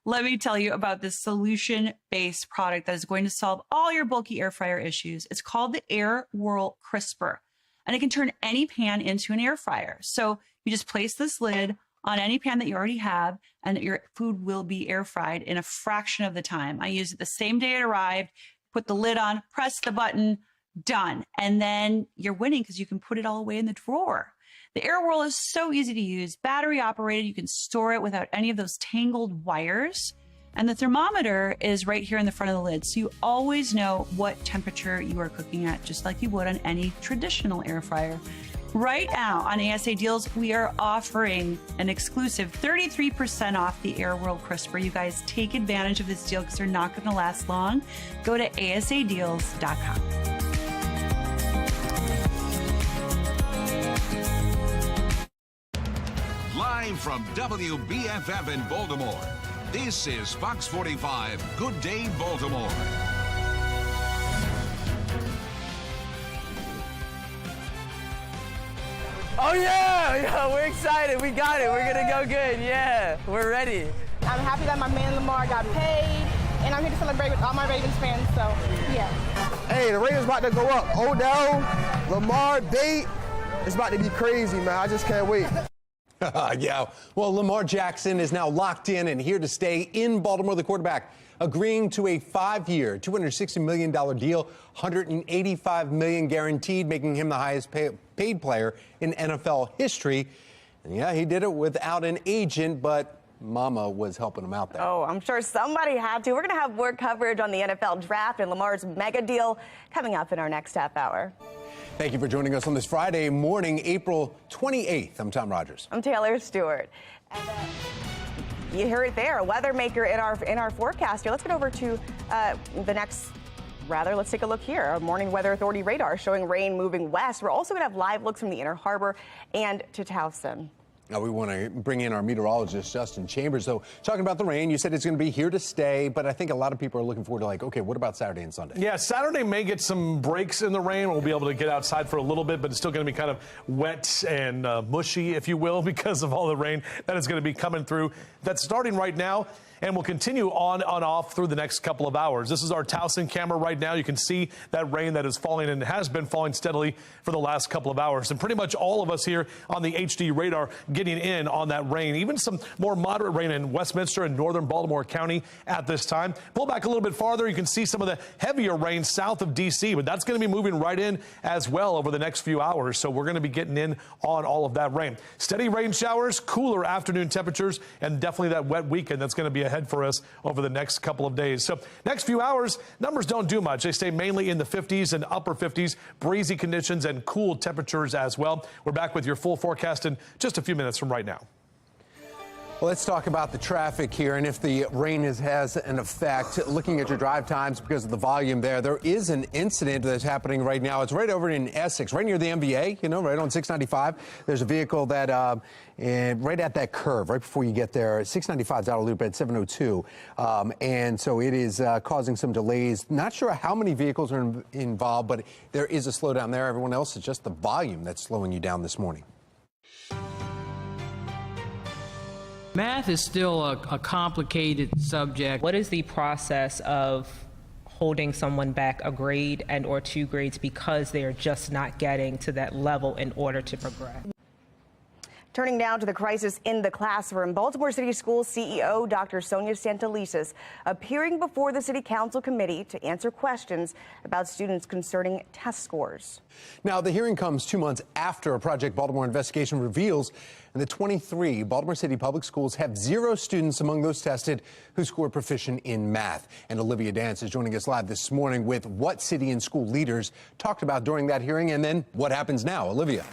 Let me tell you about this solution-based product that is going to solve all your bulky air fryer issues. It's called the Air Whirl Crisper, and it can turn any pan into an air fryer. So you just place this lid on any pan that you already have, and your food will be air fried in a fraction of the time. I used it the same day it arrived. Put the lid on, press the button, done. And then you're winning because you can put it all away in the drawer. The Air Whirl is so easy to use, battery operated. You can store it without any of those tangled wires. And the thermometer is right here in the front of the lid. So you always know what temperature you are cooking at, just like you would on any traditional air fryer. Right now on ASA Deals, we are offering an exclusive 33% off the Air Whirl Crisper. You guys take advantage of this deal because they're not going to last long. Go to asadeals.com. Live from WBFF in Baltimore, this is Fox 45 Good Day Baltimore. Oh yeah, we're excited. We got it. We're gonna go good. Yeah, we're ready. I'm happy that my man Lamar got paid, and I'm here to celebrate with all my Ravens fans. So yeah. Hey, the Ravens about to go up. Odell, Lamar, Bate. It's about to be crazy, man. I just can't wait. Yeah, well, Lamar Jackson is now locked in and here to stay in Baltimore. The quarterback agreeing to a 5-year, $260 million deal, $185 million guaranteed, making him the highest paid player in NFL history. And yeah, he did it without an agent, but Mama was helping him out there. Oh, I'm sure somebody had to. We're going to have more coverage on the NFL draft and Lamar's mega deal coming up in our next half hour. Thank you for joining us on this Friday morning, April 28th. I'm Tom Rogers. I'm Taylor Stewart. And, you hear it there, a weather maker in our forecast here. Let's get over to let's take a look here. Our morning weather authority radar showing rain moving west. We're also going to have live looks from the Inner Harbor and to Towson. Now we want to bring in our meteorologist, Justin Chambers. So talking about the rain, you said it's going to be here to stay, but I think a lot of people are looking forward to okay, what about Saturday and Sunday? Yeah, Saturday may get some breaks in the rain. We'll be able to get outside for a little bit, but it's still going to be kind of wet and mushy, if you will, because of all the rain that is going to be coming through. That's starting right now and will continue on and off through the next couple of hours. This is our Towson camera right now. You can see that rain that is falling and has been falling steadily for the last couple of hours. And pretty much all of us here on the HD radar getting in on that rain. Even some more moderate rain in Westminster and northern Baltimore County at this time. Pull back a little bit farther, you can see some of the heavier rain south of D.C., but that's going to be moving right in as well over the next few hours. So we're going to be getting in on all of that rain. Steady rain showers, cooler afternoon temperatures, and definitely that wet weekend that's going to be ahead ahead for us over the next couple of days. So next few hours, numbers don't do much. They stay mainly in the 50s and upper 50s, breezy conditions and cool temperatures as well. We're back with your full forecast in just a few minutes from right now. Well, let's talk about the traffic here and if the rain has an effect. Looking at your drive times because of the volume there is an incident that's happening right now. It's right over in Essex, right near the MBA, right on 695. There's a vehicle that right at that curve, right before you get there. 695 is out of loop at 702. And so it is causing some delays. Not sure how many vehicles are involved, but there is a slowdown there. Everyone else is just the volume that's slowing you down this morning. Math is still a complicated subject. What is the process of holding someone back a grade and or 2 grades because they are just not getting to that level in order to progress? Turning now to the crisis in the classroom, Baltimore City Schools CEO Dr. Sonia Santelises appearing before the City Council committee to answer questions about students concerning test scores. Now, the hearing comes 2 months after a Project Baltimore investigation reveals the 23 Baltimore City public schools have 0 students among those tested who scored proficient in math. And Olivia Dance is joining us live this morning with what city and school leaders talked about during that hearing and then what happens now. Olivia.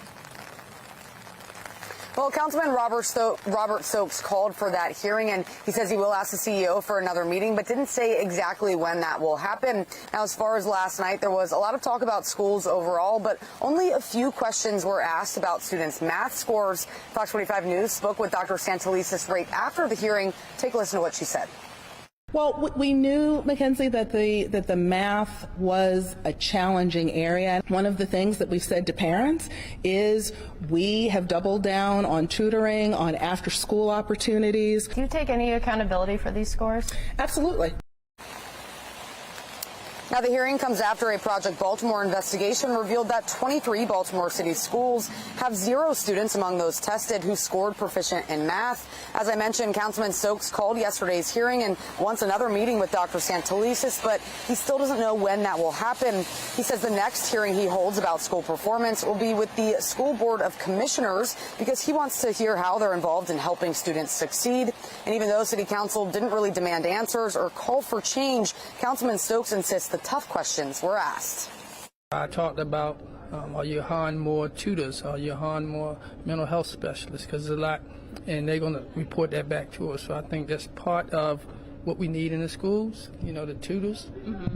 Well, Councilman Robert Stokes called for that hearing, and he says he will ask the CEO for another meeting, but didn't say exactly when that will happen. Now, as far as last night, there was a lot of talk about schools overall, but only a few questions were asked about students' math scores. Fox 45 News spoke with Dr. Santelises right after the hearing. Take a listen to what she said. Well, we knew, Mackenzie, that the math was a challenging area. One of the things that we've said to parents is we have doubled down on tutoring, on after-school opportunities. Do you take any accountability for these scores? Absolutely. Now, the hearing comes after a Project Baltimore investigation revealed that 23 Baltimore City schools have 0 students among those tested who scored proficient in math. As I mentioned, Councilman Stokes called yesterday's hearing and wants another meeting with Dr. Santelises, but he still doesn't know when that will happen. He says the next hearing he holds about school performance will be with the School Board of Commissioners because he wants to hear how they're involved in helping students succeed. And even though City Council didn't really demand answers or call for change, Councilman Stokes insists the tough questions were asked. I talked about are you hiring more tutors? Are you hiring more mental health specialists? Because there's a lot, and they're going to report that back to us. So I think that's part of what we need in the schools, the tutors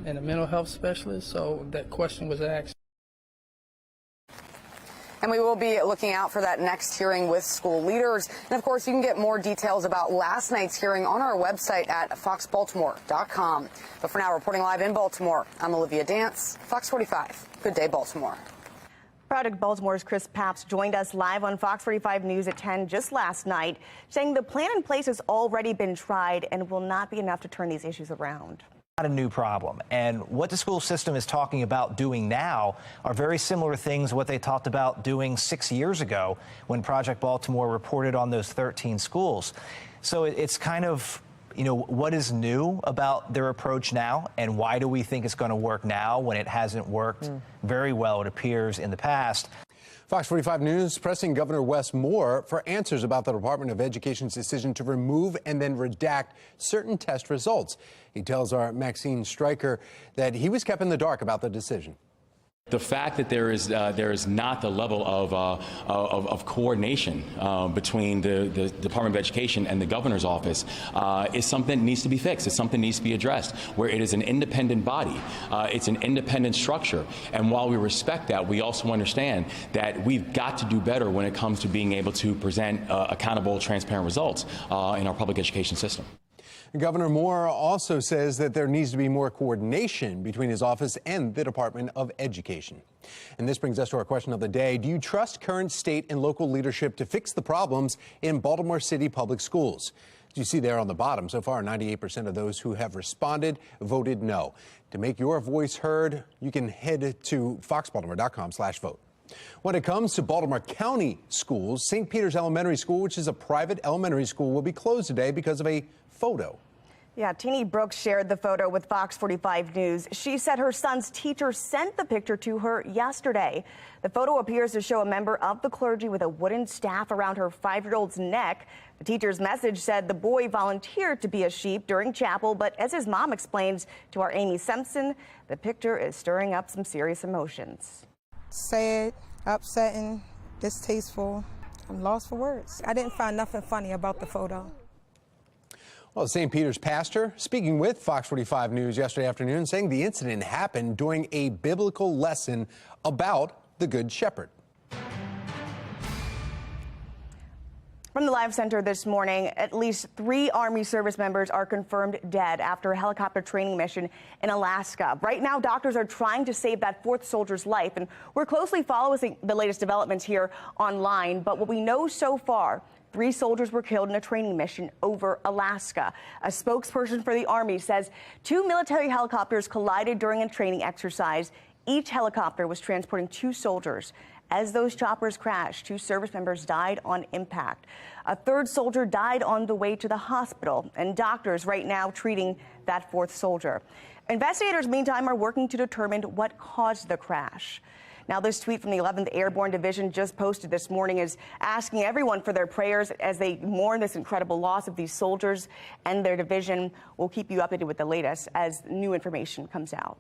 and the mental health specialists. So that question was asked. And we will be looking out for that next hearing with school leaders. And, of course, you can get more details about last night's hearing on our website at foxbaltimore.com. But for now, reporting live in Baltimore, I'm Olivia Dance, Fox 45. Good day, Baltimore. Project Baltimore's Chris Papps joined us live on Fox 45 News at 10 just last night, saying the plan in place has already been tried and will not be enough to turn these issues around. Not a new problem. And what the school system is talking about doing now are very similar things to what they talked about doing 6 years ago when Project Baltimore reported on those 13 schools. So it's kind of, what is new about their approach now and why do we think it's going to work now when it hasn't worked very well, it appears, in the past. Fox 45 News pressing Governor Wes Moore for answers about the Department of Education's decision to remove and then redact certain test results. He tells our Maxine Stryker that he was kept in the dark about the decision. The fact that there is not the level of coordination between the Department of Education and the governor's office is something that needs to be fixed. It's something that needs to be addressed, where it is an independent body. It's an independent structure. And while we respect that, we also understand that we've got to do better when it comes to being able to present accountable, transparent results in our public education system. Governor Moore also says that there needs to be more coordination between his office and the Department of Education. And this brings us to our question of the day. Do you trust current state and local leadership to fix the problems in Baltimore City public schools? As you see there on the bottom, so far 98% of those who have responded voted no. To make your voice heard, you can head to foxbaltimore.com/vote. When it comes to Baltimore County schools, St. Peter's Elementary School, which is a private elementary school, will be closed today because of a photo. Yeah, Teenie Brooks shared the photo with Fox 45 News. She said her son's teacher sent the picture to her yesterday. The photo appears to show a member of the clergy with a wooden staff around her 5-year-old's neck. The teacher's message said the boy volunteered to be a sheep during chapel, but as his mom explains to our Amy Simpson, the picture is stirring up some serious emotions. Sad, upsetting, distasteful. I'm lost for words. I didn't find nothing funny about the photo. Well, St. Peter's pastor speaking with Fox 45 News yesterday afternoon, saying the incident happened during a biblical lesson about the Good Shepherd. From the Live Center this morning, at least 3 Army service members are confirmed dead after a helicopter training mission in Alaska. Right now, doctors are trying to save that 4th soldier's life, and we're closely following the latest developments here online. But what we know so far, 3 soldiers were killed in a training mission over Alaska. A spokesperson for the Army says 2 military helicopters collided during a training exercise. Each helicopter was transporting 2 soldiers. As those choppers crashed, 2 service members died on impact. A 3rd soldier died on the way to the hospital, and doctors right now treating that 4th soldier. Investigators, meantime, are working to determine what caused the crash. Now, this tweet from the 11th Airborne Division just posted this morning is asking everyone for their prayers as they mourn this incredible loss of these soldiers and their division. We'll keep you updated with the latest as new information comes out.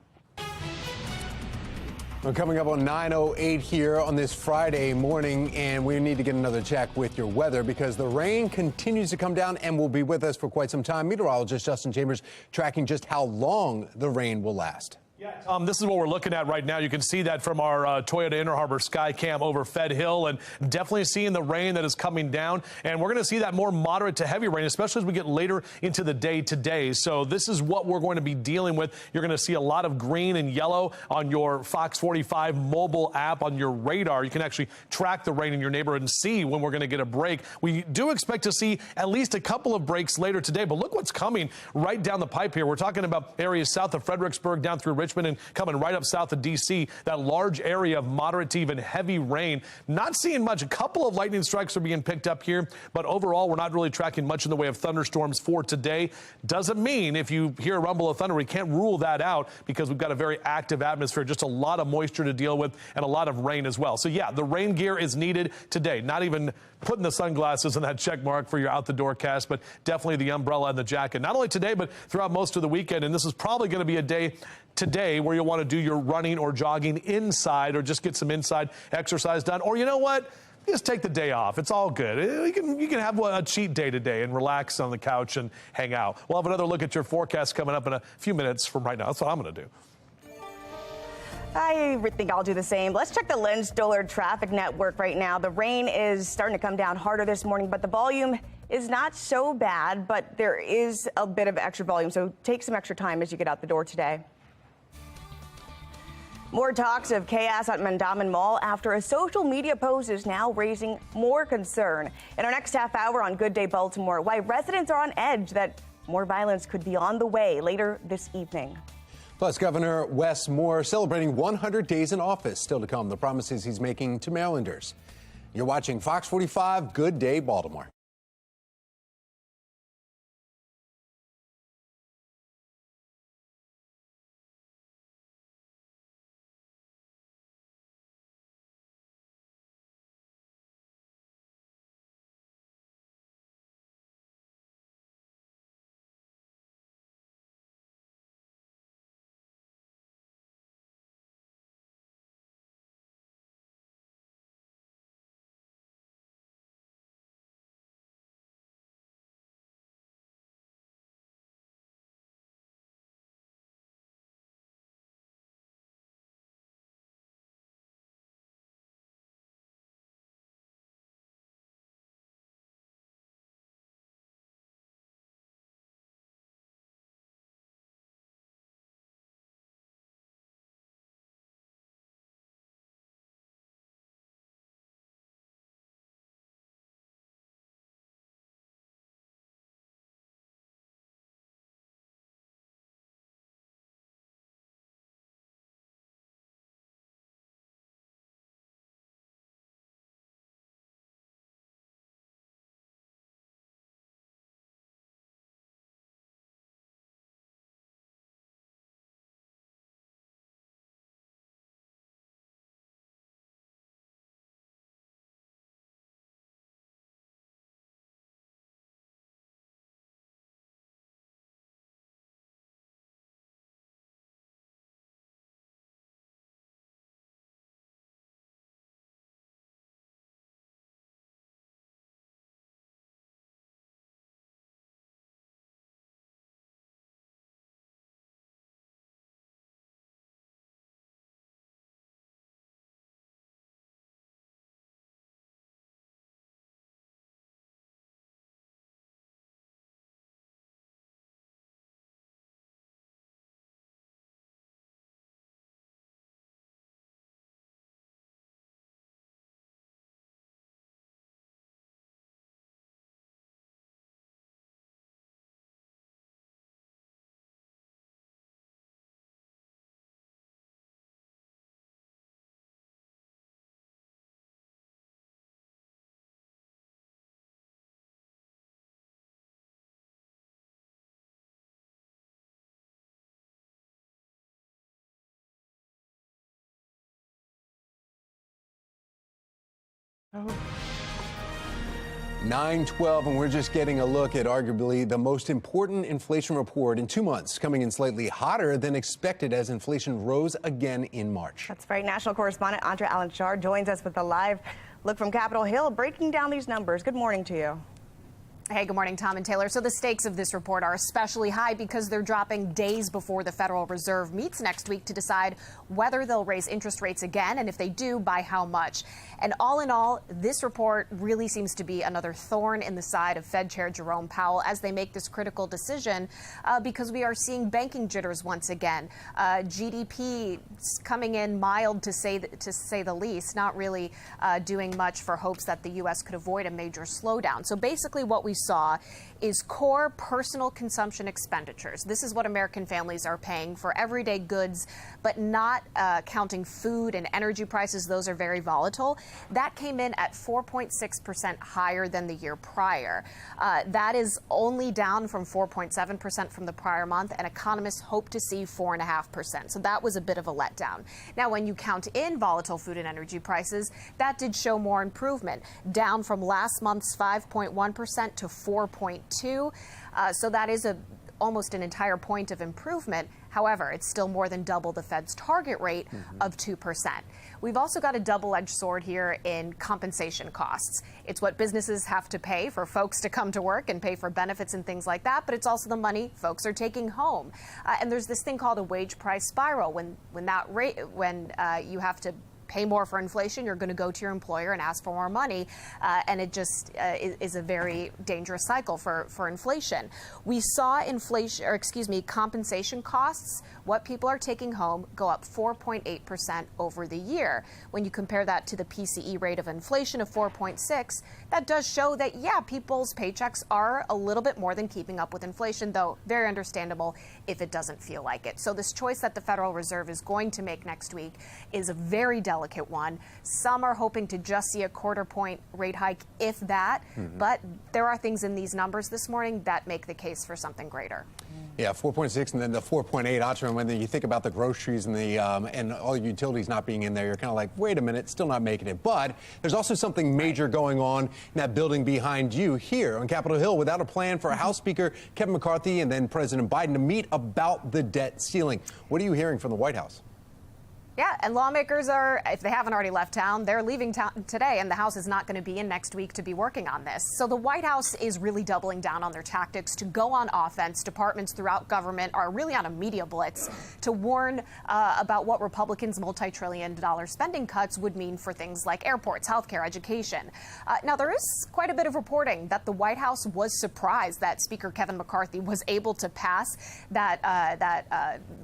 Well, coming up on 9:08 here on this Friday morning, and we need to get another check with your weather because the rain continues to come down and will be with us for quite some time. Meteorologist Justin Chambers tracking just how long the rain will last. This is what we're looking at right now. You can see that from our Toyota Inner Harbor Skycam over Fed Hill, and definitely seeing the rain that is coming down. And we're going to see that more moderate to heavy rain, especially as we get later into the day today. So this is what we're going to be dealing with. You're going to see a lot of green and yellow on your Fox 45 mobile app on your radar. You can actually track the rain in your neighborhood and see when we're going to get a break. We do expect to see at least a couple of breaks later today, but look what's coming right down the pipe here. We're talking about areas south of Fredericksburg down through Richmond and coming right up south of D.C., that large area of moderate to even heavy rain. Not seeing much. A couple of lightning strikes are being picked up here, but overall, we're not really tracking much in the way of thunderstorms for today. Doesn't mean if you hear a rumble of thunder, we can't rule that out because we've got a very active atmosphere, just a lot of moisture to deal with and a lot of rain as well. So, yeah, the rain gear is needed today. Not even putting the sunglasses and that check mark for your out-the-door cast, but definitely the umbrella and the jacket. Not only today, but throughout most of the weekend. And this is probably going to be a day today where you'll want to do your running or jogging inside or just get some inside exercise done. Or you know what? Just take the day off. It's all good. You can have a cheat day today and relax on the couch and hang out. We'll have another look at your forecast coming up in a few minutes from right now. That's what I'm going to do. I think I'll do the same. Let's check the Lens-Stoller traffic network right now. The rain is starting to come down harder this morning, but the volume is not so bad, but there is a bit of extra volume, so take some extra time as you get out the door today. More talks of chaos at Mondawmin Mall after a social media post is now raising more concern. In our next half hour on Good Day Baltimore, why residents are on edge that more violence could be on the way later this evening. Plus, Governor Wes Moore celebrating 100 days in office. Still to come, the promises he's making to Marylanders. You're watching Fox 45 Good Day Baltimore. 9:12, and we're just getting a look at arguably the most important inflation report in 2 months, coming in slightly hotter than expected as inflation rose again in March. That's right. National correspondent Andre Alan-Char joins us with a live look from Capitol Hill, breaking down these numbers. Good morning to you. Hey, good morning, Tom and Taylor. So the stakes of this report are especially high because they're dropping days before the Federal Reserve meets next week to decide whether they'll raise interest rates again, and if they do, by how much. And all in all, this report really seems to be another thorn in the side of Fed Chair Jerome Powell as they make this critical decision because we are seeing banking jitters once again. GDP coming in mild to say the least, not really doing much for hopes that the U.S. could avoid a major slowdown. So basically what we saw is core personal consumption expenditures. This is what American families are paying for everyday goods, but not counting food and energy prices. Those are very volatile. That came in at 4.6% higher than the year prior. That is only down from 4.7% from the prior month, and economists hope to see 4.5%. So that was a bit of a letdown. Now, when you count in volatile food and energy prices, that did show more improvement, down from last month's 5.1% to 4.2%. So that is almost an entire point of improvement. However, it's still more than double the Fed's target rate of 2%. We've also got a double-edged sword here in compensation costs. It's what businesses have to pay for folks to come to work and pay for benefits and things like that, but it's also the money folks are taking home. And there's this thing called a wage price spiral. When you have to pay more for inflation, you're going to go to your employer and ask for more money, and it just is a very dangerous cycle for inflation. We saw compensation costs, what people are taking home, go up 4.8% over the year. When you compare that to the PCE rate of inflation of 4.6, that does show that, yeah, people's paychecks are a little bit more than keeping up with inflation, though very understandable if it doesn't feel like it. So this choice that the Federal Reserve is going to make next week is a very delicate one. Some are hoping to just see a quarter-point rate hike, if that, but there are things in these numbers this morning that make the case for something greater. Yeah, 4.6 and then the 4.8. Atra, when you think about the groceries and the and all the utilities not being in there, you're kind of like, wait a minute, still not making it. But there's also something major going on in that building behind you here on Capitol Hill without a plan for House Speaker Kevin McCarthy and then President Biden to meet about the debt ceiling. What are you hearing from the White House? Yeah, and lawmakers are, if they haven't already left town, they're leaving town today, and the House is not going to be in next week to be working on this. So the White House is really doubling down on their tactics to go on offense. Departments throughout government are really on a media blitz to warn about what Republicans' multi-trillion-dollar spending cuts would mean for things like airports, healthcare, education. Now, there is quite a bit of reporting that the White House was surprised that Speaker Kevin McCarthy was able to pass that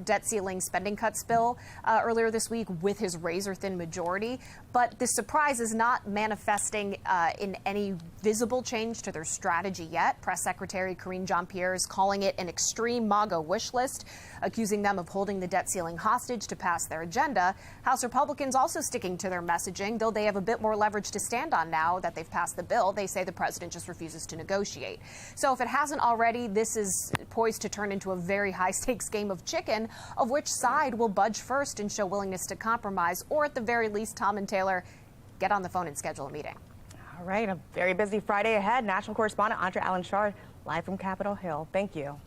debt ceiling spending cuts bill earlier this week with his razor-thin majority. But the surprise is not manifesting in any visible change to their strategy yet. Press Secretary Karine Jean-Pierre is calling it an extreme MAGA wish list, accusing them of holding the debt ceiling hostage to pass their agenda. House Republicans also sticking to their messaging, though they have a bit more leverage to stand on now that they've passed the bill. They say the president just refuses to negotiate. So if it hasn't already, this is poised to turn into a very high-stakes game of chicken, of which side will budge first and show willingness to compromise, or at the very least, Tom and Taylor, get on the phone and schedule a meeting. All right, a very busy Friday ahead. National correspondent Andre Alan-Char, live from Capitol Hill. Thank you.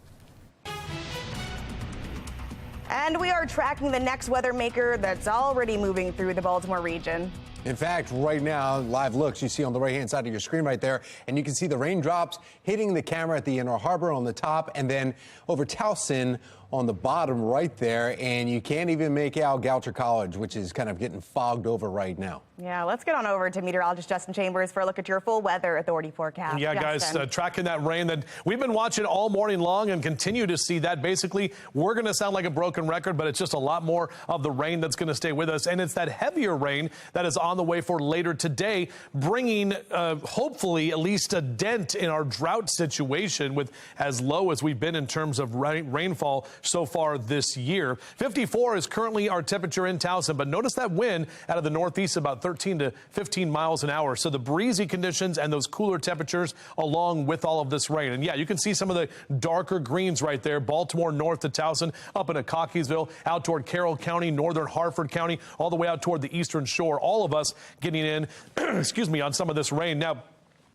And we are tracking the next weather maker that's already moving through the Baltimore region. In fact, right now, live looks you see on the right-hand side of your screen right there, and you can see the raindrops hitting the camera at the Inner Harbor on the top, and then over Towson on the bottom right there, and you can't even make out Goucher College, which is kind of getting fogged over right now. Yeah, let's get on over to meteorologist Justin Chambers for a look at your full weather authority forecast. Yeah, Justin. guys, tracking that rain that we've been watching all morning long and continue to see that. Basically, we're going to sound like a broken record, but it's just a lot more of the rain that's going to stay with us. And it's that heavier rain that is on the way for later today, bringing hopefully at least a dent in our drought situation with as low as we've been in terms of rainfall so far this year. 54 is currently our temperature in Towson, but notice that wind out of the northeast about 13 to 15 miles an hour. So the breezy conditions and those cooler temperatures along with all of this rain. And yeah, you can see some of the darker greens right there. Baltimore north to Towson, up into Cockeysville, out toward Carroll County, northern Harford County, all the way out toward the eastern shore. All of us us getting in, excuse me, on some of this rain. Now,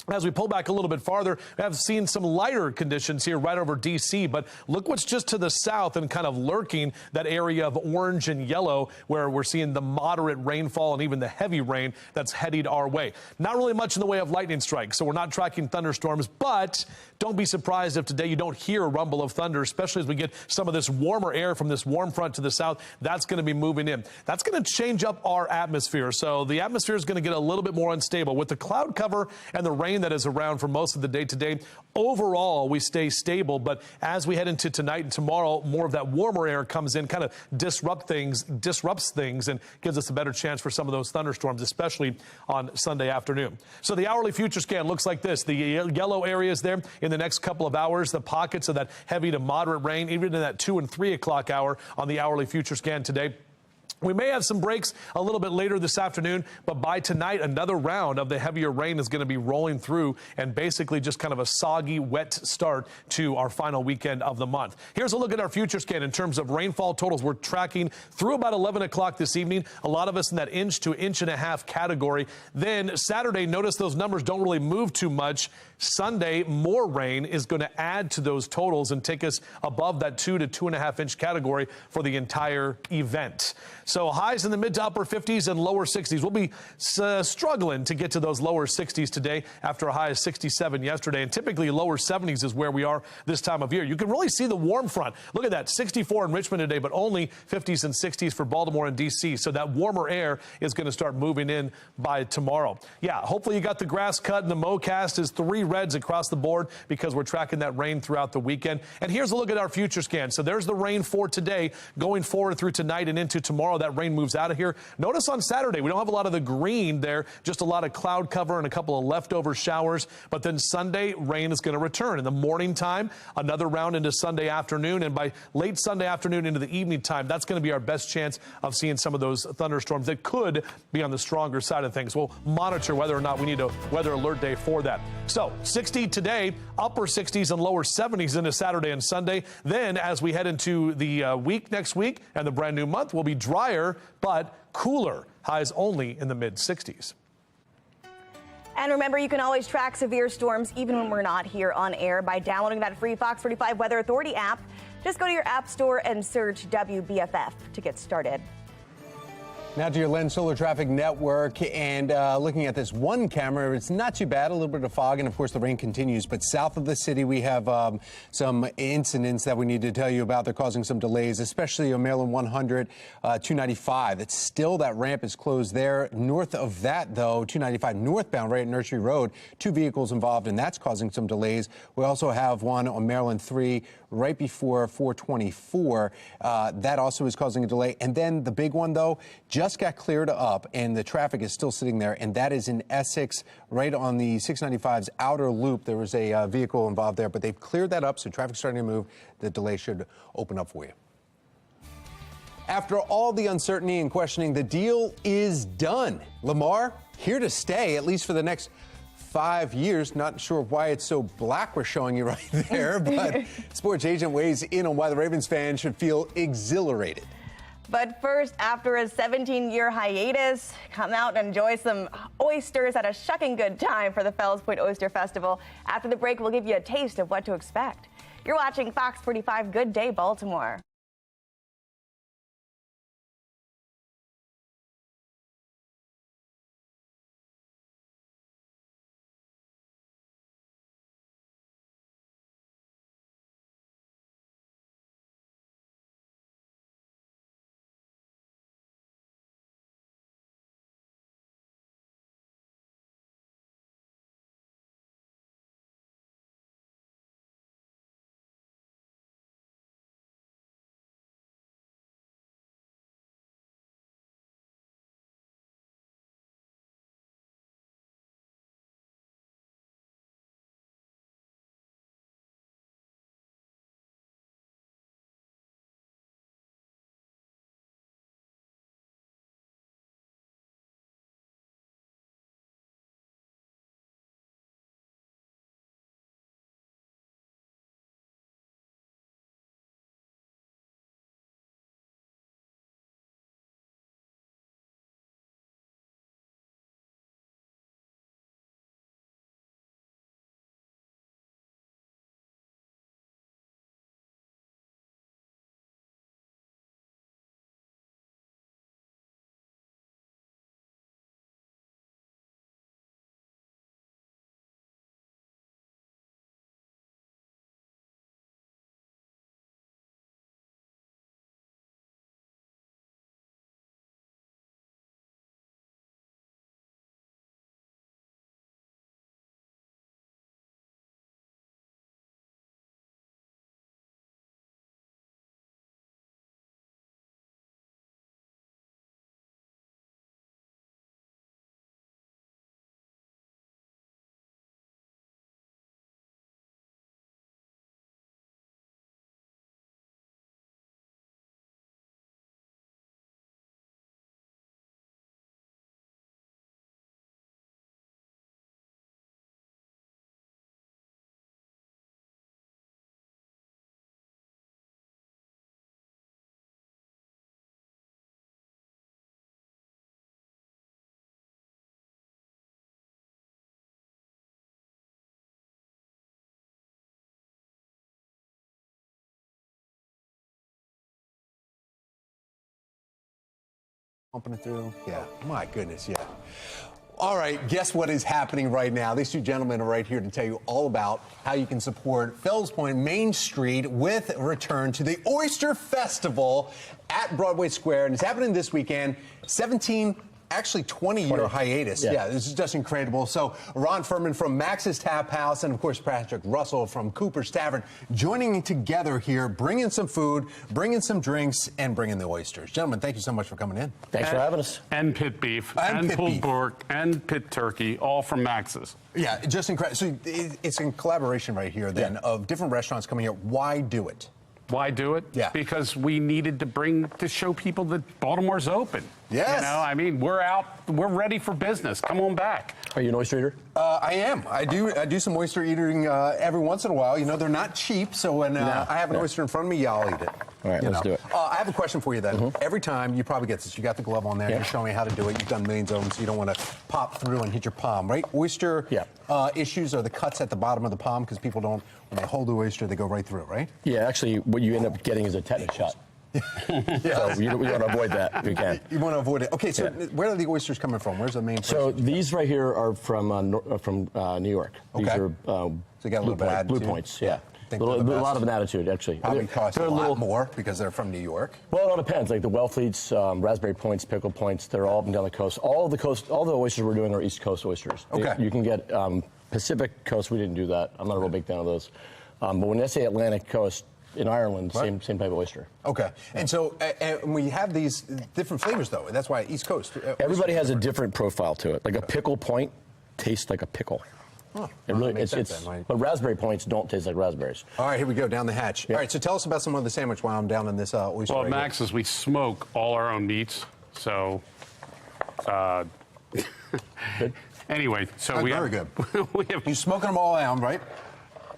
as we pull back a little bit farther, we have seen some lighter conditions here right over D.C., but look what's just to the south and kind of lurking that area of orange and yellow where we're seeing the moderate rainfall and even the heavy rain that's headed our way. Not really much in the way of lightning strikes, so we're not tracking thunderstorms, but don't be surprised if today you don't hear a rumble of thunder, especially as we get some of this warmer air from this warm front to the south. That's going to be moving in. That's going to change up our atmosphere, so the atmosphere is going to get a little bit more unstable. With the cloud cover and the rain that is around for most of the day today, overall we stay stable, but as we head into tonight and tomorrow, more of that warmer air comes in, kind of disrupts things and gives us a better chance for some of those thunderstorms, especially on Sunday afternoon. So the hourly future scan looks like this. The yellow areas there in the next couple of hours, the pockets of that heavy to moderate rain, even in that 2 and 3 o'clock hour on the hourly future scan today. We may have some breaks a little bit later this afternoon, but by tonight, another round of the heavier rain is going to be rolling through and basically just kind of a soggy, wet start to our final weekend of the month. Here's a look at our future scan in terms of rainfall totals. We're tracking through about 11 o'clock this evening. A lot of us in that inch to inch and a half category. Then Saturday, notice those numbers don't really move too much. Sunday, more rain is going to add to those totals and take us above that 2 to 2.5 inch category for the entire event. So highs in the mid to upper 50s and lower 60s. We'll be struggling to get to those lower 60s today after a high of 67 yesterday. And typically lower 70s is where we are this time of year. You can really see the warm front. Look at that, 64 in Richmond today, but only 50s and 60s for Baltimore and D.C. So that warmer air is going to start moving in by tomorrow. Yeah, hopefully you got the grass cut and the mowcast is 3 reds across the board because we're tracking that rain throughout the weekend. And here's a look at our future scan. So there's the rain for today going forward through tonight and into tomorrow. That rain moves out of here. Notice on Saturday, we don't have a lot of the green there, just a lot of cloud cover and a couple of leftover showers. But then Sunday, rain is going to return in the morning time, another round into Sunday afternoon. And by late Sunday afternoon into the evening time, that's going to be our best chance of seeing some of those thunderstorms that could be on the stronger side of things. We'll monitor whether or not we need a weather alert day for that. So 60 today, upper 60s and lower 70s into Saturday and Sunday. Then as we head into the week next week and the brand new month, we'll be drier but cooler. Highs only in the mid 60s. And remember, you can always track severe storms even when we're not here on air by downloading that free FOX45 Weather Authority app. Just go to your app store and search WBFF to get started. Now to your Lens Solar Traffic Network, and looking at this one camera, it's not too bad, a little bit of fog, and of course the rain continues. But south of the city, we have some incidents that we need to tell you about. They're causing some delays, especially on Maryland 100, 295. It's still, that ramp is closed there. North of that, though, 295 northbound, right at Nursery Road, 2 vehicles involved, and that's causing some delays. We also have one on Maryland 3 right before 424. That also is causing a delay. And then the big one, though, just got cleared up, and the traffic is still sitting there, and that is in Essex, right on the 695's outer loop. There was a vehicle involved there, but they've cleared that up, so traffic's starting to move. The delay should open up for you. After all the uncertainty and questioning, the deal is done. Lamar, here to stay, at least for the next 5 years. Not sure why it's so black we're showing you right there, but sports agent weighs in on why the Ravens fans should feel exhilarated. But first, after a 17-year hiatus, come out and enjoy some oysters at a shucking good time for the Fells Point Oyster Festival. After the break, we'll give you a taste of what to expect. You're watching Fox 45 Good Day Baltimore. Pumping it through. Yeah. My goodness, yeah. All right, guess what is happening right now? These two gentlemen are right here to tell you all about how you can support Fells Point Main Street with a return to the Oyster Festival at Broadway Square. And it's happening this weekend. 20-year hiatus. Yeah, this is just incredible. So Ron Furman from Max's Tap House and, of course, Patrick Russell from Cooper's Tavern joining together here, bringing some food, bringing some drinks, and bringing the oysters. Gentlemen, thank you so much for coming in. Thanks for having us. And pit beef, and pulled pork, and pit turkey, all from Max's. Yeah, just incredible. So it's in collaboration right here, then, of different restaurants coming here. Why do it? Why do it? Yeah. Because we needed to show people that Baltimore's open. Yes. You know, I mean, we're we're ready for business. Come on back. Are you an oyster eater? I am. I do some oyster eating every once in a while. You know, they're not cheap, so when I have an oyster in front of me, yeah, I'll eat it. All right, let's do it. I have a question for you then. Every time, you probably get this, you got the glove on there, you're showing me how to do it. You've done millions of them, so you don't want to pop through and hit your palm, right? Oyster issues are the cuts at the bottom of the palm because people don't, when they hold the oyster, they go right through it, right? Yeah, actually, what you end up getting is a tetanus shot. So we want to avoid that if we can. You want to avoid it. Okay, so where are the oysters coming from? Where's the main place? So these right here are from New York. These are so you got a little bit of attitude. Blue Points, yeah. A lot of an attitude, actually. Probably cost a lot more because they're from New York. Well, it all depends. Like the Wellfleets, Raspberry Points, Pickle Points, they're all up and down the coast. All the oysters we're doing are East Coast oysters. Okay. You can get Pacific Coast. We didn't do that. I'm not a real big fan of those. But when they say Atlantic Coast, in Ireland, same type of oyster. Okay. And so we have these different flavors, though. That's why East Coast. Everybody has a different profile to it. Like a pickle point tastes like a pickle. Huh. But raspberry points don't taste like raspberries. All right, here we go, down the hatch. All right, so tell us about some of the sandwich while I'm down in this oyster. Well, at Max's, we smoke all our own meats. So, anyway, so we very good. You're smoking them all down, right?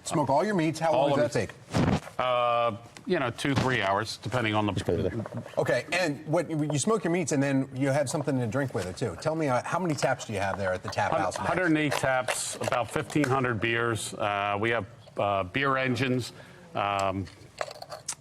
Smoke all your meats. How long does that take? 2-3 hours, depending on the. Okay, and you smoke your meats, and then you have something to drink with it too. Tell me, how many taps do you have there at the tap house? 108 taps, about 1,500 beers. We have beer engines, and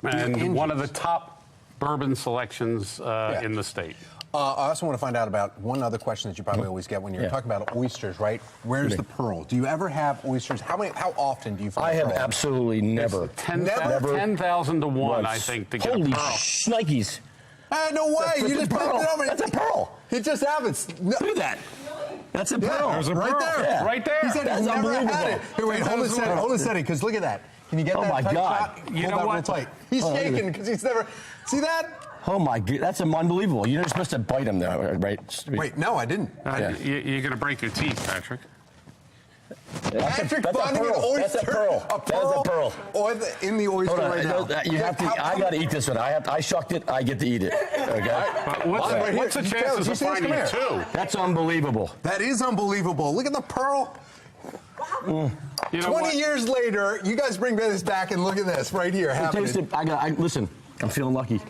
one of the top bourbon selections in the state. I also want to find out about one other question that you probably always get when you're talking about oysters, right? Where's the pearl? Do you ever have oysters? How often do you find I have pearl? absolutely never. 10,000 to 1, I think, to get Holy a pearl. shnikes. No way. You just popped it over. That's a pearl. It just happens. Look at that. That's a pearl. There's a right pearl. there. Yeah. Right there. He said he's never had it. Here, wait, hold it steady, because look at that. Can you get that tight shot? You know what? Tight. He's shaking because he's never. See that? Oh my God, that's unbelievable. You're not supposed to bite him though, right? Wait, no, I didn't. You're going to break your teeth, Patrick. Patrick that's finding an oyster. That's a pearl. That is a pearl. Or in the oyster right now. You have to. I got to eat this one. I shucked it. I get to eat it. Okay. What's the chances of finding two? That's unbelievable. That is unbelievable. Look at the pearl. You know 20 years later, you guys bring this back and look at this right here. Listen, I'm feeling lucky.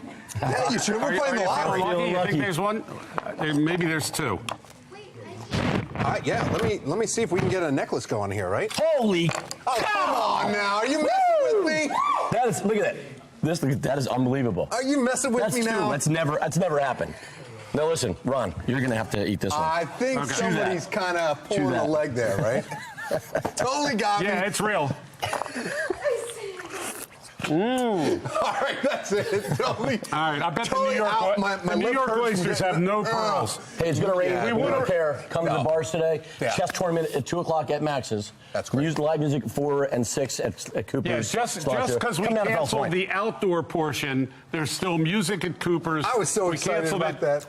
Yeah, you should. We're playing the lottery. You think there's one? Maybe there's two. Yeah, let me see if we can get a necklace going here, right? Holy! Oh, come on now. Are you messing with me? Look at that. That is unbelievable. Are you messing with me now? That's never happened. No, listen, Ron, you're going to have to eat this one. I think somebody's kind of pulling a leg there, right? Totally got me. Yeah, it's real. All right, that's it. All right, I bet the New York oysters have no pearls. Hey, it's going to rain. We don't care. Come to the bars today. Chess tournament at 2 o'clock at Max's. That's great. Use live music 4 and 6 at Cooper's. Yeah, just because we canceled the outdoor portion, there's still music at Cooper's. I was so excited about that.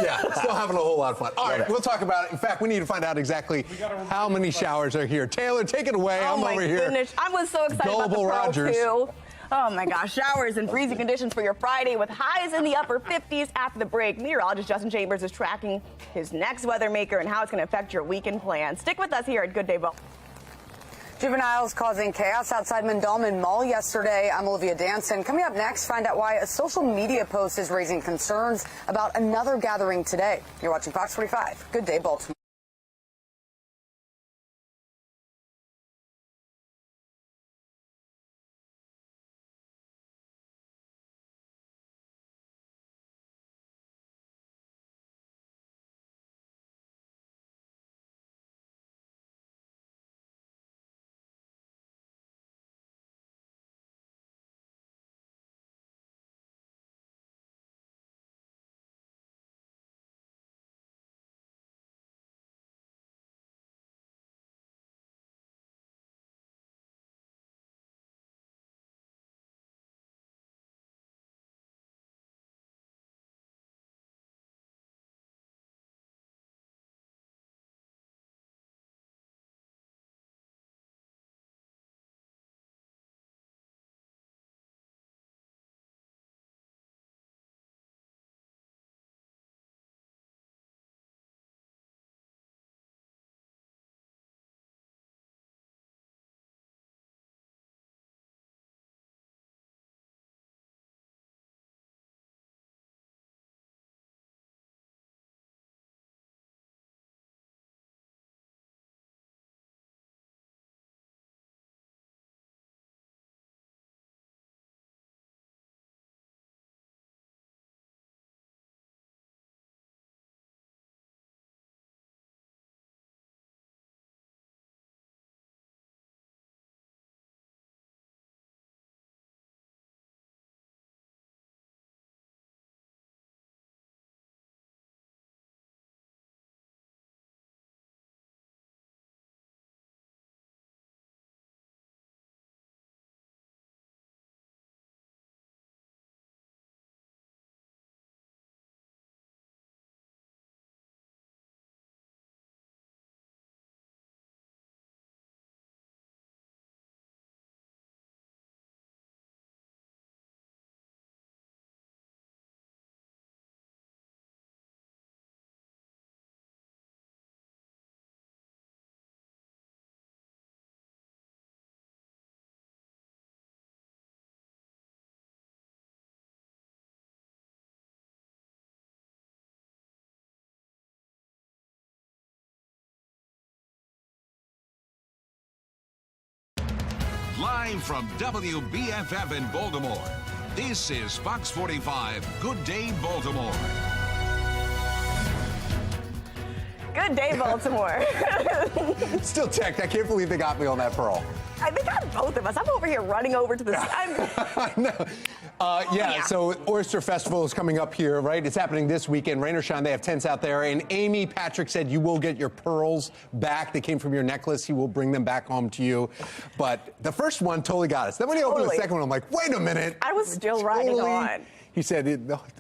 Yeah, still having a whole lot of fun. All right, we'll talk about it. In fact, we need to find out exactly how many showers are here. Taylor, take it away. I'm over here. Oh, my goodness. I was so excited about the pearl, too. Oh, my gosh. Showers and freezing conditions for your Friday with highs in the upper 50s after the break. Meteorologist Justin Chambers is tracking his next weather maker and how it's going to affect your weekend plans. Stick with us here at Good Day Ball. Juveniles causing chaos outside Mondawmin Mall yesterday. I'm Olivia Danson. Coming up next, find out why a social media post is raising concerns about another gathering today. You're watching Fox 45. Good Day, Baltimore. Live from WBFF in Baltimore, this is Fox 45 Good Day Baltimore. Good day, Baltimore. Still checked. I can't believe they got me on that pearl. They got both of us. I'm over here running over to the No. So Oyster Festival is coming up here, right? It's happening this weekend. Rain or shine, they have tents out there. And Amy Patrick said you will get your pearls back. They came from your necklace. He will bring them back home to you. But the first one totally got us. Then when he opened the second one, I'm like, wait a minute. I was still riding on. He said,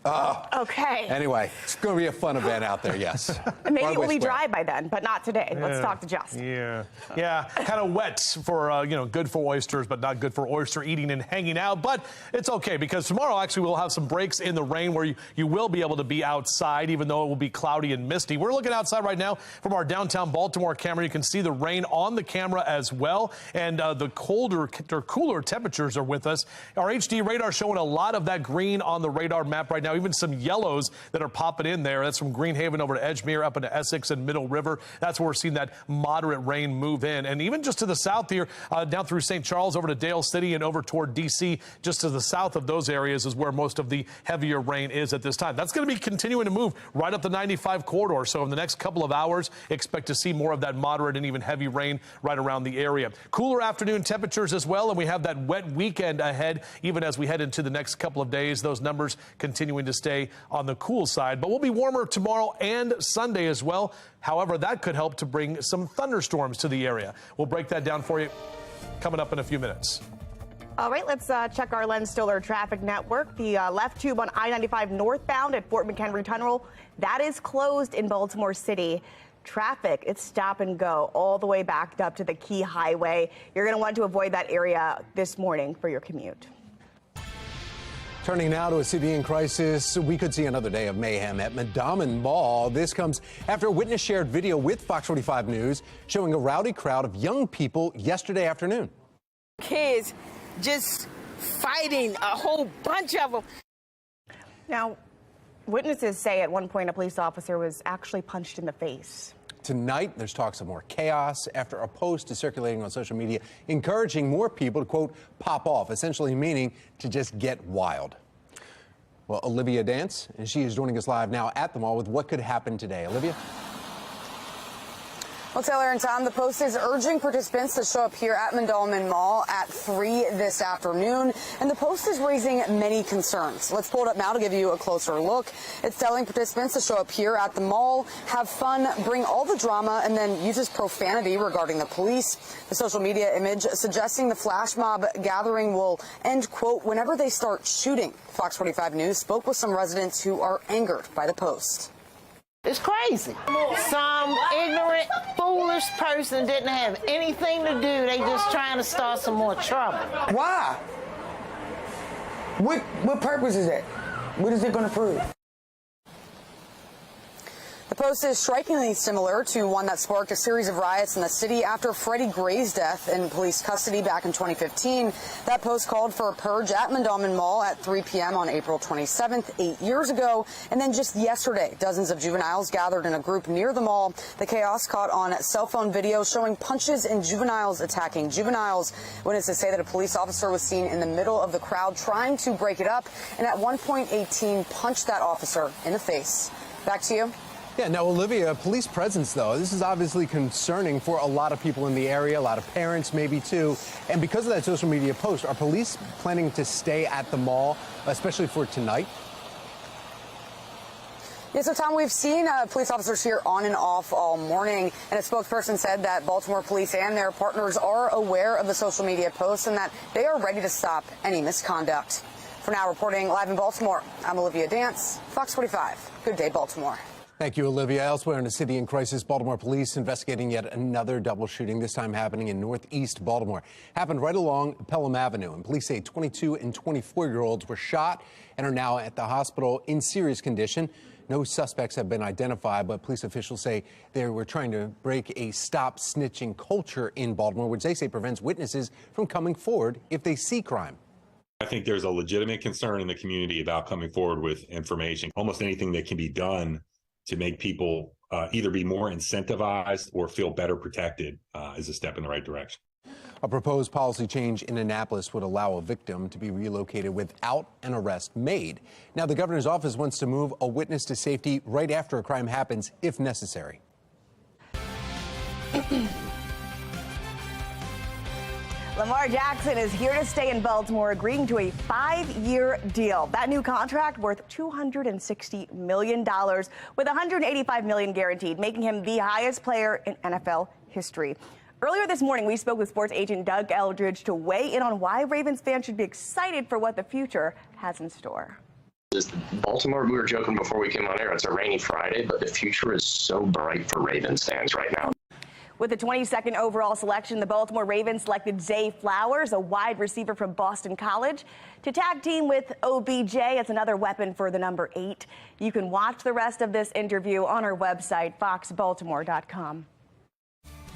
okay. Anyway, it's going to be a fun event out there, yes. Maybe it will be dry by then, but not today. Let's talk to Justin. Yeah, kind of wet for, good for oysters, but not good for oyster eating and hanging out. But it's okay because tomorrow, actually, we'll have some breaks in the rain where you will be able to be outside, even though it will be cloudy and misty. We're looking outside right now from our downtown Baltimore camera. You can see the rain on the camera as well. And the cooler temperatures are with us. Our HD radar showing a lot of that green on the radar map right now, even some yellows that are popping in there. That's from Greenhaven over to Edgemere, up into Essex and Middle River. That's where we're seeing that moderate rain move in. And even just to the south here, down through St. Charles over to Dale City and over toward D.C., just to the south of those areas is where most of the heavier rain is at this time. That's going to be continuing to move right up the 95 corridor. So in the next couple of hours, expect to see more of that moderate and even heavy rain right around the area. Cooler afternoon temperatures as well, and we have that wet weekend ahead, even as we head into the next couple of days. Those numbers continuing to stay on the cool side, but we'll be warmer tomorrow and Sunday as well. However, that could help to bring some thunderstorms to the area. We'll break that down for you coming up in a few minutes. All right, let's check our Len Stiller traffic network. The left tube on I-95 northbound at Fort McHenry Tunnel, that is closed in Baltimore City. Traffic, it's stop and go all the way backed up to the Key Highway. You're going to want to avoid that area this morning for your commute. Turning now to a city in crisis, we could see another day of mayhem at Mondawmin Mall. This comes after a witness shared video with Fox 45 News showing a rowdy crowd of young people yesterday afternoon. Kids just fighting, a whole bunch of them. Now, witnesses say at one point a police officer was actually punched in the face. Tonight, there's talks of more chaos after a post is circulating on social media encouraging more people to, quote, pop off, essentially meaning to just get wild. Well, Olivia Dance, and she is joining us live now at the mall with what could happen today. Olivia? Well, Taylor and Tom, the Post is urging participants to show up here at Mondawmin Mall at 3 this afternoon, and the Post is raising many concerns. Let's pull it up now to give you a closer look. It's telling participants to show up here at the mall, have fun, bring all the drama, and then uses profanity regarding the police. The social media image suggesting the flash mob gathering will end, quote, whenever they start shooting. Fox 45 News spoke with some residents who are angered by the post. It's crazy. Some ignorant, foolish person didn't have anything to do. They just trying to start some more trouble. Why? What purpose is that? What is it going to prove? The post is strikingly similar to one that sparked a series of riots in the city after Freddie Gray's death in police custody back in 2015. That post called for a purge at Mondawmin Mall at 3 p.m. on April 27th, 8 years ago. And then just yesterday, dozens of juveniles gathered in a group near the mall. The chaos caught on cell phone video showing punches and juveniles attacking juveniles. Witnesses say that a police officer was seen in the middle of the crowd trying to break it up, and at one point, a teen punched that officer in the face. Back to you. Yeah, now, Olivia, police presence, though, this is obviously concerning for a lot of people in the area, a lot of parents maybe, too. And because of that social media post, are police planning to stay at the mall, especially for tonight? Yeah, so, Tom, we've seen police officers here on and off all morning, and a spokesperson said that Baltimore police and their partners are aware of the social media posts and that they are ready to stop any misconduct. For now, reporting live in Baltimore, I'm Olivia Dance, Fox 45. Good day, Baltimore. Thank you, Olivia. Elsewhere in the city in crisis, Baltimore police investigating yet another double shooting, this time happening in northeast Baltimore. Happened right along Pelham Avenue, and police say 22 and 24-year-olds were shot and are now at the hospital in serious condition. No suspects have been identified, but police officials say they were trying to break a stop snitching culture in Baltimore, which they say prevents witnesses from coming forward if they see crime. I think there's a legitimate concern in the community about coming forward with information. Almost anything that can be done to make people either be more incentivized or feel better protected is a step in the right direction. A proposed policy change in Annapolis would allow a victim to be relocated without an arrest made. Now, the governor's office wants to move a witness to safety right after a crime happens, if necessary. Lamar Jackson is here to stay in Baltimore, agreeing to a 5-year deal. That new contract worth $260 million, with $185 million guaranteed, making him the highest player in NFL history. Earlier this morning, we spoke with sports agent Doug Eldridge to weigh in on why Ravens fans should be excited for what the future has in store. Baltimore, we were joking before we came on air, it's a rainy Friday, but the future is so bright for Ravens fans right now. With the 22nd overall selection, the Baltimore Ravens selected Zay Flowers, a wide receiver from Boston College, to tag team with OBJ as another weapon for the number 8. You can watch the rest of this interview on our website, foxbaltimore.com.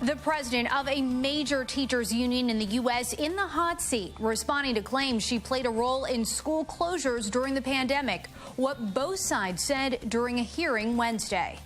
The president of a major teachers union in the U.S. in the hot seat, responding to claims she played a role in school closures during the pandemic. What both sides said during a hearing Wednesday.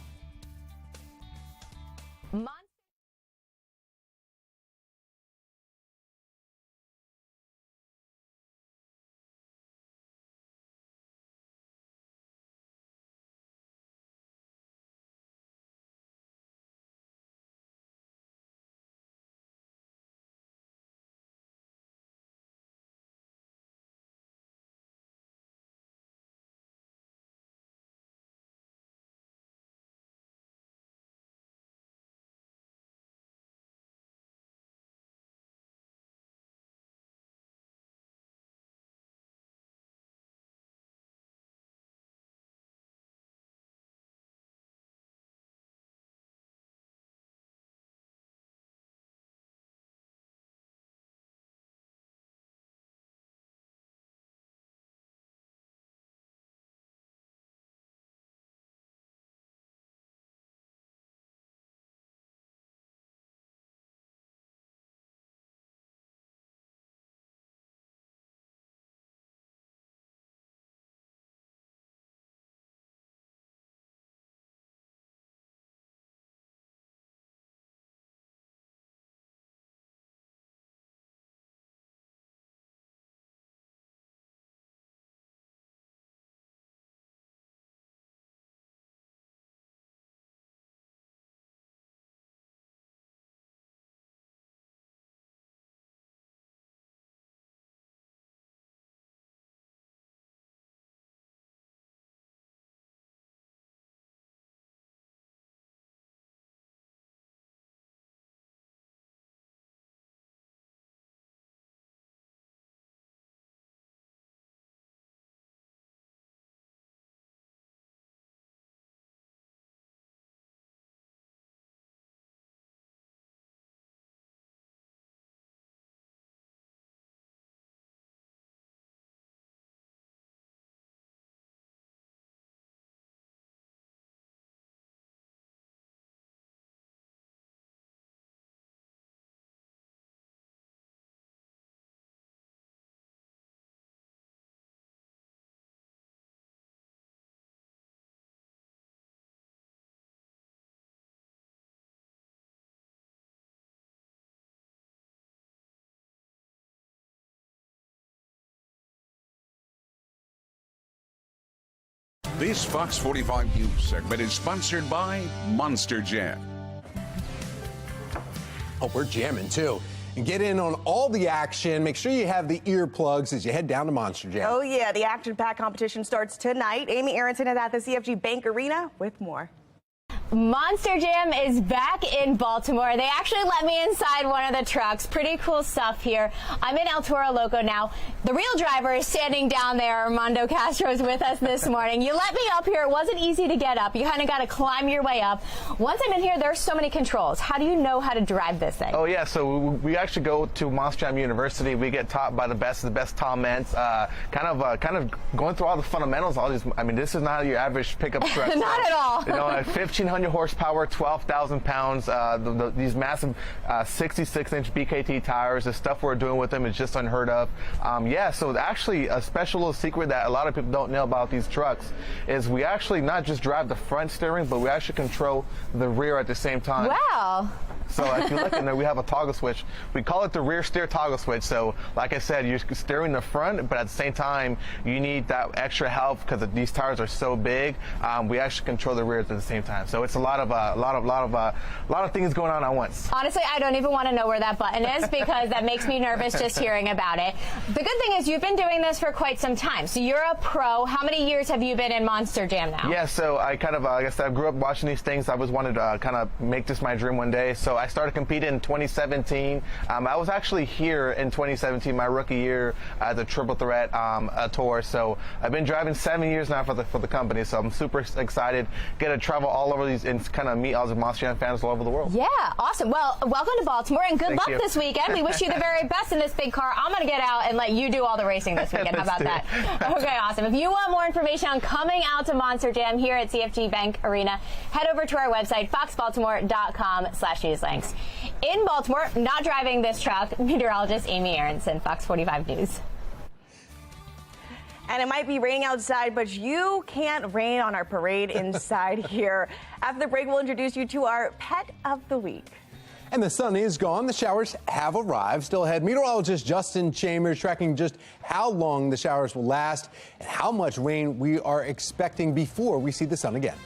This Fox 45 News segment is sponsored by Monster Jam. Oh, we're jamming too. And get in on all the action. Make sure you have the earplugs as you head down to Monster Jam. Oh, yeah. The action-packed competition starts tonight. Amy Aronson is at the CFG Bank Arena with more. Monster Jam is back in Baltimore. They actually let me inside one of the trucks. Pretty cool stuff here. I'm in El Toro Loco now. The real driver is standing down there. Armando Castro's with us this morning. You let me up here. It wasn't easy to get up. You kind of got to climb your way up. Once I'm in here, there's so many controls. How do you know how to drive this thing? Oh, yeah. So we actually go to Monster Jam University. We get taught by the best Tom Mentz. Kind of going through all the fundamentals. All these. I mean, this is not your average pickup truck. Not at all. You know, 1,500 horsepower, 12,000 pounds. These massive 66-inch BKT tires. The stuff we're doing with them is just unheard of. Yeah, so actually a special little secret that a lot of people don't know about these trucks is we actually not just drive the front steering, but we actually control the rear at the same time. Wow. So if you look in there, we have a toggle switch. We call it the rear steer toggle switch. So like I said, you're steering the front, but at the same time, you need that extra help because these tires are so big. We actually control the rears at the same time. So it's a lot of things going on at once. Honestly, I don't even want to know where that button is because that makes me nervous just hearing about it. The good thing is you've been doing this for quite some time. So you're a pro. How many years have you been in Monster Jam now? Yeah, so I kind of, like I said, I grew up watching these things. I always wanted to kind of make this my dream one day. So I started competing in 2017. I was actually here in 2017, my rookie year, at the Triple Threat tour. So I've been driving 7 years now for the company. So I'm super excited. Get to travel all over these and kind of meet all the Monster Jam fans all over the world. Yeah, awesome. Well, welcome to Baltimore and good luck this weekend. We wish you the very best in this big car. I'm going to get out and let you do all the racing this weekend. How about that? Okay, awesome. If you want more information on coming out to Monster Jam here at CFG Bank Arena, head over to our website, foxbaltimore.com/newslinks. In Baltimore, not driving this truck, meteorologist Amy Aronson, Fox 45 News. And it might be raining outside, but you can't rain on our parade inside here. After the break, we'll introduce you to our pet of the week. And the sun is gone. The showers have arrived. Still ahead, meteorologist Justin Chambers tracking just how long the showers will last and how much rain we are expecting before we see the sun again.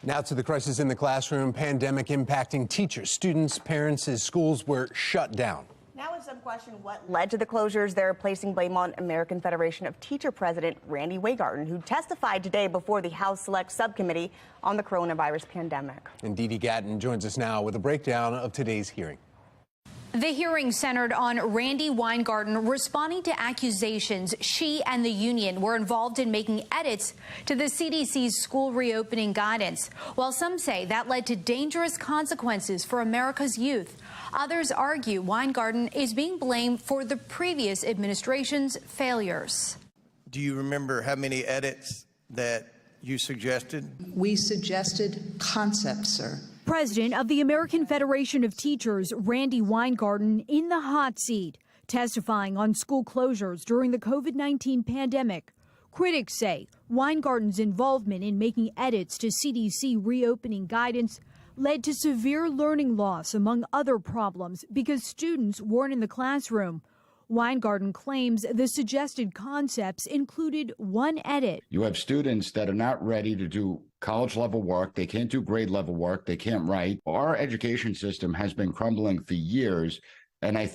Now to the crisis in the classroom, pandemic impacting teachers, students, parents as schools were shut down. Now with some question what led to the closures, they're placing blame on American Federation of Teacher President Randy Weingarten, who testified today before the House Select Subcommittee on the coronavirus pandemic. And Dee Dee Gatton joins us now with a breakdown of today's hearing. The hearing centered on Randy Weingarten responding to accusations she and the union were involved in making edits to the CDC's school reopening guidance. While some say that led to dangerous consequences for America's youth, others argue Weingarten is being blamed for the previous administration's failures. Do you remember how many edits that you suggested? We suggested concepts, sir. President of the American Federation of Teachers, Randy Weingarten, in the hot seat, testifying on school closures during the COVID-19 pandemic. Critics say Weingarten's involvement in making edits to CDC reopening guidance led to severe learning loss, among other problems, because students weren't in the classroom. Weingarten claims the suggested concepts included one edit. You have students that are not ready to do college-level work. They can't do grade-level work. They can't write. Our education system has been crumbling for years, and I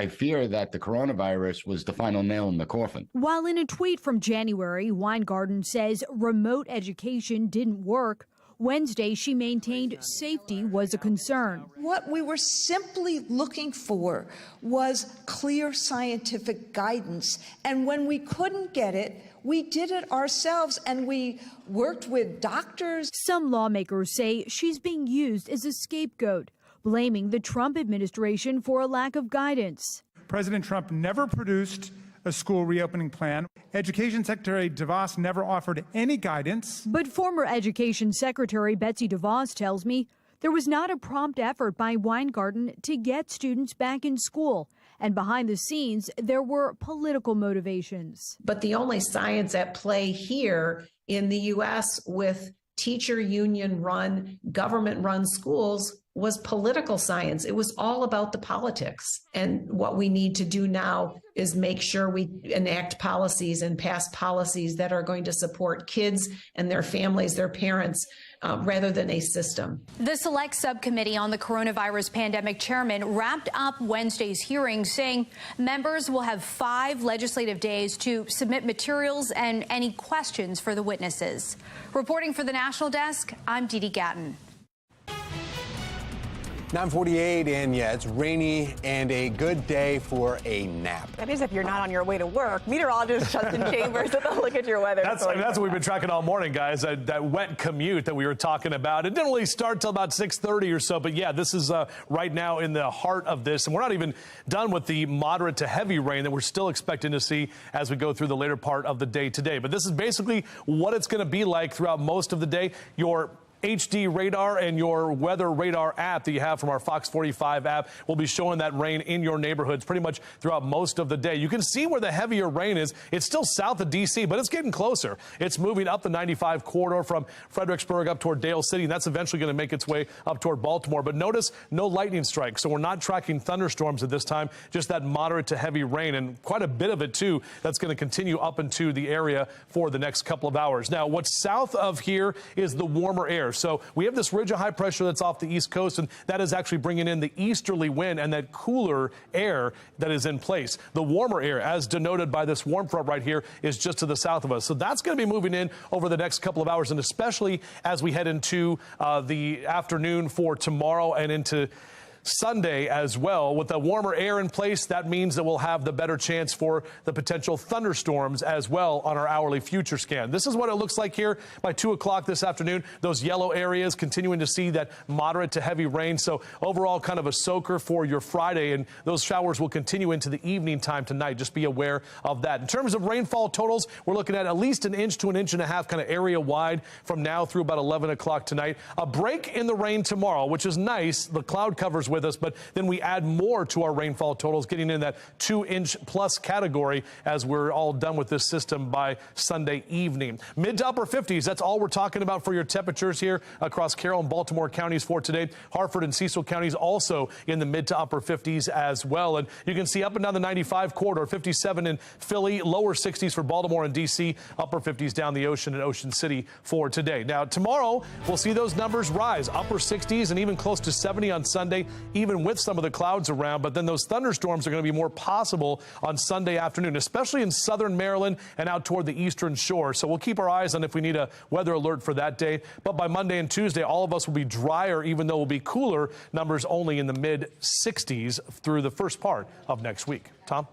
fear that the coronavirus was the final nail in the coffin. While in a tweet from January, Weingarten says remote education didn't work, Wednesday she maintained safety was a concern. What we were simply looking for was clear scientific guidance. And when we couldn't get it, we did it ourselves, and we worked with doctors. Some lawmakers say she's being used as a scapegoat, blaming the Trump administration for a lack of guidance. President Trump never produced a school reopening plan. Education Secretary DeVos never offered any guidance. But former Education Secretary Betsy DeVos tells me there was not a prompt effort by Weingarten to get students back in school. And behind the scenes, there were political motivations. But the only science at play here in the U.S. with teacher union-run, government-run schools was political science. It was all about the politics. And what we need to do now is make sure we enact policies and pass policies that are going to support kids and their families, their parents, rather than a system. The Select Subcommittee on the Coronavirus Pandemic chairman wrapped up Wednesday's hearing, saying members will have 5 legislative days to submit materials and any questions for the witnesses. Reporting for the National Desk, I'm Dee Dee Gatton. 9:48, and yeah, it's rainy and a good day for a nap. That is if you're not on your way to work. Meteorologist Justin Chambers with a look at your weather. That's what we've been tracking all morning, guys. That wet commute that we were talking about. It didn't really start till about 6:30 or so, but yeah, this is right now in the heart of this, and we're not even done with the moderate to heavy rain that we're still expecting to see as we go through the later part of the day today. But this is basically what it's going to be like throughout most of the day. Your HD radar and your weather radar app that you have from our FOX45 app will be showing that rain in your neighborhoods pretty much throughout most of the day. You can see where the heavier rain is. It's still south of D.C., but it's getting closer. It's moving up the 95 corridor from Fredericksburg up toward Dale City, and that's eventually going to make its way up toward Baltimore. But notice no lightning strikes, so we're not tracking thunderstorms at this time, just that moderate to heavy rain, and quite a bit of it, too, that's going to continue up into the area for the next couple of hours. Now, what's south of here is the warmer air. So we have this ridge of high pressure that's off the East Coast, and that is actually bringing in the easterly wind and that cooler air that is in place. The warmer air, as denoted by this warm front right here, is just to the south of us. So that's going to be moving in over the next couple of hours, and especially as we head into the afternoon for tomorrow and into Sunday as well. With the warmer air in place, that means that we'll have the better chance for the potential thunderstorms as well on our hourly future scan. This is what it looks like here by 2 o'clock this afternoon. Those yellow areas continuing to see that moderate to heavy rain. So overall kind of a soaker for your Friday, and those showers will continue into the evening time tonight. Just be aware of that. In terms of rainfall totals, we're looking at least 1 inch to 1.5 inches kind of area wide from now through about 11 o'clock tonight. A break in the rain tomorrow, which is nice. The cloud covers with us, but then we add more to our rainfall totals, getting in that 2-inch plus category as we're all done with this system by Sunday evening. Mid to upper 50s, that's all we're talking about for your temperatures here across Carroll and Baltimore counties for today. Hartford and Cecil counties also in the mid to upper 50s as well. And you can see up and down the 95 corridor, 57 in Philly, lower 60s for Baltimore and D.C., upper 50s down the ocean in Ocean City for today. Now, tomorrow, we'll see those numbers rise, upper 60s and even close to 70 on Sunday, even with some of the clouds around. But then those thunderstorms are going to be more possible on Sunday afternoon, especially in southern Maryland and out toward the eastern shore. So we'll keep our eyes on if we need a weather alert for that day. But by Monday and Tuesday, all of us will be drier, even though we'll be cooler, numbers only in the mid 60s through the first part of next week. Tom?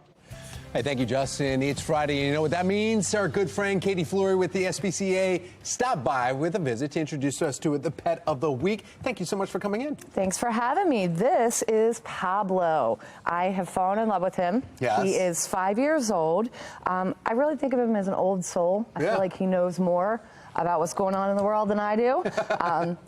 Hey, thank you, Justin. It's Friday, and you know what that means? Our good friend Katie Fleury with the SPCA stopped by with a visit to introduce us to the pet of the week. Thank you so much for coming in. Thanks for having me. This is Pablo. I have fallen in love with him. Yes. He is 5 years old. I really think of him as an old soul. I feel like he knows more about what's going on in the world than I do.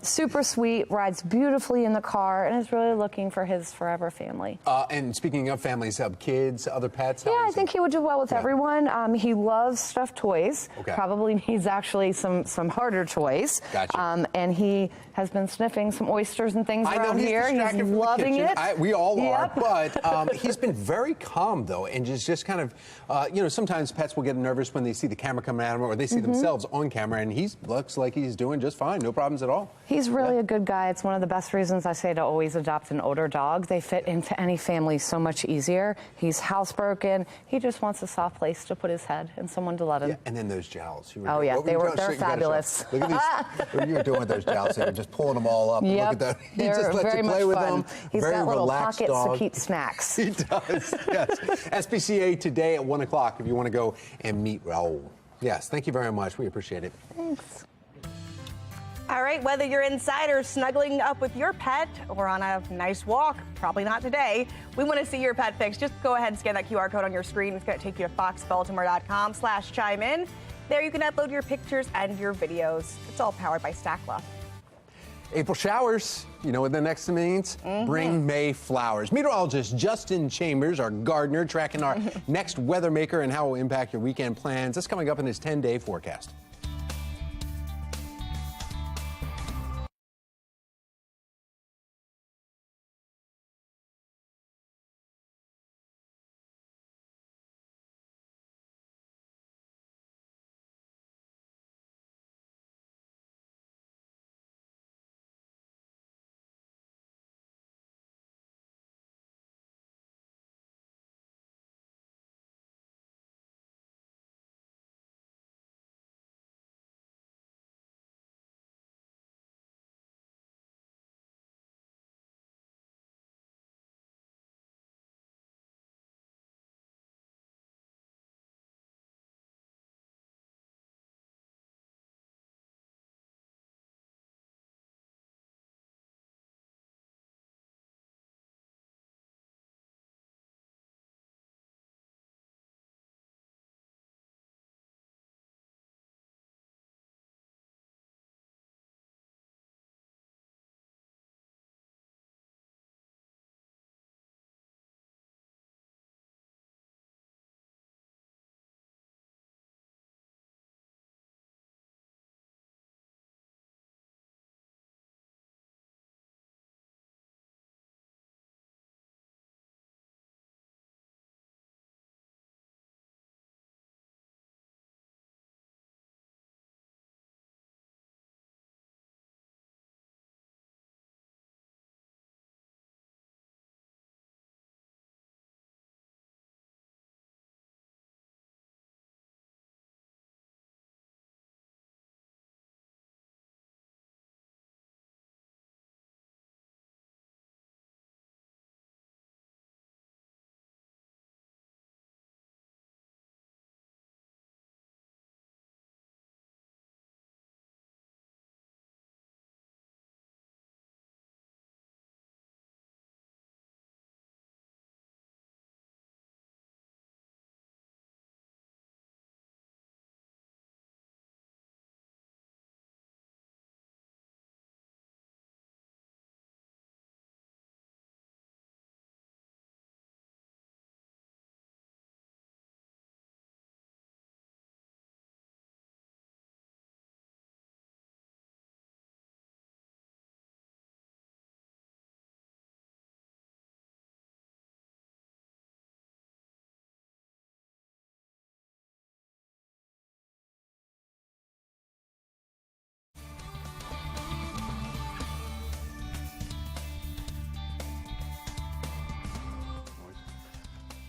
Super sweet, rides beautifully in the car, and is really looking for his forever family. And speaking of families, kids, other pets? Yeah, I think he would do well with everyone. He loves stuffed toys. Okay. Probably needs actually some harder toys. Gotcha. And he has been sniffing some oysters and things around here. He's loving it. We all are, but he's been very calm, though, and just kind of, sometimes pets will get nervous when they see the camera coming at them or they see themselves on camera, and he looks like he's doing just fine, no problems at all. He's really a good guy. It's one of the best reasons I say to always adopt an older dog. They fit into any family so much easier. He's housebroken. He just wants a soft place to put his head and someone to love him. Yeah, and then those jowls. They're fabulous. Look at these. What are you doing with those jowls? You're just pulling them all up. Yep. Look at that. He They're just lets very you play much with fun. them. He's very got little relaxed pockets dog. to keep snacks. He does, yes. SPCA today at 1 o'clock if you want to go and meet Raul. Yes, thank you very much. We appreciate it. Thanks. All right, whether you're inside or snuggling up with your pet or on a nice walk, probably not today, we want to see your pet pics. Just go ahead and scan that QR code on your screen. It's going to take you to foxbaltimore.com/chime-in. There you can upload your pictures and your videos. It's all powered by Stackla. April showers. You know what the next means? Bring May flowers. Meteorologist Justin Chambers, our gardener, tracking our next weather maker and how it will impact your weekend plans. That's coming up in his 10-day forecast.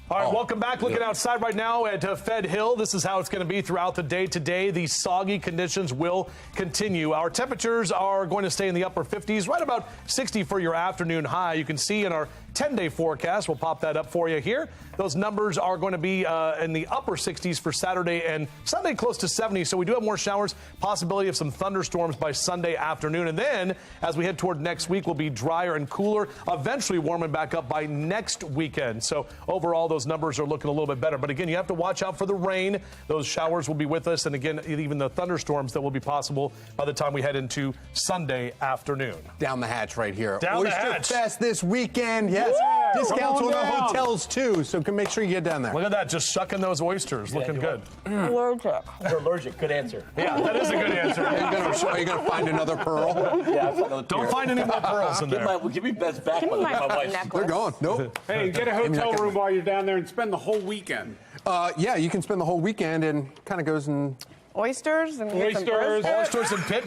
All right, welcome back. Looking outside right now at Fed Hill. This is how it's going to be throughout the day today. The soggy conditions will continue. Our temperatures are going to stay in the upper 50s, right about 60 for your afternoon high. You can see in our 10-day forecast. We'll pop that up for you here. Those numbers are going to be in the upper 60s for Saturday and Sunday, close to 70. So we do have more showers, possibility of some thunderstorms by Sunday afternoon. And then as we head toward next week, we'll be drier and cooler, eventually warming back up by next weekend. So overall, those numbers are looking a little bit better. But again, you have to watch out for the rain. Those showers will be with us. And again, even the thunderstorms that will be possible by the time we head into Sunday afternoon. Down the hatch right here. Down the Oyster hatch. Fest this weekend. Yes. Woo! Discounts on the Come on down. hotels, too. So can make sure you get down there. Look at that, just shucking those oysters, looking good. Allergic. You're allergic. Good answer. Yeah, that is a good answer. Are you going to find another pearl? Yeah, don't find any more pearls in there. Give me Beth's back. Give me my wife. necklace. They're gone. Nope. Hey, get a hotel room while you're down there and spend the whole weekend. Yeah, you can spend the whole weekend and kind of goes in. Oysters and Oysters and pit.